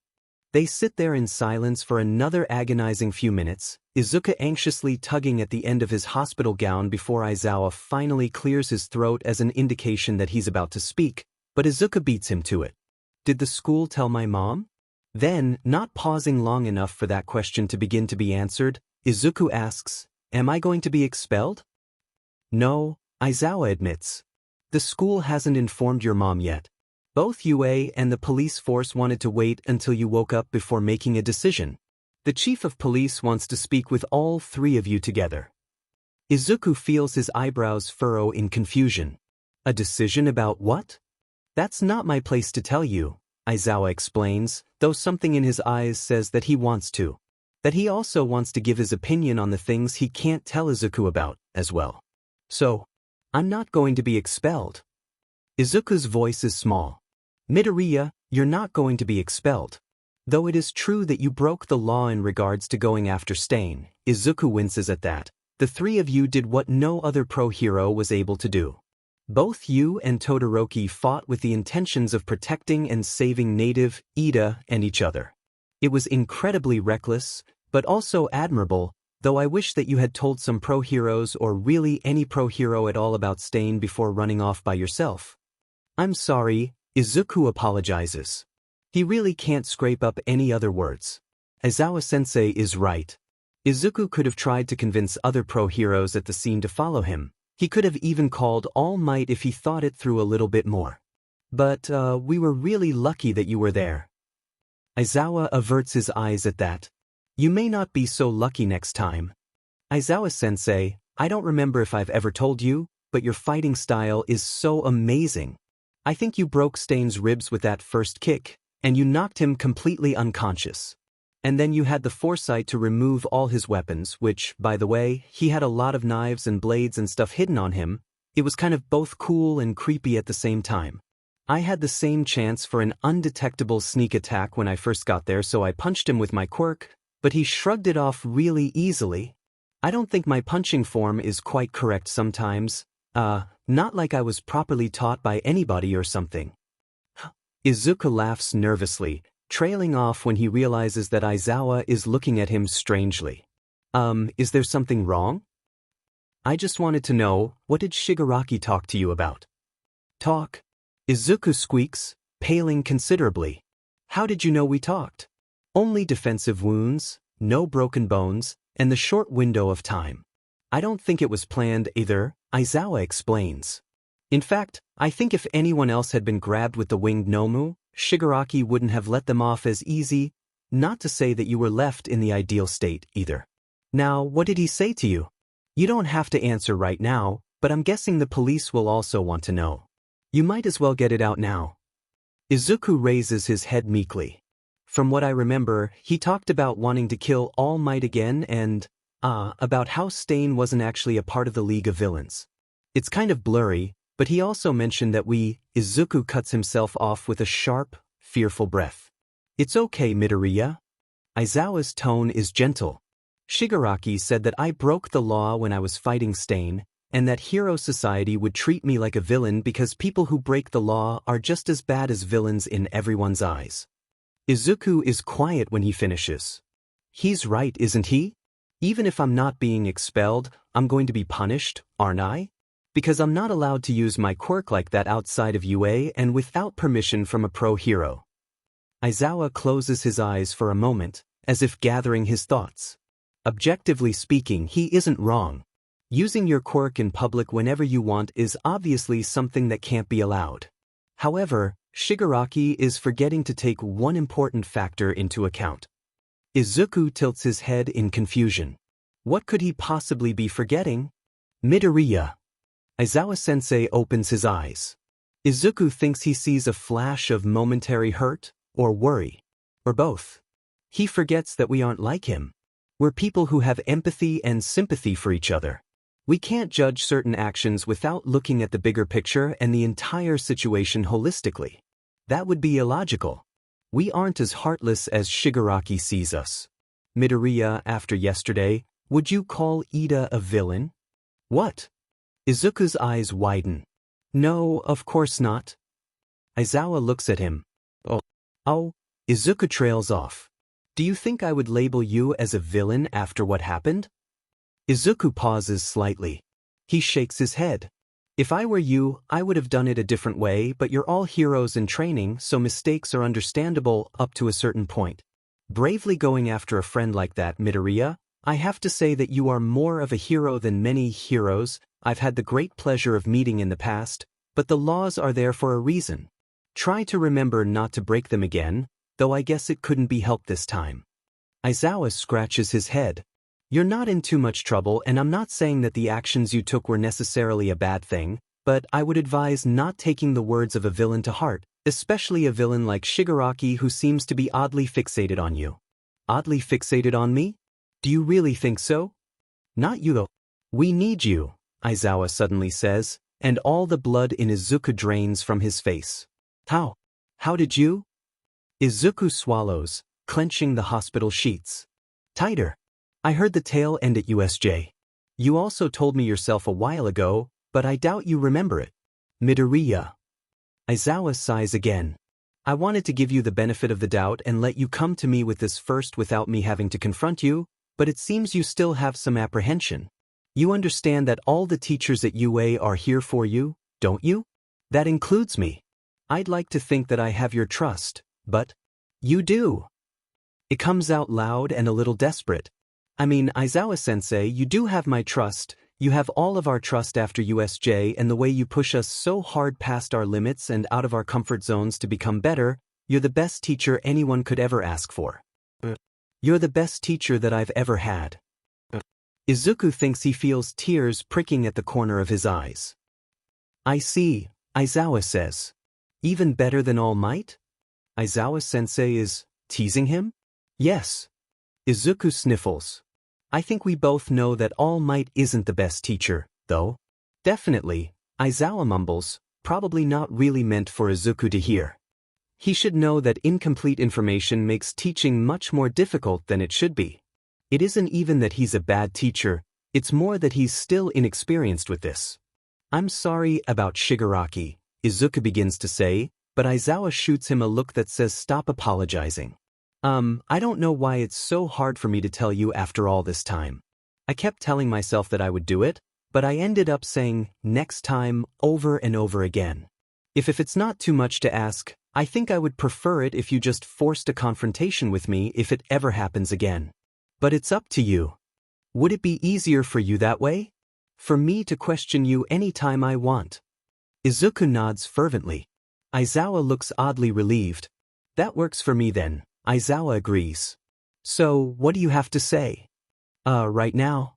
They sit there in silence for another agonizing few minutes, Izuku anxiously tugging at the end of his hospital gown before Aizawa finally clears his throat as an indication that he's about to speak, but Izuku beats him to it. Did the school tell my mom? Then, not pausing long enough for that question to begin to be answered, Izuku asks, am I going to be expelled? No, Aizawa admits. The school hasn't informed your mom yet. Both UA and the police force wanted to wait until you woke up before making a decision. The chief of police wants to speak with all three of you together. Izuku feels his eyebrows furrow in confusion. A decision about what? That's not my place to tell you, Aizawa explains, though something in his eyes says that he wants to. That he also wants to give his opinion on the things he can't tell Izuku about, as well. So, I'm not going to be expelled. Izuku's voice is small. Midoriya, you're not going to be expelled. Though it is true that you broke the law in regards to going after Stain, Izuku winces at that. The three of you did what no other pro-hero was able to do. Both you and Todoroki fought with the intentions of protecting and saving Native, Ida, and each other. It was incredibly reckless, but also admirable, though I wish that you had told some pro-heroes or really any pro-hero at all about Stain before running off by yourself. I'm sorry, Izuku apologizes. He really can't scrape up any other words. Aizawa-sensei is right. Izuku could have tried to convince other pro-heroes at the scene to follow him. He could have even called All Might if he thought it through a little bit more. But, we were really lucky that you were there. Aizawa averts his eyes at that. You may not be so lucky next time. Aizawa-sensei, I don't remember if I've ever told you, but your fighting style is so amazing. I think you broke Stain's ribs with that first kick, and you knocked him completely unconscious. And then you had the foresight to remove all his weapons, which, by the way, he had a lot of knives and blades and stuff hidden on him. It was kind of both cool and creepy at the same time. I had the same chance for an undetectable sneak attack when I first got there, so I punched him with my quirk, but he shrugged it off really easily. I don't think my punching form is quite correct sometimes. Not like I was properly taught by anybody or something. Izuku laughs nervously, trailing off when he realizes that Aizawa is looking at him strangely. Is there something wrong? I just wanted to know, what did Shigaraki talk to you about? Talk? Izuku squeaks, paling considerably. How did you know we talked? Only defensive wounds, no broken bones, and the short window of time. I don't think it was planned either, Aizawa explains. In fact, I think if anyone else had been grabbed with the winged Nomu, Shigaraki wouldn't have let them off as easy, not to say that you were left in the ideal state either. Now, what did he say to you? You don't have to answer right now, but I'm guessing the police will also want to know. You might as well get it out now. Izuku raises his head meekly. From what I remember, he talked about wanting to kill All Might again and, about how Stain wasn't actually a part of the League of Villains. It's kind of blurry, but he also mentioned that Izuku cuts himself off with a sharp, fearful breath. It's okay, Midoriya. Aizawa's tone is gentle. Shigaraki said that I broke the law when I was fighting Stain, and that Hero Society would treat me like a villain because people who break the law are just as bad as villains in everyone's eyes. Izuku is quiet when he finishes. He's right, isn't he? Even if I'm not being expelled, I'm going to be punished, aren't I? Because I'm not allowed to use my quirk like that outside of UA and without permission from a pro hero. Aizawa closes his eyes for a moment, as if gathering his thoughts. Objectively speaking, he isn't wrong. Using your quirk in public whenever you want is obviously something that can't be allowed. However, Shigaraki is forgetting to take one important factor into account. Izuku tilts his head in confusion. What could he possibly be forgetting? Midoriya. Aizawa-sensei opens his eyes. Izuku thinks he sees a flash of momentary hurt, or worry, or both. He forgets that we aren't like him. We're people who have empathy and sympathy for each other. We can't judge certain actions without looking at the bigger picture and the entire situation holistically. That would be illogical. We aren't as heartless as Shigaraki sees us. Midoriya, after yesterday, would you call Ida a villain? What? Izuku's eyes widen. No, of course not. Aizawa looks at him. Oh, Izuku trails off. Do you think I would label you as a villain after what happened? Izuku pauses slightly. He shakes his head. If I were you, I would have done it a different way, but you're all heroes in training, so mistakes are understandable up to a certain point. Bravely going after a friend like that, Midoriya, I have to say that you are more of a hero than many heroes I've had the great pleasure of meeting in the past, but the laws are there for a reason. Try to remember not to break them again, though I guess it couldn't be helped this time. Aizawa scratches his head. You're not in too much trouble, and I'm not saying that the actions you took were necessarily a bad thing, but I would advise not taking the words of a villain to heart, especially a villain like Shigaraki who seems to be oddly fixated on you. Oddly fixated on me? Do you really think so? Not you though. We need you, Aizawa suddenly says, and all the blood in Izuku drains from his face. How? How did you? Izuku swallows, clenching the hospital sheets. Tighter. I heard the tale end at USJ. You also told me yourself a while ago, but I doubt you remember it. Midoriya. Aizawa sighs again. I wanted to give you the benefit of the doubt and let you come to me with this first without me having to confront you, but it seems you still have some apprehension. You understand that all the teachers at UA are here for you, don't you? That includes me. I'd like to think that I have your trust, but you do. It comes out loud and a little desperate. I mean, Aizawa-sensei, you do have my trust, you have all of our trust after USJ, and the way you push us so hard past our limits and out of our comfort zones to become better, you're the best teacher anyone could ever ask for. You're the best teacher that I've ever had. Izuku thinks he feels tears pricking at the corner of his eyes. I see, Aizawa says. Even better than All Might? Aizawa-sensei is teasing him? Yes. Izuku sniffles. I think we both know that All Might isn't the best teacher, though. Definitely, Aizawa mumbles, probably not really meant for Izuku to hear. He should know that incomplete information makes teaching much more difficult than it should be. It isn't even that he's a bad teacher, it's more that he's still inexperienced with this. I'm sorry about Shigaraki, Izuku begins to say, but Aizawa shoots him a look that says stop apologizing. I don't know why it's so hard for me to tell you after all this time. I kept telling myself that I would do it, but I ended up saying, next time, over and over again. If it's not too much to ask, I think I would prefer it if you just forced a confrontation with me if it ever happens again. But it's up to you. Would it be easier for you that way? For me to question you anytime I want? Izuku nods fervently. Aizawa looks oddly relieved. That works for me then, Aizawa agrees. So, what do you have to say? Right now?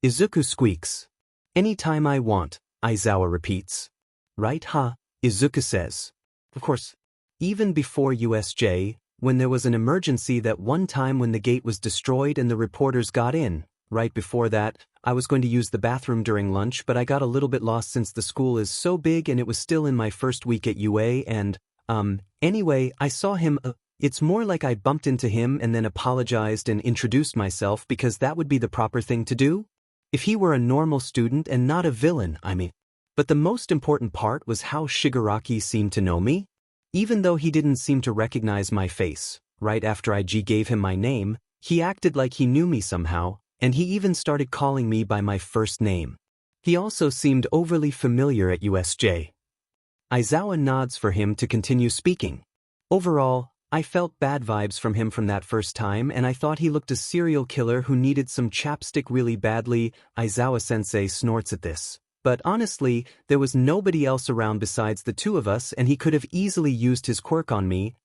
Izuku squeaks. Anytime I want, Aizawa repeats. Right, huh? Izuku says. Of course. Even before USJ, when there was an emergency that one time when the gate was destroyed and the reporters got in. Right before that, I was going to use the bathroom during lunch, but I got a little bit lost since the school is so big and it was still in my first week at UA and, anyway, I saw him, it's more like I bumped into him and then apologized and introduced myself because that would be the proper thing to do. If he were a normal student and not a villain, I mean. But the most important part was how Shigaraki seemed to know me. Even though he didn't seem to recognize my face, right after I gave him my name, he acted like he knew me somehow, and he even started calling me by my first name. He also seemed overly familiar at USJ. Aizawa nods for him to continue speaking. Overall, I felt bad vibes from him from that first time and I thought he looked a serial killer who needed some chapstick really badly. Aizawa-sensei snorts at this. But honestly, there was nobody else around besides the two of us and he could have easily used his quirk on me,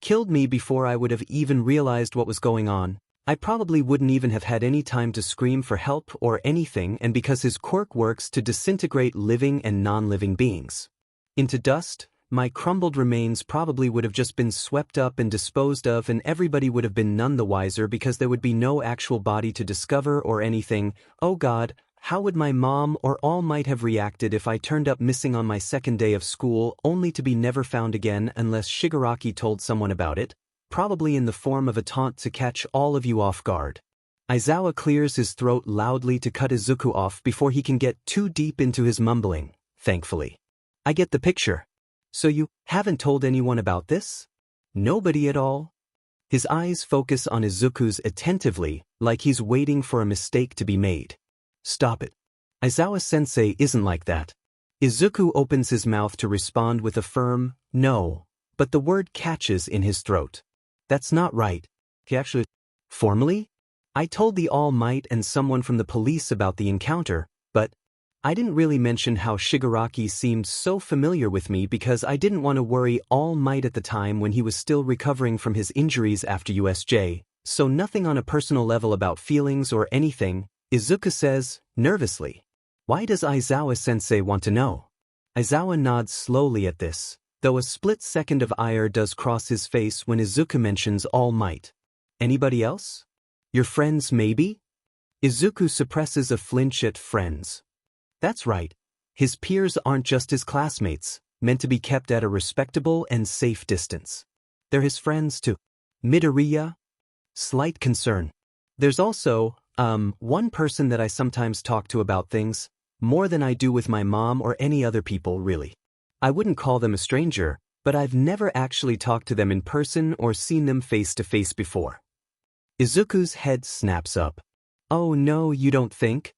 killed me before I would have even realized what was going on. I probably wouldn't even have had any time to scream for help or anything and because his quirk works to disintegrate living and non-living beings into dust, my crumbled remains probably would have just been swept up and disposed of and everybody would have been none the wiser because there would be no actual body to discover or anything. Oh God, how would my mom or All Might have reacted if I turned up missing on my second day of school only to be never found again unless Shigaraki told someone about it? Probably in the form of a taunt to catch all of you off guard. Aizawa clears his throat loudly to cut Izuku off before he can get too deep into his mumbling, thankfully. I get the picture. So you haven't told anyone about this? Nobody at all? His eyes focus on Izuku's attentively, like he's waiting for a mistake to be made. Stop it. Aizawa-sensei isn't like that. Izuku opens his mouth to respond with a firm, no, but the word catches in his throat. That's not right. He actually, formally? I told the All Might and someone from the police about the encounter, but I didn't really mention how Shigaraki seemed so familiar with me because I didn't want to worry All Might at the time when he was still recovering from his injuries after USJ, so nothing on a personal level about feelings or anything, Izuku says, nervously. Why does Aizawa-sensei want to know? Aizawa nods slowly at this, though a split second of ire does cross his face when Izuku mentions All Might. Anybody else? Your friends maybe? Izuku suppresses a flinch at friends. That's right. His peers aren't just his classmates, meant to be kept at a respectable and safe distance. They're his friends too. Midoriya? Slight concern. There's also, one person that I sometimes talk to about things, more than I do with my mom or any other people really. I wouldn't call them a stranger, but I've never actually talked to them in person or seen them face to face before. Izuku's head snaps up. Oh no, you don't think?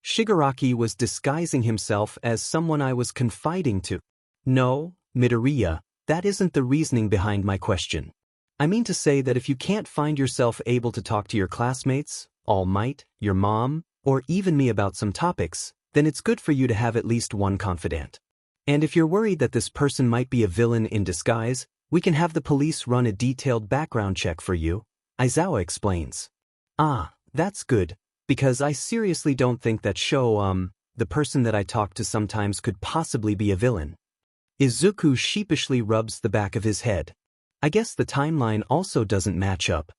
Shigaraki was disguising himself as someone I was confiding to. No, Midoriya, that isn't the reasoning behind my question. I mean to say that if you can't find yourself able to talk to your classmates, All Might, your mom, or even me about some topics, then it's good for you to have at least one confidant. And if you're worried that this person might be a villain in disguise, we can have the police run a detailed background check for you, Aizawa explains. Ah, that's good, because I seriously don't think that the person that I talk to sometimes could possibly be a villain. Izuku sheepishly rubs the back of his head. I guess the timeline also doesn't match up.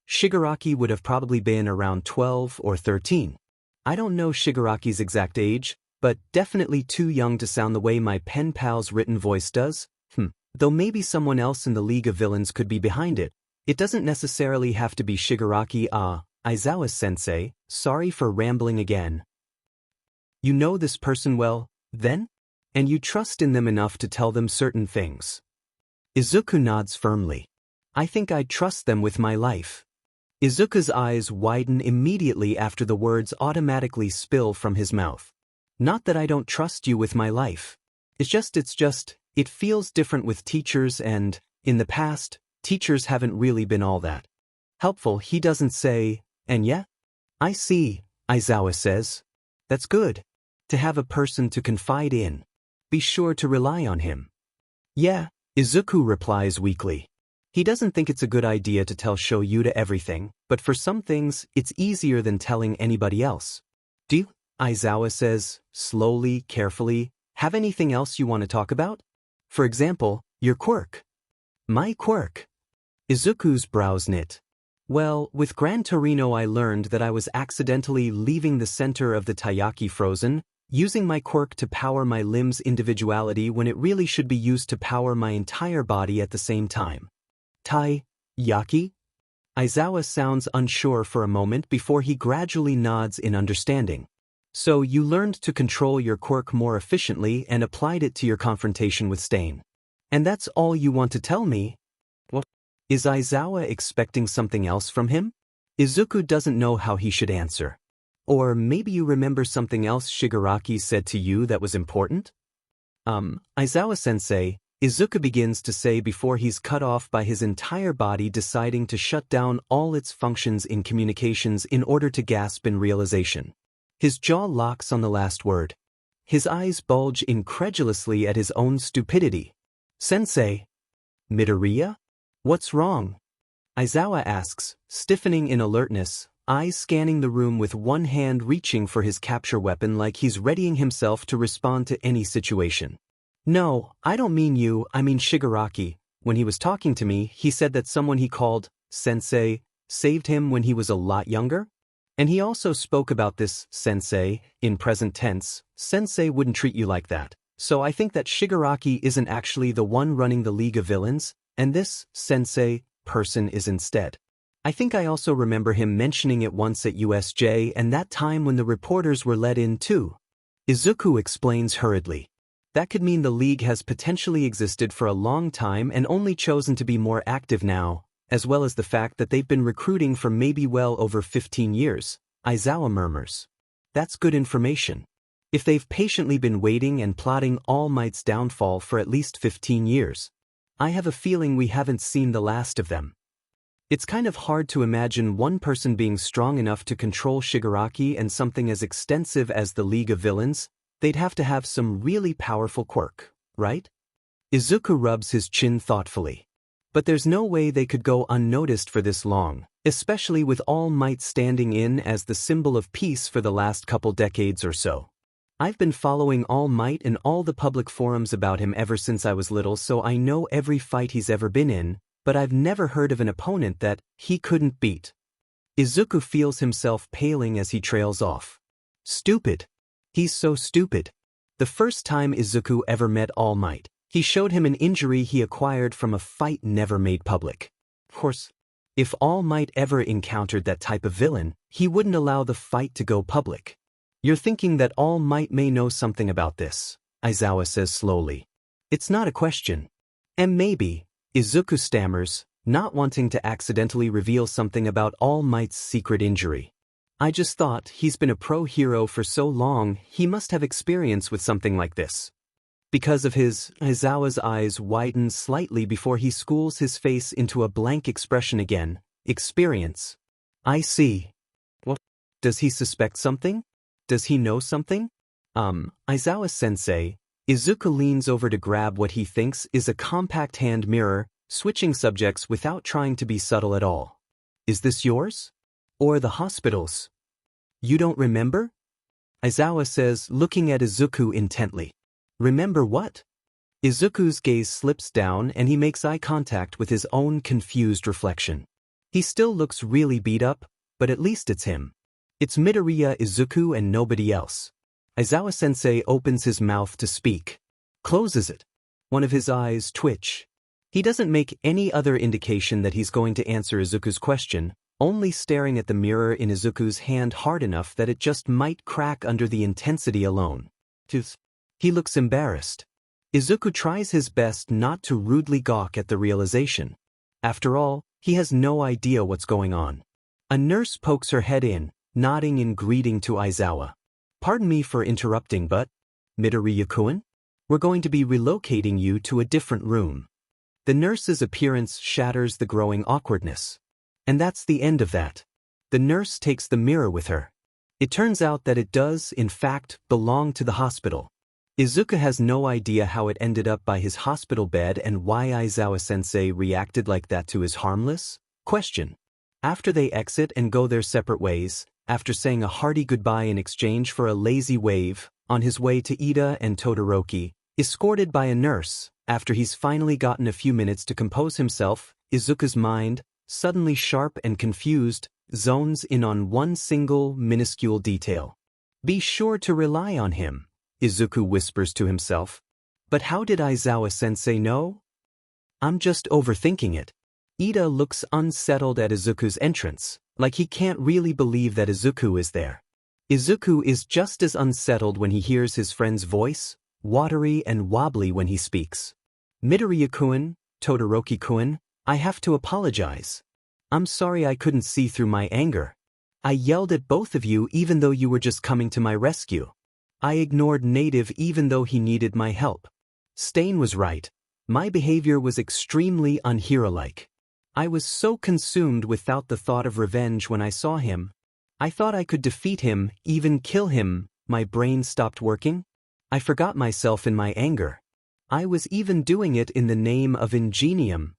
Shigaraki would have probably been around 12 or 13. I don't know Shigaraki's exact age, but definitely too young to sound the way my Penpals written voice does. Though maybe someone else in the League of Villains could be behind it. It doesn't necessarily have to be Shigaraki. Aizawa-sensei, sorry for rambling again. You know this person well, then? And you trust in them enough to tell them certain things. Izuku nods firmly. I think I'd trust them with my life. Izuku's eyes widen immediately after the words automatically spill from his mouth. Not that I don't trust you with my life. It feels different with teachers and, in the past, teachers haven't really been all that helpful. He doesn't say, and yeah? I see, Aizawa says. That's good. To have a person to confide in. Be sure to rely on him. Yeah, Izuku replies weakly. He doesn't think it's a good idea to tell Shoyuta everything, but for some things, it's easier than telling anybody else. Do you, Aizawa says, slowly, carefully, have anything else you want to talk about? For example, your quirk. My quirk. Izuku's brows knit. Well, with Gran Torino I learned that I was accidentally leaving the center of the Taiyaki frozen, using my quirk to power my limbs' individuality when it really should be used to power my entire body at the same time. Taiyaki? Aizawa sounds unsure for a moment before he gradually nods in understanding. So you learned to control your quirk more efficiently and applied it to your confrontation with Stain. And that's all you want to tell me? What? Is Aizawa expecting something else from him? Izuku doesn't know how he should answer. Or maybe you remember something else Shigaraki said to you that was important? Aizawa-sensei, Izuku begins to say before he's cut off by his entire body deciding to shut down all its functions in communications in order to gasp in realization. His jaw locks on the last word. His eyes bulge incredulously at his own stupidity. Sensei. Midoriya? What's wrong? Aizawa asks, stiffening in alertness, eyes scanning the room with one hand reaching for his capture weapon like he's readying himself to respond to any situation. No, I don't mean you, I mean Shigaraki. When he was talking to me, he said that someone he called Sensei saved him when he was a lot younger? And he also spoke about this Sensei in present tense. Sensei wouldn't treat you like that. So I think that Shigaraki isn't actually the one running the League of Villains, and this Sensei person is instead. I think I also remember him mentioning it once at USJ and that time when the reporters were let in too. Izuku explains hurriedly. That could mean the League has potentially existed for a long time and only chosen to be more active now, as well as the fact that they've been recruiting for maybe well over 15 years, Aizawa murmurs. That's good information. If they've patiently been waiting and plotting All Might's downfall for at least 15 years, I have a feeling we haven't seen the last of them. It's kind of hard to imagine one person being strong enough to control Shigaraki and something as extensive as the League of Villains. They'd have to have some really powerful quirk, right? Izuku rubs his chin thoughtfully. But there's no way they could go unnoticed for this long, especially with All Might standing in as the symbol of peace for the last couple decades or so. I've been following All Might and all the public forums about him ever since I was little, so I know every fight he's ever been in, but I've never heard of an opponent that he couldn't beat. Izuku feels himself paling as he trails off. Stupid. He's so stupid. The first time Izuku ever met All Might, he showed him an injury he acquired from a fight never made public. Of course, if All Might ever encountered that type of villain, he wouldn't allow the fight to go public. You're thinking that All Might may know something about this, Aizawa says slowly. It's not a question. And maybe, Izuku stammers, not wanting to accidentally reveal something about All Might's secret injury. I just thought he's been a pro-hero for so long, he must have experience with something like this. Because of his, Aizawa's eyes widen slightly before he schools his face into a blank expression again. Experience. I see. What? Does he suspect something? Does he know something? Aizawa-sensei, Izuku leans over to grab what he thinks is a compact hand mirror, switching subjects without trying to be subtle at all. Is this yours? Or the hospital's? You don't remember? Aizawa says, looking at Izuku intently. Remember what? Izuku's gaze slips down and he makes eye contact with his own confused reflection. He still looks really beat up, but at least it's him. It's Midoriya Izuku and nobody else. Aizawa-sensei opens his mouth to speak. Closes it. One of his eyes twitch. He doesn't make any other indication that he's going to answer Izuku's question, only staring at the mirror in Izuku's hand hard enough that it just might crack under the intensity alone. He looks embarrassed. Izuku tries his best not to rudely gawk at the realization. After all, he has no idea what's going on. A nurse pokes her head in, nodding in greeting to Aizawa. Pardon me for interrupting, but, Midoriya-kun? We're going to be relocating you to a different room. The nurse's appearance shatters the growing awkwardness. And that's the end of that. The nurse takes the mirror with her. It turns out that it does, in fact, belong to the hospital. Izuku has no idea how it ended up by his hospital bed and why Aizawa-sensei reacted like that to his harmless question. After they exit and go their separate ways, after saying a hearty goodbye in exchange for a lazy wave, on his way to Ida and Todoroki, escorted by a nurse, after he's finally gotten a few minutes to compose himself, Izuku's mind, suddenly sharp and confused, zones in on one single, minuscule detail. Be sure to rely on him, Izuku whispers to himself. But how did Aizawa-sensei know? I'm just overthinking it. Ida looks unsettled at Izuku's entrance, like he can't really believe that Izuku is there. Izuku is just as unsettled when he hears his friend's voice, watery and wobbly when he speaks. Midoriya-kun, Todoroki-kun, I have to apologize. I'm sorry I couldn't see through my anger. I yelled at both of you even though you were just coming to my rescue. I ignored Native even though he needed my help. Stain was right. My behavior was extremely unhero-like. I was so consumed without the thought of revenge when I saw him. I thought I could defeat him, even kill him. My brain stopped working. I forgot myself in my anger. I was even doing it in the name of ingenium.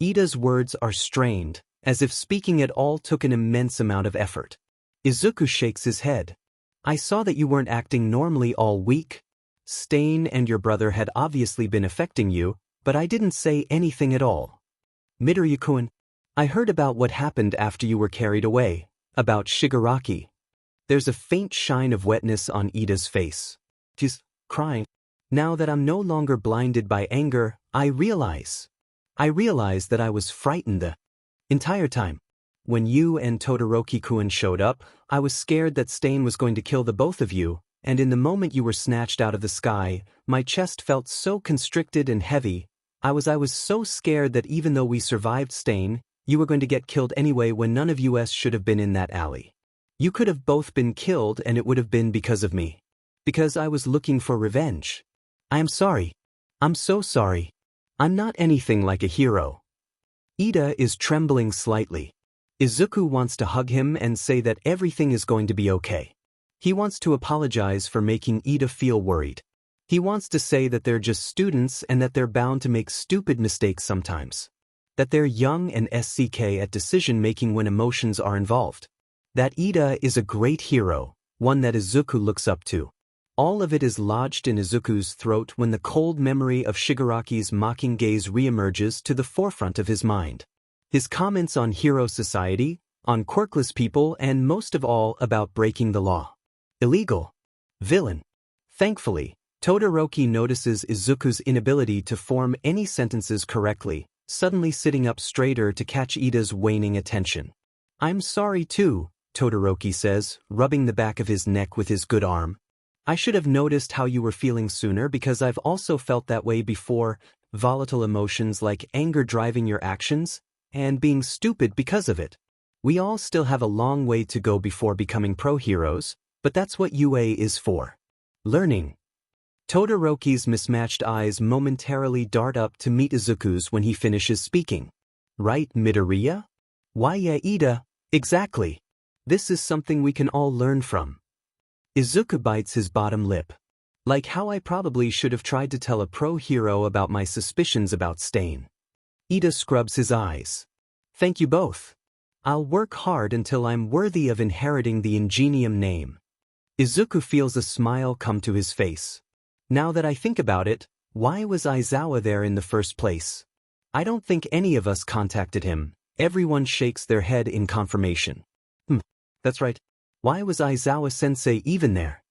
Ida's words are strained, as if speaking at all took an immense amount of effort. Izuku shakes his head. I saw that you weren't acting normally all week. Stain and your brother had obviously been affecting you, but I didn't say anything at all. Midoriya-kun, I heard about what happened after you were carried away, about Shigaraki. There's a faint shine of wetness on Ida's face. She's crying. Now that I'm no longer blinded by anger, I realize that I was frightened the entire time. When you and Todoroki-kun showed up, I was scared that Stain was going to kill the both of you, and in the moment you were snatched out of the sky, my chest felt so constricted and heavy. I was so scared that even though we survived Stain, you were going to get killed anyway when none of us should have been in that alley. You could have both been killed and it would have been because of me. Because I was looking for revenge. I am sorry. I'm so sorry. I'm not anything like a hero. Ida is trembling slightly. Izuku wants to hug him and say that everything is going to be okay. He wants to apologize for making Ida feel worried. He wants to say that they're just students and that they're bound to make stupid mistakes sometimes. That they're young and SCK at decision-making when emotions are involved. That Ida is a great hero, one that Izuku looks up to. All of it is lodged in Izuku's throat when the cold memory of Shigaraki's mocking gaze reemerges to the forefront of his mind. His comments on hero society, on quirkless people, and most of all about breaking the law. Illegal. Villain. Thankfully, Todoroki notices Izuku's inability to form any sentences correctly, suddenly sitting up straighter to catch Ida's waning attention. I'm sorry too, Todoroki says, rubbing the back of his neck with his good arm. I should have noticed how you were feeling sooner because I've also felt that way before, volatile emotions like anger driving your actions, and being stupid because of it. We all still have a long way to go before becoming pro-heroes, but that's what UA is for. Learning. Todoroki's mismatched eyes momentarily dart up to meet Izuku's when he finishes speaking. Right, Midoriya? Why yeah, Ida, exactly. This is something we can all learn from. Izuku bites his bottom lip. Like how I probably should have tried to tell a pro-hero about my suspicions about Stain. Ida scrubs his eyes. Thank you both. I'll work hard until I'm worthy of inheriting the Ingenium name. Izuku feels a smile come to his face. Now that I think about it, why was Aizawa there in the first place? I don't think any of us contacted him. Everyone shakes their head in confirmation. That's right. Why was Aizawa-sensei even there?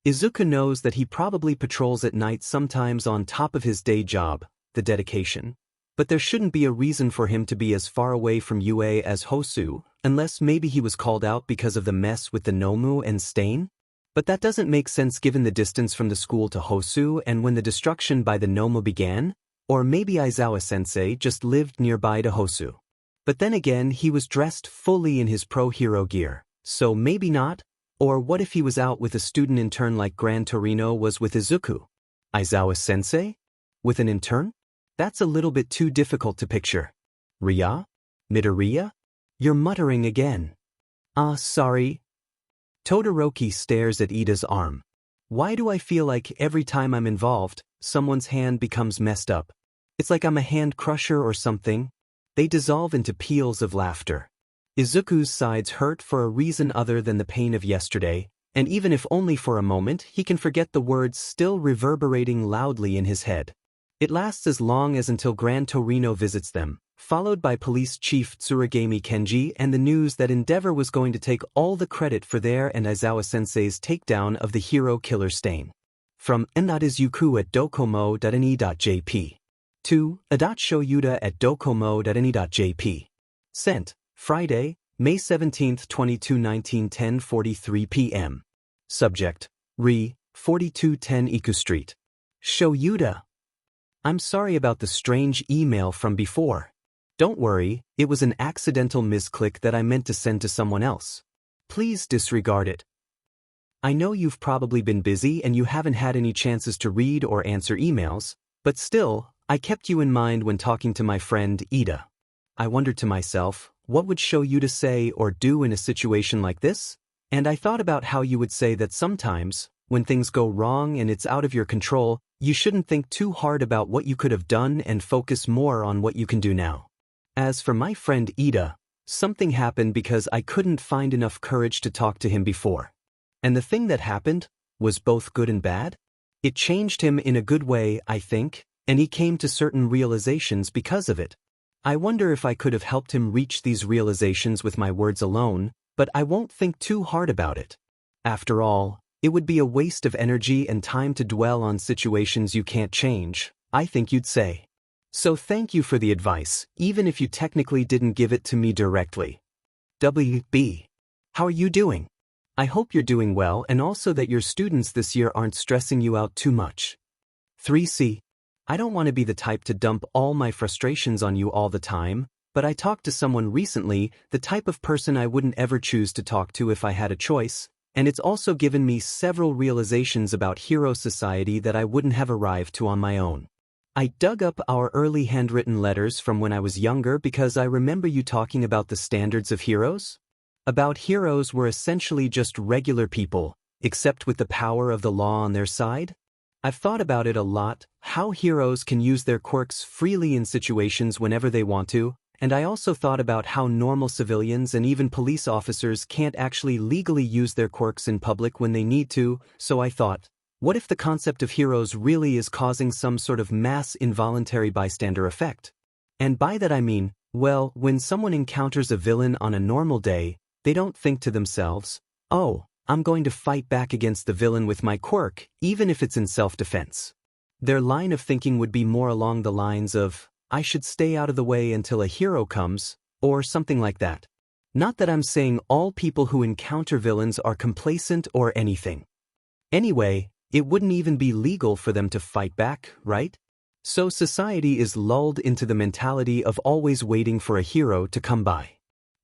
Izuku knows that he probably patrols at night sometimes on top of his day job, the dedication. But there shouldn't be a reason for him to be as far away from UA as Hosu, unless maybe he was called out because of the mess with the Nomu and Stain? But that doesn't make sense given the distance from the school to Hosu and when the destruction by the Nomu began, or maybe Aizawa-sensei just lived nearby to Hosu. But then again, he was dressed fully in his pro-hero gear, so maybe not, or what if he was out with a student intern like Gran Torino was with Izuku? Aizawa-sensei? With an intern? That's a little bit too difficult to picture. Ria? Midoriya? You're muttering again. Sorry. Todoroki stares at Ida's arm. Why do I feel like every time I'm involved, someone's hand becomes messed up? It's like I'm a hand crusher or something. They dissolve into peals of laughter. Izuku's sides hurt for a reason other than the pain of yesterday, and even if only for a moment, he can forget the words still reverberating loudly in his head. It lasts as long as until Gran Torino visits them, followed by Police Chief Tsuragami Kenji and the news that Endeavor was going to take all the credit for their and Aizawa-sensei's takedown of the hero killer stain. From Izuku at docomo.ne.jp. To Shoyuda at docomo.ne.jp. Sent, Friday, May 17, 22/19 10:43 p.m. Subject, Re, 4210 Iku Street. Shoyuda. I'm sorry about the strange email from before. Don't worry, it was an accidental misclick that I meant to send to someone else. Please disregard it. I know you've probably been busy and you haven't had any chances to read or answer emails, but still, I kept you in mind when talking to my friend Ida. I wondered to myself, what would Shoyuda say or do in a situation like this? And I thought about how you would say that sometimes, when things go wrong and it's out of your control, you shouldn't think too hard about what you could have done and focus more on what you can do now. As for my friend Ida, something happened because I couldn't find enough courage to talk to him before. And the thing that happened was both good and bad. It changed him in a good way, I think, and he came to certain realizations because of it. I wonder if I could have helped him reach these realizations with my words alone, but I won't think too hard about it. After all, it would be a waste of energy and time to dwell on situations you can't change, I think you'd say. So thank you for the advice, even if you technically didn't give it to me directly. WB. How are you doing? I hope you're doing well and also that your students this year aren't stressing you out too much. 3C. I don't want to be the type to dump all my frustrations on you all the time, but I talked to someone recently, the type of person I wouldn't ever choose to talk to if I had a choice, and it's also given me several realizations about hero society that I wouldn't have arrived to on my own. I dug up our early handwritten letters from when I was younger because I remember you talking about the standards of heroes. About heroes were essentially just regular people, except with the power of the law on their side. I've thought about it a lot, how heroes can use their quirks freely in situations whenever they want to, and I also thought about how normal civilians and even police officers can't actually legally use their quirks in public when they need to, so I thought, what if the concept of heroes really is causing some sort of mass involuntary bystander effect? And by that I mean, well, when someone encounters a villain on a normal day, they don't think to themselves, oh, I'm going to fight back against the villain with my quirk, even if it's in self-defense. Their line of thinking would be more along the lines of, I should stay out of the way until a hero comes, or something like that. Not that I'm saying all people who encounter villains are complacent or anything. Anyway, it wouldn't even be legal for them to fight back, right? So society is lulled into the mentality of always waiting for a hero to come by.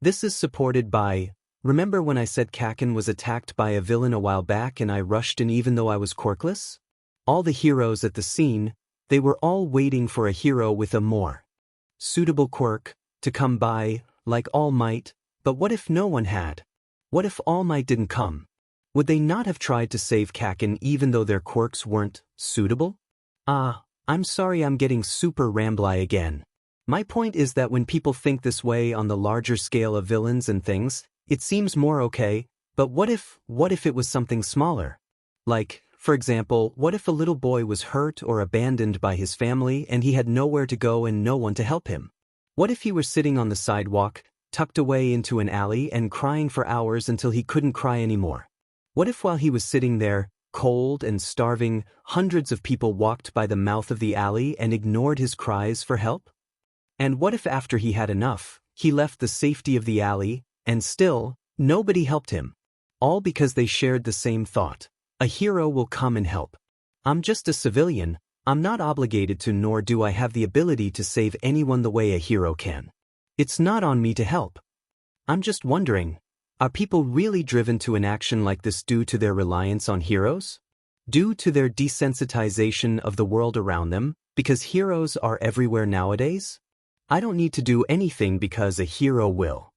This is supported by, remember when I said Kaken was attacked by a villain a while back and I rushed in even though I was quirkless? All the heroes at the scene, they were all waiting for a hero with a more suitable quirk to come by, like All Might, but what if no one had? What if All Might didn't come? Would they not have tried to save Kaken even though their quirks weren't suitable? I'm sorry I'm getting super rambly again. My point is that when people think this way on the larger scale of villains and things, it seems more okay, but what if it was something smaller? Like, for example, what if a little boy was hurt or abandoned by his family and he had nowhere to go and no one to help him? What if he were sitting on the sidewalk, tucked away into an alley and crying for hours until he couldn't cry anymore? What if while he was sitting there, cold and starving, hundreds of people walked by the mouth of the alley and ignored his cries for help? And what if after he had enough, he left the safety of the alley, and still, nobody helped him? All because they shared the same thought. A hero will come and help. I'm just a civilian, I'm not obligated to nor do I have the ability to save anyone the way a hero can. It's not on me to help. I'm just wondering, are people really driven to an action like this due to their reliance on heroes? Due to their desensitization of the world around them, because heroes are everywhere nowadays? I don't need to do anything because a hero will.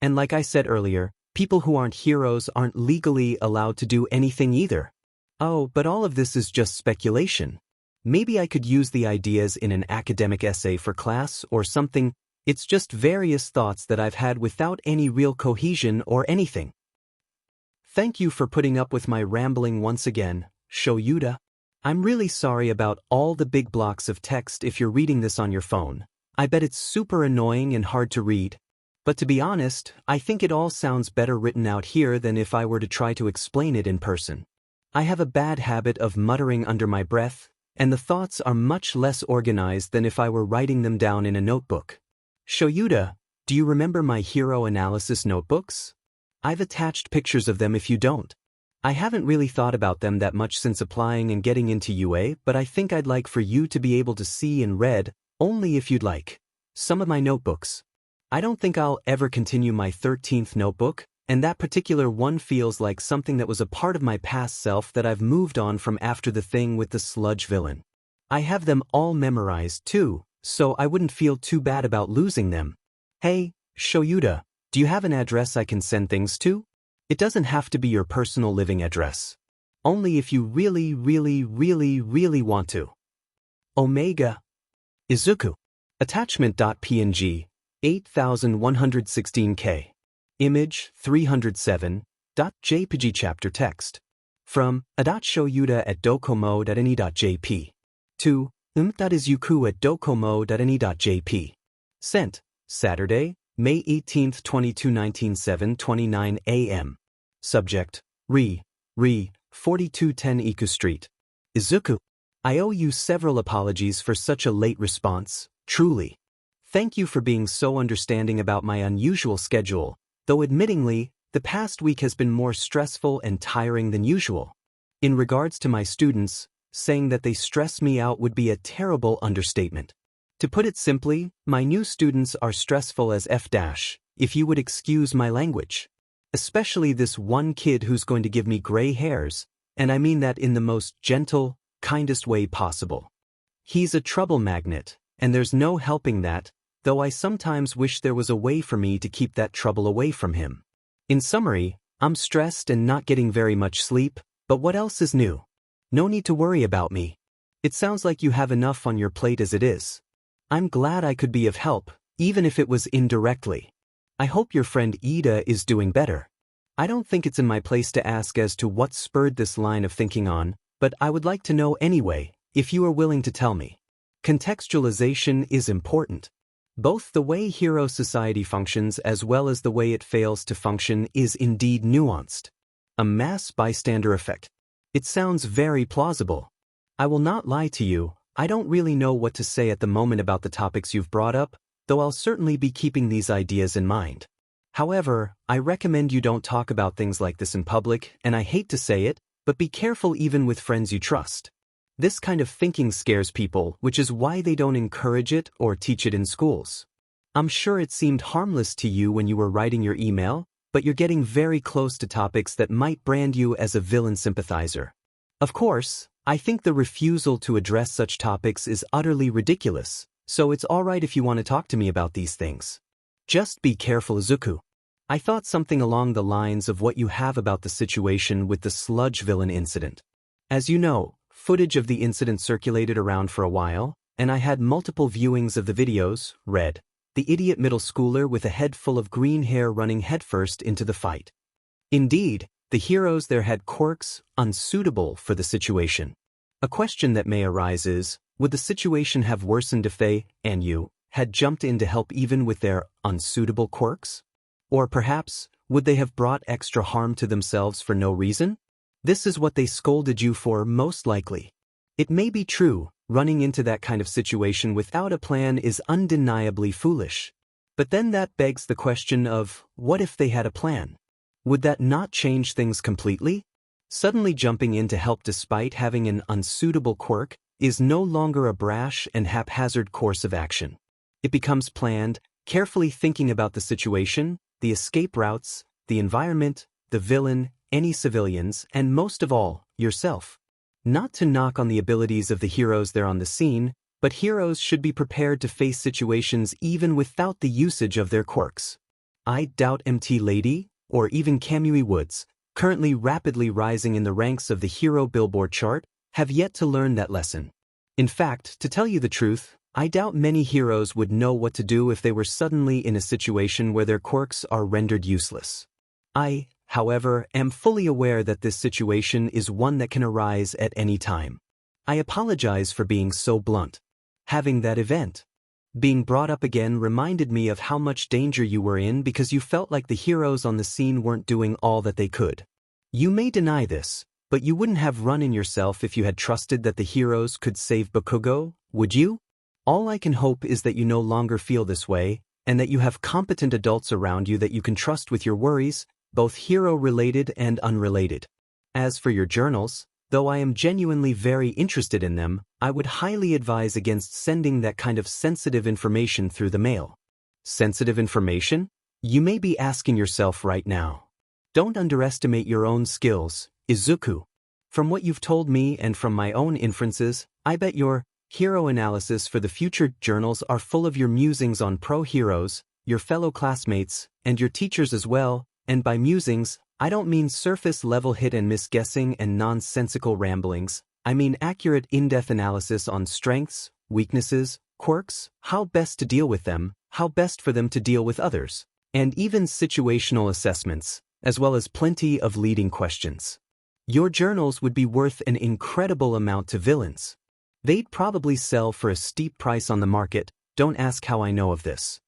And like I said earlier, People who aren't heroes aren't legally allowed to do anything either. Oh, but all of this is just speculation. Maybe I could use the ideas in an academic essay for class or something. It's just various thoughts that I've had without any real cohesion or anything. Thank you for putting up with my rambling once again, Shoyuta. I'm really sorry about all the big blocks of text if you're reading this on your phone. I bet it's super annoying and hard to read. But to be honest, I think it all sounds better written out here than if I were to try to explain it in person. I have a bad habit of muttering under my breath, and the thoughts are much less organized than if I were writing them down in a notebook. Shoyuta, do you remember my hero analysis notebooks? I've attached pictures of them if you don't. I haven't really thought about them that much since applying and getting into UA, but I think I'd like for you to be able to see and read, only if you'd like, some of my notebooks. I don't think I'll ever continue my 13th notebook, and that particular one feels like something that was a part of my past self that I've moved on from after the thing with the sludge villain. I have them all memorized too, so I wouldn't feel too bad about losing them. Hey, Shoyuta, do you have an address I can send things to? It doesn't have to be your personal living address. Only if you really, really, really, really want to. Omega. Izuku. Attachment.png, 8116K. Image 307.jpg chapter text. From a.shoyuta@docomo.ne.jp to m.izuku@docomo.ne.jp. Sent, Saturday, May 18, 2219 7:29 a.m. Subject, 4210 Iku Street. Izuku. I owe you several apologies for such a late response, truly. Thank you for being so understanding about my unusual schedule, though admittingly, the past week has been more stressful and tiring than usual. In regards to my students, saying that they stress me out would be a terrible understatement. To put it simply, my new students are stressful as F-, if you would excuse my language. Especially this one kid who's going to give me gray hairs, and I mean that in the most gentle, kindest way possible. He's a trouble magnet, and there's no helping that, though I sometimes wish there was a way for me to keep that trouble away from him. In summary, I'm stressed and not getting very much sleep, but what else is new? No need to worry about me. It sounds like you have enough on your plate as it is. I'm glad I could be of help, even if it was indirectly. I hope your friend Ida is doing better. I don't think it's in my place to ask as to what spurred this line of thinking on, but I would like to know anyway, if you are willing to tell me. Contextualization is important. Both the way hero society functions as well as the way it fails to function is indeed nuanced. A mass bystander effect. It sounds very plausible. I will not lie to you, I don't really know what to say at the moment about the topics you've brought up, though I'll certainly be keeping these ideas in mind. However, I recommend you don't talk about things like this in public, and I hate to say it, but be careful even with friends you trust. This kind of thinking scares people, which is why they don't encourage it or teach it in schools. I'm sure it seemed harmless to you when you were writing your email, but you're getting very close to topics that might brand you as a villain sympathizer. Of course, I think the refusal to address such topics is utterly ridiculous, so it's alright if you want to talk to me about these things. Just be careful, Izuku. I thought something along the lines of what you have about the situation with the sludge villain incident. As you know, footage of the incident circulated around for a while, and I had multiple viewings of the videos. Read, the idiot middle schooler with a head full of green hair running headfirst into the fight. Indeed, the heroes there had quirks unsuitable for the situation. A question that may arise is, would the situation have worsened if they, and you, had jumped in to help even with their unsuitable quirks? Or perhaps, would they have brought extra harm to themselves for no reason? This is what they scolded you for most likely. It may be true, running into that kind of situation without a plan is undeniably foolish. But then that begs the question of, what if they had a plan? Would that not change things completely? Suddenly jumping in to help despite having an unsuitable quirk is no longer a brash and haphazard course of action. It becomes planned, carefully thinking about the situation, the escape routes, the environment, the villain, any civilians, and most of all, yourself. Not to knock on the abilities of the heroes there on the scene, but heroes should be prepared to face situations even without the usage of their quirks. I doubt MT Lady, or even Kamui Woods, currently rapidly rising in the ranks of the hero Billboard chart, have yet to learn that lesson. In fact, to tell you the truth, I doubt many heroes would know what to do if they were suddenly in a situation where their quirks are rendered useless. I, however, am fully aware that this situation is one that can arise at any time. I apologize for being so blunt. Having that event being brought up again reminded me of how much danger you were in because you felt like the heroes on the scene weren't doing all that they could. You may deny this, but you wouldn't have run in yourself if you had trusted that the heroes could save Bakugo, would you? All I can hope is that you no longer feel this way, and that you have competent adults around you that you can trust with your worries, both hero-related and unrelated. As for your journals, though I am genuinely very interested in them, I would highly advise against sending that kind of sensitive information through the mail. Sensitive information? You may be asking yourself right now. Don't underestimate your own skills, Izuku. From what you've told me and from my own inferences, I bet your hero analysis for the future journals are full of your musings on pro-heroes, your fellow classmates, and your teachers as well, and by musings, I don't mean surface-level hit-and-miss guessing and nonsensical ramblings. I mean accurate in-depth analysis on strengths, weaknesses, quirks, how best to deal with them, how best for them to deal with others, and even situational assessments, as well as plenty of leading questions. Your journals would be worth an incredible amount to villains. They'd probably sell for a steep price on the market, don't ask how I know of this.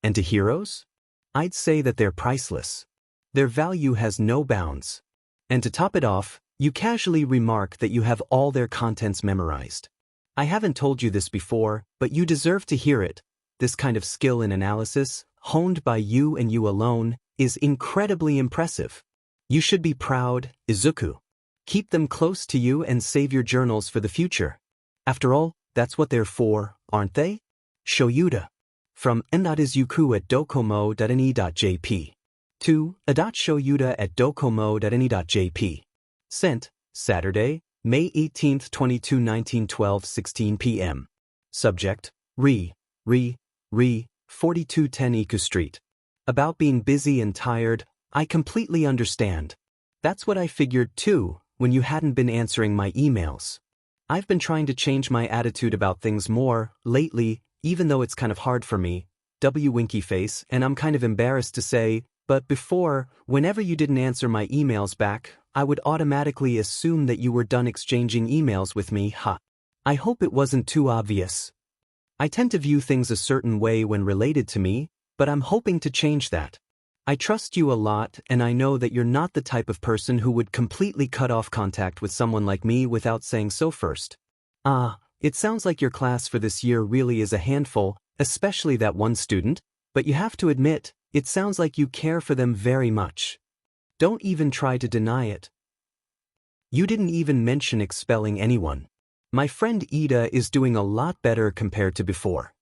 And to heroes? I'd say that they're priceless. Their value has no bounds. And to top it off, you casually remark that you have all their contents memorized. I haven't told you this before, but you deserve to hear it. This kind of skill in analysis, honed by you and you alone, is incredibly impressive. You should be proud, Izuku. Keep them close to you and save your journals for the future. After all, that's what they're for, aren't they? Shoyuta. From n.izuku at docomo.ne.jp. To a.shoyuta at docomo.ne.jp. Sent, Saturday, May 18, 22, 1912, 16 p.m. Subject, 4210 Iku Street. About being busy and tired, I completely understand. That's what I figured too, when you hadn't been answering my emails. I've been trying to change my attitude about things more, lately, even though it's kind of hard for me, winky face, and I'm kind of embarrassed to say, but before, whenever you didn't answer my emails back, I would automatically assume that you were done exchanging emails with me, I hope it wasn't too obvious. I tend to view things a certain way when related to me, but I'm hoping to change that. I trust you a lot, and I know that you're not the type of person who would completely cut off contact with someone like me without saying so first. It sounds like your class for this year really is a handful, especially that one student, but you have to admit, it sounds like you care for them very much. Don't even try to deny it. You didn't even mention expelling anyone. My friend Ida is doing a lot better compared to before.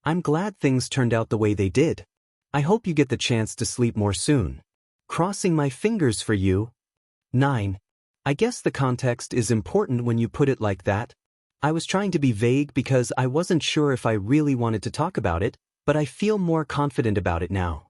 I'm glad things turned out the way they did. I hope you get the chance to sleep more soon. Crossing my fingers for you. 9. I guess the context is important when you put it like that. I was trying to be vague because I wasn't sure if I really wanted to talk about it, but I feel more confident about it now.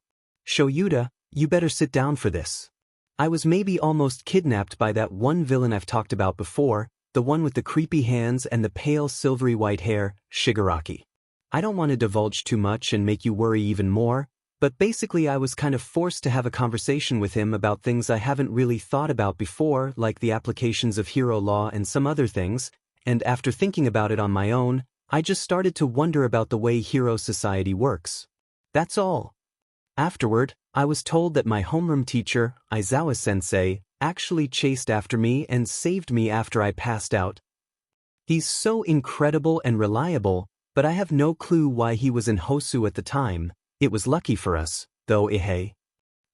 Shoyuta, you better sit down for this. I was maybe almost kidnapped by that one villain I've talked about before, the one with the creepy hands and the pale silvery white hair, Shigaraki. I don't want to divulge too much and make you worry even more, but basically I was kind of forced to have a conversation with him about things I haven't really thought about before, like the applications of hero law and some other things, and after thinking about it on my own, I just started to wonder about the way hero society works. That's all. Afterward, I was told that my homeroom teacher, Aizawa-sensei, actually chased after me and saved me after I passed out. He's so incredible and reliable, but I have no clue why he was in Hosu at the time. It was lucky for us, though.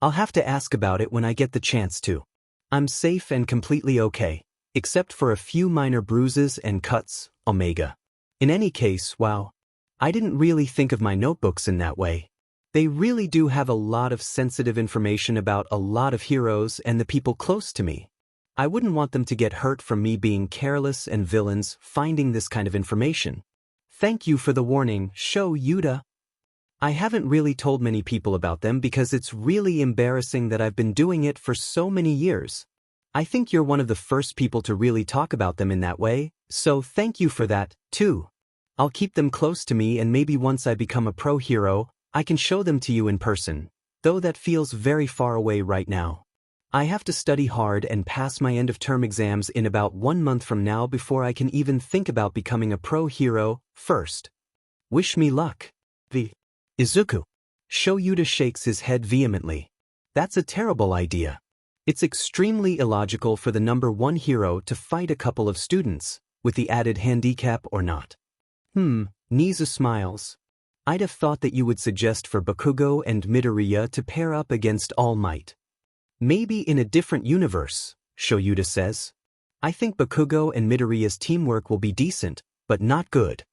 I'll have to ask about it when I get the chance to. I'm safe and completely okay, except for a few minor bruises and cuts, Omega. In any case, wow. I didn't really think of my notebooks in that way. They really do have a lot of sensitive information about a lot of heroes and the people close to me. I wouldn't want them to get hurt from me being careless and villains finding this kind of information. Thank you for the warning, Shoyuta. I haven't really told many people about them because it's really embarrassing that I've been doing it for so many years. I think you're one of the first people to really talk about them in that way, so thank you for that, too. I'll keep them close to me and maybe once I become a pro hero, I can show them to you in person, though that feels very far away right now. I have to study hard and pass my end-of-term exams in about 1 month from now before I can even think about becoming a pro hero first. Wish me luck. Izuku. Shoyuta shakes his head vehemently. That's a terrible idea. It's extremely illogical for the number 1 hero to fight a couple of students, with the added handicap or not. Nizu smiles. I'd have thought that you would suggest for Bakugo and Midoriya to pair up against All Might. Maybe in a different universe, Shoyuta says. I think Bakugo and Midoriya's teamwork will be decent, but not good.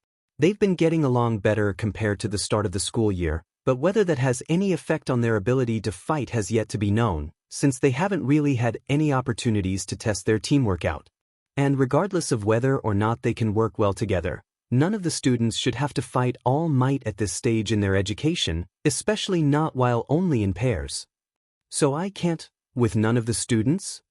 They've been getting along better compared to the start of the school year, but whether that has any effect on their ability to fight has yet to be known, since they haven't really had any opportunities to test their teamwork out. And regardless of whether or not they can work well together, none of the students should have to fight All Might at this stage in their education, especially not while only in pairs. So I can't, with none of the students?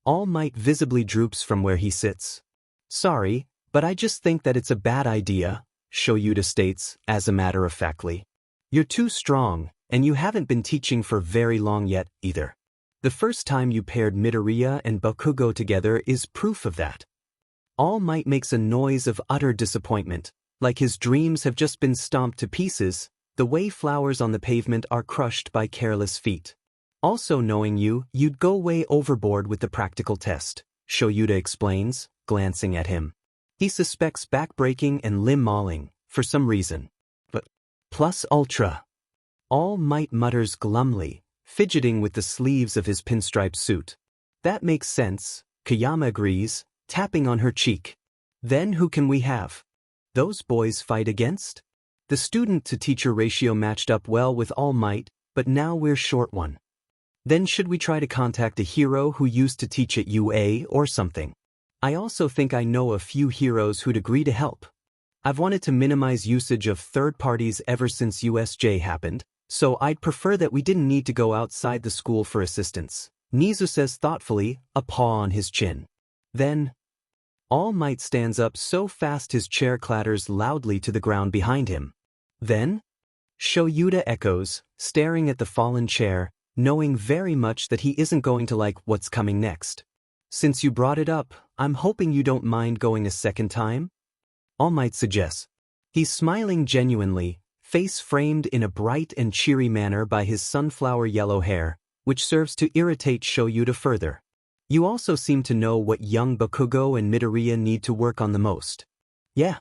All Might visibly droops from where he sits. Sorry, but I just think that it's a bad idea, Shoyuta states, as a matter of factly. You're too strong, and you haven't been teaching for very long yet, either. The first time you paired Midoriya and Bakugo together is proof of that. All Might makes a noise of utter disappointment, like his dreams have just been stomped to pieces, the way flowers on the pavement are crushed by careless feet. Also knowing you'd go way overboard with the practical test, Shoyuta explains, glancing at him. He suspects backbreaking and limb mauling, for some reason. But plus ultra. All Might mutters glumly, fidgeting with the sleeves of his pinstripe suit. That makes sense, Kayama agrees, tapping on her cheek. Then who can we have? Those boys fight against? The student-to-teacher ratio matched up well with All Might, but now we're short one. Then should we try to contact a hero who used to teach at UA or something? I also think I know a few heroes who'd agree to help. I've wanted to minimize usage of third parties ever since USJ happened, so I'd prefer that we didn't need to go outside the school for assistance, Nizu says thoughtfully, a paw on his chin. Then, All Might stands up so fast his chair clatters loudly to the ground behind him. Then? Shoyuta echoes, staring at the fallen chair, knowing very much that he isn't going to like what's coming next. Since you brought it up, I'm hoping you don't mind going a second time? All Might suggests. He's smiling genuinely, face framed in a bright and cheery manner by his sunflower yellow hair, which serves to irritate Shoyuta further. You also seem to know what young Bakugo and Midoriya need to work on the most. Yeah.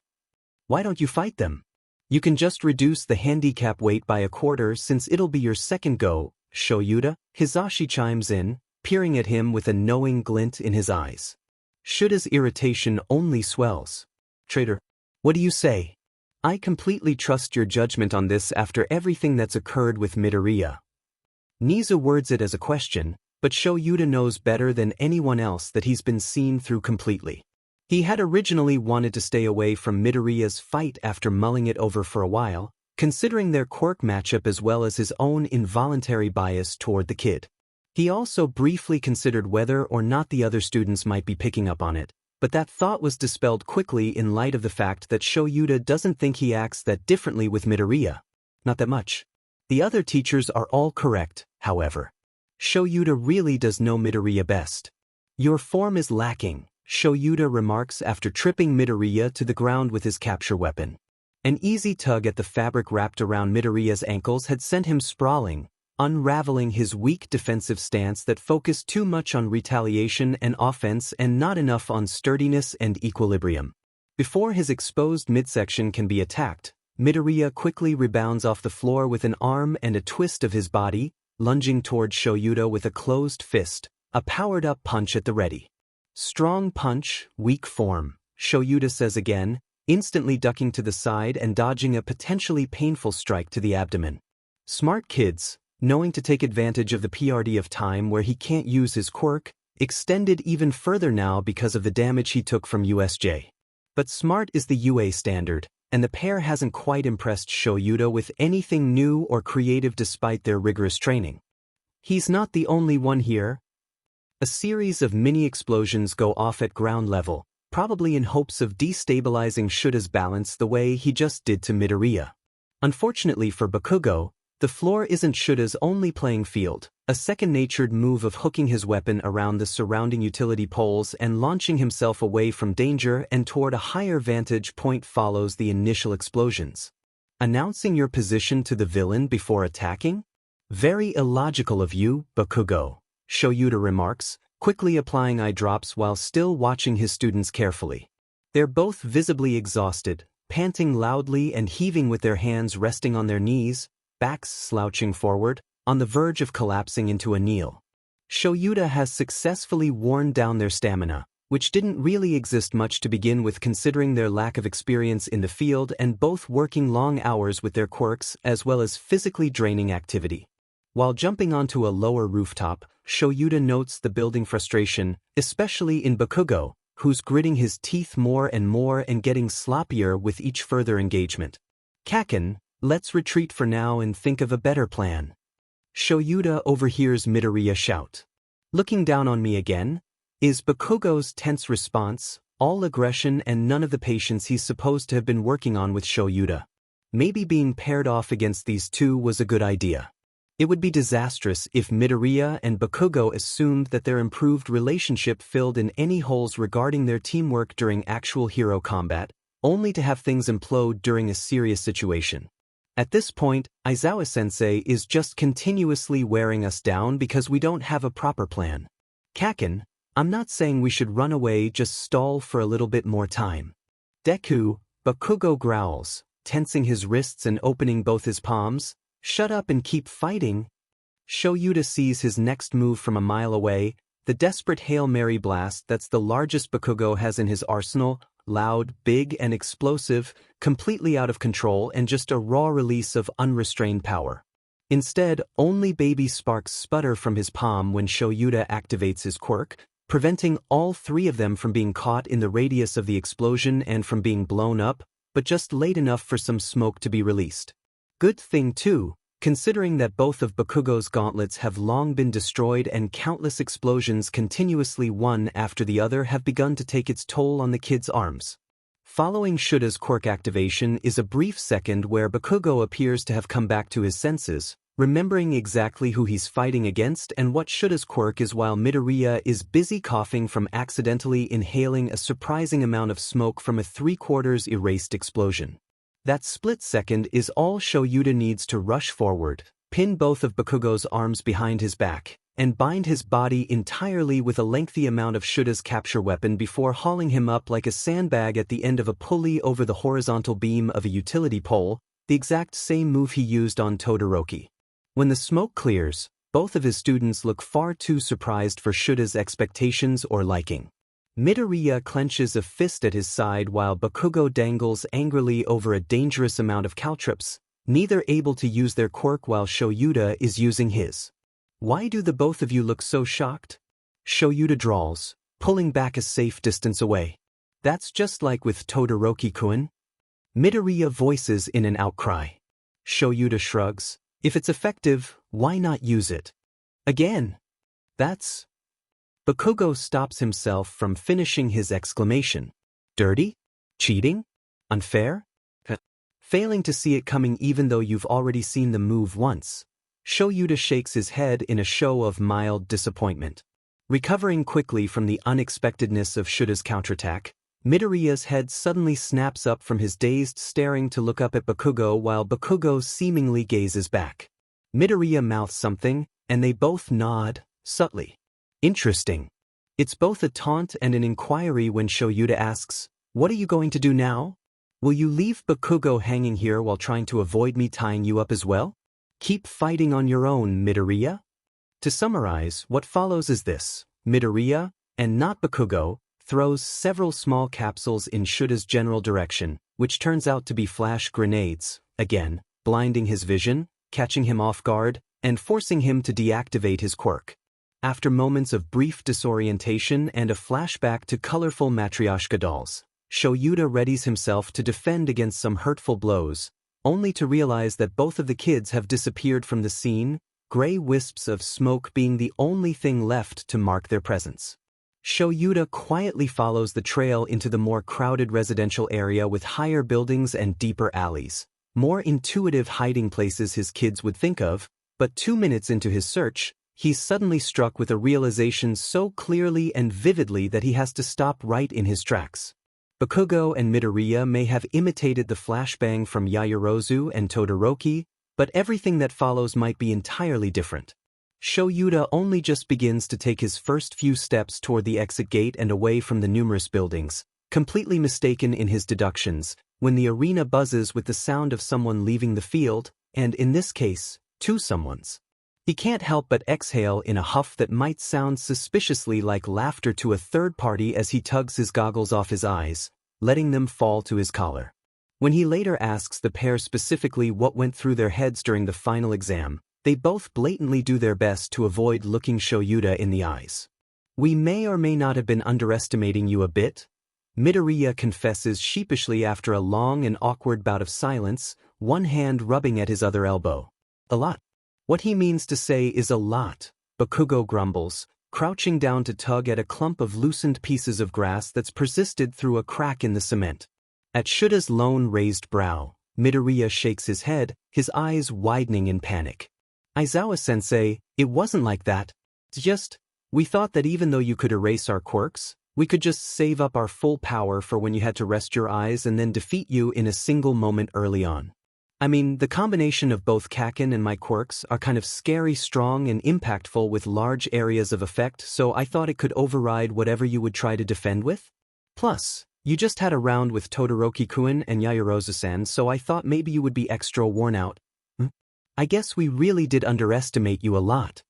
Why don't you fight them? You can just reduce the handicap weight by a quarter since it'll be your second go, Shoyuta, Hizashi chimes in, peering at him with a knowing glint in his eyes. Shuda's irritation only swells. Traitor, what do you say? I completely trust your judgment on this after everything that's occurred with Midoriya. Nizu words it as a question, but Shoyuta knows better than anyone else that he's been seen through completely. He had originally wanted to stay away from Midoriya's fight after mulling it over for a while, considering their quirk matchup as well as his own involuntary bias toward the kid. He also briefly considered whether or not the other students might be picking up on it, but that thought was dispelled quickly in light of the fact that Shoyuta doesn't think he acts that differently with Midoriya. Not that much. The other teachers are all correct, however. Shoyuta really does know Midoriya best. Your form is lacking, Shoyuta remarks after tripping Midoriya to the ground with his capture weapon. An easy tug at the fabric wrapped around Midoriya's ankles had sent him sprawling, unraveling his weak defensive stance that focused too much on retaliation and offense and not enough on sturdiness and equilibrium. Before his exposed midsection can be attacked, Midoriya quickly rebounds off the floor with an arm and a twist of his body, lunging toward Shoyuta with a closed fist, a powered-up punch at the ready. Strong punch, weak form, Shoyuta says again, instantly ducking to the side and dodging a potentially painful strike to the abdomen. Smart kids, knowing to take advantage of the PRD of time where he can't use his quirk, extended even further now because of the damage he took from USJ. But smart is the UA standard, and the pair hasn't quite impressed Shoyuta with anything new or creative despite their rigorous training. He's not the only one here. A series of mini-explosions go off at ground level, probably in hopes of destabilizing Shuta's balance the way he just did to Midoriya. Unfortunately for Bakugo, the floor isn't Shuta's only playing field. A second-natured move of hooking his weapon around the surrounding utility poles and launching himself away from danger and toward a higher vantage point follows the initial explosions. Announcing your position to the villain before attacking? Very illogical of you, Bakugo, Shoyuta remarks, quickly applying eye drops while still watching his students carefully. They're both visibly exhausted, panting loudly and heaving with their hands resting on their knees, backs slouching forward, on the verge of collapsing into a kneel. Shoyuta has successfully worn down their stamina, which didn't really exist much to begin with considering their lack of experience in the field and both working long hours with their quirks as well as physically draining activity. While jumping onto a lower rooftop, Shoyuta notes the building frustration, especially in Bakugo, who's gritting his teeth more and getting sloppier with each further engagement. Kaken, let's retreat for now and think of a better plan. Shoyuta overhears Midoriya shout. Looking down on me again? Is Bakugo's tense response, all aggression and none of the patience he's supposed to have been working on with Shoyuta. Maybe being paired off against these two was a good idea. It would be disastrous if Midoriya and Bakugo assumed that their improved relationship filled in any holes regarding their teamwork during actual hero combat, only to have things implode during a serious situation. At this point, Aizawa-sensei is just continuously wearing us down because we don't have a proper plan. Kaken, I'm not saying we should run away, just stall for a little bit more time. Deku, Bakugo growls, tensing his wrists and opening both his palms. Shut up and keep fighting. Shoyuta sees his next move from a mile away, the desperate Hail Mary blast that's the largest Bakugo has in his arsenal, loud, big and explosive, completely out of control and just a raw release of unrestrained power. Instead, only baby sparks sputter from his palm when Shoyuta activates his quirk, preventing all three of them from being caught in the radius of the explosion and from being blown up, but just late enough for some smoke to be released. Good thing too, considering that both of Bakugo's gauntlets have long been destroyed and countless explosions continuously one after the other have begun to take its toll on the kid's arms. Following Shuta's quirk activation is a brief second where Bakugo appears to have come back to his senses, remembering exactly who he's fighting against and what Shuta's quirk is while Midoriya is busy coughing from accidentally inhaling a surprising amount of smoke from a 3/4 erased explosion. That split second is all Shoyuta needs to rush forward, pin both of Bakugo's arms behind his back, and bind his body entirely with a lengthy amount of Shuta's capture weapon before hauling him up like a sandbag at the end of a pulley over the horizontal beam of a utility pole, the exact same move he used on Todoroki. When the smoke clears, both of his students look far too surprised for Shuta's expectations or liking. Midoriya clenches a fist at his side while Bakugo dangles angrily over a dangerous amount of caltrops, neither able to use their quirk while Shoyuta is using his. Why do the both of you look so shocked? Shoyuta drawls, pulling back a safe distance away. That's just like with Todoroki-kun. Midoriya voices in an outcry. Shoyuta shrugs. If it's effective, why not use it? Again. That's... Bakugo stops himself from finishing his exclamation. Dirty? Cheating? Unfair? Failing to see it coming even though you've already seen the move once. Shoyuta shakes his head in a show of mild disappointment. Recovering quickly from the unexpectedness of Shuta's counterattack, Midoriya's head suddenly snaps up from his dazed staring to look up at Bakugo while Bakugo seemingly gazes back. Midoriya mouths something, and they both nod, subtly. Interesting. It's both a taunt and an inquiry when Shoyuta asks, "What are you going to do now? Will you leave Bakugo hanging here while trying to avoid me tying you up as well? Keep fighting on your own, Midoriya?" To summarize, what follows is this. Midoriya, and not Bakugo, throws several small capsules in Shuta's general direction, which turns out to be flash grenades, again, blinding his vision, catching him off guard, and forcing him to deactivate his quirk. After moments of brief disorientation and a flashback to colorful Matryoshka dolls, Shoyuta readies himself to defend against some hurtful blows, only to realize that both of the kids have disappeared from the scene, gray wisps of smoke being the only thing left to mark their presence. Shoyuta quietly follows the trail into the more crowded residential area with higher buildings and deeper alleys, more intuitive hiding places his kids would think of, but 2 minutes into his search, he's suddenly struck with a realization so clearly and vividly that he has to stop right in his tracks. Bakugo and Midoriya may have imitated the flashbang from Yaoyorozu and Todoroki, but everything that follows might be entirely different. Shoyuta only just begins to take his first few steps toward the exit gate and away from the numerous buildings, completely mistaken in his deductions, when the arena buzzes with the sound of someone leaving the field, and in this case, 2 someones. He can't help but exhale in a huff that might sound suspiciously like laughter to a third party as he tugs his goggles off his eyes, letting them fall to his collar. When he later asks the pair specifically what went through their heads during the final exam, they both blatantly do their best to avoid looking Shoyuta in the eyes. "We may or may not have been underestimating you a bit," Midoriya confesses sheepishly after a long and awkward bout of silence, one hand rubbing at his other elbow. "A lot." "What he means to say is a lot," Bakugo grumbles, crouching down to tug at a clump of loosened pieces of grass that's persisted through a crack in the cement. At Shuta's lone raised brow, Midoriya shakes his head, his eyes widening in panic. "Aizawa-sensei, it wasn't like that. It's just, we thought that even though you could erase our quirks, we could just save up our full power for when you had to rest your eyes and then defeat you in a single moment early on. I mean, the combination of both Kaken and my quirks are kind of scary strong and impactful with large areas of effect, so I thought it could override whatever you would try to defend with. Plus, you just had a round with Todoroki-kun and Yaoyorozu-san, so I thought maybe you would be extra worn out. I guess we really did underestimate you a lot."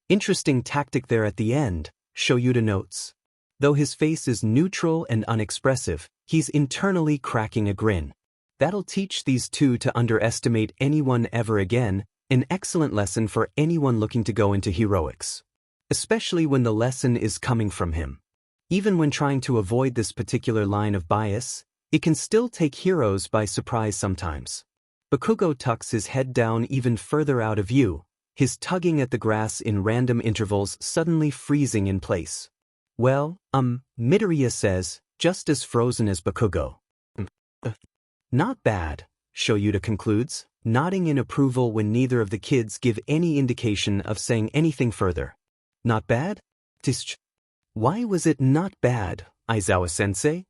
Interesting tactic there at the end, Shoyuta notes. Though his face is neutral and unexpressive, he's internally cracking a grin. That'll teach these two to underestimate anyone ever again, an excellent lesson for anyone looking to go into heroics. Especially when the lesson is coming from him. Even when trying to avoid this particular line of bias, it can still take heroes by surprise sometimes. Bakugo tucks his head down even further out of view, his tugging at the grass in random intervals suddenly freezing in place. "Well, Midoriya says, just as frozen as Bakugo." "Not bad," Shoyuta concludes, nodding in approval when neither of the kids give any indication of saying anything further. "Not bad? Tsk. Why was it not bad, Aizawa-sensei?"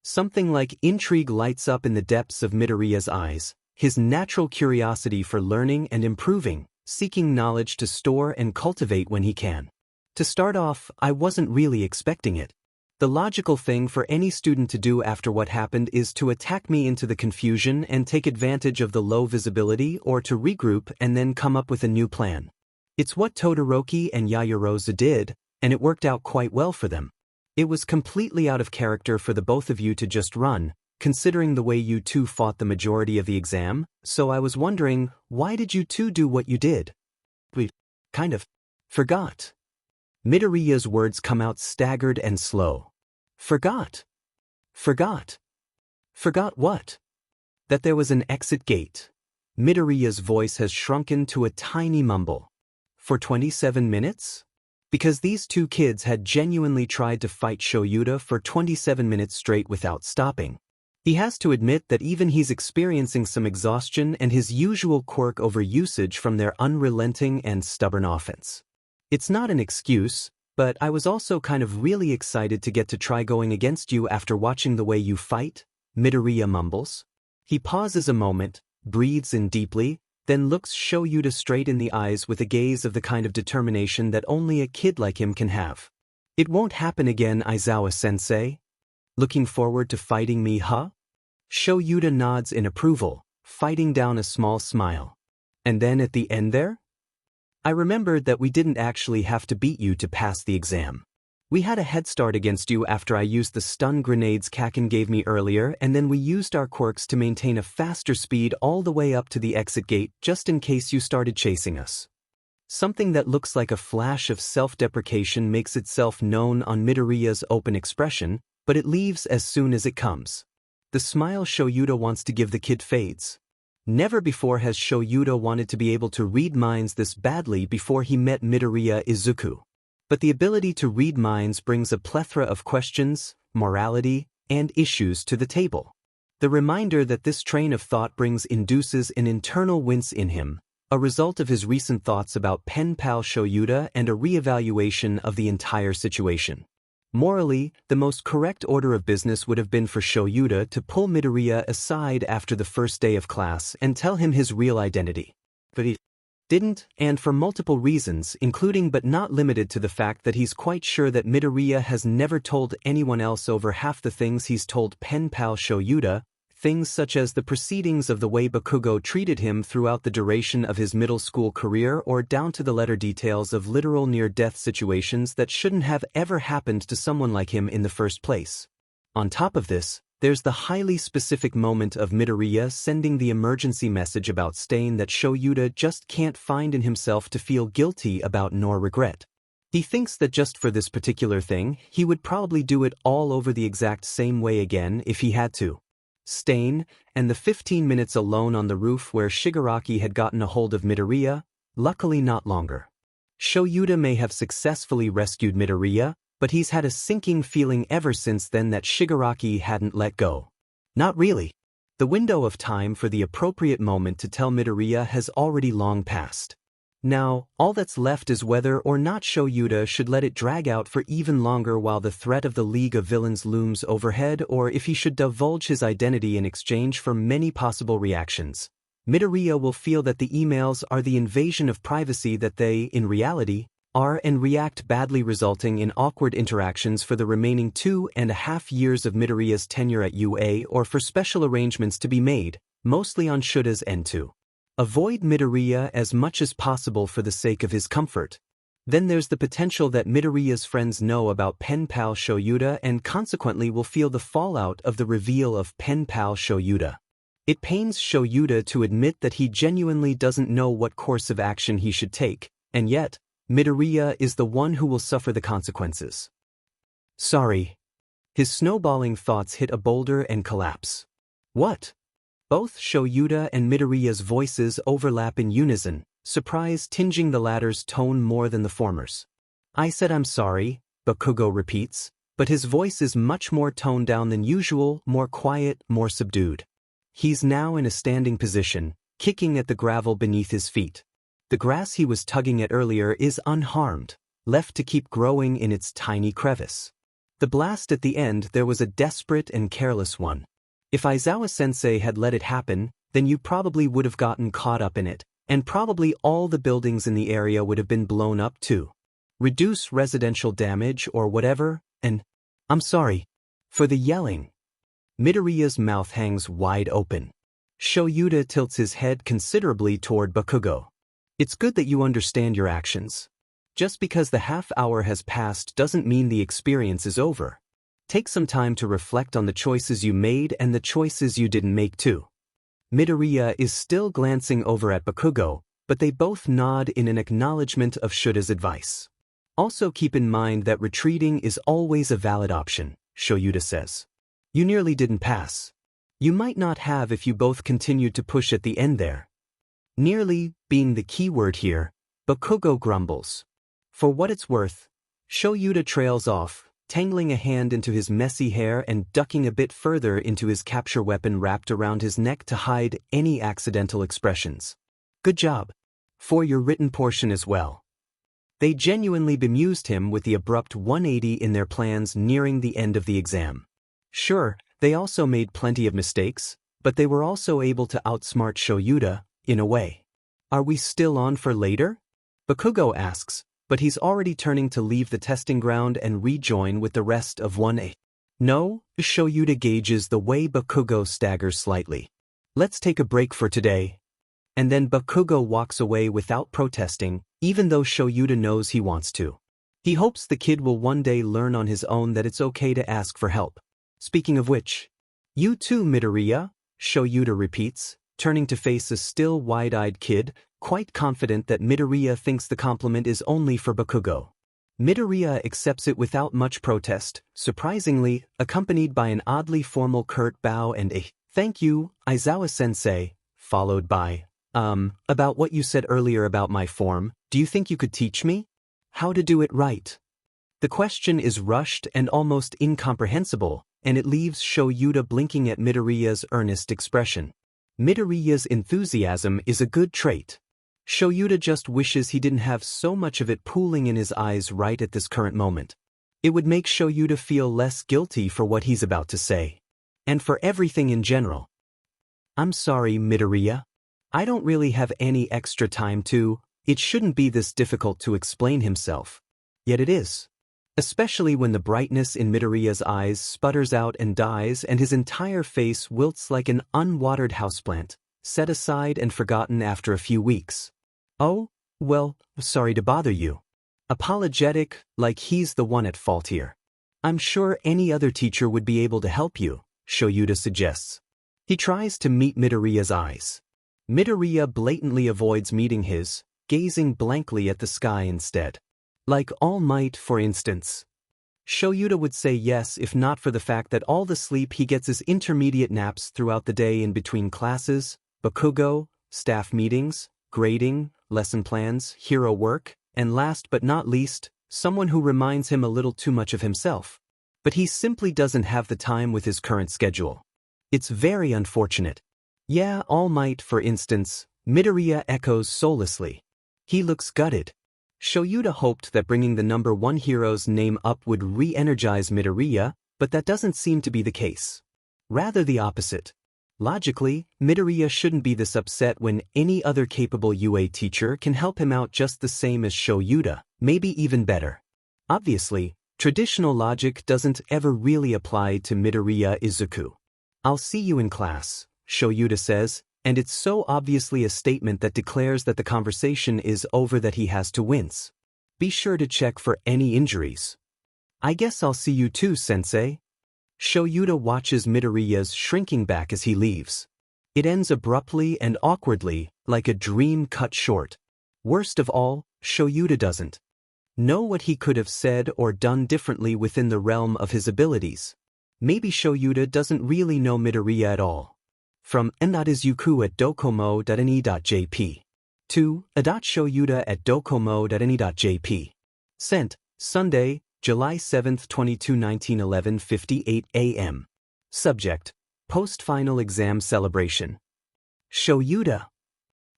Something like intrigue lights up in the depths of Midoriya's eyes, his natural curiosity for learning and improving, seeking knowledge to store and cultivate when he can. "To start off, I wasn't really expecting it. The logical thing for any student to do after what happened is to attack me into the confusion and take advantage of the low visibility or to regroup and then come up with a new plan. It's what Todoroki and Yaoyorozu did, and it worked out quite well for them. It was completely out of character for the both of you to just run, considering the way you two fought the majority of the exam, so I was wondering, why did you two do what you did?" "We kind of forgot." Midoriya's words come out staggered and slow. "Forgot? Forgot? Forgot what?" "That there was an exit gate." Midoriya's voice has shrunken to a tiny mumble. "For 27 minutes? Because these two kids had genuinely tried to fight Shoyuta for 27 minutes straight without stopping. He has to admit that even he's experiencing some exhaustion and his usual quirk overusage from their unrelenting and stubborn offense. It's not an excuse, but I was also kind of really excited to get to try going against you after watching the way you fight," Midoriya mumbles. He pauses a moment, breathes in deeply, then looks Shoyuta straight in the eyes with a gaze of the kind of determination that only a kid like him can have. "It won't happen again, Aizawa-sensei? Looking forward to fighting me, huh?" Shoyuta nods in approval, fighting down a small smile. "And then at the end there? I remembered that we didn't actually have to beat you to pass the exam. We had a head start against you after I used the stun grenades Kaken gave me earlier, and then we used our quirks to maintain a faster speed all the way up to the exit gate just in case you started chasing us." Something that looks like a flash of self-deprecation makes itself known on Midoriya's open expression, but it leaves as soon as it comes. The smile Shoyuta wants to give the kid fades. Never before has Shoyuta wanted to be able to read minds this badly before he met Midoriya Izuku. But the ability to read minds brings a plethora of questions, morality, and issues to the table. The reminder that this train of thought induces an internal wince in him, a result of his recent thoughts about Penpal Shoyuta and a re-evaluation of the entire situation. Morally, the most correct order of business would have been for Shoyuta to pull Midoriya aside after the first day of class and tell him his real identity. But he didn't, and for multiple reasons, including but not limited to the fact that he's quite sure that Midoriya has never told anyone else over half the things he's told Penpal Shoyuta, things such as the proceedings of the way Bakugo treated him throughout the duration of his middle school career or down to the letter details of literal near-death situations that shouldn't have ever happened to someone like him in the first place. On top of this, there's the highly specific moment of Midoriya sending the emergency message about Stain that Shoyuta just can't find in himself to feel guilty about nor regret. He thinks that just for this particular thing, he would probably do it all over the exact same way again if he had to. Stain, and the 15 minutes alone on the roof where Shigaraki had gotten a hold of Midoriya, luckily not longer. Shoyuta may have successfully rescued Midoriya, but he's had a sinking feeling ever since then that Shigaraki hadn't let go. Not really. The window of time for the appropriate moment to tell Midoriya has already long passed. Now, all that's left is whether or not Shoyuta should let it drag out for even longer while the threat of the League of Villains looms overhead, or if he should divulge his identity in exchange for many possible reactions. Midoriya will feel that the emails are the invasion of privacy that they, in reality, are and react badly, resulting in awkward interactions for the remaining 2.5 years of Midoriya's tenure at UA, or for special arrangements to be made, mostly on Shuta's end to avoid Midoriya as much as possible for the sake of his comfort. Then there's the potential that Midoriya's friends know about Penpal Shoyuta and consequently will feel the fallout of the reveal of Penpal Shoyuta. It pains Shoyuta to admit that he genuinely doesn't know what course of action he should take, and yet, Midoriya is the one who will suffer the consequences. Sorry. His snowballing thoughts hit a boulder and collapse. What? Both Shoyuta and Midoriya's voices overlap in unison, surprise tinging the latter's tone more than the former's. I said I'm sorry, Bakugo repeats, but his voice is much more toned down than usual, more quiet, more subdued. He's now in a standing position, kicking at the gravel beneath his feet. The grass he was tugging at earlier is unharmed, left to keep growing in its tiny crevice. The blast at the end there was a desperate and careless one. If Aizawa-sensei had let it happen, then you probably would have gotten caught up in it, and probably all the buildings in the area would have been blown up too. Reduce residential damage or whatever, and I'm sorry for the yelling. Midoriya's mouth hangs wide open. Shoyuta tilts his head considerably toward Bakugo. It's good that you understand your actions. Just because the half hour has passed doesn't mean the experience is over. Take some time to reflect on the choices you made and the choices you didn't make too. Midoriya is still glancing over at Bakugo, but they both nod in an acknowledgement of Shuta's advice. Also keep in mind that retreating is always a valid option, Shoyuta says. You nearly didn't pass. You might not have if you both continued to push at the end there. Nearly being the key word here, Bakugo grumbles. For what it's worth, Shoyuta trails off, tangling a hand into his messy hair and ducking a bit further into his capture weapon wrapped around his neck to hide any accidental expressions. Good job. For your written portion as well. They genuinely bemused him with the abrupt 180 in their plans nearing the end of the exam. Sure, they also made plenty of mistakes, but they were also able to outsmart Shoyuta, in a way. Are we still on for later? Bakugo asks, but he's already turning to leave the testing ground and rejoin with the rest of 1A. No, Shoyuta gauges the way Bakugo staggers slightly. Let's take a break for today. And then Bakugo walks away without protesting, even though Shoyuta knows he wants to. He hopes the kid will one day learn on his own that it's okay to ask for help. Speaking of which, you too, Midoriya, Shoyuta repeats, turning to face a still wide-eyed kid, quite confident that Midoriya thinks the compliment is only for Bakugo. Midoriya accepts it without much protest, surprisingly, accompanied by an oddly formal curt bow and a "Thank you, Aizawa-sensei," followed by, about what you said earlier about my form, do you think you could teach me? How to do it right? The question is rushed and almost incomprehensible, and it leaves Shoyuta blinking at Midoriya's earnest expression. Midoriya's enthusiasm is a good trait. Shoyuta just wishes he didn't have so much of it pooling in his eyes right at this current moment. It would make Shoyuta feel less guilty for what he's about to say. And for everything in general. I'm sorry, Midoriya. I don't really have any extra time to. It shouldn't be this difficult to explain himself. Yet it is. Especially when the brightness in Midoriya's eyes sputters out and dies and his entire face wilts like an unwatered houseplant, set aside and forgotten after a few weeks. Oh, well, sorry to bother you. Apologetic, like he's the one at fault here. I'm sure any other teacher would be able to help you, Shoyuta suggests. He tries to meet Midoriya's eyes. Midoriya blatantly avoids meeting his, gazing blankly at the sky instead. Like All Might, for instance. Shoyuta would say yes if not for the fact that all the sleep he gets is intermediate naps throughout the day in between classes, Bakugo, staff meetings, grading, lesson plans, hero work, and last but not least, someone who reminds him a little too much of himself. But he simply doesn't have the time with his current schedule. It's very unfortunate. Yeah, All Might, for instance, Midoriya echoes soullessly. He looks gutted. Shoyuta hoped that bringing the number 1 hero's name up would re-energize Midoriya, but that doesn't seem to be the case. Rather the opposite. Logically, Midoriya shouldn't be this upset when any other capable UA teacher can help him out just the same as Shoyuta, maybe even better. Obviously, traditional logic doesn't ever really apply to Midoriya Izuku. I'll see you in class, Shoyuta says, and it's so obviously a statement that declares that the conversation is over that he has to wince. Be sure to check for any injuries. I guess I'll see you too, sensei. Shoyuta watches Midoriya's shrinking back as he leaves. It ends abruptly and awkwardly, like a dream cut short. Worst of all, Shoyuta doesn't know what he could have said or done differently within the realm of his abilities. Maybe Shoyuta doesn't really know Midoriya at all. From Izuku at docomo.ne.jp. To a.shoyuta@docomo.ne.jp. Sent, Sunday, July 7, 22, 1911, 58 a.m. Subject, Post-Final Exam Celebration. Shoyuta.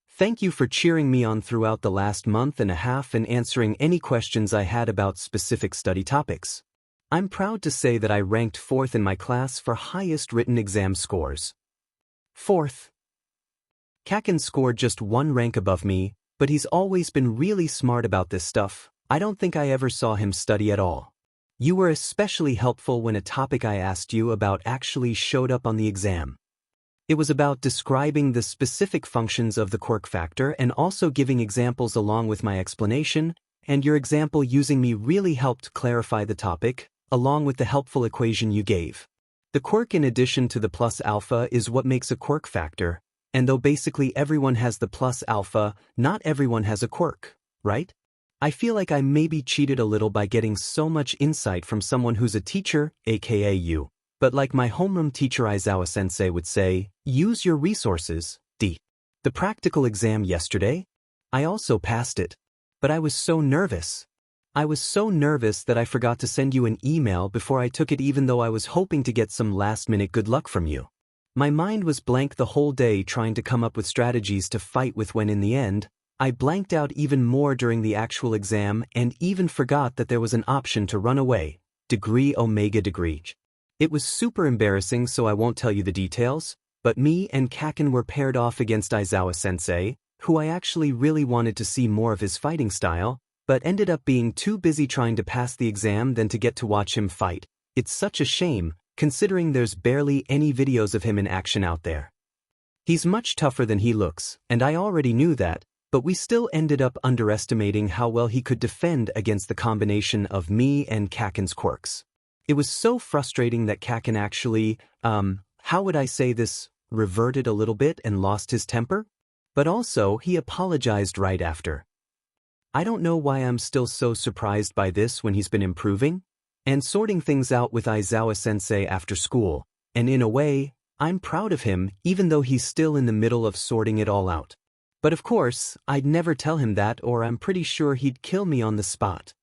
Thank you for cheering me on throughout the last month and a half and answering any questions I had about specific study topics. I'm proud to say that I ranked 4th in my class for highest written exam scores. 4th. Kaken scored just 1 rank above me, but he's always been really smart about this stuff. I don't think I ever saw him study at all. You were especially helpful when a topic I asked you about actually showed up on the exam. It was about describing the specific functions of the quirk factor and also giving examples along with my explanation, and your example using me really helped clarify the topic, along with the helpful equation you gave. The quirk in addition to the plus alpha is what makes a quirk factor, and though basically everyone has the plus alpha, not everyone has a quirk, right? I feel like I maybe cheated a little by getting so much insight from someone who's a teacher, aka you. But like my homeroom teacher Aizawa-sensei would say, use your resources, D. The practical exam yesterday? I also passed it. But I was so nervous. I was so nervous that I forgot to send you an email before I took it even though I was hoping to get some last-minute good luck from you. My mind was blank the whole day trying to come up with strategies to fight with when in the end, I blanked out even more during the actual exam and even forgot that there was an option to run away, degree omega degree. It was super embarrassing so I won't tell you the details, but me and Kaken were paired off against Aizawa-sensei, who I actually really wanted to see more of his fighting style, but ended up being too busy trying to pass the exam than to get to watch him fight. It's such a shame, considering there's barely any videos of him in action out there. He's much tougher than he looks, and I already knew that, but we still ended up underestimating how well he could defend against the combination of me and Kaken's quirks. It was so frustrating that Kaken actually, how would I say this, reverted a little bit and lost his temper? But also, he apologized right after. I don't know why I'm still so surprised by this when he's been improving and sorting things out with Aizawa-sensei after school, and in a way, I'm proud of him even though he's still in the middle of sorting it all out. But of course, I'd never tell him that or I'm pretty sure he'd kill me on the spot.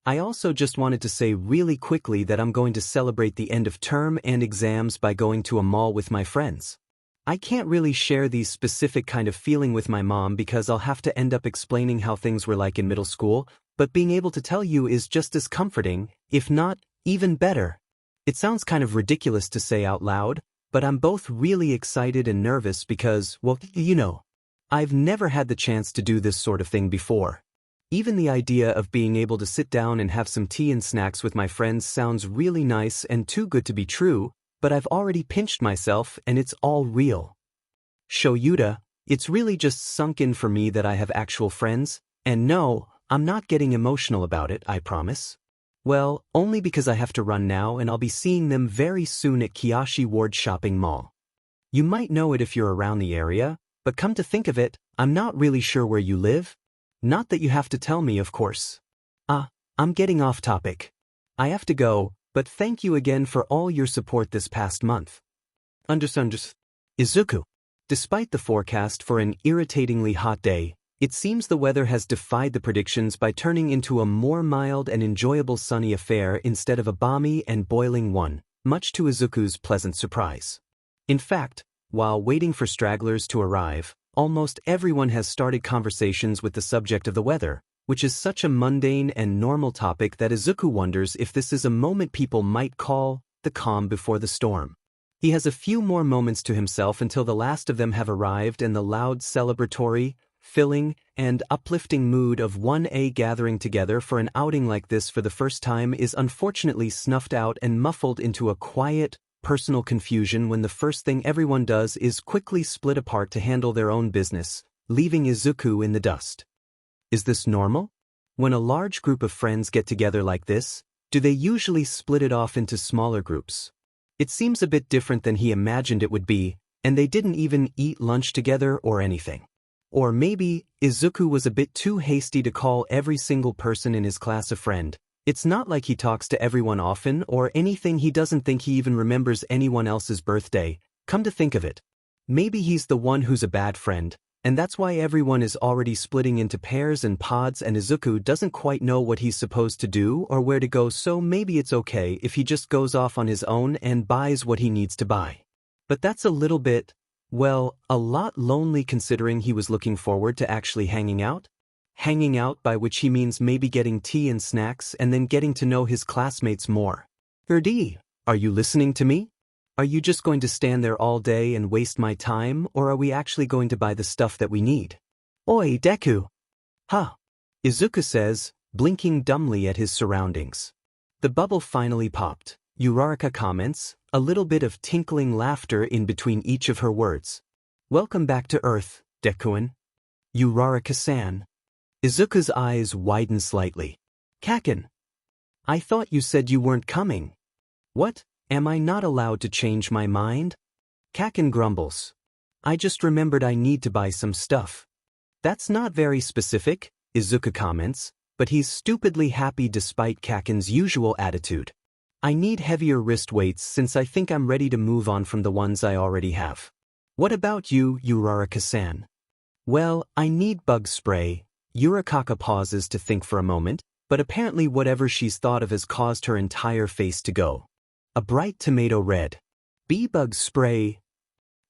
I also just wanted to say really quickly that I'm going to celebrate the end of term and exams by going to a mall with my friends. I can't really share these specific kind of feeling with my mom because I'll have to end up explaining how things were like in middle school, but being able to tell you is just as comforting, if not even better. It sounds kind of ridiculous to say out loud, but I'm both really excited and nervous because, well, you know, I've never had the chance to do this sort of thing before. Even the idea of being able to sit down and have some tea and snacks with my friends sounds really nice and too good to be true, but I've already pinched myself and it's all real. Shoyuta, it's really just sunk in for me that I have actual friends, and no, I'm not getting emotional about it, I promise. Well, only because I have to run now and I'll be seeing them very soon at Kiyoshi Ward Shopping Mall. You might know it if you're around the area, but come to think of it, I'm not really sure where you live. Not that you have to tell me, of course. I'm getting off topic. I have to go, but thank you again for all your support this past month. Izuku. Despite the forecast for an irritatingly hot day, it seems the weather has defied the predictions by turning into a more mild and enjoyable sunny affair instead of a balmy and boiling one, much to Izuku's pleasant surprise. In fact, while waiting for stragglers to arrive, almost everyone has started conversations with the subject of the weather, which is such a mundane and normal topic that Izuku wonders if this is a moment people might call the calm before the storm. He has a few more moments to himself until the last of them have arrived and the loud celebratory, filling, and uplifting mood of 1A gathering together for an outing like this for the first time is unfortunately snuffed out and muffled into a quiet, personal confusion when the first thing everyone does is quickly split apart to handle their own business, leaving Izuku in the dust. Is this normal? When a large group of friends get together like this, do they usually split it off into smaller groups? It seems a bit different than he imagined it would be, and they didn't even eat lunch together or anything. Or maybe Izuku was a bit too hasty to call every single person in his class a friend. It's not like he talks to everyone often or anything. He doesn't think he even remembers anyone else's birthday. Come to think of it, maybe he's the one who's a bad friend, and that's why everyone is already splitting into pairs and pods and Izuku doesn't quite know what he's supposed to do or where to go, so maybe it's okay if he just goes off on his own and buys what he needs to buy. But that's a little bit, well, a lot lonely considering he was looking forward to actually hanging out. Hanging out by which he means maybe getting tea and snacks and then getting to know his classmates more. Erdi, are you listening to me? Are you just going to stand there all day and waste my time, or are we actually going to buy the stuff that we need? Oi, Deku! Huh? Izuku says, blinking dumbly at his surroundings. The bubble finally popped. Uraraka comments, a little bit of tinkling laughter in between each of her words. Welcome back to Earth, Deku-an. Uraraka-san. Izuku's eyes widen slightly. Kaken. I thought you said you weren't coming. What? Am I not allowed to change my mind? Kaken grumbles. I just remembered I need to buy some stuff. That's not very specific, Izuku comments, but he's stupidly happy despite Kaken's usual attitude. I need heavier wrist weights since I think I'm ready to move on from the ones I already have. What about you, Uraraka-san? Well, I need bug spray. Uraraka pauses to think for a moment, but apparently whatever she's thought of has caused her entire face to go a bright tomato red. Bee-bug spray.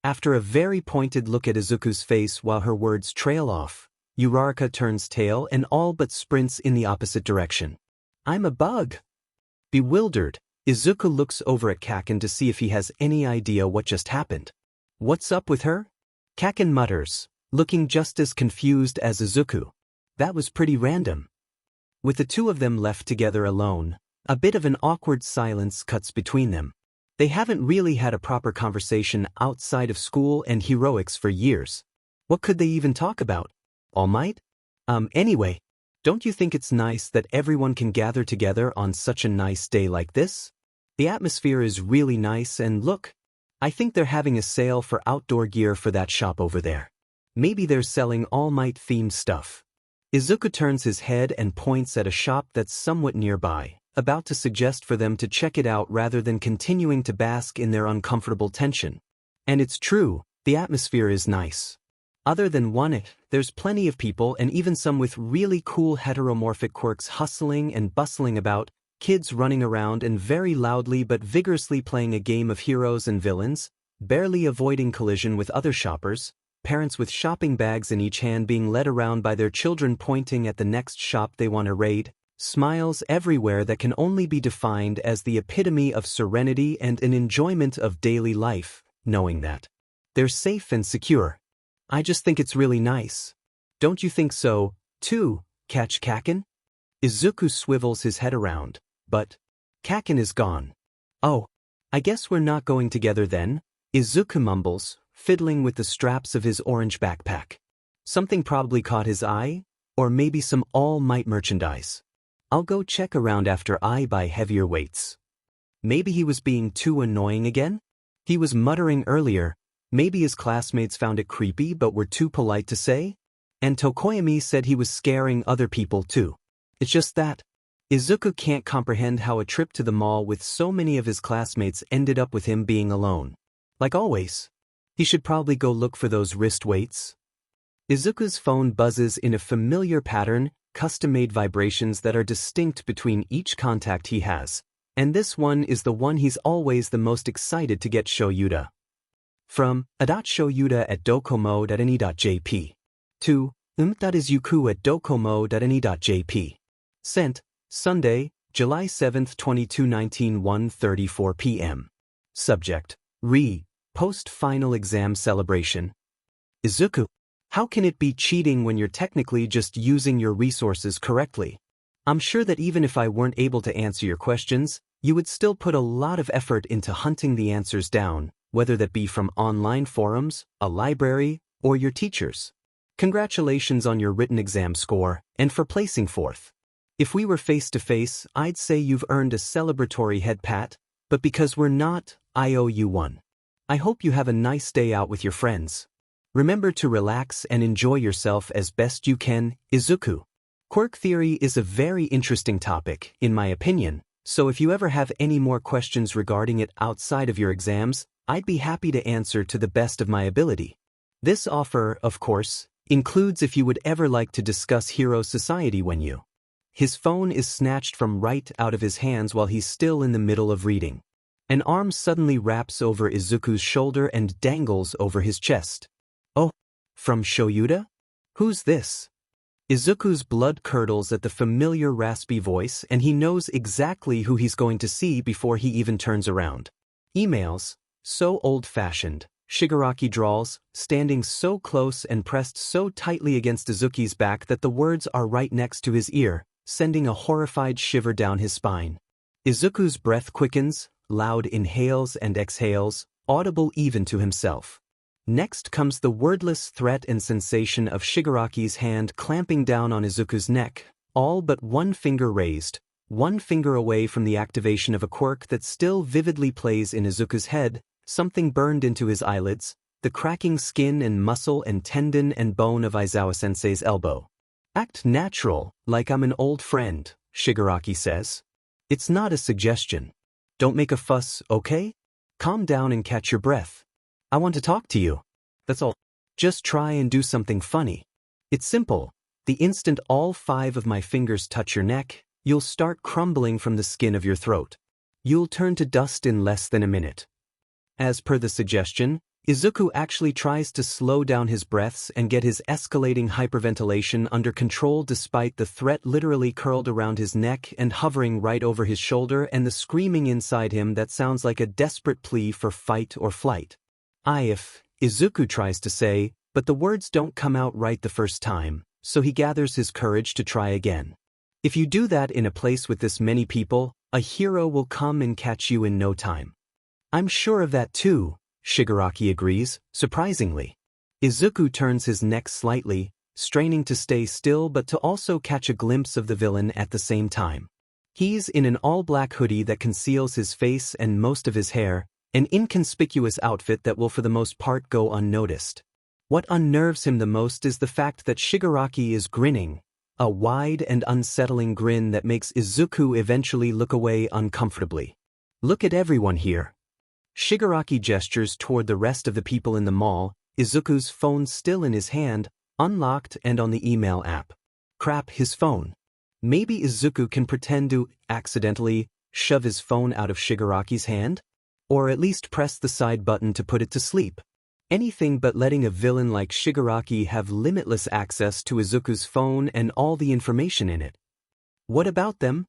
After a very pointed look at Izuku's face while her words trail off, Uraraka turns tail and all but sprints in the opposite direction. I'm a bug. Bewildered, Izuku looks over at Kaken to see if he has any idea what just happened. What's up with her? Kaken mutters, looking just as confused as Izuku. That was pretty random. With the two of them left together alone, a bit of an awkward silence cuts between them. They haven't really had a proper conversation outside of school and heroics for years. What could they even talk about? All Might? Anyway, don't you think it's nice that everyone can gather together on such a nice day like this? The atmosphere is really nice and look, I think they're having a sale for outdoor gear for that shop over there. Maybe they're selling All Might themed stuff. Izuku turns his head and points at a shop that's somewhat nearby, about to suggest for them to check it out rather than continuing to bask in their uncomfortable tension. And it's true, the atmosphere is nice. Other than one, there's plenty of people and even some with really cool heteromorphic quirks hustling and bustling about, kids running around and very loudly but vigorously playing a game of heroes and villains, barely avoiding collision with other shoppers, parents with shopping bags in each hand being led around by their children pointing at the next shop they want to raid, smiles everywhere that can only be defined as the epitome of serenity and an enjoyment of daily life, knowing that they're safe and secure. I just think it's really nice. Don't you think so, too, catch Kaken? Izuku swivels his head around, but Kaken is gone. Oh, I guess we're not going together then, Izuku mumbles, fiddling with the straps of his orange backpack. Something probably caught his eye, or maybe some All Might merchandise. I'll go check around after I buy heavier weights. Maybe he was being too annoying again? He was muttering earlier. Maybe his classmates found it creepy but were too polite to say? And Tokoyami said he was scaring other people too. It's just that Izuku can't comprehend how a trip to the mall with so many of his classmates ended up with him being alone. Like always. He should probably go look for those wrist weights. Izuku's phone buzzes in a familiar pattern, custom-made vibrations that are distinct between each contact he has. And this one is the one he's always the most excited to get Shoyuta. From a.shoyuta@docomo.ne.jp to .izuku@docomo.ne.jp. Sent, Sunday, July 7, 2019 1:34 p.m. Subject, Post-final exam celebration. Izuku, how can it be cheating when you're technically just using your resources correctly? I'm sure that even if I weren't able to answer your questions, you would still put a lot of effort into hunting the answers down, whether that be from online forums, a library, or your teachers. Congratulations on your written exam score, and for placing fourth. If we were face-to-face, I'd say you've earned a celebratory head pat, but because we're not, I owe you one. I hope you have a nice day out with your friends. Remember to relax and enjoy yourself as best you can, Izuku. Quirk theory is a very interesting topic, in my opinion, so if you ever have any more questions regarding it outside of your exams, I'd be happy to answer to the best of my ability. This offer, of course, includes if you would ever like to discuss Hero Society when you. His phone is snatched from right out of his hands while he's still in the middle of reading. An arm suddenly wraps over Izuku's shoulder and dangles over his chest. Oh, from Shoyuta? Who's this? Izuku's blood curdles at the familiar raspy voice and he knows exactly who he's going to see before he even turns around. Emails, so old-fashioned, Shigaraki drawls, standing so close and pressed so tightly against Izuku's back that the words are right next to his ear, sending a horrified shiver down his spine. Izuku's breath quickens, loud inhales and exhales, audible even to himself. Next comes the wordless threat and sensation of Shigaraki's hand clamping down on Izuku's neck, all but one finger raised, one finger away from the activation of a quirk that still vividly plays in Izuku's head, something burned into his eyelids, the cracking skin and muscle and tendon and bone of Aizawa-sensei's elbow. Act natural, like I'm an old friend, Shigaraki says. It's not a suggestion. Don't make a fuss, okay? Calm down and catch your breath. I want to talk to you. That's all. Just try and do something funny. It's simple. The instant all 5 of my fingers touch your neck, you'll start crumbling from the skin of your throat. You'll turn to dust in less than a minute. As per the suggestion, Izuku actually tries to slow down his breaths and get his escalating hyperventilation under control despite the threat literally curled around his neck and hovering right over his shoulder and the screaming inside him that sounds like a desperate plea for fight or flight. Izuku tries to say, but the words don't come out right the first time, so he gathers his courage to try again. If you do that in a place with this many people, a hero will come and catch you in no time. I'm sure of that too, Shigaraki agrees, surprisingly. Izuku turns his neck slightly, straining to stay still but to also catch a glimpse of the villain at the same time. He's in an all-black hoodie that conceals his face and most of his hair, an inconspicuous outfit that will for the most part go unnoticed. What unnerves him the most is the fact that Shigaraki is grinning, A wide and unsettling grin that makes Izuku eventually look away uncomfortably. Look at everyone here. Shigaraki gestures toward the rest of the people in the mall, Izuku's phone still in his hand, unlocked and on the email app. Crap, his phone. Maybe Izuku can pretend to accidentally shove his phone out of Shigaraki's hand? Or at least press the side button to put it to sleep. Anything but letting a villain like Shigaraki have limitless access to Izuku's phone and all the information in it. What about them?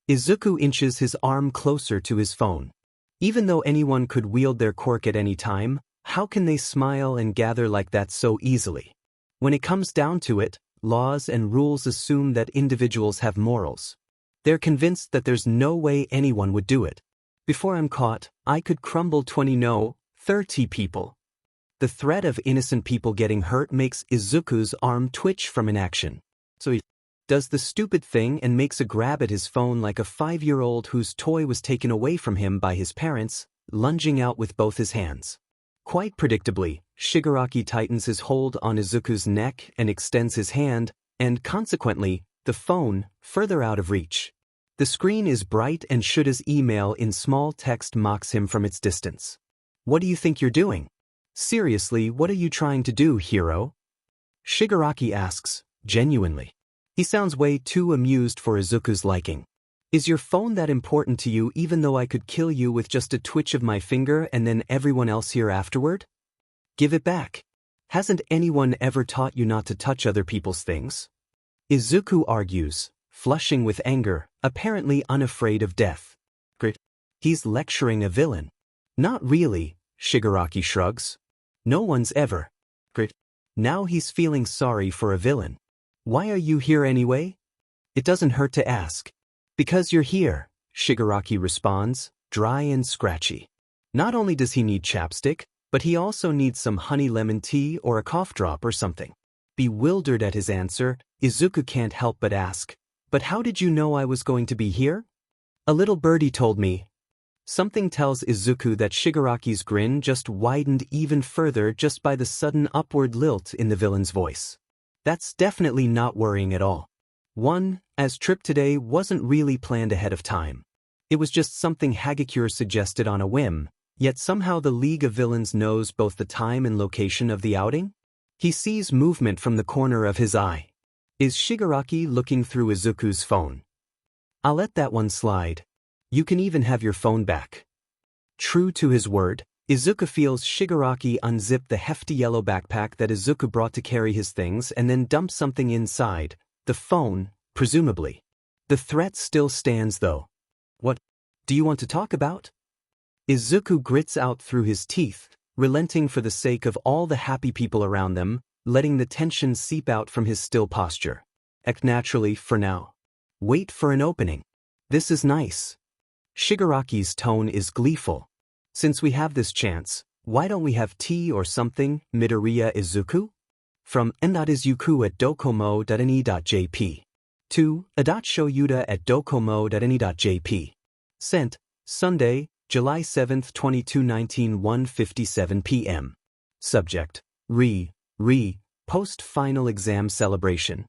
Izuku inches his arm closer to his phone. Even though anyone could wield their quirk at any time, how can they smile and gather like that so easily? When it comes down to it, laws and rules assume that individuals have morals. They're convinced that there's no way anyone would do it. Before I'm caught, I could crumble 30 people. The threat of innocent people getting hurt makes Izuku's arm twitch from inaction. So he does the stupid thing and makes a grab at his phone like a 5-year-old whose toy was taken away from him by his parents, lunging out with both his hands. Quite predictably, Shigaraki tightens his hold on Izuku's neck and extends his hand, and consequently, the phone, further out of reach. The screen is bright and Shuda's email in small text mocks him from its distance. What do you think you're doing? Seriously, what are you trying to do, hero? Shigaraki asks, genuinely. He sounds way too amused for Izuku's liking. Is your phone that important to you even though I could kill you with just a twitch of my finger and then everyone else here afterward? Give it back. Hasn't anyone ever taught you not to touch other people's things? Izuku argues, flushing with anger, apparently unafraid of death. Great. He's lecturing a villain. Not really, Shigaraki shrugs. No one's ever. Great. Now he's feeling sorry for a villain. Why are you here anyway? It doesn't hurt to ask. Because you're here, Shigaraki responds, dry and scratchy. Not only does he need chapstick, but he also needs some honey lemon tea or a cough drop or something. Bewildered at his answer, Izuku can't help but ask, but how did you know I was going to be here? A little birdie told me. Something tells Izuku that Shigaraki's grin just widened even further just by the sudden upward lilt in the villain's voice. That's definitely not worrying at all. As trip today wasn't really planned ahead of time. It was just something Hagakure suggested on a whim, yet somehow the League of Villains knows both the time and location of the outing? He sees movement from the corner of his eye. Is Shigaraki looking through Izuku's phone? I'll let that one slide. You can even have your phone back. True to his word, Izuku feels Shigaraki unzip the hefty yellow backpack that Izuku brought to carry his things and then dump something inside, the phone, presumably. The threat still stands though. What do you want to talk about? Izuku grits out through his teeth, relenting for the sake of all the happy people around them, letting the tension seep out from his still posture. Act naturally for now. Wait for an opening. This is nice. Shigaraki's tone is gleeful. Since we have this chance, why don't we have tea or something, Midoriya Izuku? From n.izuku at docomo.ne.jp. To a.shoyuda at docomo.ne.jp. Sent, Sunday, July 7, 2219 1:57 p.m. Subject, post-final exam celebration.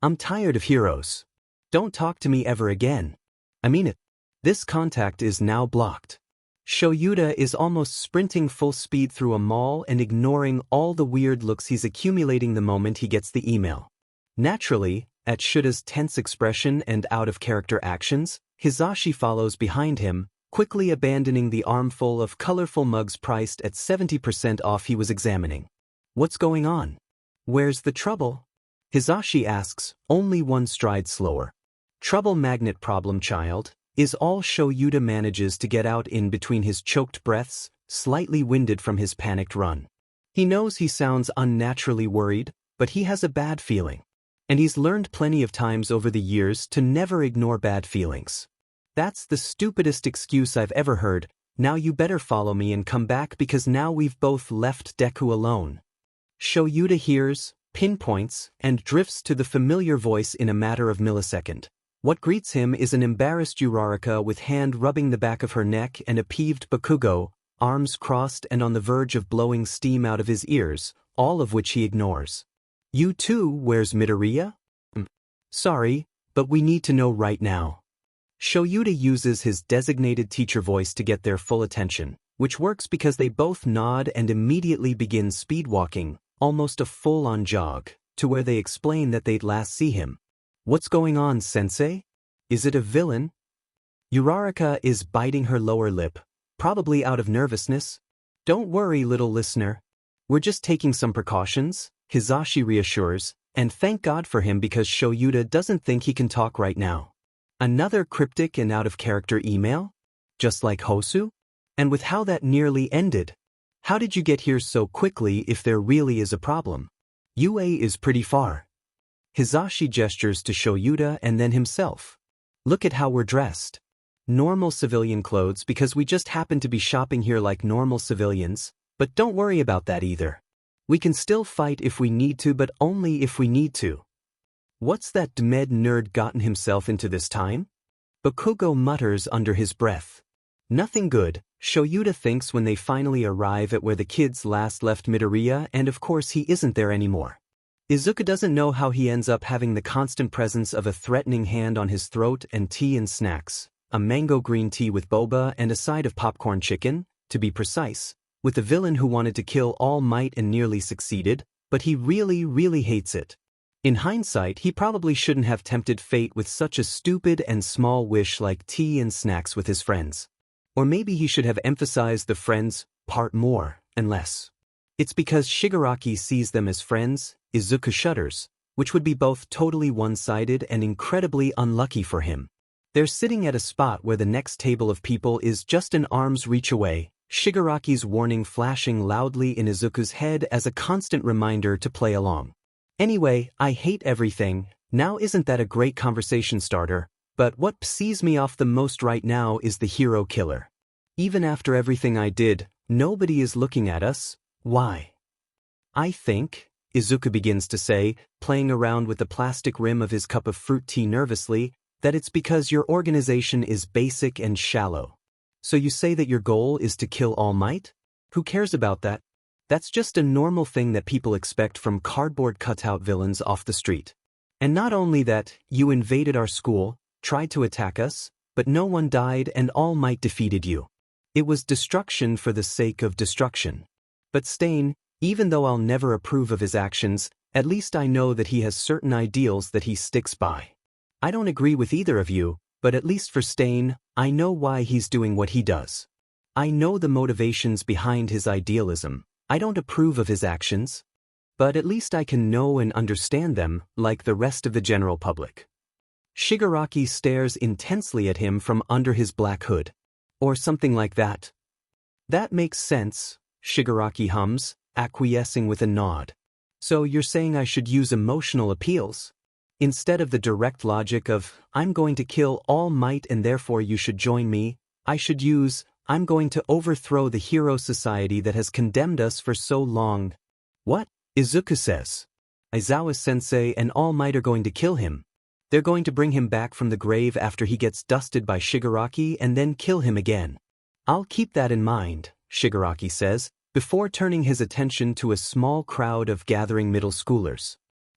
I'm tired of heroes. Don't talk to me ever again. I mean it. This contact is now blocked. Shoyuda is almost sprinting full speed through a mall and ignoring all the weird looks he's accumulating the moment he gets the email. Naturally, at Shuda's tense expression and out-of-character actions, Hizashi follows behind him, quickly abandoning the armful of colorful mugs priced at 70% off he was examining. What's going on? Where's the trouble? Hizashi asks, only one stride slower. Trouble magnet problem, child, is all Shoyuda manages to get out in between his choked breaths, slightly winded from his panicked run. He knows he sounds unnaturally worried, but he has a bad feeling. And he's learned plenty of times over the years to never ignore bad feelings. That's the stupidest excuse I've ever heard. Now you better follow me and come back because now we've both left Deku alone. Shoyuda hears, pinpoints, and drifts to the familiar voice in a matter of millisecond. What greets him is an embarrassed Uraraka with hand rubbing the back of her neck and a peeved Bakugo, arms crossed and on the verge of blowing steam out of his ears, all of which he ignores. You too, where's Midoriya? Sorry, but we need to know right now. Shoyuta uses his designated teacher voice to get their full attention, which works because they both nod and immediately begin speed-walking, almost a full-on jog, to where they explain that they'd last see him. What's going on, sensei? Is it a villain? Uraraka is biting her lower lip, probably out of nervousness. Don't worry, little listener. We're just taking some precautions, Hizashi reassures, and thank God for him because Shoyuta doesn't think he can talk right now. Another cryptic and out-of-character email? Just like Hosu? And with how that nearly ended. How did you get here so quickly if there really is a problem? UA is pretty far. Hizashi gestures to Shoyuta and then himself. Look at how we're dressed. Normal civilian clothes because we just happen to be shopping here like normal civilians, but don't worry about that either. We can still fight if we need to, but only if we need to. What's that Dmed nerd gotten himself into this time? Bakugo mutters under his breath. Nothing good, Shoyuta thinks when they finally arrive at where the kids last left Midoriya, and of course he isn't there anymore. Izuku doesn't know how he ends up having the constant presence of a threatening hand on his throat and tea and snacks, a mango green tea with boba and a side of popcorn chicken, to be precise, with a villain who wanted to kill All Might and nearly succeeded, but he really hates it. In hindsight, he probably shouldn't have tempted fate with such a stupid and small wish like tea and snacks with his friends. Or maybe he should have emphasized the friends part more and less. It's because Shigaraki sees them as friends, Izuku shudders, which would be both totally one-sided and incredibly unlucky for him. They're sitting at a spot where the next table of people is just an arm's reach away, Shigaraki's warning flashing loudly in Izuku's head as a constant reminder to play along. Anyway, I hate everything. Now isn't that a great conversation starter? But what pisses me off the most right now is the hero killer. Even after everything I did, nobody is looking at us. Why? I think, Izuku begins to say, playing around with the plastic rim of his cup of fruit tea nervously, that it's because your organization is basic and shallow. So you say that your goal is to kill All Might? Who cares about that? That's just a normal thing that people expect from cardboard cutout villains off the street. And not only that, you invaded our school, tried to attack us, but no one died and All Might defeated you. It was destruction for the sake of destruction. But Stain, even though I'll never approve of his actions, at least I know that he has certain ideals that he sticks by. I don't agree with either of you, but at least for Stain, I know why he's doing what he does. I know the motivations behind his idealism. I don't approve of his actions, but at least I can know and understand them like the rest of the general public. Shigaraki stares intensely at him from under his black hood. Or something like that. That makes sense, Shigaraki hums, acquiescing with a nod. So you're saying I should use emotional appeals? Instead of the direct logic of, I'm going to kill All Might and therefore you should join me, I should use, I'm going to overthrow the hero society that has condemned us for so long. What? Izuku says. Aizawa-sensei and All Might are going to kill him. They're going to bring him back from the grave after he gets dusted by Shigaraki and then kill him again. I'll keep that in mind, Shigaraki says, before turning his attention to a small crowd of gathering middle schoolers.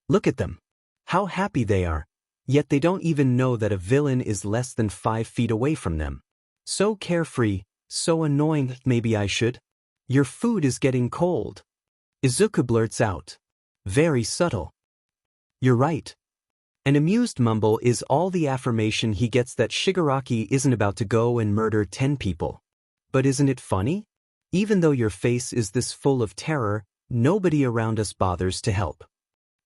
Look at them. How happy they are. Yet they don't even know that a villain is less than 5 feet away from them. So carefree, so annoying. Maybe I should. Your food is getting cold. Izuku blurts out. Very subtle. You're right. An amused mumble is all the affirmation he gets that Shigaraki isn't about to go and murder 10 people. But isn't it funny? Even though your face is this full of terror, nobody around us bothers to help.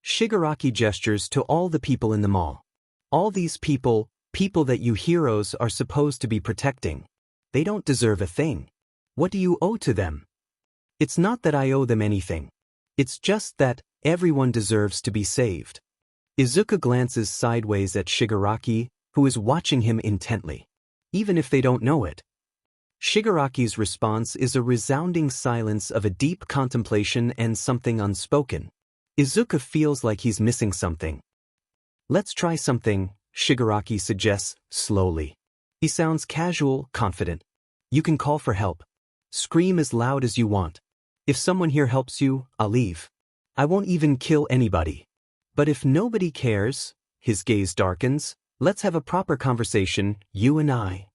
Shigaraki gestures to all the people in the mall. All these people that you heroes are supposed to be protecting. They don't deserve a thing. What do you owe to them? It's not that I owe them anything. It's just that everyone deserves to be saved. Izuku glances sideways at Shigaraki, who is watching him intently. Even if they don't know it. Shigaraki's response is a resounding silence of a deep contemplation and something unspoken. Izuku feels like he's missing something. Let's try something, Shigaraki suggests, slowly. He sounds casual, confident. You can call for help. Scream as loud as you want. If someone here helps you, I'll leave. I won't even kill anybody. But if nobody cares, His gaze darkens. Let's have a proper conversation, you and I.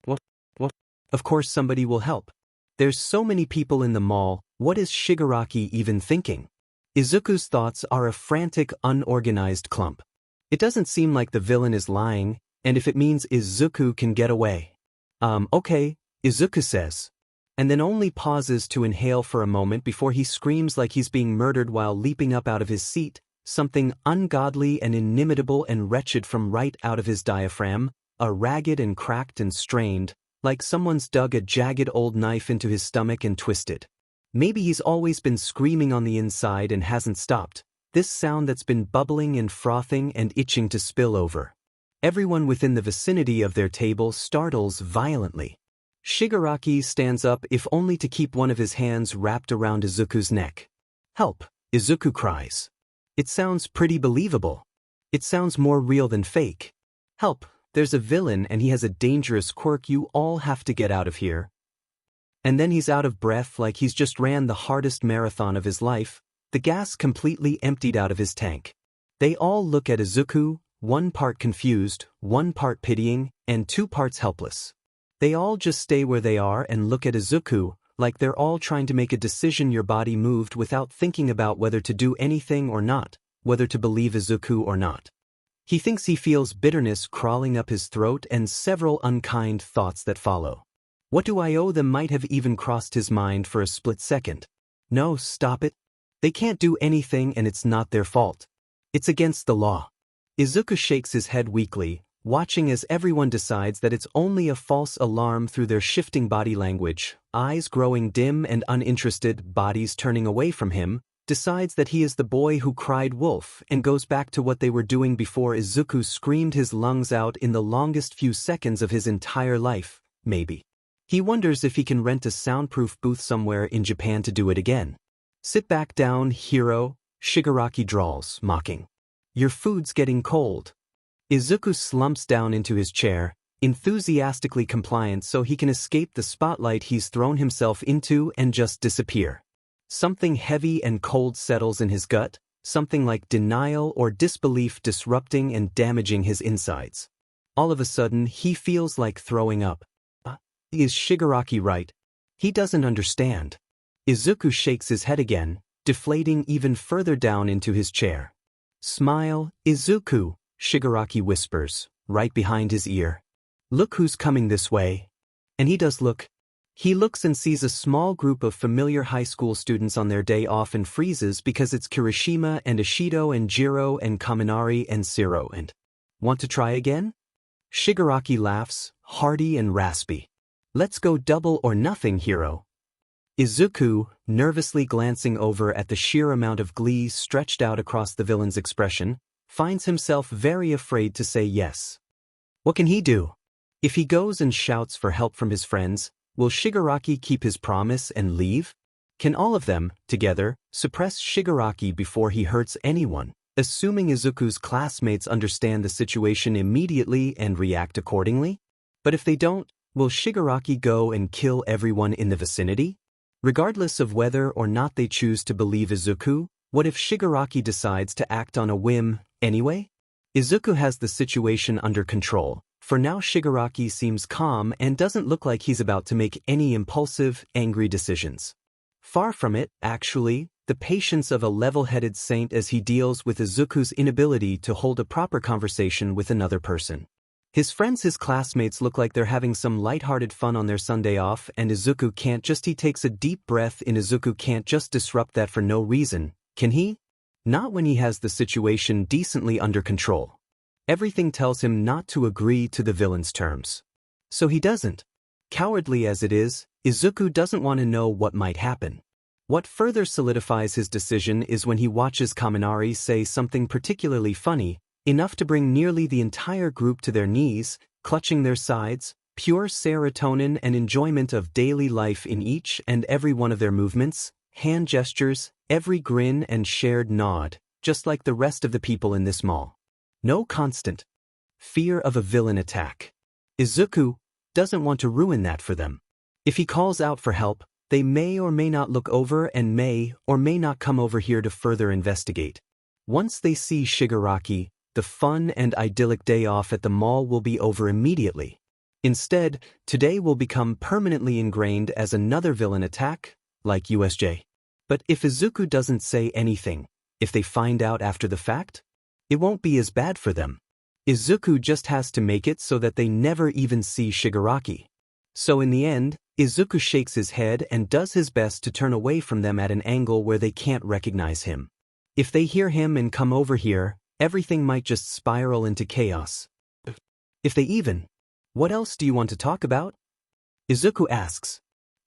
What? Of course somebody will help. There's so many people in the mall, what is Shigaraki even thinking? Izuku's thoughts are a frantic, unorganized clump. It doesn't seem like the villain is lying, and if it means Izuku can get away. Okay, Izuku says. And then only pauses to inhale for a moment before he screams like he's being murdered while leaping up out of his seat, something ungodly and inimitable and wretched from right out of his diaphragm, ragged and cracked and strained, like someone's dug a jagged old knife into his stomach and twisted. Maybe he's always been screaming on the inside and hasn't stopped, this sound that's been bubbling and frothing and itching to spill over. Everyone within the vicinity of their table startles violently. Shigaraki stands up if only to keep one of his hands wrapped around Izuku's neck. Help, Izuku cries. It sounds pretty believable. It sounds more real than fake. Help, there's a villain and he has a dangerous quirk, you all have to get out of here. And then he's out of breath like he's just ran the hardest marathon of his life, the gas completely emptied out of his tank. They all look at Izuku, one part confused, one part pitying, and two parts helpless. They all just stay where they are and look at Izuku, like they're all trying to make a decision. Your body moved without thinking about whether to do anything or not, whether to believe Izuku or not. He thinks he feels bitterness crawling up his throat and several unkind thoughts that follow. What do I owe them might have even crossed his mind for a split second. No, stop it. They can't do anything and it's not their fault. It's against the law. Izuku shakes his head weakly, watching as everyone decides that it's only a false alarm through their shifting body language, eyes growing dim and uninterested, bodies turning away from him, decides that he is the boy who cried wolf and goes back to what they were doing before Izuku screamed his lungs out in the longest few seconds of his entire life, maybe. He wonders if he can rent a soundproof booth somewhere in Japan to do it again. Sit back down, hero, Shigaraki drawls, mocking. Your food's getting cold. Izuku slumps down into his chair, enthusiastically compliant so he can escape the spotlight he's thrown himself into and just disappear. Something heavy and cold settles in his gut, something like denial or disbelief disrupting and damaging his insides. All of a sudden, he feels like throwing up. Is Shigaraki right? He doesn't understand. Izuku shakes his head again, deflating even further down into his chair. Smile, Izuku, Shigaraki whispers, right behind his ear. Look who's coming this way. And he does look. He looks and sees a small group of familiar high school students on their day off and freezes because it's Kirishima and Ishido and Jiro and Kaminari and Siro and... Want to try again? Shigaraki laughs, hearty and raspy. Let's go double or nothing, hero. Izuku, nervously glancing over at the sheer amount of glee stretched out across the villain's expression, finds himself very afraid to say yes. What can he do? If he goes and shouts for help from his friends, will Shigaraki keep his promise and leave? Can all of them, together, suppress Shigaraki before he hurts anyone, assuming Izuku's classmates understand the situation immediately and react accordingly? But if they don't, will Shigaraki go and kill everyone in the vicinity? Regardless of whether or not they choose to believe Izuku, what if Shigaraki decides to act on a whim anyway? Izuku has the situation under control. For now, Shigaraki seems calm and doesn't look like he's about to make any impulsive, angry decisions. Far from it, actually, the patience of a level-headed saint as he deals with Izuku's inability to hold a proper conversation with another person. His friends, his classmates, look like they're having some lighthearted fun on their Sunday off, and Izuku can't just. He takes a deep breath in. Izuku can't just disrupt that for no reason, can he? Not when he has the situation decently under control. Everything tells him not to agree to the villain's terms. So he doesn't. Cowardly as it is, Izuku doesn't want to know what might happen. What further solidifies his decision is when he watches Kaminari say something particularly funny, enough to bring nearly the entire group to their knees, clutching their sides, pure serotonin and enjoyment of daily life in each and every one of their movements, hand gestures, every grin and shared nod, just like the rest of the people in this mall. No constant fear of a villain attack. Izuku doesn't want to ruin that for them. If he calls out for help, they may or may not look over and may or may not come over here to further investigate. Once they see Shigaraki, the fun and idyllic day off at the mall will be over immediately. Instead, today will become permanently ingrained as another villain attack, like USJ. But if Izuku doesn't say anything, if they find out after the fact, it won't be as bad for them. Izuku just has to make it so that they never even see Shigaraki. So in the end, Izuku shakes his head and does his best to turn away from them at an angle where they can't recognize him. If they hear him and come over here, everything might just spiral into chaos. If they even. What else do you want to talk about? Izuku asks.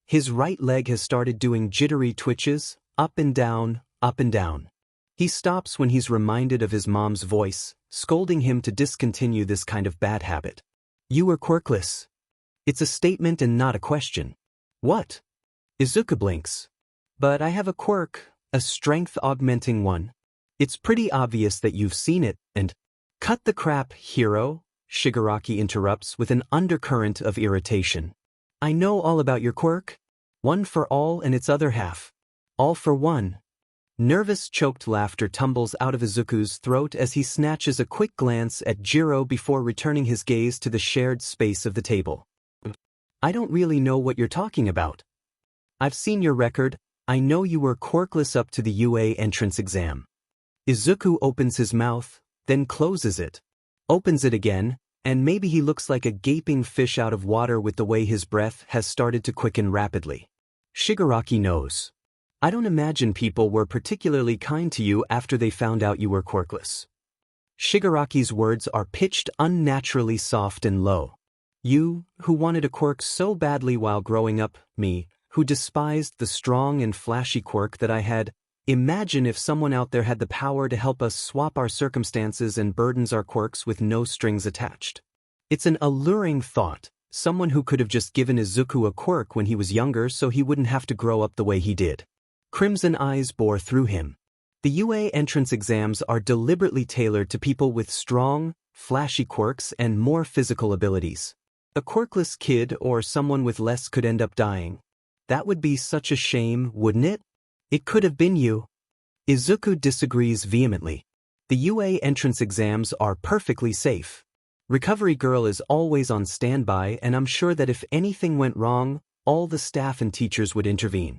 His right leg has started doing jittery twitches, up and down, up and down. He stops when he's reminded of his mom's voice, scolding him to discontinue this kind of bad habit. You are quirkless. It's a statement and not a question. What? Izuku blinks. But I have a quirk, a strength-augmenting one. It's pretty obvious that you've seen it, and… Cut the crap, hero, Shigaraki interrupts with an undercurrent of irritation. I know all about your quirk. One for all and its other half. All for one. Nervous, choked laughter tumbles out of Izuku's throat as he snatches a quick glance at Jiro before returning his gaze to the shared space of the table. I don't really know what you're talking about. I've seen your record. I know you were quirkless up to the UA entrance exam. Izuku opens his mouth, then closes it. Opens it again, and maybe he looks like a gaping fish out of water with the way his breath has started to quicken rapidly. Shigaraki knows. I don't imagine people were particularly kind to you after they found out you were quirkless. Shigaraki's words are pitched unnaturally soft and low. You, who wanted a quirk so badly while growing up, me, who despised the strong and flashy quirk that I had, imagine if someone out there had the power to help us swap our circumstances and burdens our quirks with no strings attached. It's an alluring thought, someone who could have just given Izuku a quirk when he was younger so he wouldn't have to grow up the way he did. Crimson eyes bore through him. The UA entrance exams are deliberately tailored to people with strong, flashy quirks and more physical abilities. A quirkless kid or someone with less could end up dying. That would be such a shame, wouldn't it? It could have been you. Izuku disagrees vehemently. The UA entrance exams are perfectly safe. Recovery Girl is always on standby, and I'm sure that if anything went wrong, all the staff and teachers would intervene.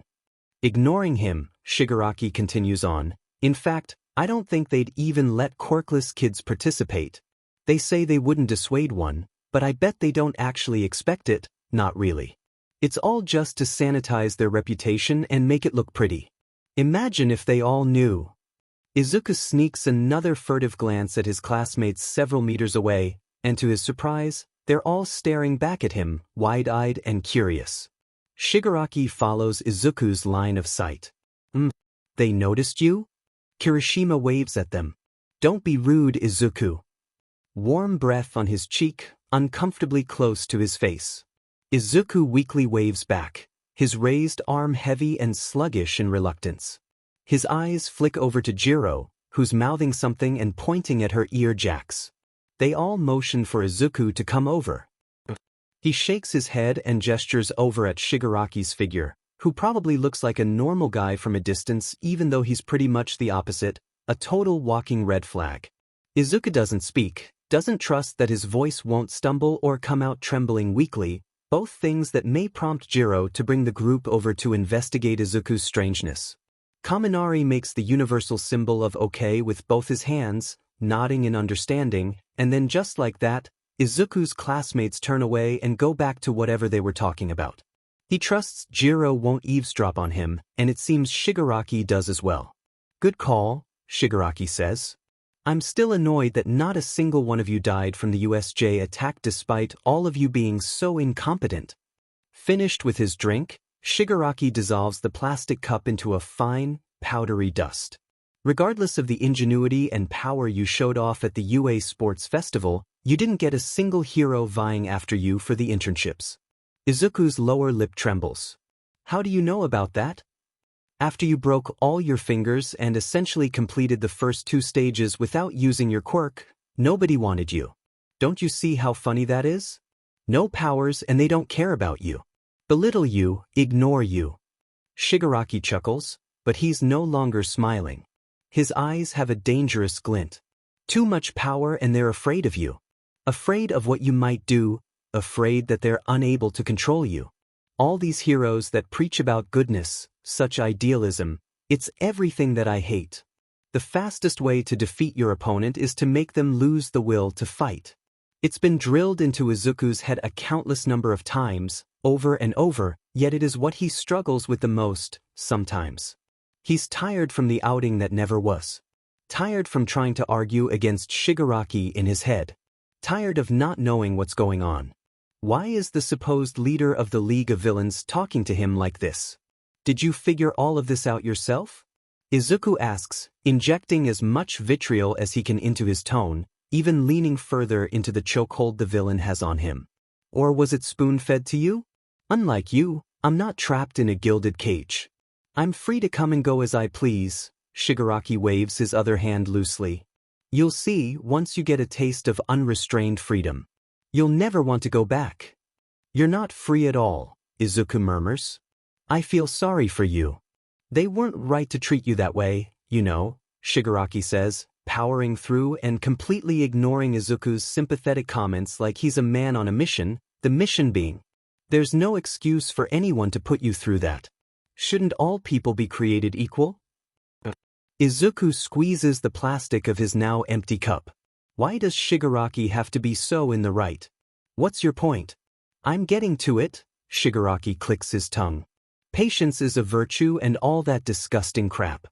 Ignoring him, Shigaraki continues on, in fact, I don't think they'd even let quirkless kids participate. They say they wouldn't dissuade one, but I bet they don't actually expect it, not really. It's all just to sanitize their reputation and make it look pretty. Imagine if they all knew. Izuku sneaks another furtive glance at his classmates several meters away, and to his surprise, they're all staring back at him, wide-eyed and curious. Shigaraki follows Izuku's line of sight. They noticed you? Kirishima waves at them. Don't be rude, Izuku. Warm breath on his cheek, uncomfortably close to his face. Izuku weakly waves back, his raised arm heavy and sluggish in reluctance. His eyes flick over to Jiro, who's mouthing something and pointing at her ear jacks. They all motion for Izuku to come over. He shakes his head and gestures over at Shigaraki's figure, who probably looks like a normal guy from a distance even though he's pretty much the opposite, a total walking red flag. Izuku doesn't speak, doesn't trust that his voice won't stumble or come out trembling weakly, both things that may prompt Jiro to bring the group over to investigate Izuku's strangeness. Kaminari makes the universal symbol of okay with both his hands, nodding in understanding, and then just like that, Izuku's classmates turn away and go back to whatever they were talking about. He trusts Jiro won't eavesdrop on him, and it seems Shigaraki does as well. Good call, Shigaraki says. I'm still annoyed that not a single one of you died from the USJ attack despite all of you being so incompetent. Finished with his drink, Shigaraki dissolves the plastic cup into a fine, powdery dust. Regardless of the ingenuity and power you showed off at the UA Sports Festival, you didn't get a single hero vying after you for the internships. Izuku's lower lip trembles. How do you know about that? After you broke all your fingers and essentially completed the first 2 stages without using your quirk, nobody wanted you. Don't you see how funny that is? No powers and they don't care about you. Belittle you, ignore you. Shigaraki chuckles, but he's no longer smiling. His eyes have a dangerous glint. Too much power and they're afraid of you. Afraid of what you might do, afraid that they're unable to control you. All these heroes that preach about goodness, such idealism, it's everything that I hate. The fastest way to defeat your opponent is to make them lose the will to fight. It's been drilled into Izuku's head a countless number of times, over and over, yet it is what he struggles with the most, sometimes. He's tired from the outing that never was. Tired from trying to argue against Shigaraki in his head. Tired of not knowing what's going on. Why is the supposed leader of the League of Villains talking to him like this? Did you figure all of this out yourself? Izuku asks, injecting as much vitriol as he can into his tone, even leaning further into the chokehold the villain has on him. Or was it spoon-fed to you? Unlike you, I'm not trapped in a gilded cage. I'm free to come and go as I please. Shigaraki waves his other hand loosely. You'll see once you get a taste of unrestrained freedom. You'll never want to go back. You're not free at all, Izuku murmurs. I feel sorry for you. They weren't right to treat you that way, you know, Shigaraki says, powering through and completely ignoring Izuku's sympathetic comments like he's a man on a mission, the mission being, there's no excuse for anyone to put you through that. Shouldn't all people be created equal? Izuku squeezes the plastic of his now empty cup. Why does Shigaraki have to be so in the right? What's your point? I'm getting to it, Shigaraki clicks his tongue. Patience is a virtue and all that disgusting crap.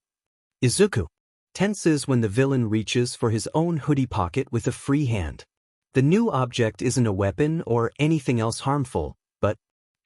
Izuku tenses when the villain reaches for his own hoodie pocket with a free hand. The new object isn't a weapon or anything else harmful, but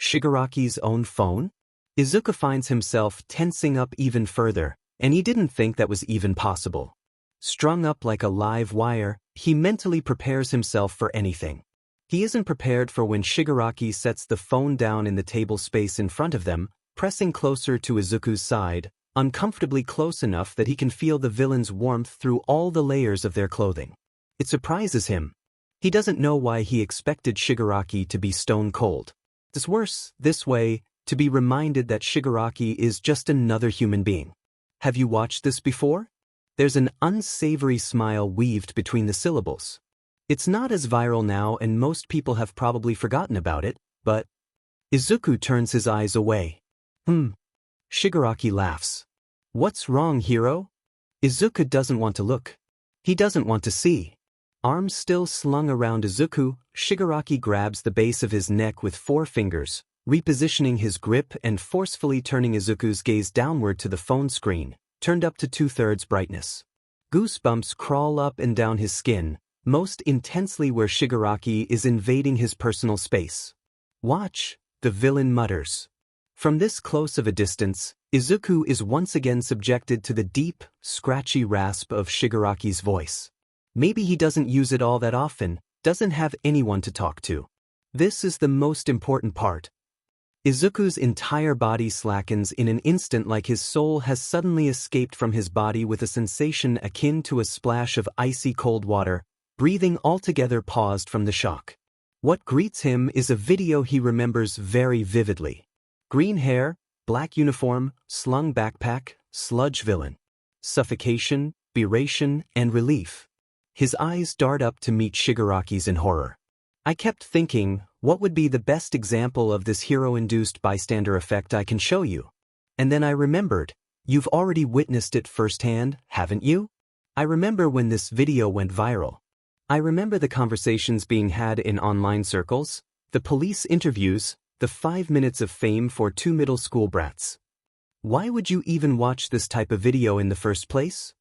Shigaraki's own phone? Izuku finds himself tensing up even further, and he didn't think that was even possible. Strung up like a live wire, he mentally prepares himself for anything. He isn't prepared for when Shigaraki sets the phone down in the table space in front of them, pressing closer to Izuku's side, uncomfortably close enough that he can feel the villain's warmth through all the layers of their clothing. It surprises him. He doesn't know why he expected Shigaraki to be stone cold. It's worse, this way, to be reminded that Shigaraki is just another human being. Have you watched this before? There's an unsavory smile weaved between the syllables. It's not as viral now and most people have probably forgotten about it, but Izuku turns his eyes away. Shigaraki laughs. What's wrong, hero? Izuku doesn't want to look. He doesn't want to see. Arms still slung around Izuku, Shigaraki grabs the base of his neck with 4 fingers, repositioning his grip and forcefully turning Izuku's gaze downward to the phone screen, turned up to 2/3 brightness. Goosebumps crawl up and down his skin, most intensely where Shigaraki is invading his personal space. Watch, the villain mutters. From this close of a distance, Izuku is once again subjected to the deep, scratchy rasp of Shigaraki's voice. Maybe he doesn't use it all that often, doesn't have anyone to talk to. This is the most important part. Izuku's entire body slackens in an instant like his soul has suddenly escaped from his body with a sensation akin to a splash of icy cold water, breathing altogether paused from the shock. What greets him is a video he remembers very vividly. Green hair, black uniform, slung backpack, sludge villain. Suffocation, beration, and relief. His eyes dart up to meet Shigaraki's in horror. I kept thinking, what would be the best example of this hero-induced bystander effect I can show you? And then I remembered, you've already witnessed it firsthand, haven't you? I remember when this video went viral. I remember the conversations being had in online circles, the police interviews, the 5 minutes of fame for 2 middle school brats. Why would you even watch this type of video in the first place?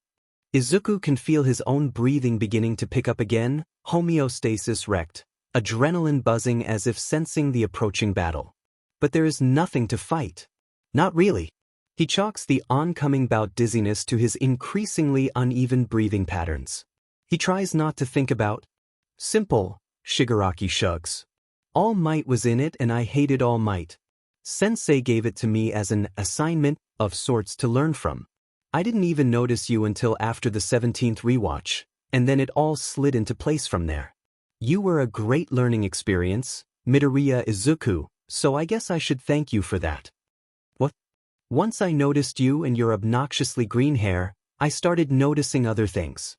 Izuku can feel his own breathing beginning to pick up again, homeostasis wrecked, adrenaline buzzing as if sensing the approaching battle. But there is nothing to fight. Not really. He chalks the oncoming bout dizziness to his increasingly uneven breathing patterns. He tries not to think about. Simple, Shigaraki shrugs. All Might was in it and I hated All Might. Sensei gave it to me as an assignment of sorts to learn from. I didn't even notice you until after the 17th rewatch, and then it all slid into place from there. You were a great learning experience, Midoriya Izuku, so I guess I should thank you for that. What? Once I noticed you and your obnoxiously green hair, I started noticing other things.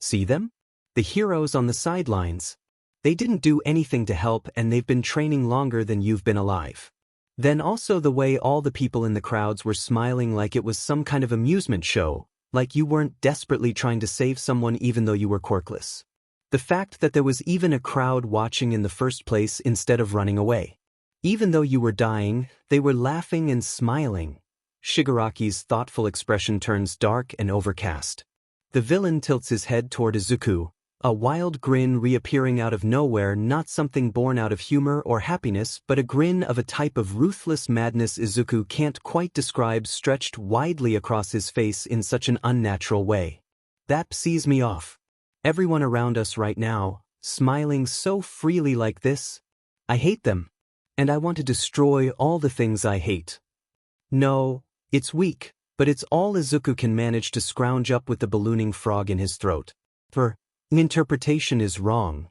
See them? The heroes on the sidelines. They didn't do anything to help and they've been training longer than you've been alive. Then also the way all the people in the crowds were smiling like it was some kind of amusement show, like you weren't desperately trying to save someone even though you were quirkless. The fact that there was even a crowd watching in the first place instead of running away. Even though you were dying, they were laughing and smiling. Shigaraki's thoughtful expression turns dark and overcast. The villain tilts his head toward Izuku, a wild grin reappearing out of nowhere, not something born out of humor or happiness but a grin of a type of ruthless madness Izuku can't quite describe, stretched widely across his face in such an unnatural way. That sees me off. Everyone around us right now, smiling so freely like this. I hate them. And I want to destroy all the things I hate. No, it's weak, but it's all Izuku can manage to scrounge up with the ballooning frog in his throat. For interpretation is wrong.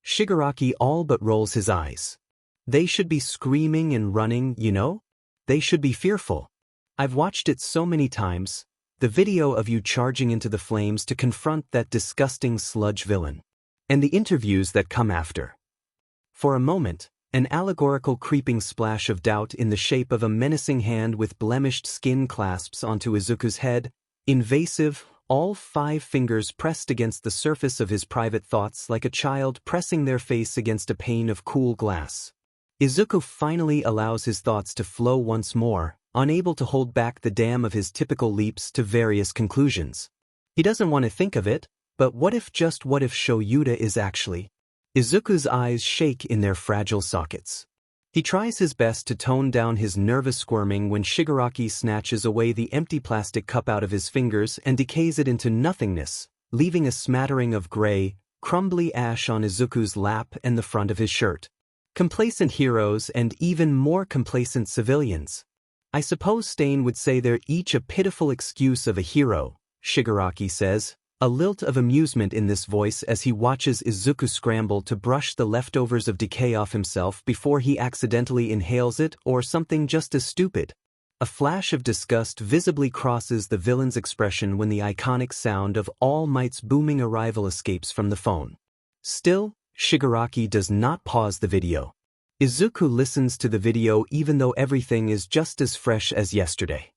Shigaraki all but rolls his eyes. They should be screaming and running, you know? They should be fearful. I've watched it so many times, the video of you charging into the flames to confront that disgusting sludge villain. And the interviews that come after. For a moment, an allegorical creeping splash of doubt in the shape of a menacing hand with blemished skin clasps onto Izuku's head, invasive, all 5 fingers pressed against the surface of his private thoughts like a child pressing their face against a pane of cool glass. Izuku finally allows his thoughts to flow once more, unable to hold back the dam of his typical leaps to various conclusions. He doesn't want to think of it, but what if Shoyuta is actually... Izuku's eyes shake in their fragile sockets. He tries his best to tone down his nervous squirming when Shigaraki snatches away the empty plastic cup out of his fingers and decays it into nothingness, leaving a smattering of gray, crumbly ash on Izuku's lap and the front of his shirt. Complacent heroes and even more complacent civilians. I suppose Stain would say they're each a pitiful excuse of a hero, Shigaraki says, a lilt of amusement in this voice as he watches Izuku scramble to brush the leftovers of decay off himself before he accidentally inhales it or something just as stupid. A flash of disgust visibly crosses the villain's expression when the iconic sound of All Might's booming arrival escapes from the phone. Still, Shigaraki does not pause the video. Izuku listens to the video even though everything is just as fresh as yesterday.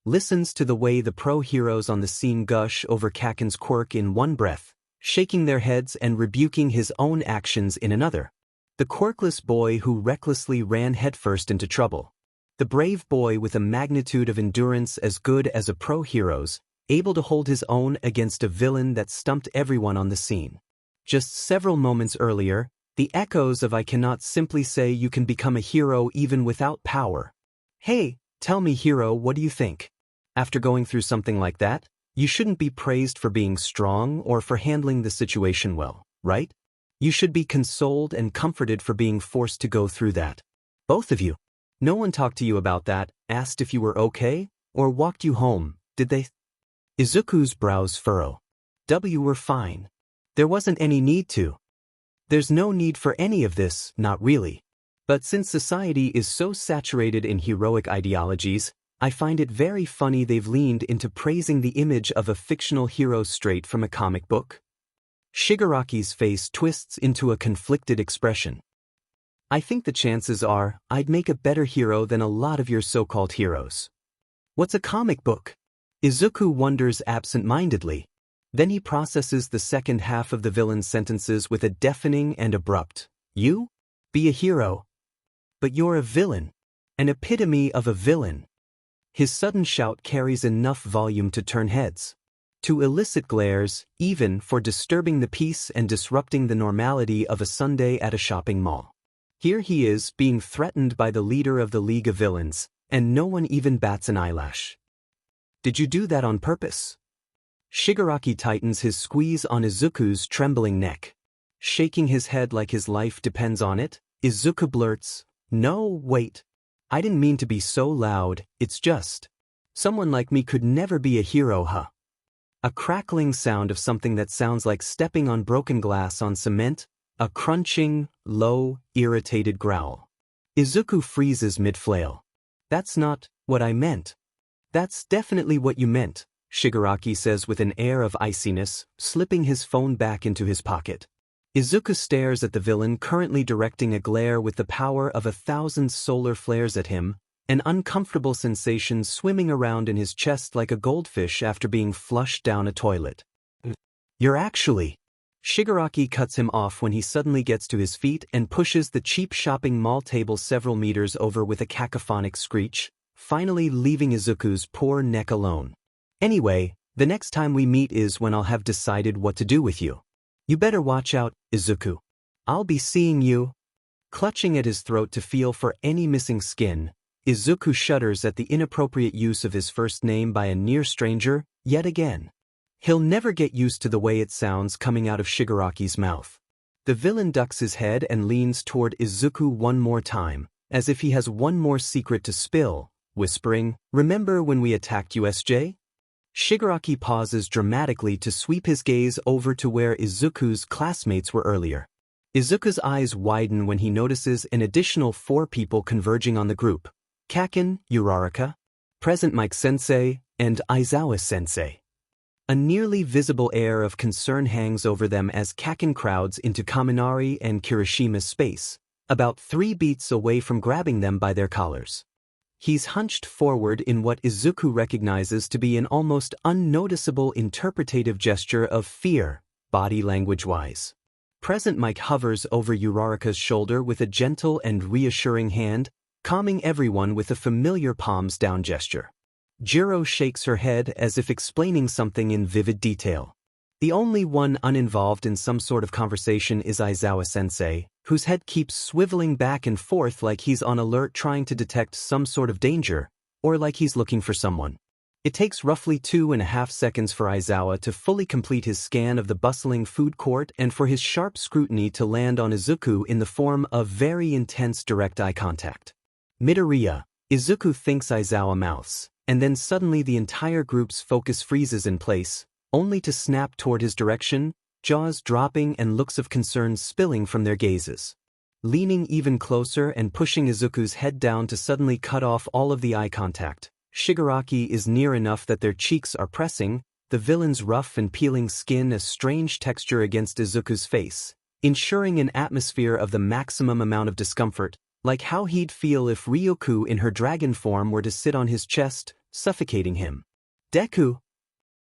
Listens to the way the pro-heroes on the scene gush over Kaken's quirk in one breath, shaking their heads and rebuking his own actions in another. The quirkless boy who recklessly ran headfirst into trouble. The brave boy with a magnitude of endurance as good as a pro-hero's, able to hold his own against a villain that stumped everyone on the scene. Just several moments earlier, the echoes of I cannot simply say you can become a hero even without power. Hey, tell me hero, what do you think? After going through something like that, you shouldn't be praised for being strong or for handling the situation well, right? You should be consoled and comforted for being forced to go through that. Both of you. No one talked to you about that, asked if you were okay, or walked you home, did they? Izuku's brows furrow. We're fine. There wasn't any need to. There's no need for any of this, not really. But since society is so saturated in heroic ideologies, I find it very funny they've leaned into praising the image of a fictional hero straight from a comic book. Shigaraki's face twists into a conflicted expression. I think the chances are I'd make a better hero than a lot of your so-called heroes. What's a comic book? Izuku wonders absent-mindedly. Then he processes the second half of the villain's sentences with a deafening and abrupt, "You? Be a hero. But you're a villain. An epitome of a villain." His sudden shout carries enough volume to turn heads. To elicit glares, even for disturbing the peace and disrupting the normality of a Sunday at a shopping mall. Here he is, being threatened by the leader of the League of Villains, and no one even bats an eyelash. Did you do that on purpose? Shigaraki tightens his squeeze on Izuku's trembling neck. Shaking his head like his life depends on it, Izuku blurts, "No, wait. I didn't mean to be so loud, it's just. Someone like me could never be a hero, huh?" A crackling sound of something that sounds like stepping on broken glass on cement, a crunching, low, irritated growl. Izuku freezes mid-flail. "That's not what I meant." "That's definitely what you meant," Shigaraki says with an air of iciness, slipping his phone back into his pocket. Izuku stares at the villain currently directing a glare with the power of 1,000 solar flares at him, an uncomfortable sensation swimming around in his chest like a goldfish after being flushed down a toilet. You're actually... Shigaraki cuts him off when he suddenly gets to his feet and pushes the cheap shopping mall table several meters over with a cacophonic screech, finally leaving Izuku's poor neck alone. Anyway, the next time we meet is when I'll have decided what to do with you. You better watch out, Izuku. I'll be seeing you. Clutching at his throat to feel for any missing skin, Izuku shudders at the inappropriate use of his first name by a near stranger, yet again. He'll never get used to the way it sounds coming out of Shigaraki's mouth. The villain ducks his head and leans toward Izuku one more time, as if he has one more secret to spill, whispering, "Remember when we attacked USJ?" Shigaraki pauses dramatically to sweep his gaze over to where Izuku's classmates were earlier. Izuku's eyes widen when he notices an additional 4 people converging on the group: Kaken, Uraraka, present Mike-sensei, and Aizawa-sensei. A nearly visible air of concern hangs over them as Kaken crowds into Kaminari and Kirishima's space, about 3 beats away from grabbing them by their collars. He's hunched forward in what Izuku recognizes to be an almost unnoticeable interpretative gesture of fear, body language-wise. Present Mike hovers over Uraraka's shoulder with a gentle and reassuring hand, calming everyone with a familiar palms-down gesture. Jiro shakes her head as if explaining something in vivid detail. The only one uninvolved in some sort of conversation is Aizawa-sensei, whose head keeps swiveling back and forth like he's on alert trying to detect some sort of danger, or like he's looking for someone. It takes roughly 2.5 seconds for Aizawa to fully complete his scan of the bustling food court and for his sharp scrutiny to land on Izuku in the form of very intense direct eye contact. Midoriya, Izuku thinks Aizawa mouths, and then suddenly the entire group's focus freezes in place, only to snap toward his direction, jaws dropping and looks of concern spilling from their gazes. Leaning even closer and pushing Izuku's head down to suddenly cut off all of the eye contact, Shigaraki is near enough that their cheeks are pressing, the villain's rough and peeling skin a strange texture against Izuku's face, ensuring an atmosphere of the maximum amount of discomfort, like how he'd feel if Ryuko in her dragon form were to sit on his chest, suffocating him. Deku!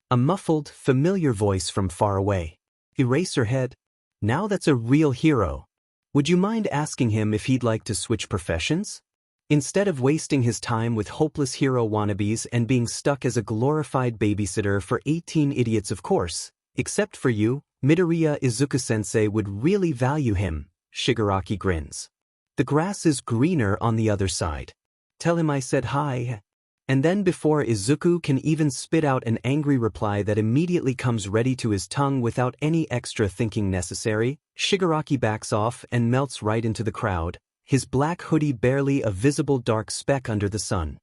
A muffled, familiar voice from far away. Eraserhead, now that's a real hero. Would you mind asking him if he'd like to switch professions? Instead of wasting his time with hopeless hero wannabes and being stuck as a glorified babysitter for 18 idiots of course, except for you, Midoriya Izuku-sensei would really value him, Shigaraki grins. The grass is greener on the other side. Tell him I said hi. And then before Izuku can even spit out an angry reply that immediately comes ready to his tongue without any extra thinking necessary, Shigaraki backs off and melts right into the crowd, his black hoodie barely a visible dark speck under the sun.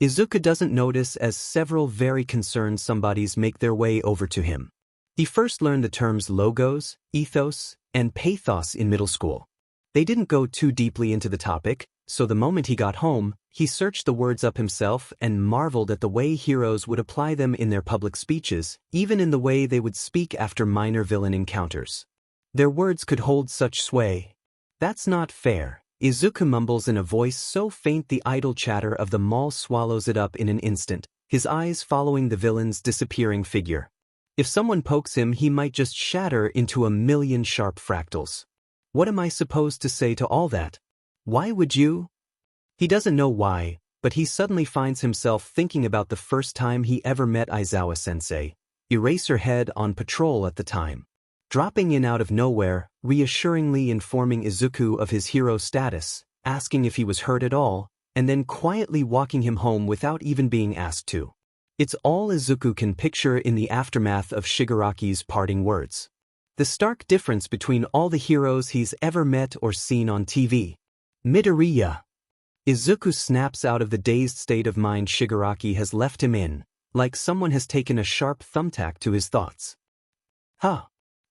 Izuku doesn't notice as several very concerned somebodies make their way over to him. He first learned the terms logos, ethos, and pathos in middle school. They didn't go too deeply into the topic, so the moment he got home, he searched the words up himself and marveled at the way heroes would apply them in their public speeches, even in the way they would speak after minor villain encounters. Their words could hold such sway. That's not fair, Izuku mumbles in a voice so faint the idle chatter of the mall swallows it up in an instant, his eyes following the villain's disappearing figure. If someone pokes him, he might just shatter into a million sharp fractals. What am I supposed to say to all that? Why would you? He doesn't know why, but he suddenly finds himself thinking about the first time he ever met Aizawa-sensei, Eraserhead on patrol at the time. Dropping in out of nowhere, reassuringly informing Izuku of his hero status, asking if he was hurt at all, and then quietly walking him home without even being asked to. It's all Izuku can picture in the aftermath of Shigaraki's parting words. The stark difference between all the heroes he's ever met or seen on TV. Midoriya. Izuku snaps out of the dazed state of mind Shigaraki has left him in, like someone has taken a sharp thumbtack to his thoughts. Huh.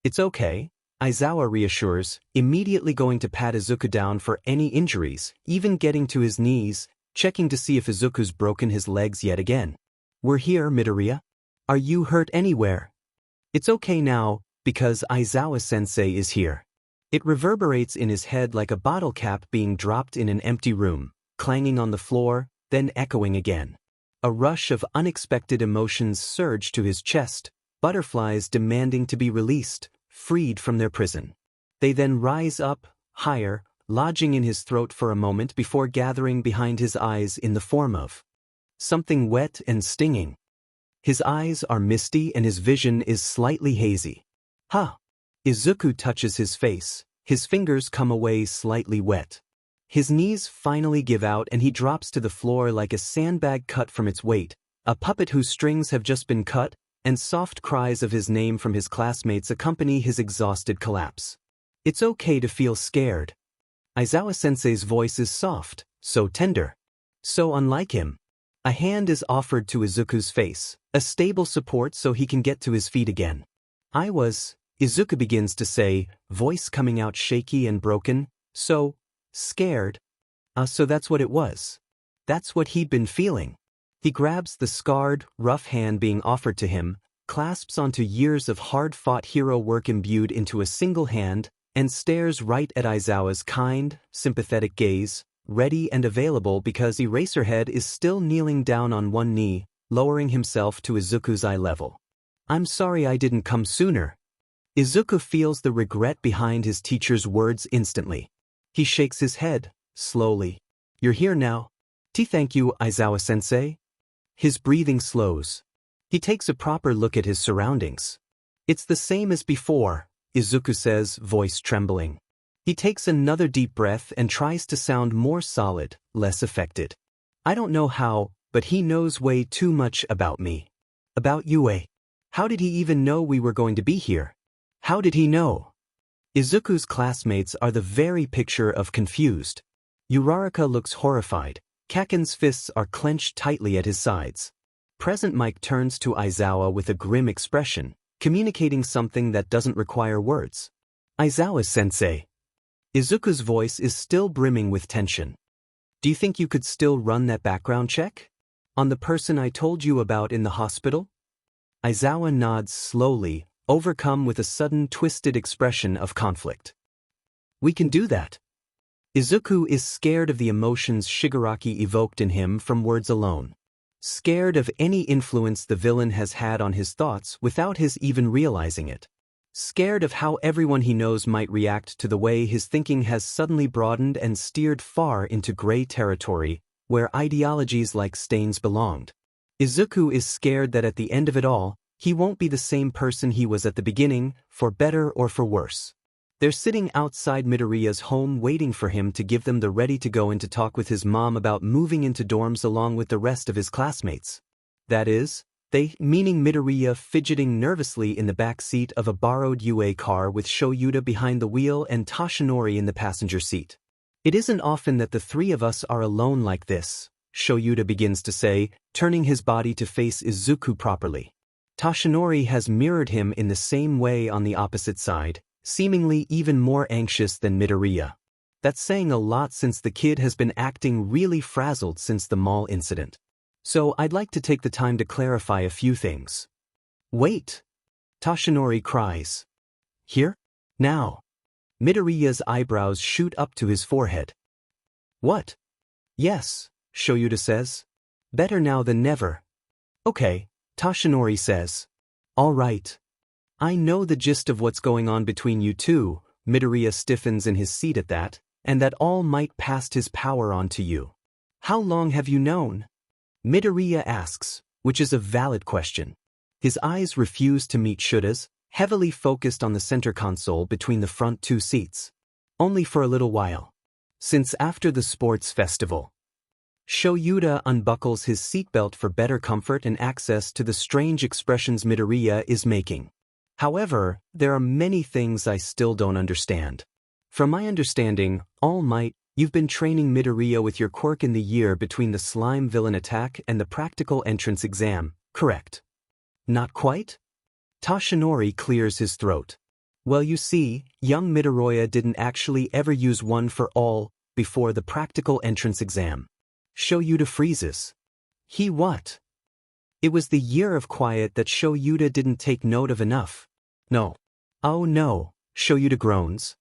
It's okay, Aizawa reassures, immediately going to pat Izuku down for any injuries, even getting to his knees, checking to see if Izuku's broken his legs yet again. We're here, Midoriya. Are you hurt anywhere? It's okay now, because Aizawa-sensei is here. It reverberates in his head like a bottle cap being dropped in an empty room, clanging on the floor, then echoing again. A rush of unexpected emotions surge to his chest, butterflies demanding to be released, freed from their prison. They then rise up, higher, lodging in his throat for a moment before gathering behind his eyes in the form of something wet and stinging. His eyes are misty and his vision is slightly hazy. Huh. Izuku touches his face, his fingers come away slightly wet. His knees finally give out and he drops to the floor like a sandbag cut from its weight, a puppet whose strings have just been cut, and soft cries of his name from his classmates accompany his exhausted collapse. It's okay to feel scared. Aizawa-sensei's voice is soft, so tender. So unlike him. A hand is offered to Izuku's face, a stable support so he can get to his feet again. Izuku begins to say, voice coming out shaky and broken, so scared. So that's what it was. That's what he'd been feeling. He grabs the scarred, rough hand being offered to him, clasps onto years of hard-fought hero work imbued into a single hand, and stares right at Aizawa's kind, sympathetic gaze, ready and available because Eraserhead is still kneeling down on one knee, lowering himself to Izuku's eye level. I'm sorry I didn't come sooner. Izuku feels the regret behind his teacher's words instantly. He shakes his head, slowly. You're here now. Thank you, Aizawa-sensei. His breathing slows. He takes a proper look at his surroundings. It's the same as before, Izuku says, voice trembling. He takes another deep breath and tries to sound more solid, less affected. I don't know how, but he knows way too much about me. About Yue. How did he even know we were going to be here? How did he know? Izuku's classmates are the very picture of confused. Uraraka looks horrified. Kaken's fists are clenched tightly at his sides. Present Mike turns to Aizawa with a grim expression, communicating something that doesn't require words. Aizawa-sensei. Izuku's voice is still brimming with tension. Do you think you could still run that background check? On the person I told you about in the hospital? Aizawa nods slowly, overcome with a sudden twisted expression of conflict. We can do that. Izuku is scared of the emotions Shigaraki evoked in him from words alone. Scared of any influence the villain has had on his thoughts without his even realizing it. Scared of how everyone he knows might react to the way his thinking has suddenly broadened and steered far into gray territory, where ideologies like Stains belonged. Izuku is scared that at the end of it all, he won't be the same person he was at the beginning, for better or for worse. They're sitting outside Midoriya's home waiting for him to give them the ready to go in to talk with his mom about moving into dorms along with the rest of his classmates. That is, they, meaning Midoriya, fidgeting nervously in the back seat of a borrowed UA car with Shoyuta behind the wheel and Toshinori in the passenger seat. It isn't often that the three of us are alone like this, Shoyuta begins to say, turning his body to face Izuku properly. Toshinori has mirrored him in the same way on the opposite side, seemingly even more anxious than Midoriya. That's saying a lot since the kid has been acting really frazzled since the mall incident. So I'd like to take the time to clarify a few things. Wait! Toshinori cries. Here? Now. Midoriya's eyebrows shoot up to his forehead. What? Yes, Shoyuta says. Better now than never. Okay, Toshinori says. All right. I know the gist of what's going on between you two, Midoriya stiffens in his seat at that, and that All Might passed his power on to you. How long have you known? Midoriya asks, which is a valid question. His eyes refuse to meet Shuta's, heavily focused on the center console between the front two seats. Only for a little while. Since after the sports festival. Shoyuta unbuckles his seatbelt for better comfort and access to the strange expressions Midoriya is making. However, there are many things I still don't understand. From my understanding, All Might, you've been training Midoriya with your quirk in the year between the slime villain attack and the practical entrance exam, correct? Not quite? Toshinori clears his throat. Well, you see, young Midoriya didn't actually ever use one for all before the practical entrance exam. Shoyuta freezes. He what? It was the year of quiet that Shoyuta didn't take note of enough. No. Oh no, Shoyuta groans.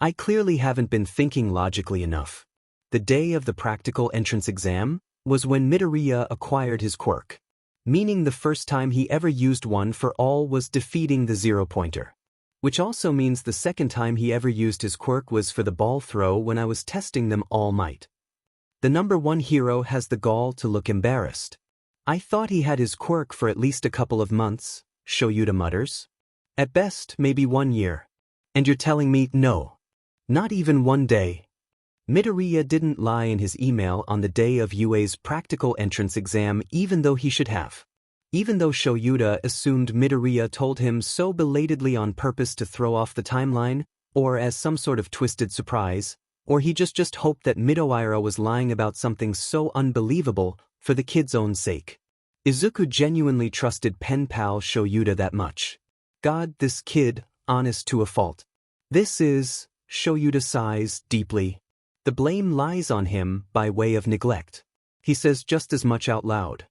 I clearly haven't been thinking logically enough. The day of the practical entrance exam was when Midoriya acquired his quirk, meaning the first time he ever used one for all was defeating the zero-pointer. Which also means the second time he ever used his quirk was for the ball throw when I was testing them all might. The number one hero has the gall to look embarrassed. I thought he had his quirk for at least a couple of months, Shoyuta mutters. At best, maybe 1 year. And you're telling me no. Not even 1 day. Midoriya didn't lie in his email on the day of UA's practical entrance exam even though he should have. Even though Shoyuta assumed Midoriya told him so belatedly on purpose to throw off the timeline, or as some sort of twisted surprise, or he just hoped that Midoriya was lying about something so unbelievable for the kid's own sake. Izuku genuinely trusted Penpal Shoyuta that much. God, this kid, honest to a fault. This is, Shoyuta sighs deeply. The blame lies on him by way of neglect. He says just as much out loud.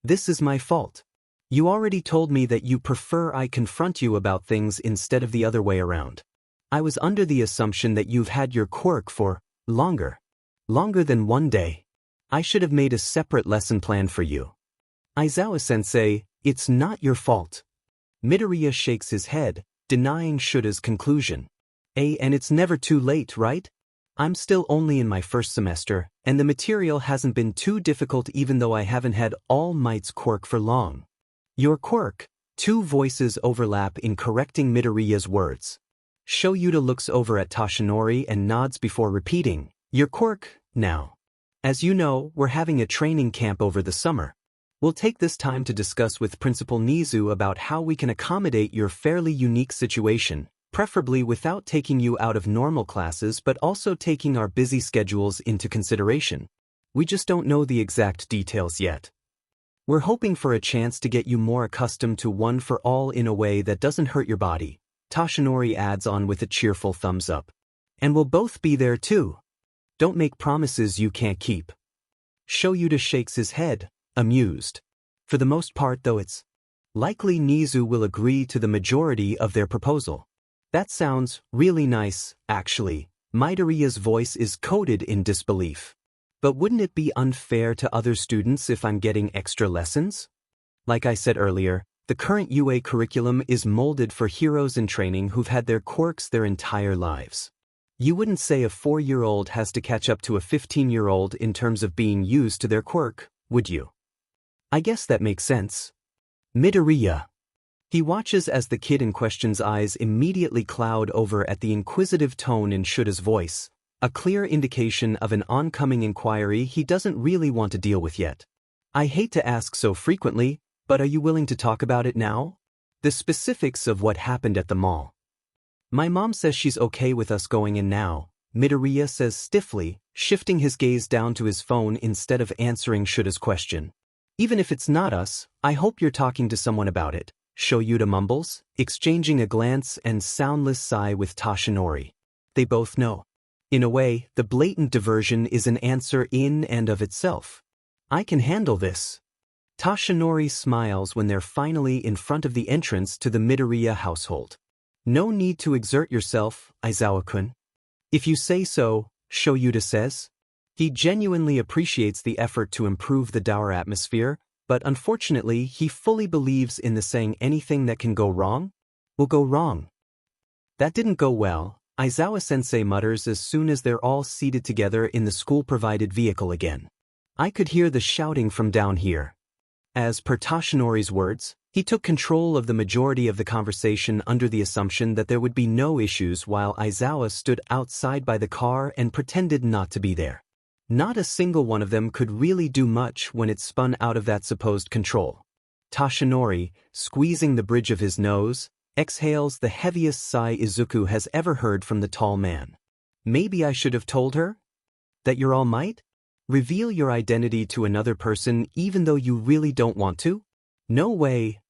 This is my fault. You already told me that you prefer I confront you about things instead of the other way around. I was under the assumption that you've had your quirk for longer than 1 day. I should have made a separate lesson plan for you. Aizawa-sensei, it's not your fault. Midoriya shakes his head, denying Shuta's conclusion. And it's never too late, right? I'm still only in my first semester, and the material hasn't been too difficult even though I haven't had All Might's quirk for long. Your quirk, 2 voices overlap in correcting Midoriya's words. Shoyuta looks over at Toshinori and nods before repeating, your quirk, now. As you know, we're having a training camp over the summer. We'll take this time to discuss with Principal Nizu about how we can accommodate your fairly unique situation, preferably without taking you out of normal classes but also taking our busy schedules into consideration. We just don't know the exact details yet. We're hoping for a chance to get you more accustomed to one for all in a way that doesn't hurt your body, Toshinori adds on with a cheerful thumbs up. And we'll both be there too. Don't make promises you can't keep. Shoyuta shakes his head, amused. For the most part though it's likely Nizu will agree to the majority of their proposal. That sounds really nice, actually. Midoriya's voice is coated in disbelief. But wouldn't it be unfair to other students if I'm getting extra lessons? Like I said earlier, the current UA curriculum is molded for heroes in training who've had their quirks their entire lives. You wouldn't say a 4-year-old has to catch up to a 15-year-old in terms of being used to their quirk, would you? I guess that makes sense. Midoriya. He watches as the kid in question's eyes immediately cloud over at the inquisitive tone in Shuta's voice, a clear indication of an oncoming inquiry he doesn't really want to deal with yet. I hate to ask so frequently, but are you willing to talk about it now? The specifics of what happened at the mall. My mom says she's okay with us going in now, Midoriya says stiffly, shifting his gaze down to his phone instead of answering Shuta's question. Even if it's not us, I hope you're talking to someone about it, Shoyuta mumbles, exchanging a glance and soundless sigh with Toshinori. They both know. In a way, the blatant diversion is an answer in and of itself. I can handle this. Toshinori smiles when they're finally in front of the entrance to the Midoriya household. No need to exert yourself, Aizawa-kun. If you say so, Shoyuta says. He genuinely appreciates the effort to improve the dour atmosphere, but unfortunately he fully believes in the saying anything that can go wrong will go wrong. That didn't go well, Aizawa-sensei mutters as soon as they're all seated together in the school-provided vehicle again. I could hear the shouting from down here. As per Toshinori's words, he took control of the majority of the conversation under the assumption that there would be no issues while Aizawa stood outside by the car and pretended not to be there. Not a single one of them could really do much when it spun out of that supposed control. Toshinori, squeezing the bridge of his nose, exhales the heaviest sigh Izuku has ever heard from the tall man. Maybe I should have told her? That you're All Might? Reveal your identity to another person even though you really don't want to? No way.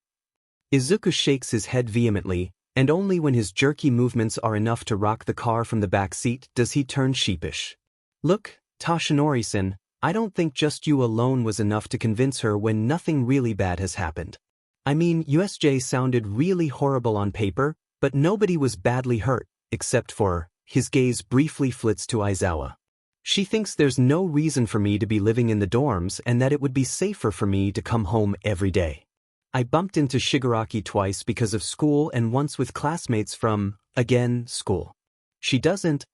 Izuku shakes his head vehemently, and only when his jerky movements are enough to rock the car from the back seat does he turn sheepish. Look, Toshinori-san, I don't think just you alone was enough to convince her when nothing really bad has happened. I mean, USJ sounded really horrible on paper, but nobody was badly hurt, except for, his gaze briefly flits to Aizawa. She thinks there's no reason for me to be living in the dorms and that it would be safer for me to come home every day. I bumped into Shigaraki twice because of school and once with classmates from, again, school. She doesn't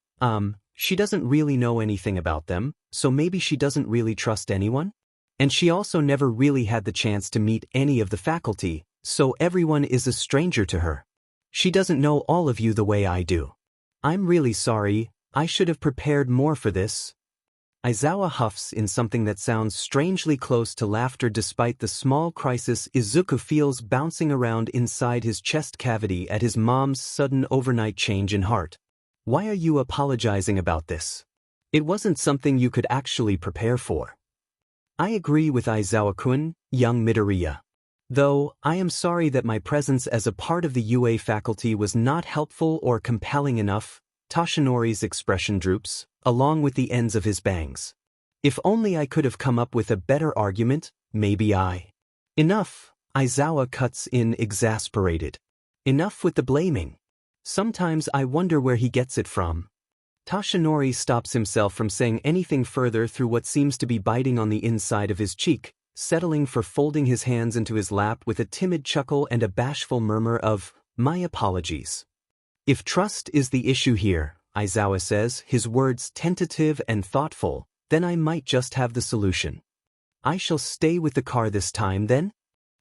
really know anything about them, so maybe she doesn't really trust anyone? And she also never really had the chance to meet any of the faculty, so everyone is a stranger to her. She doesn't know all of you the way I do. I'm really sorry, I should have prepared more for this. Aizawa huffs in something that sounds strangely close to laughter despite the small crisis Izuku feels bouncing around inside his chest cavity at his mom's sudden overnight change in heart. Why are you apologizing about this? It wasn't something you could actually prepare for. I agree with Aizawa-kun, young Midoriya. Though, I am sorry that my presence as a part of the UA faculty was not helpful or compelling enough. Toshinori's expression droops, along with the ends of his bangs. If only I could have come up with a better argument, maybe I. Enough, Aizawa cuts in exasperated. Enough with the blaming. Sometimes I wonder where he gets it from. Toshinori stops himself from saying anything further through what seems to be biting on the inside of his cheek, settling for folding his hands into his lap with a timid chuckle and a bashful murmur of, "My apologies." If trust is the issue here, Aizawa says, his words tentative and thoughtful, then I might just have the solution. I shall stay with the car this time then?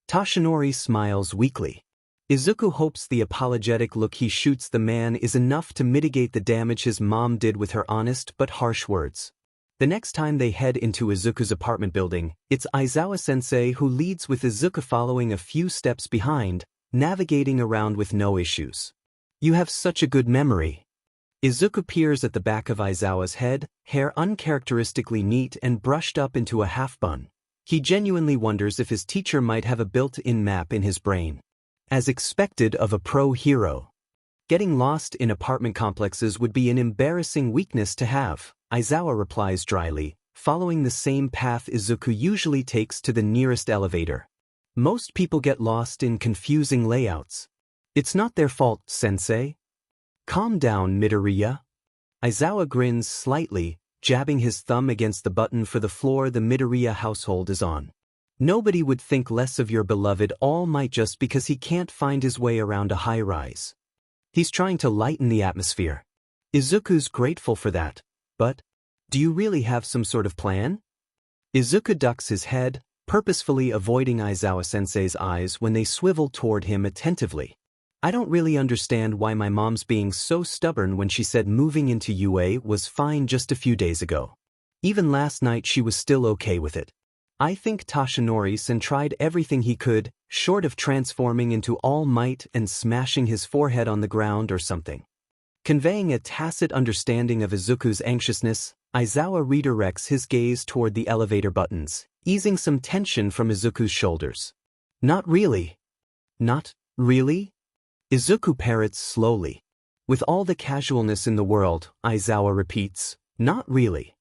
Toshinori smiles weakly. Izuku hopes the apologetic look he shoots the man is enough to mitigate the damage his mom did with her honest but harsh words. The next time they head into Izuku's apartment building, it's Aizawa-sensei who leads with Izuku following a few steps behind, navigating around with no issues. You have such a good memory. Izuku peers at the back of Aizawa's head, hair uncharacteristically neat and brushed up into a half bun. He genuinely wonders if his teacher might have a built-in map in his brain. As expected of a pro hero. Getting lost in apartment complexes would be an embarrassing weakness to have, Aizawa replies dryly, following the same path Izuku usually takes to the nearest elevator. Most people get lost in confusing layouts. It's not their fault, sensei. Calm down, Midoriya. Aizawa grins slightly, jabbing his thumb against the button for the floor the Midoriya household is on. Nobody would think less of your beloved All Might just because he can't find his way around a high-rise. He's trying to lighten the atmosphere. Izuku's grateful for that, but do you really have some sort of plan? Izuku ducks his head, purposefully avoiding Aizawa-sensei's eyes when they swivel toward him attentively. I don't really understand why my mom's being so stubborn when she said moving into UA was fine just a few days ago. Even last night she was still okay with it. I think Toshinori-san tried everything he could, short of transforming into All Might and smashing his forehead on the ground or something. Conveying a tacit understanding of Izuku's anxiousness, Aizawa redirects his gaze toward the elevator buttons, easing some tension from Izuku's shoulders. Not really. Not really? Izuku parrots slowly. With all the casualness in the world, Aizawa repeats, not really.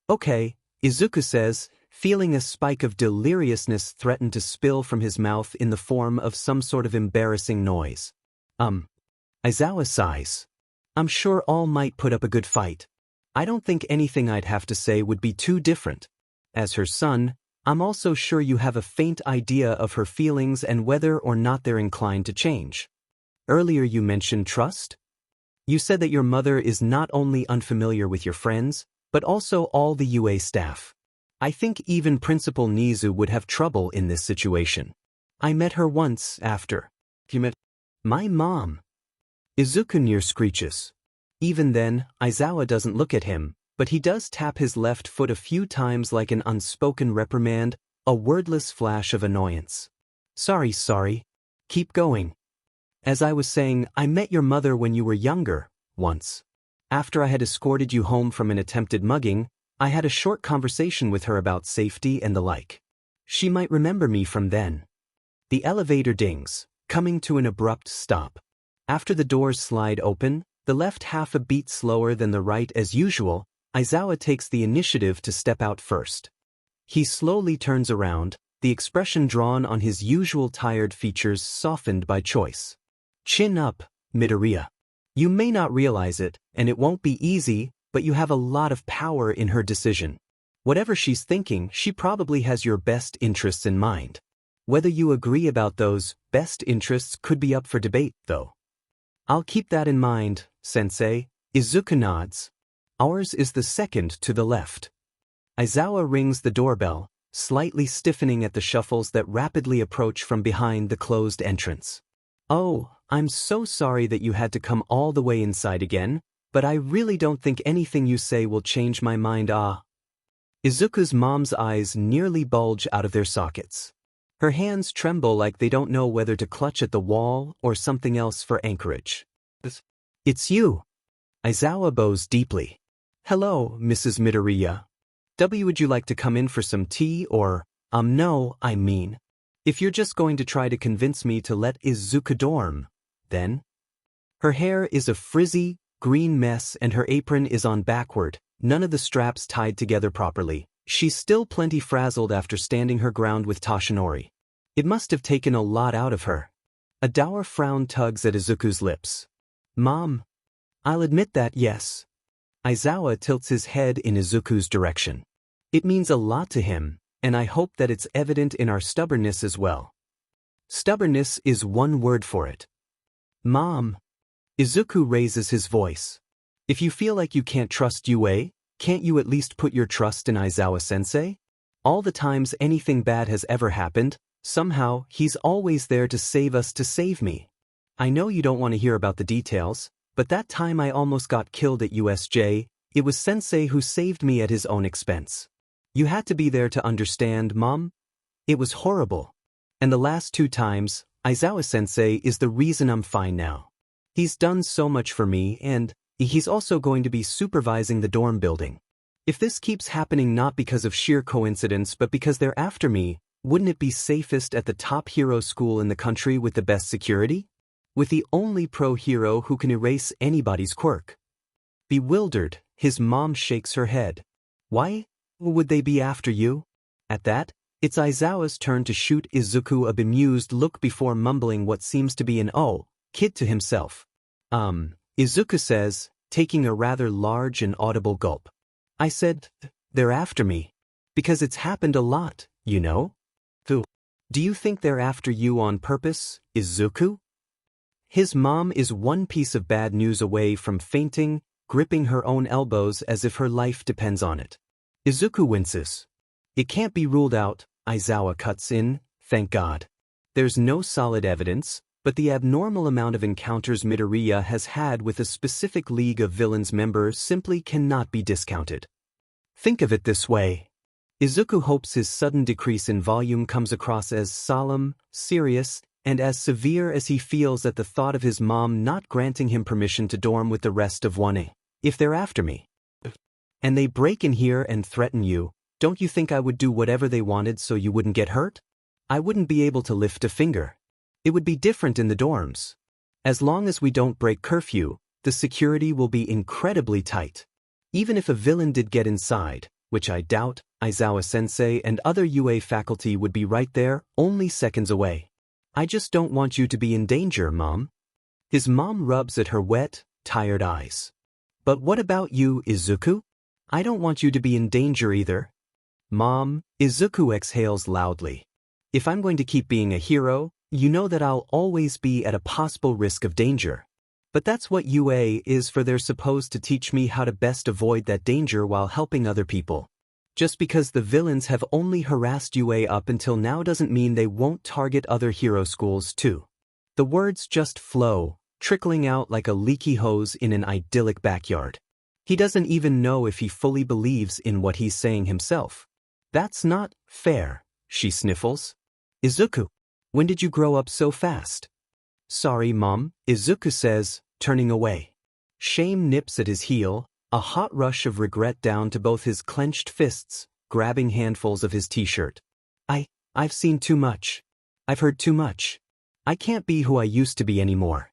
Okay, Izuku says, feeling a spike of deliriousness threaten to spill from his mouth in the form of some sort of embarrassing noise. Aizawa sighs. I'm sure All Might put up a good fight. I don't think anything I'd have to say would be too different. As her son, I'm also sure you have a faint idea of her feelings and whether or not they're inclined to change. Earlier you mentioned trust? You said that your mother is not only unfamiliar with your friends, but also all the UA staff. I think even Principal Nizu would have trouble in this situation. I met her once after. You met my mom. Izuku near screeches. Even then, Aizawa doesn't look at him, but he does tap his left foot a few times like an unspoken reprimand, a wordless flash of annoyance. Sorry. Keep going. As I was saying, I met your mother when you were younger, once. After I had escorted you home from an attempted mugging, I had a short conversation with her about safety and the like. She might remember me from then. The elevator dings, coming to an abrupt stop. After the doors slide open, the left half a beat slower than the right as usual, Aizawa takes the initiative to step out first. He slowly turns around, the expression drawn on his usual tired features softened by choice. Chin up, Midoriya. You may not realize it, and it won't be easy, but you have a lot of power in her decision. Whatever she's thinking, she probably has your best interests in mind. Whether you agree about those best interests could be up for debate, though. I'll keep that in mind, Sensei. Izuku nods. Ours is the second to the left. Aizawa rings the doorbell, slightly stiffening at the shuffles that rapidly approach from behind the closed entrance. Oh, I'm so sorry that you had to come all the way inside again, but I really don't think anything you say will change my mind. Izuku's mom's eyes nearly bulge out of their sockets. Her hands tremble like they don't know whether to clutch at the wall or something else for anchorage. It's you. Aizawa bows deeply. Hello, Mrs. Midoriya. Would you like to come in for some tea or, no, I mean. If you're just going to try to convince me to let Izuku dorm, then. Her hair is a frizzy, green mess and her apron is on backward, none of the straps tied together properly. She's still plenty frazzled after standing her ground with Toshinori. It must have taken a lot out of her. A dour frown tugs at Izuku's lips. Mom. I'll admit that, yes. Aizawa tilts his head in Izuku's direction. It means a lot to him, and I hope that it's evident in our stubbornness as well. Stubbornness is one word for it. Mom. Izuku raises his voice. If you feel like you can't trust Yue, can't you at least put your trust in Aizawa-sensei? All the times anything bad has ever happened, somehow he's always there to save me. I know you don't want to hear about the details, but that time I almost got killed at USJ, it was Sensei who saved me at his own expense. You had to be there to understand, Mom. It was horrible. And the last 2 times, Aizawa-sensei is the reason I'm fine now. He's done so much for me and he's also going to be supervising the dorm building. If this keeps happening not because of sheer coincidence but because they're after me, wouldn't it be safest at the top hero school in the country with the best security? With the only pro-hero who can erase anybody's quirk. Bewildered, his mom shakes her head. Why would they be after you? At that, it's Aizawa's turn to shoot Izuku a bemused look before mumbling what seems to be an kid to himself. Izuku says, taking a rather large and audible gulp. I said, they're after me. Because it's happened a lot, you know? Do you think they're after you on purpose, Izuku? His mom is one piece of bad news away from fainting, gripping her own elbows as if her life depends on it. Izuku winces. It can't be ruled out, Aizawa cuts in, thank God. There's no solid evidence, but the abnormal amount of encounters Midoriya has had with a specific League of Villains member simply cannot be discounted. Think of it this way. Izuku hopes his sudden decrease in volume comes across as solemn, serious, and as severe as he feels at the thought of his mom not granting him permission to dorm with the rest of 1A. If they're after me, and they break in here and threaten you, don't you think I would do whatever they wanted so you wouldn't get hurt? I wouldn't be able to lift a finger. It would be different in the dorms. As long as we don't break curfew, the security will be incredibly tight. Even if a villain did get inside, which I doubt, Aizawa-sensei and other UA faculty would be right there, only seconds away. I just don't want you to be in danger, Mom. His mom rubs at her wet, tired eyes. But what about you, Izuku? I don't want you to be in danger either. Mom, Izuku exhales loudly. If I'm going to keep being a hero, you know that I'll always be at a possible risk of danger. But that's what UA is for. They're supposed to teach me how to best avoid that danger while helping other people. Just because the villains have only harassed UA up until now doesn't mean they won't target other hero schools too. The words just flow, trickling out like a leaky hose in an idyllic backyard. He doesn't even know if he fully believes in what he's saying himself. That's not fair, she sniffles. Izuku, when did you grow up so fast? Sorry, Mom, Izuku says, turning away. Shame nips at his heel, a hot rush of regret down to both his clenched fists, grabbing handfuls of his t-shirt. I've seen too much. I've heard too much. I can't be who I used to be anymore.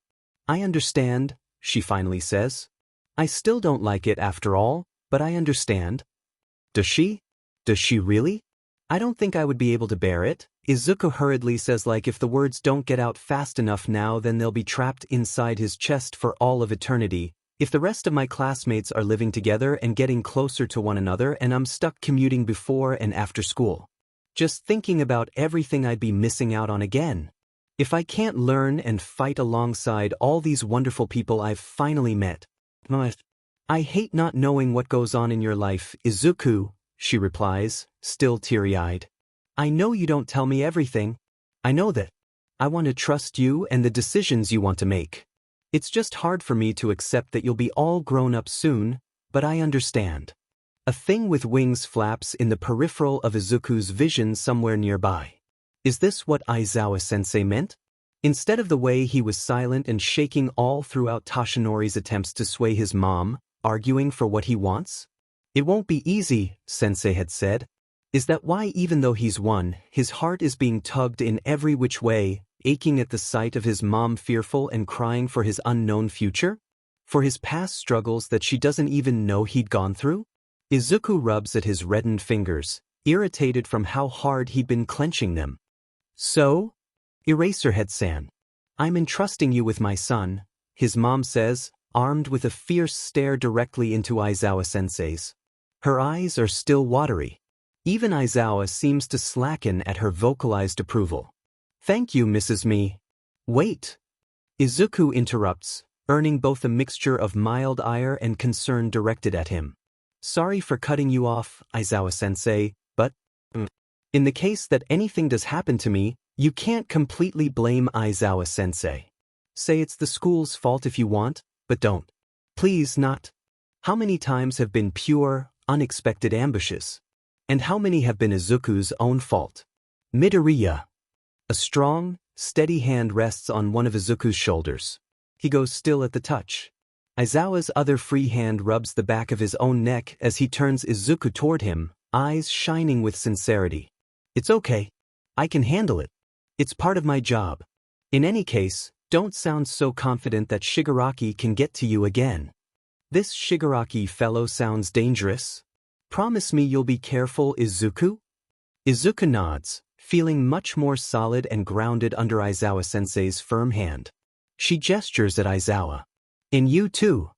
I understand, she finally says. I still don't like it after all, but I understand. Does she? Does she really? I don't think I would be able to bear it, Izuku hurriedly says, like if the words don't get out fast enough now then they'll be trapped inside his chest for all of eternity. If the rest of my classmates are living together and getting closer to one another and I'm stuck commuting before and after school. Just thinking about everything I'd be missing out on again. If I can't learn and fight alongside all these wonderful people I've finally met. I hate not knowing what goes on in your life, Izuku, she replies, still teary-eyed. I know you don't tell me everything. I know that. I want to trust you and the decisions you want to make. It's just hard for me to accept that you'll be all grown up soon, but I understand. A thing with wings flaps in the peripheral of Izuku's vision somewhere nearby. Is this what Aizawa-sensei meant? Instead of the way he was silent and shaking all throughout Toshinori's attempts to sway his mom, arguing for what he wants? It won't be easy, Sensei had said. Is that why even though he's won, his heart is being tugged in every which way, aching at the sight of his mom, fearful and crying for his unknown future? For his past struggles that she doesn't even know he'd gone through? Izuku rubs at his reddened fingers, irritated from how hard he'd been clenching them. So? Eraserhead-san. I'm entrusting you with my son, his mom says, armed with a fierce stare directly into Aizawa-sensei's. Her eyes are still watery. Even Aizawa seems to slacken at her vocalized approval. Thank you, Mrs. Me. Wait. Izuku interrupts, earning both a mixture of mild ire and concern directed at him. Sorry for cutting you off, Aizawa-sensei, but in the case that anything does happen to me, you can't completely blame Aizawa-sensei. Say it's the school's fault if you want, but don't. Please not. How many times have been pure, unexpected ambushes? And how many have been Izuku's own fault? Midoriya. A strong, steady hand rests on one of Izuku's shoulders. He goes still at the touch. Aizawa's other free hand rubs the back of his own neck as he turns Izuku toward him, eyes shining with sincerity. It's okay. I can handle it. It's part of my job. In any case, don't sound so confident that Shigaraki can get to you again. This Shigaraki fellow sounds dangerous. Promise me you'll be careful, Izuku? Izuku nods, feeling much more solid and grounded under Aizawa-sensei's firm hand. She gestures at Aizawa. And you too.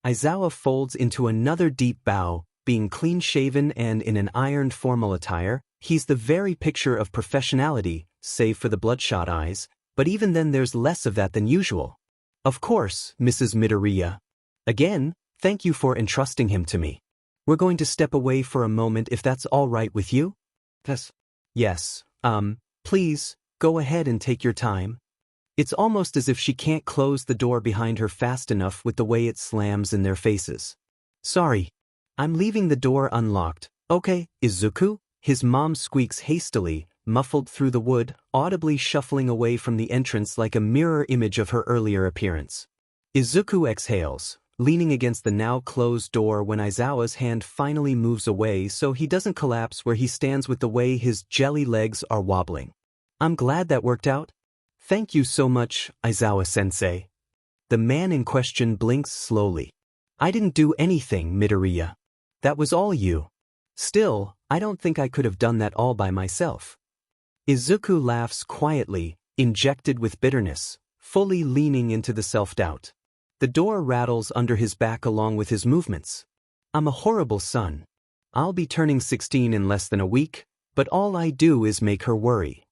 Aizawa folds into another deep bow, being clean-shaven and in an ironed formal attire. He's the very picture of professionality, save for the bloodshot eyes, but even then there's less of that than usual. Of course, Mrs. Midoriya. Again, thank you for entrusting him to me. We're going to step away for a moment if that's all right with you? Yes, please, go ahead and take your time. It's almost as if she can't close the door behind her fast enough with the way it slams in their faces. Sorry. I'm leaving the door unlocked. Okay, Izuku? His mom squeaks hastily, muffled through the wood, audibly shuffling away from the entrance like a mirror image of her earlier appearance. Izuku exhales, leaning against the now closed door when Aizawa's hand finally moves away so he doesn't collapse where he stands with the way his jelly legs are wobbling. I'm glad that worked out. Thank you so much, Aizawa-sensei. The man in question blinks slowly. I didn't do anything, Midoriya. That was all you. Still, I don't think I could have done that all by myself. Izuku laughs quietly, injected with bitterness, fully leaning into the self-doubt. The door rattles under his back along with his movements. I'm a horrible son. I'll be turning 16 in less than a week, but all I do is make her worry.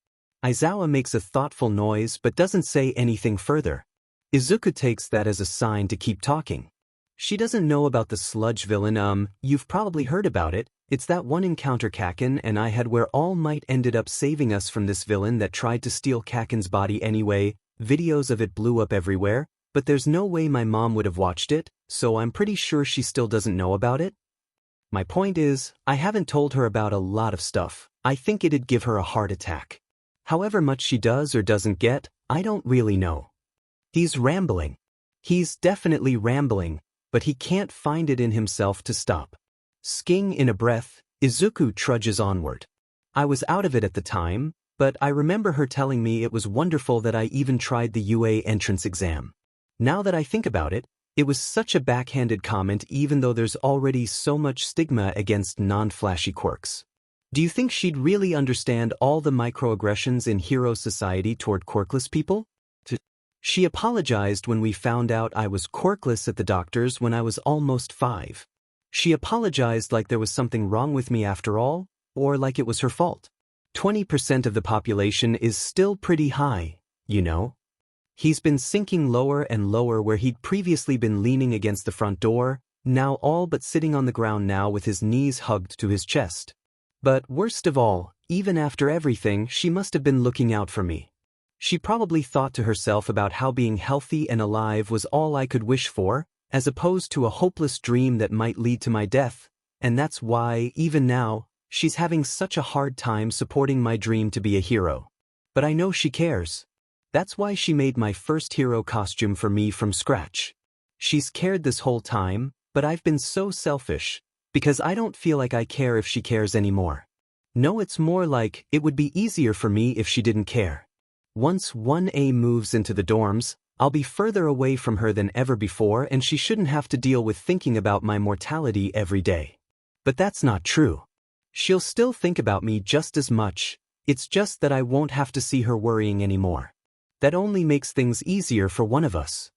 Aizawa makes a thoughtful noise but doesn't say anything further. Izuku takes that as a sign to keep talking. She doesn't know about the sludge villain. You've probably heard about it. It's that one encounter Kaken and I had where All Might ended up saving us from this villain that tried to steal Kaken's body anyway. Videos of it blew up everywhere, but there's no way my mom would have watched it, so I'm pretty sure she still doesn't know about it. My point is, I haven't told her about a lot of stuff. I think it'd give her a heart attack. However much she does or doesn't get, I don't really know. He's rambling. He's definitely rambling, but he can't find it in himself to stop. Skiing in a breath, Izuku trudges onward. I was out of it at the time, but I remember her telling me it was wonderful that I even tried the UA entrance exam. Now that I think about it, it was such a backhanded comment even though there's already so much stigma against non-flashy quirks. Do you think she'd really understand all the microaggressions in hero society toward quirkless people? She apologized when we found out I was quirkless at the doctor's when I was almost 5. She apologized like there was something wrong with me after all, or like it was her fault. 20% of the population is still pretty high, you know? He's been sinking lower and lower where he'd previously been leaning against the front door, now all but sitting on the ground now with his knees hugged to his chest. But worst of all, even after everything, she must have been looking out for me. She probably thought to herself about how being healthy and alive was all I could wish for, as opposed to a hopeless dream that might lead to my death, and that's why, even now, she's having such a hard time supporting my dream to be a hero. But I know she cares. That's why she made my first hero costume for me from scratch. She's cared this whole time, but I've been so selfish, because I don't feel like I care if she cares anymore. No, it's more like it would be easier for me if she didn't care. Once 1A moves into the dorms, I'll be further away from her than ever before and she shouldn't have to deal with thinking about my mortality every day. But that's not true. She'll still think about me just as much, it's just that I won't have to see her worrying anymore. That only makes things easier for one of us.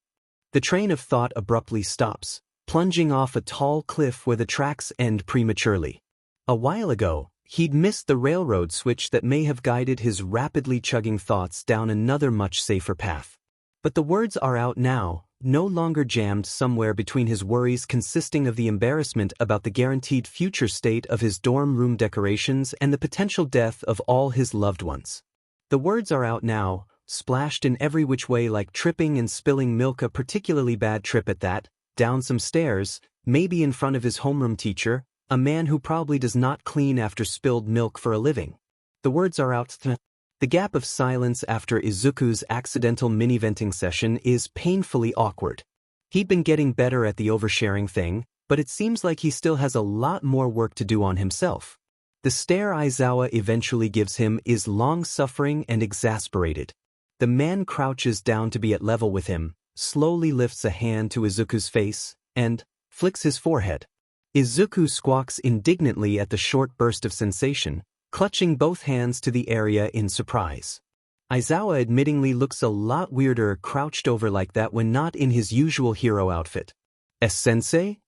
The train of thought abruptly stops, plunging off a tall cliff where the tracks end prematurely. A while ago, he'd missed the railroad switch that may have guided his rapidly chugging thoughts down another much safer path. But the words are out now, no longer jammed somewhere between his worries consisting of the embarrassment about the guaranteed future state of his dorm room decorations and the potential death of all his loved ones. The words are out now, splashed in every which way like tripping and spilling milk, a particularly bad trip at that, down some stairs, maybe in front of his homeroom teacher, a man who probably does not clean after spilled milk for a living. The words are out. The gap of silence after Izuku's accidental mini-venting session is painfully awkward. He'd been getting better at the oversharing thing, but it seems like he still has a lot more work to do on himself. The stare Aizawa eventually gives him is long-suffering and exasperated. The man crouches down to be at level with him, slowly lifts a hand to Izuku's face, and flicks his forehead. Izuku squawks indignantly at the short burst of sensation, clutching both hands to the area in surprise. Aizawa admittingly looks a lot weirder crouched over like that when not in his usual hero outfit. Sensei?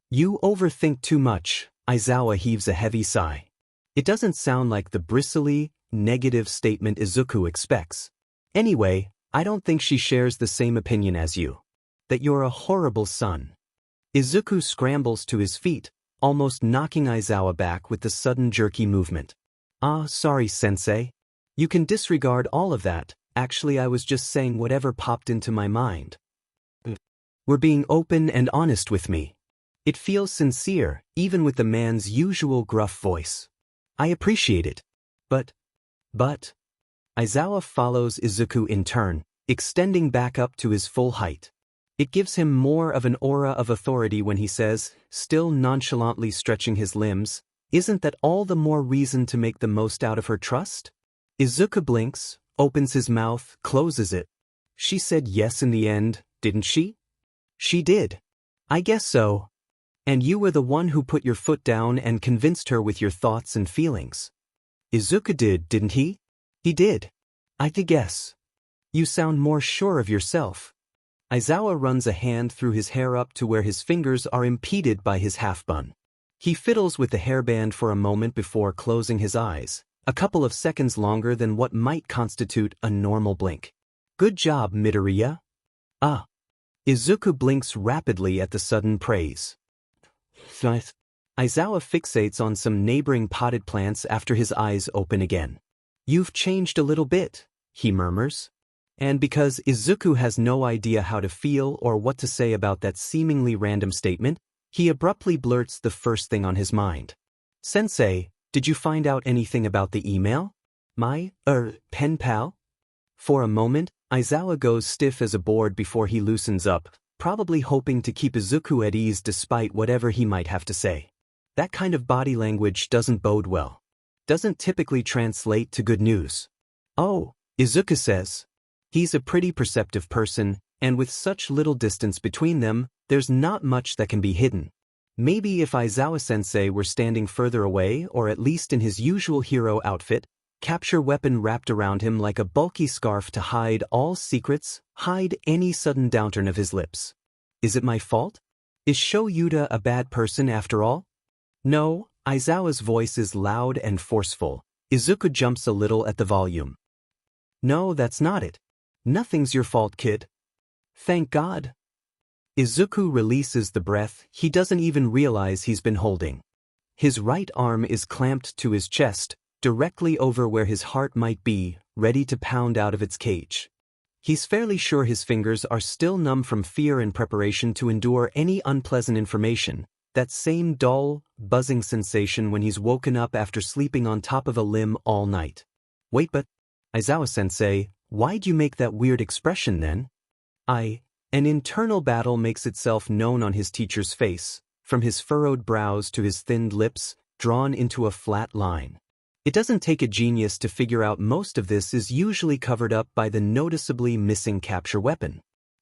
You overthink too much, Aizawa heaves a heavy sigh. It doesn't sound like the bristly, negative statement Izuku expects. Anyway, I don't think she shares the same opinion as you. That you're a horrible son. Izuku scrambles to his feet, almost knocking Aizawa back with the sudden jerky movement. Sorry, sensei. You can disregard all of that, actually I was just saying whatever popped into my mind. We're being open and honest with me. It feels sincere, even with the man's usual gruff voice. I appreciate it. But... Aizawa follows Izuku in turn, extending back up to his full height. It gives him more of an aura of authority when he says, still nonchalantly stretching his limbs, isn't that all the more reason to make the most out of her trust? Izuku blinks, opens his mouth, closes it. She said yes in the end, didn't she? She did. I guess so. And you were the one who put your foot down and convinced her with your thoughts and feelings. Izuku did, didn't he? He did. I guess. You sound more sure of yourself. Aizawa runs a hand through his hair up to where his fingers are impeded by his half-bun. He fiddles with the hairband for a moment before closing his eyes, a couple of seconds longer than what might constitute a normal blink. Good job, Midoriya. Izuku blinks rapidly at the sudden praise. Aizawa fixates on some neighboring potted plants after his eyes open again. You've changed a little bit, he murmurs. And because Izuku has no idea how to feel or what to say about that seemingly random statement, he abruptly blurts the first thing on his mind. Sensei, did you find out anything about the email? My, pen pal? For a moment, Aizawa goes stiff as a board before he loosens up, probably hoping to keep Izuku at ease despite whatever he might have to say. That kind of body language doesn't bode well. Doesn't typically translate to good news. Oh, Izuku says. He's a pretty perceptive person, and with such little distance between them, there's not much that can be hidden. Maybe if Aizawa-sensei were standing further away or at least in his usual hero outfit, capture weapon wrapped around him like a bulky scarf to hide all secrets, hide any sudden downturn of his lips. Is it my fault? Is Shoyuta a bad person after all? No, Aizawa's voice is loud and forceful. Izuku jumps a little at the volume. No, that's not it. Nothing's your fault, kid. Thank God. Izuku releases the breath he doesn't even realize he's been holding. His right arm is clamped to his chest, directly over where his heart might be, ready to pound out of its cage. He's fairly sure his fingers are still numb from fear and preparation to endure any unpleasant information, that same dull, buzzing sensation when he's woken up after sleeping on top of a limb all night. Wait, but, Aizawa-sensei, why'd you make that weird expression then? An internal battle makes itself known on his teacher's face, from his furrowed brows to his thinned lips, drawn into a flat line. It doesn't take a genius to figure out most of this is usually covered up by the noticeably missing capture weapon.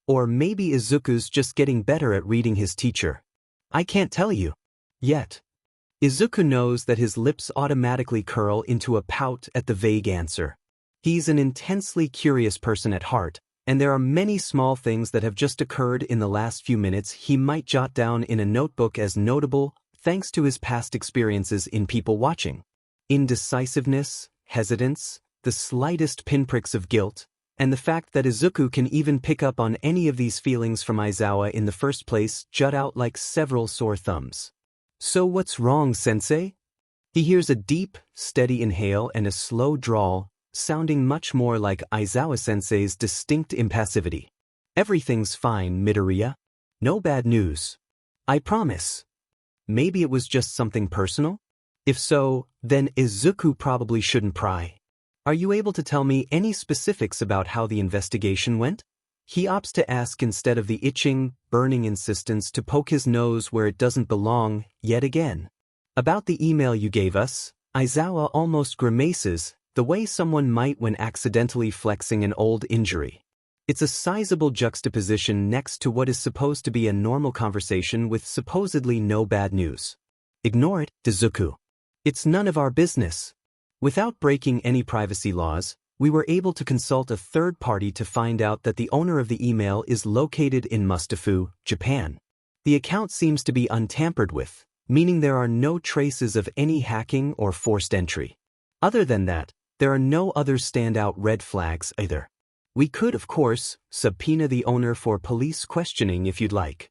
Or maybe Izuku's just getting better at reading his teacher. I can't tell you. Yet. Izuku knows that his lips automatically curl into a pout at the vague answer. He's an intensely curious person at heart, and there are many small things that have just occurred in the last few minutes he might jot down in a notebook as notable, thanks to his past experiences in people watching. Indecisiveness, hesitance, the slightest pinpricks of guilt, and the fact that Izuku can even pick up on any of these feelings from Aizawa in the first place jut out like several sore thumbs. So what's wrong, sensei? He hears a deep, steady inhale and a slow drawl, sounding much more like Aizawa-sensei's distinct impassivity. Everything's fine, Midoriya. No bad news. I promise. Maybe it was just something personal? If so, then Izuku probably shouldn't pry. Are you able to tell me any specifics about how the investigation went? He opts to ask instead of the itching, burning insistence to poke his nose where it doesn't belong, yet again. About the email you gave us, Aizawa almost grimaces, the way someone might when accidentally flexing an old injury. It's a sizable juxtaposition next to what is supposed to be a normal conversation with supposedly no bad news. Ignore it, Izuku. It's none of our business. Without breaking any privacy laws, we were able to consult a third party to find out that the owner of the email is located in Mustafu, Japan. The account seems to be untampered with, meaning there are no traces of any hacking or forced entry. Other than that, there are no other standout red flags either. We could, of course, subpoena the owner for police questioning if you'd like.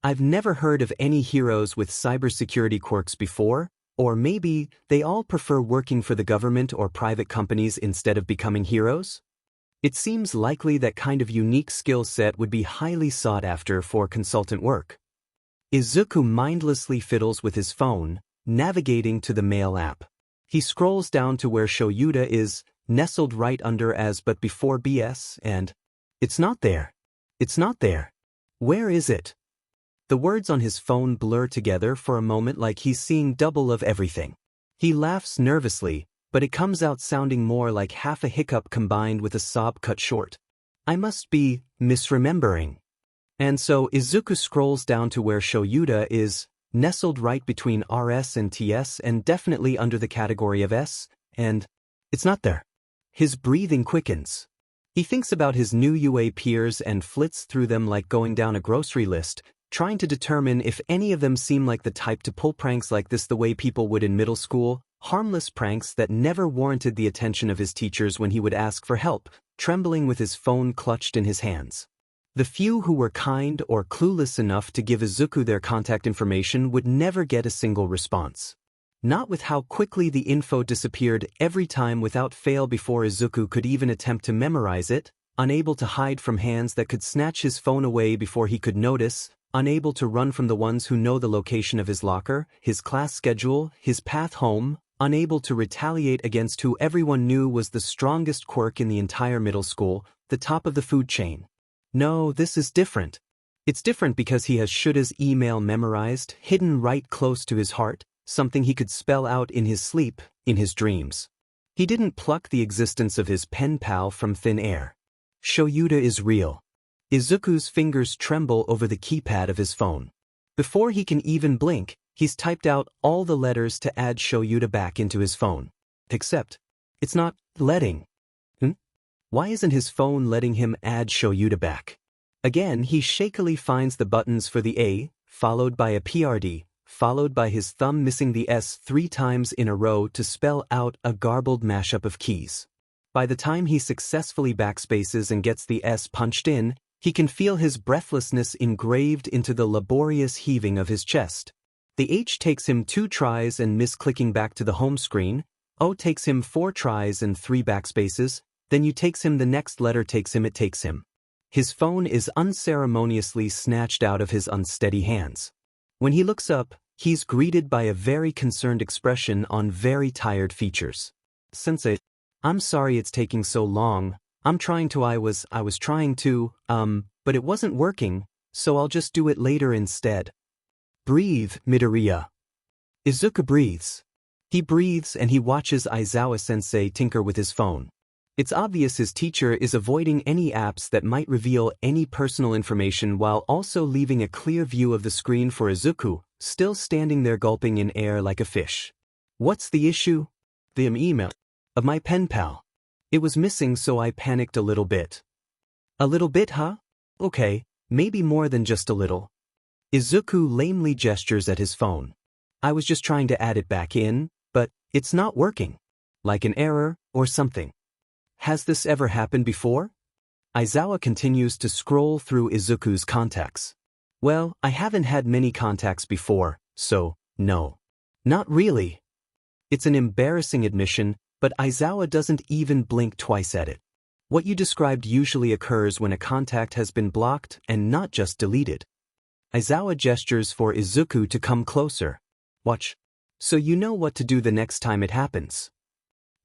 I've never heard of any heroes with cybersecurity quirks before, or maybe they all prefer working for the government or private companies instead of becoming heroes? It seems likely that kind of unique skill set would be highly sought after for consultant work. Izuku mindlessly fiddles with his phone, navigating to the mail app. He scrolls down to where Shoyuta is, nestled right under as but before BS, and it's not there. It's not there. Where is it? The words on his phone blur together for a moment like he's seeing double of everything. He laughs nervously, but it comes out sounding more like half a hiccup combined with a sob cut short. I must be misremembering. And so Izuku scrolls down to where Shoyuta is, nestled right between RS and TS and definitely under the category of S, and it's not there. His breathing quickens. He thinks about his new UA peers and flits through them like going down a grocery list, trying to determine if any of them seem like the type to pull pranks like this the way people would in middle school, harmless pranks that never warranted the attention of his teachers when he would ask for help, trembling with his phone clutched in his hands. The few who were kind or clueless enough to give Izuku their contact information would never get a single response. Not with how quickly the info disappeared every time without fail before Izuku could even attempt to memorize it, unable to hide from hands that could snatch his phone away before he could notice, unable to run from the ones who know the location of his locker, his class schedule, his path home, unable to retaliate against who everyone knew was the strongest quirk in the entire middle school, the top of the food chain. No, this is different. It's different because he has Shuta's email memorized, hidden right close to his heart, something he could spell out in his sleep, in his dreams. He didn't pluck the existence of his pen pal from thin air. Shoyuta is real. Izuku's fingers tremble over the keypad of his phone. Before he can even blink, he's typed out all the letters to add Shoyuta back into his phone. Except, it's not letting. Why isn't his phone letting him add Shoyuta back? Again, he shakily finds the buttons for the A, followed by a PRD, followed by his thumb missing the S 3 times in a row to spell out a garbled mashup of keys. By the time he successfully backspaces and gets the S punched in, he can feel his breathlessness engraved into the laborious heaving of his chest. The H takes him 2 tries and misclicking back to the home screen. O takes him 4 tries and 3 backspaces. Then U takes him, the next letter takes him, it takes him. His phone is unceremoniously snatched out of his unsteady hands. When he looks up, he's greeted by a very concerned expression on very tired features. Sensei, I'm sorry it's taking so long. I was trying to, but it wasn't working, so I'll just do it later instead. Breathe, Midoriya. Izuku breathes. He breathes and he watches Aizawa-sensei tinker with his phone. It's obvious his teacher is avoiding any apps that might reveal any personal information while also leaving a clear view of the screen for Izuku, still standing there gulping in air like a fish. What's the issue? The email of my pen pal. It was missing, so I panicked a little bit. A little bit, huh? Okay, maybe more than just a little. Izuku lamely gestures at his phone. I was just trying to add it back in, but it's not working. Like an error or something. Has this ever happened before? Aizawa continues to scroll through Izuku's contacts. Well, I haven't had many contacts before, so, no. Not really. It's an embarrassing admission, but Aizawa doesn't even blink twice at it. What you described usually occurs when a contact has been blocked and not just deleted. Aizawa gestures for Izuku to come closer. Watch. So you know what to do the next time it happens.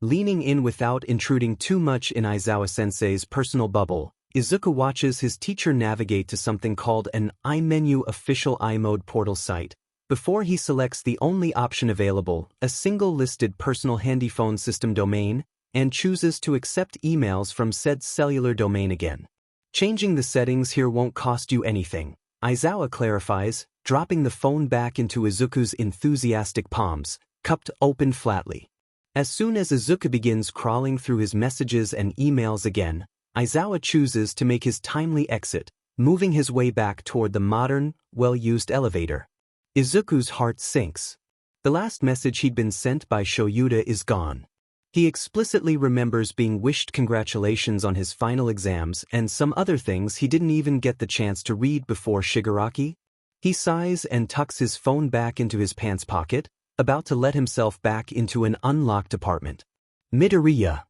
Leaning in without intruding too much in Aizawa-sensei's personal bubble, Izuku watches his teacher navigate to something called an iMenu official iMode portal site, before he selects the only option available, a single listed personal handyphone system domain, and chooses to accept emails from said cellular domain again. Changing the settings here won't cost you anything, Aizawa clarifies, dropping the phone back into Izuku's enthusiastic palms, cupped open flatly. As soon as Izuku begins crawling through his messages and emails again, Aizawa chooses to make his timely exit, moving his way back toward the modern, well-used elevator. Izuku's heart sinks. The last message he'd been sent by Shoyuta is gone. He explicitly remembers being wished congratulations on his final exams and some other things he didn't even get the chance to read before Shigaraki. He sighs and tucks his phone back into his pants pocket, about to let himself back into an unlocked apartment. Midoriya.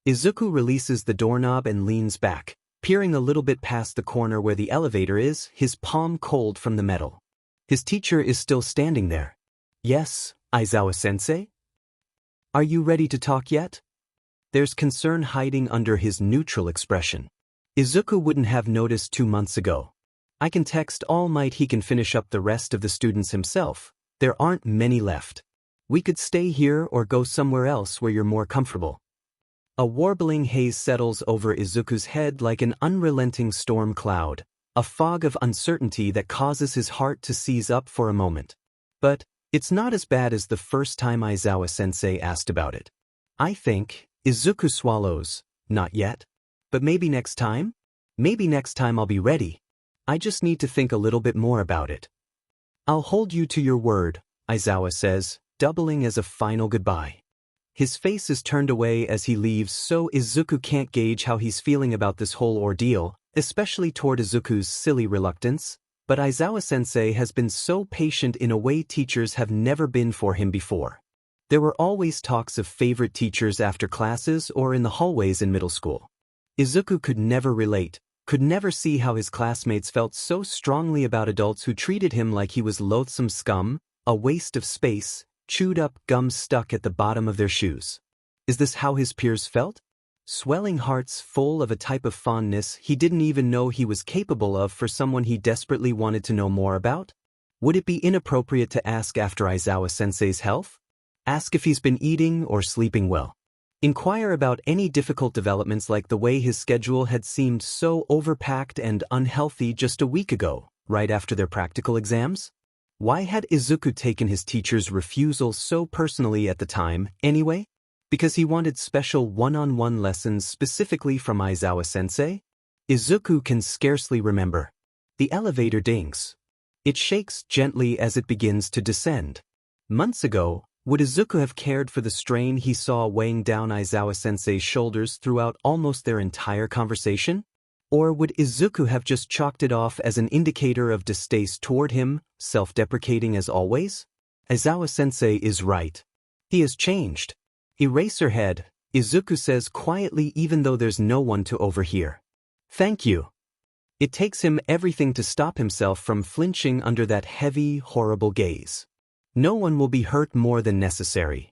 Izuku releases the doorknob and leans back, peering a little bit past the corner where the elevator is, his palm cold from the metal. His teacher is still standing there. Yes, Aizawa-sensei? Are you ready to talk yet? There's concern hiding under his neutral expression. Izuku wouldn't have noticed 2 months ago. I can text All Might, he can finish up the rest of the students himself. There aren't many left. We could stay here or go somewhere else where you're more comfortable. A warbling haze settles over Izuku's head like an unrelenting storm cloud, a fog of uncertainty that causes his heart to seize up for a moment. But it's not as bad as the first time Aizawa-sensei asked about it. I think, Izuku swallows, not yet. But maybe next time? Maybe next time I'll be ready. I just need to think a little bit more about it. I'll hold you to your word, Aizawa says, doubling as a final goodbye. His face is turned away as he leaves, so Izuku can't gauge how he's feeling about this whole ordeal, especially toward Izuku's silly reluctance, but Aizawa-sensei has been so patient in a way teachers have never been for him before. There were always talks of favorite teachers after classes or in the hallways in middle school. Izuku could never relate, could never see how his classmates felt so strongly about adults who treated him like he was loathsome scum, a waste of space, chewed up gum stuck at the bottom of their shoes. Is this how his peers felt? Swelling hearts full of a type of fondness he didn't even know he was capable of for someone he desperately wanted to know more about? Would it be inappropriate to ask after Aizawa-sensei's health? Ask if he's been eating or sleeping well. Inquire about any difficult developments like the way his schedule had seemed so overpacked and unhealthy just a week ago, right after their practical exams? Why had Izuku taken his teacher's refusal so personally at the time, anyway? Because he wanted special one-on-one lessons specifically from Aizawa-sensei? Izuku can scarcely remember. The elevator dings. It shakes gently as it begins to descend. Months ago, would Izuku have cared for the strain he saw weighing down Aizawa-sensei's shoulders throughout almost their entire conversation? Or would Izuku have just chalked it off as an indicator of distaste toward him, self-deprecating as always? Aizawa-sensei is right. He has changed. Eraserhead, Izuku says quietly even though there's no one to overhear. Thank you. It takes him everything to stop himself from flinching under that heavy, horrible gaze. No one will be hurt more than necessary.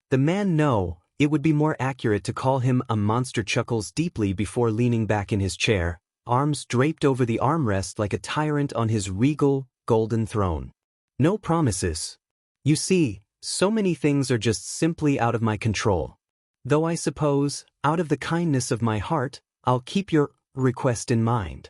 The man no, it would be more accurate to call him a monster chuckles deeply before leaning back in his chair, arms draped over the armrest like a tyrant on his regal, golden throne. No promises. You see, so many things are just simply out of my control. Though I suppose, out of the kindness of my heart, I'll keep your request in mind.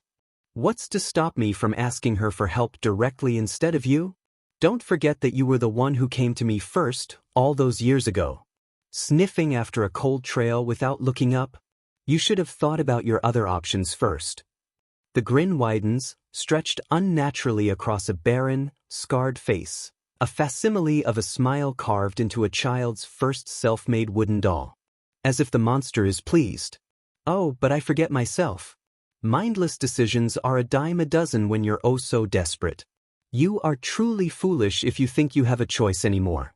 What's to stop me from asking her for help directly instead of you? Don't forget that you were the one who came to me first, all those years ago. Sniffing after a cold trail without looking up? You should have thought about your other options first. The grin widens, stretched unnaturally across a barren, scarred face, a facsimile of a smile carved into a child's first self-made wooden doll. As if the monster is pleased. Oh, but I forget myself. Mindless decisions are a dime a dozen when you're oh so desperate. You are truly foolish if you think you have a choice anymore.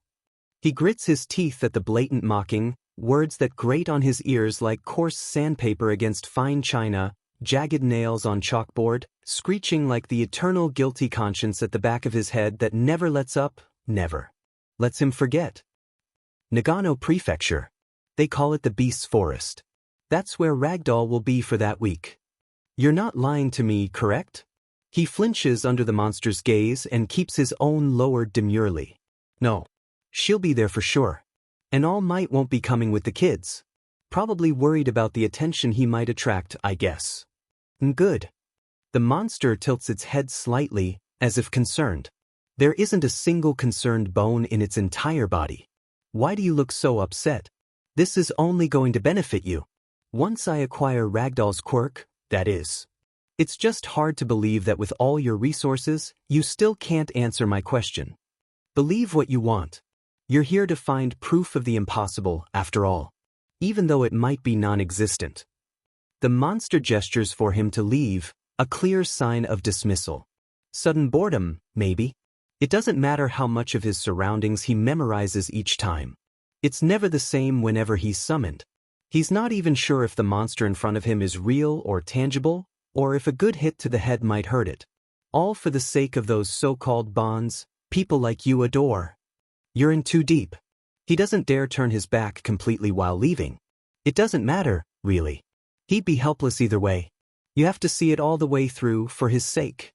He grits his teeth at the blatant mocking, words that grate on his ears like coarse sandpaper against fine china, jagged nails on chalkboard, screeching like the eternal guilty conscience at the back of his head that never lets up, never lets him forget. Nagano Prefecture. They call it the Beast's Forest. That's where Ragdoll will be for that week. You're not lying to me, correct? He flinches under the monster's gaze and keeps his own lowered demurely. No. She'll be there for sure. And All Might won't be coming with the kids. Probably worried about the attention he might attract, I guess. Good. The monster tilts its head slightly, as if concerned. There isn't a single concerned bone in its entire body. Why do you look so upset? This is only going to benefit you. Once I acquire Ragdoll's quirk, that is. It's just hard to believe that with all your resources, you still can't answer my question. Believe what you want. You're here to find proof of the impossible, after all. Even though it might be non-existent. The monster gestures for him to leave, a clear sign of dismissal. Sudden boredom, maybe. It doesn't matter how much of his surroundings he memorizes each time. It's never the same whenever he's summoned. He's not even sure if the monster in front of him is real or tangible, or if a good hit to the head might hurt it. All for the sake of those so-called bonds people like you adore. You're in too deep. He doesn't dare turn his back completely while leaving. It doesn't matter, really. He'd be helpless either way. You have to see it all the way through for his sake.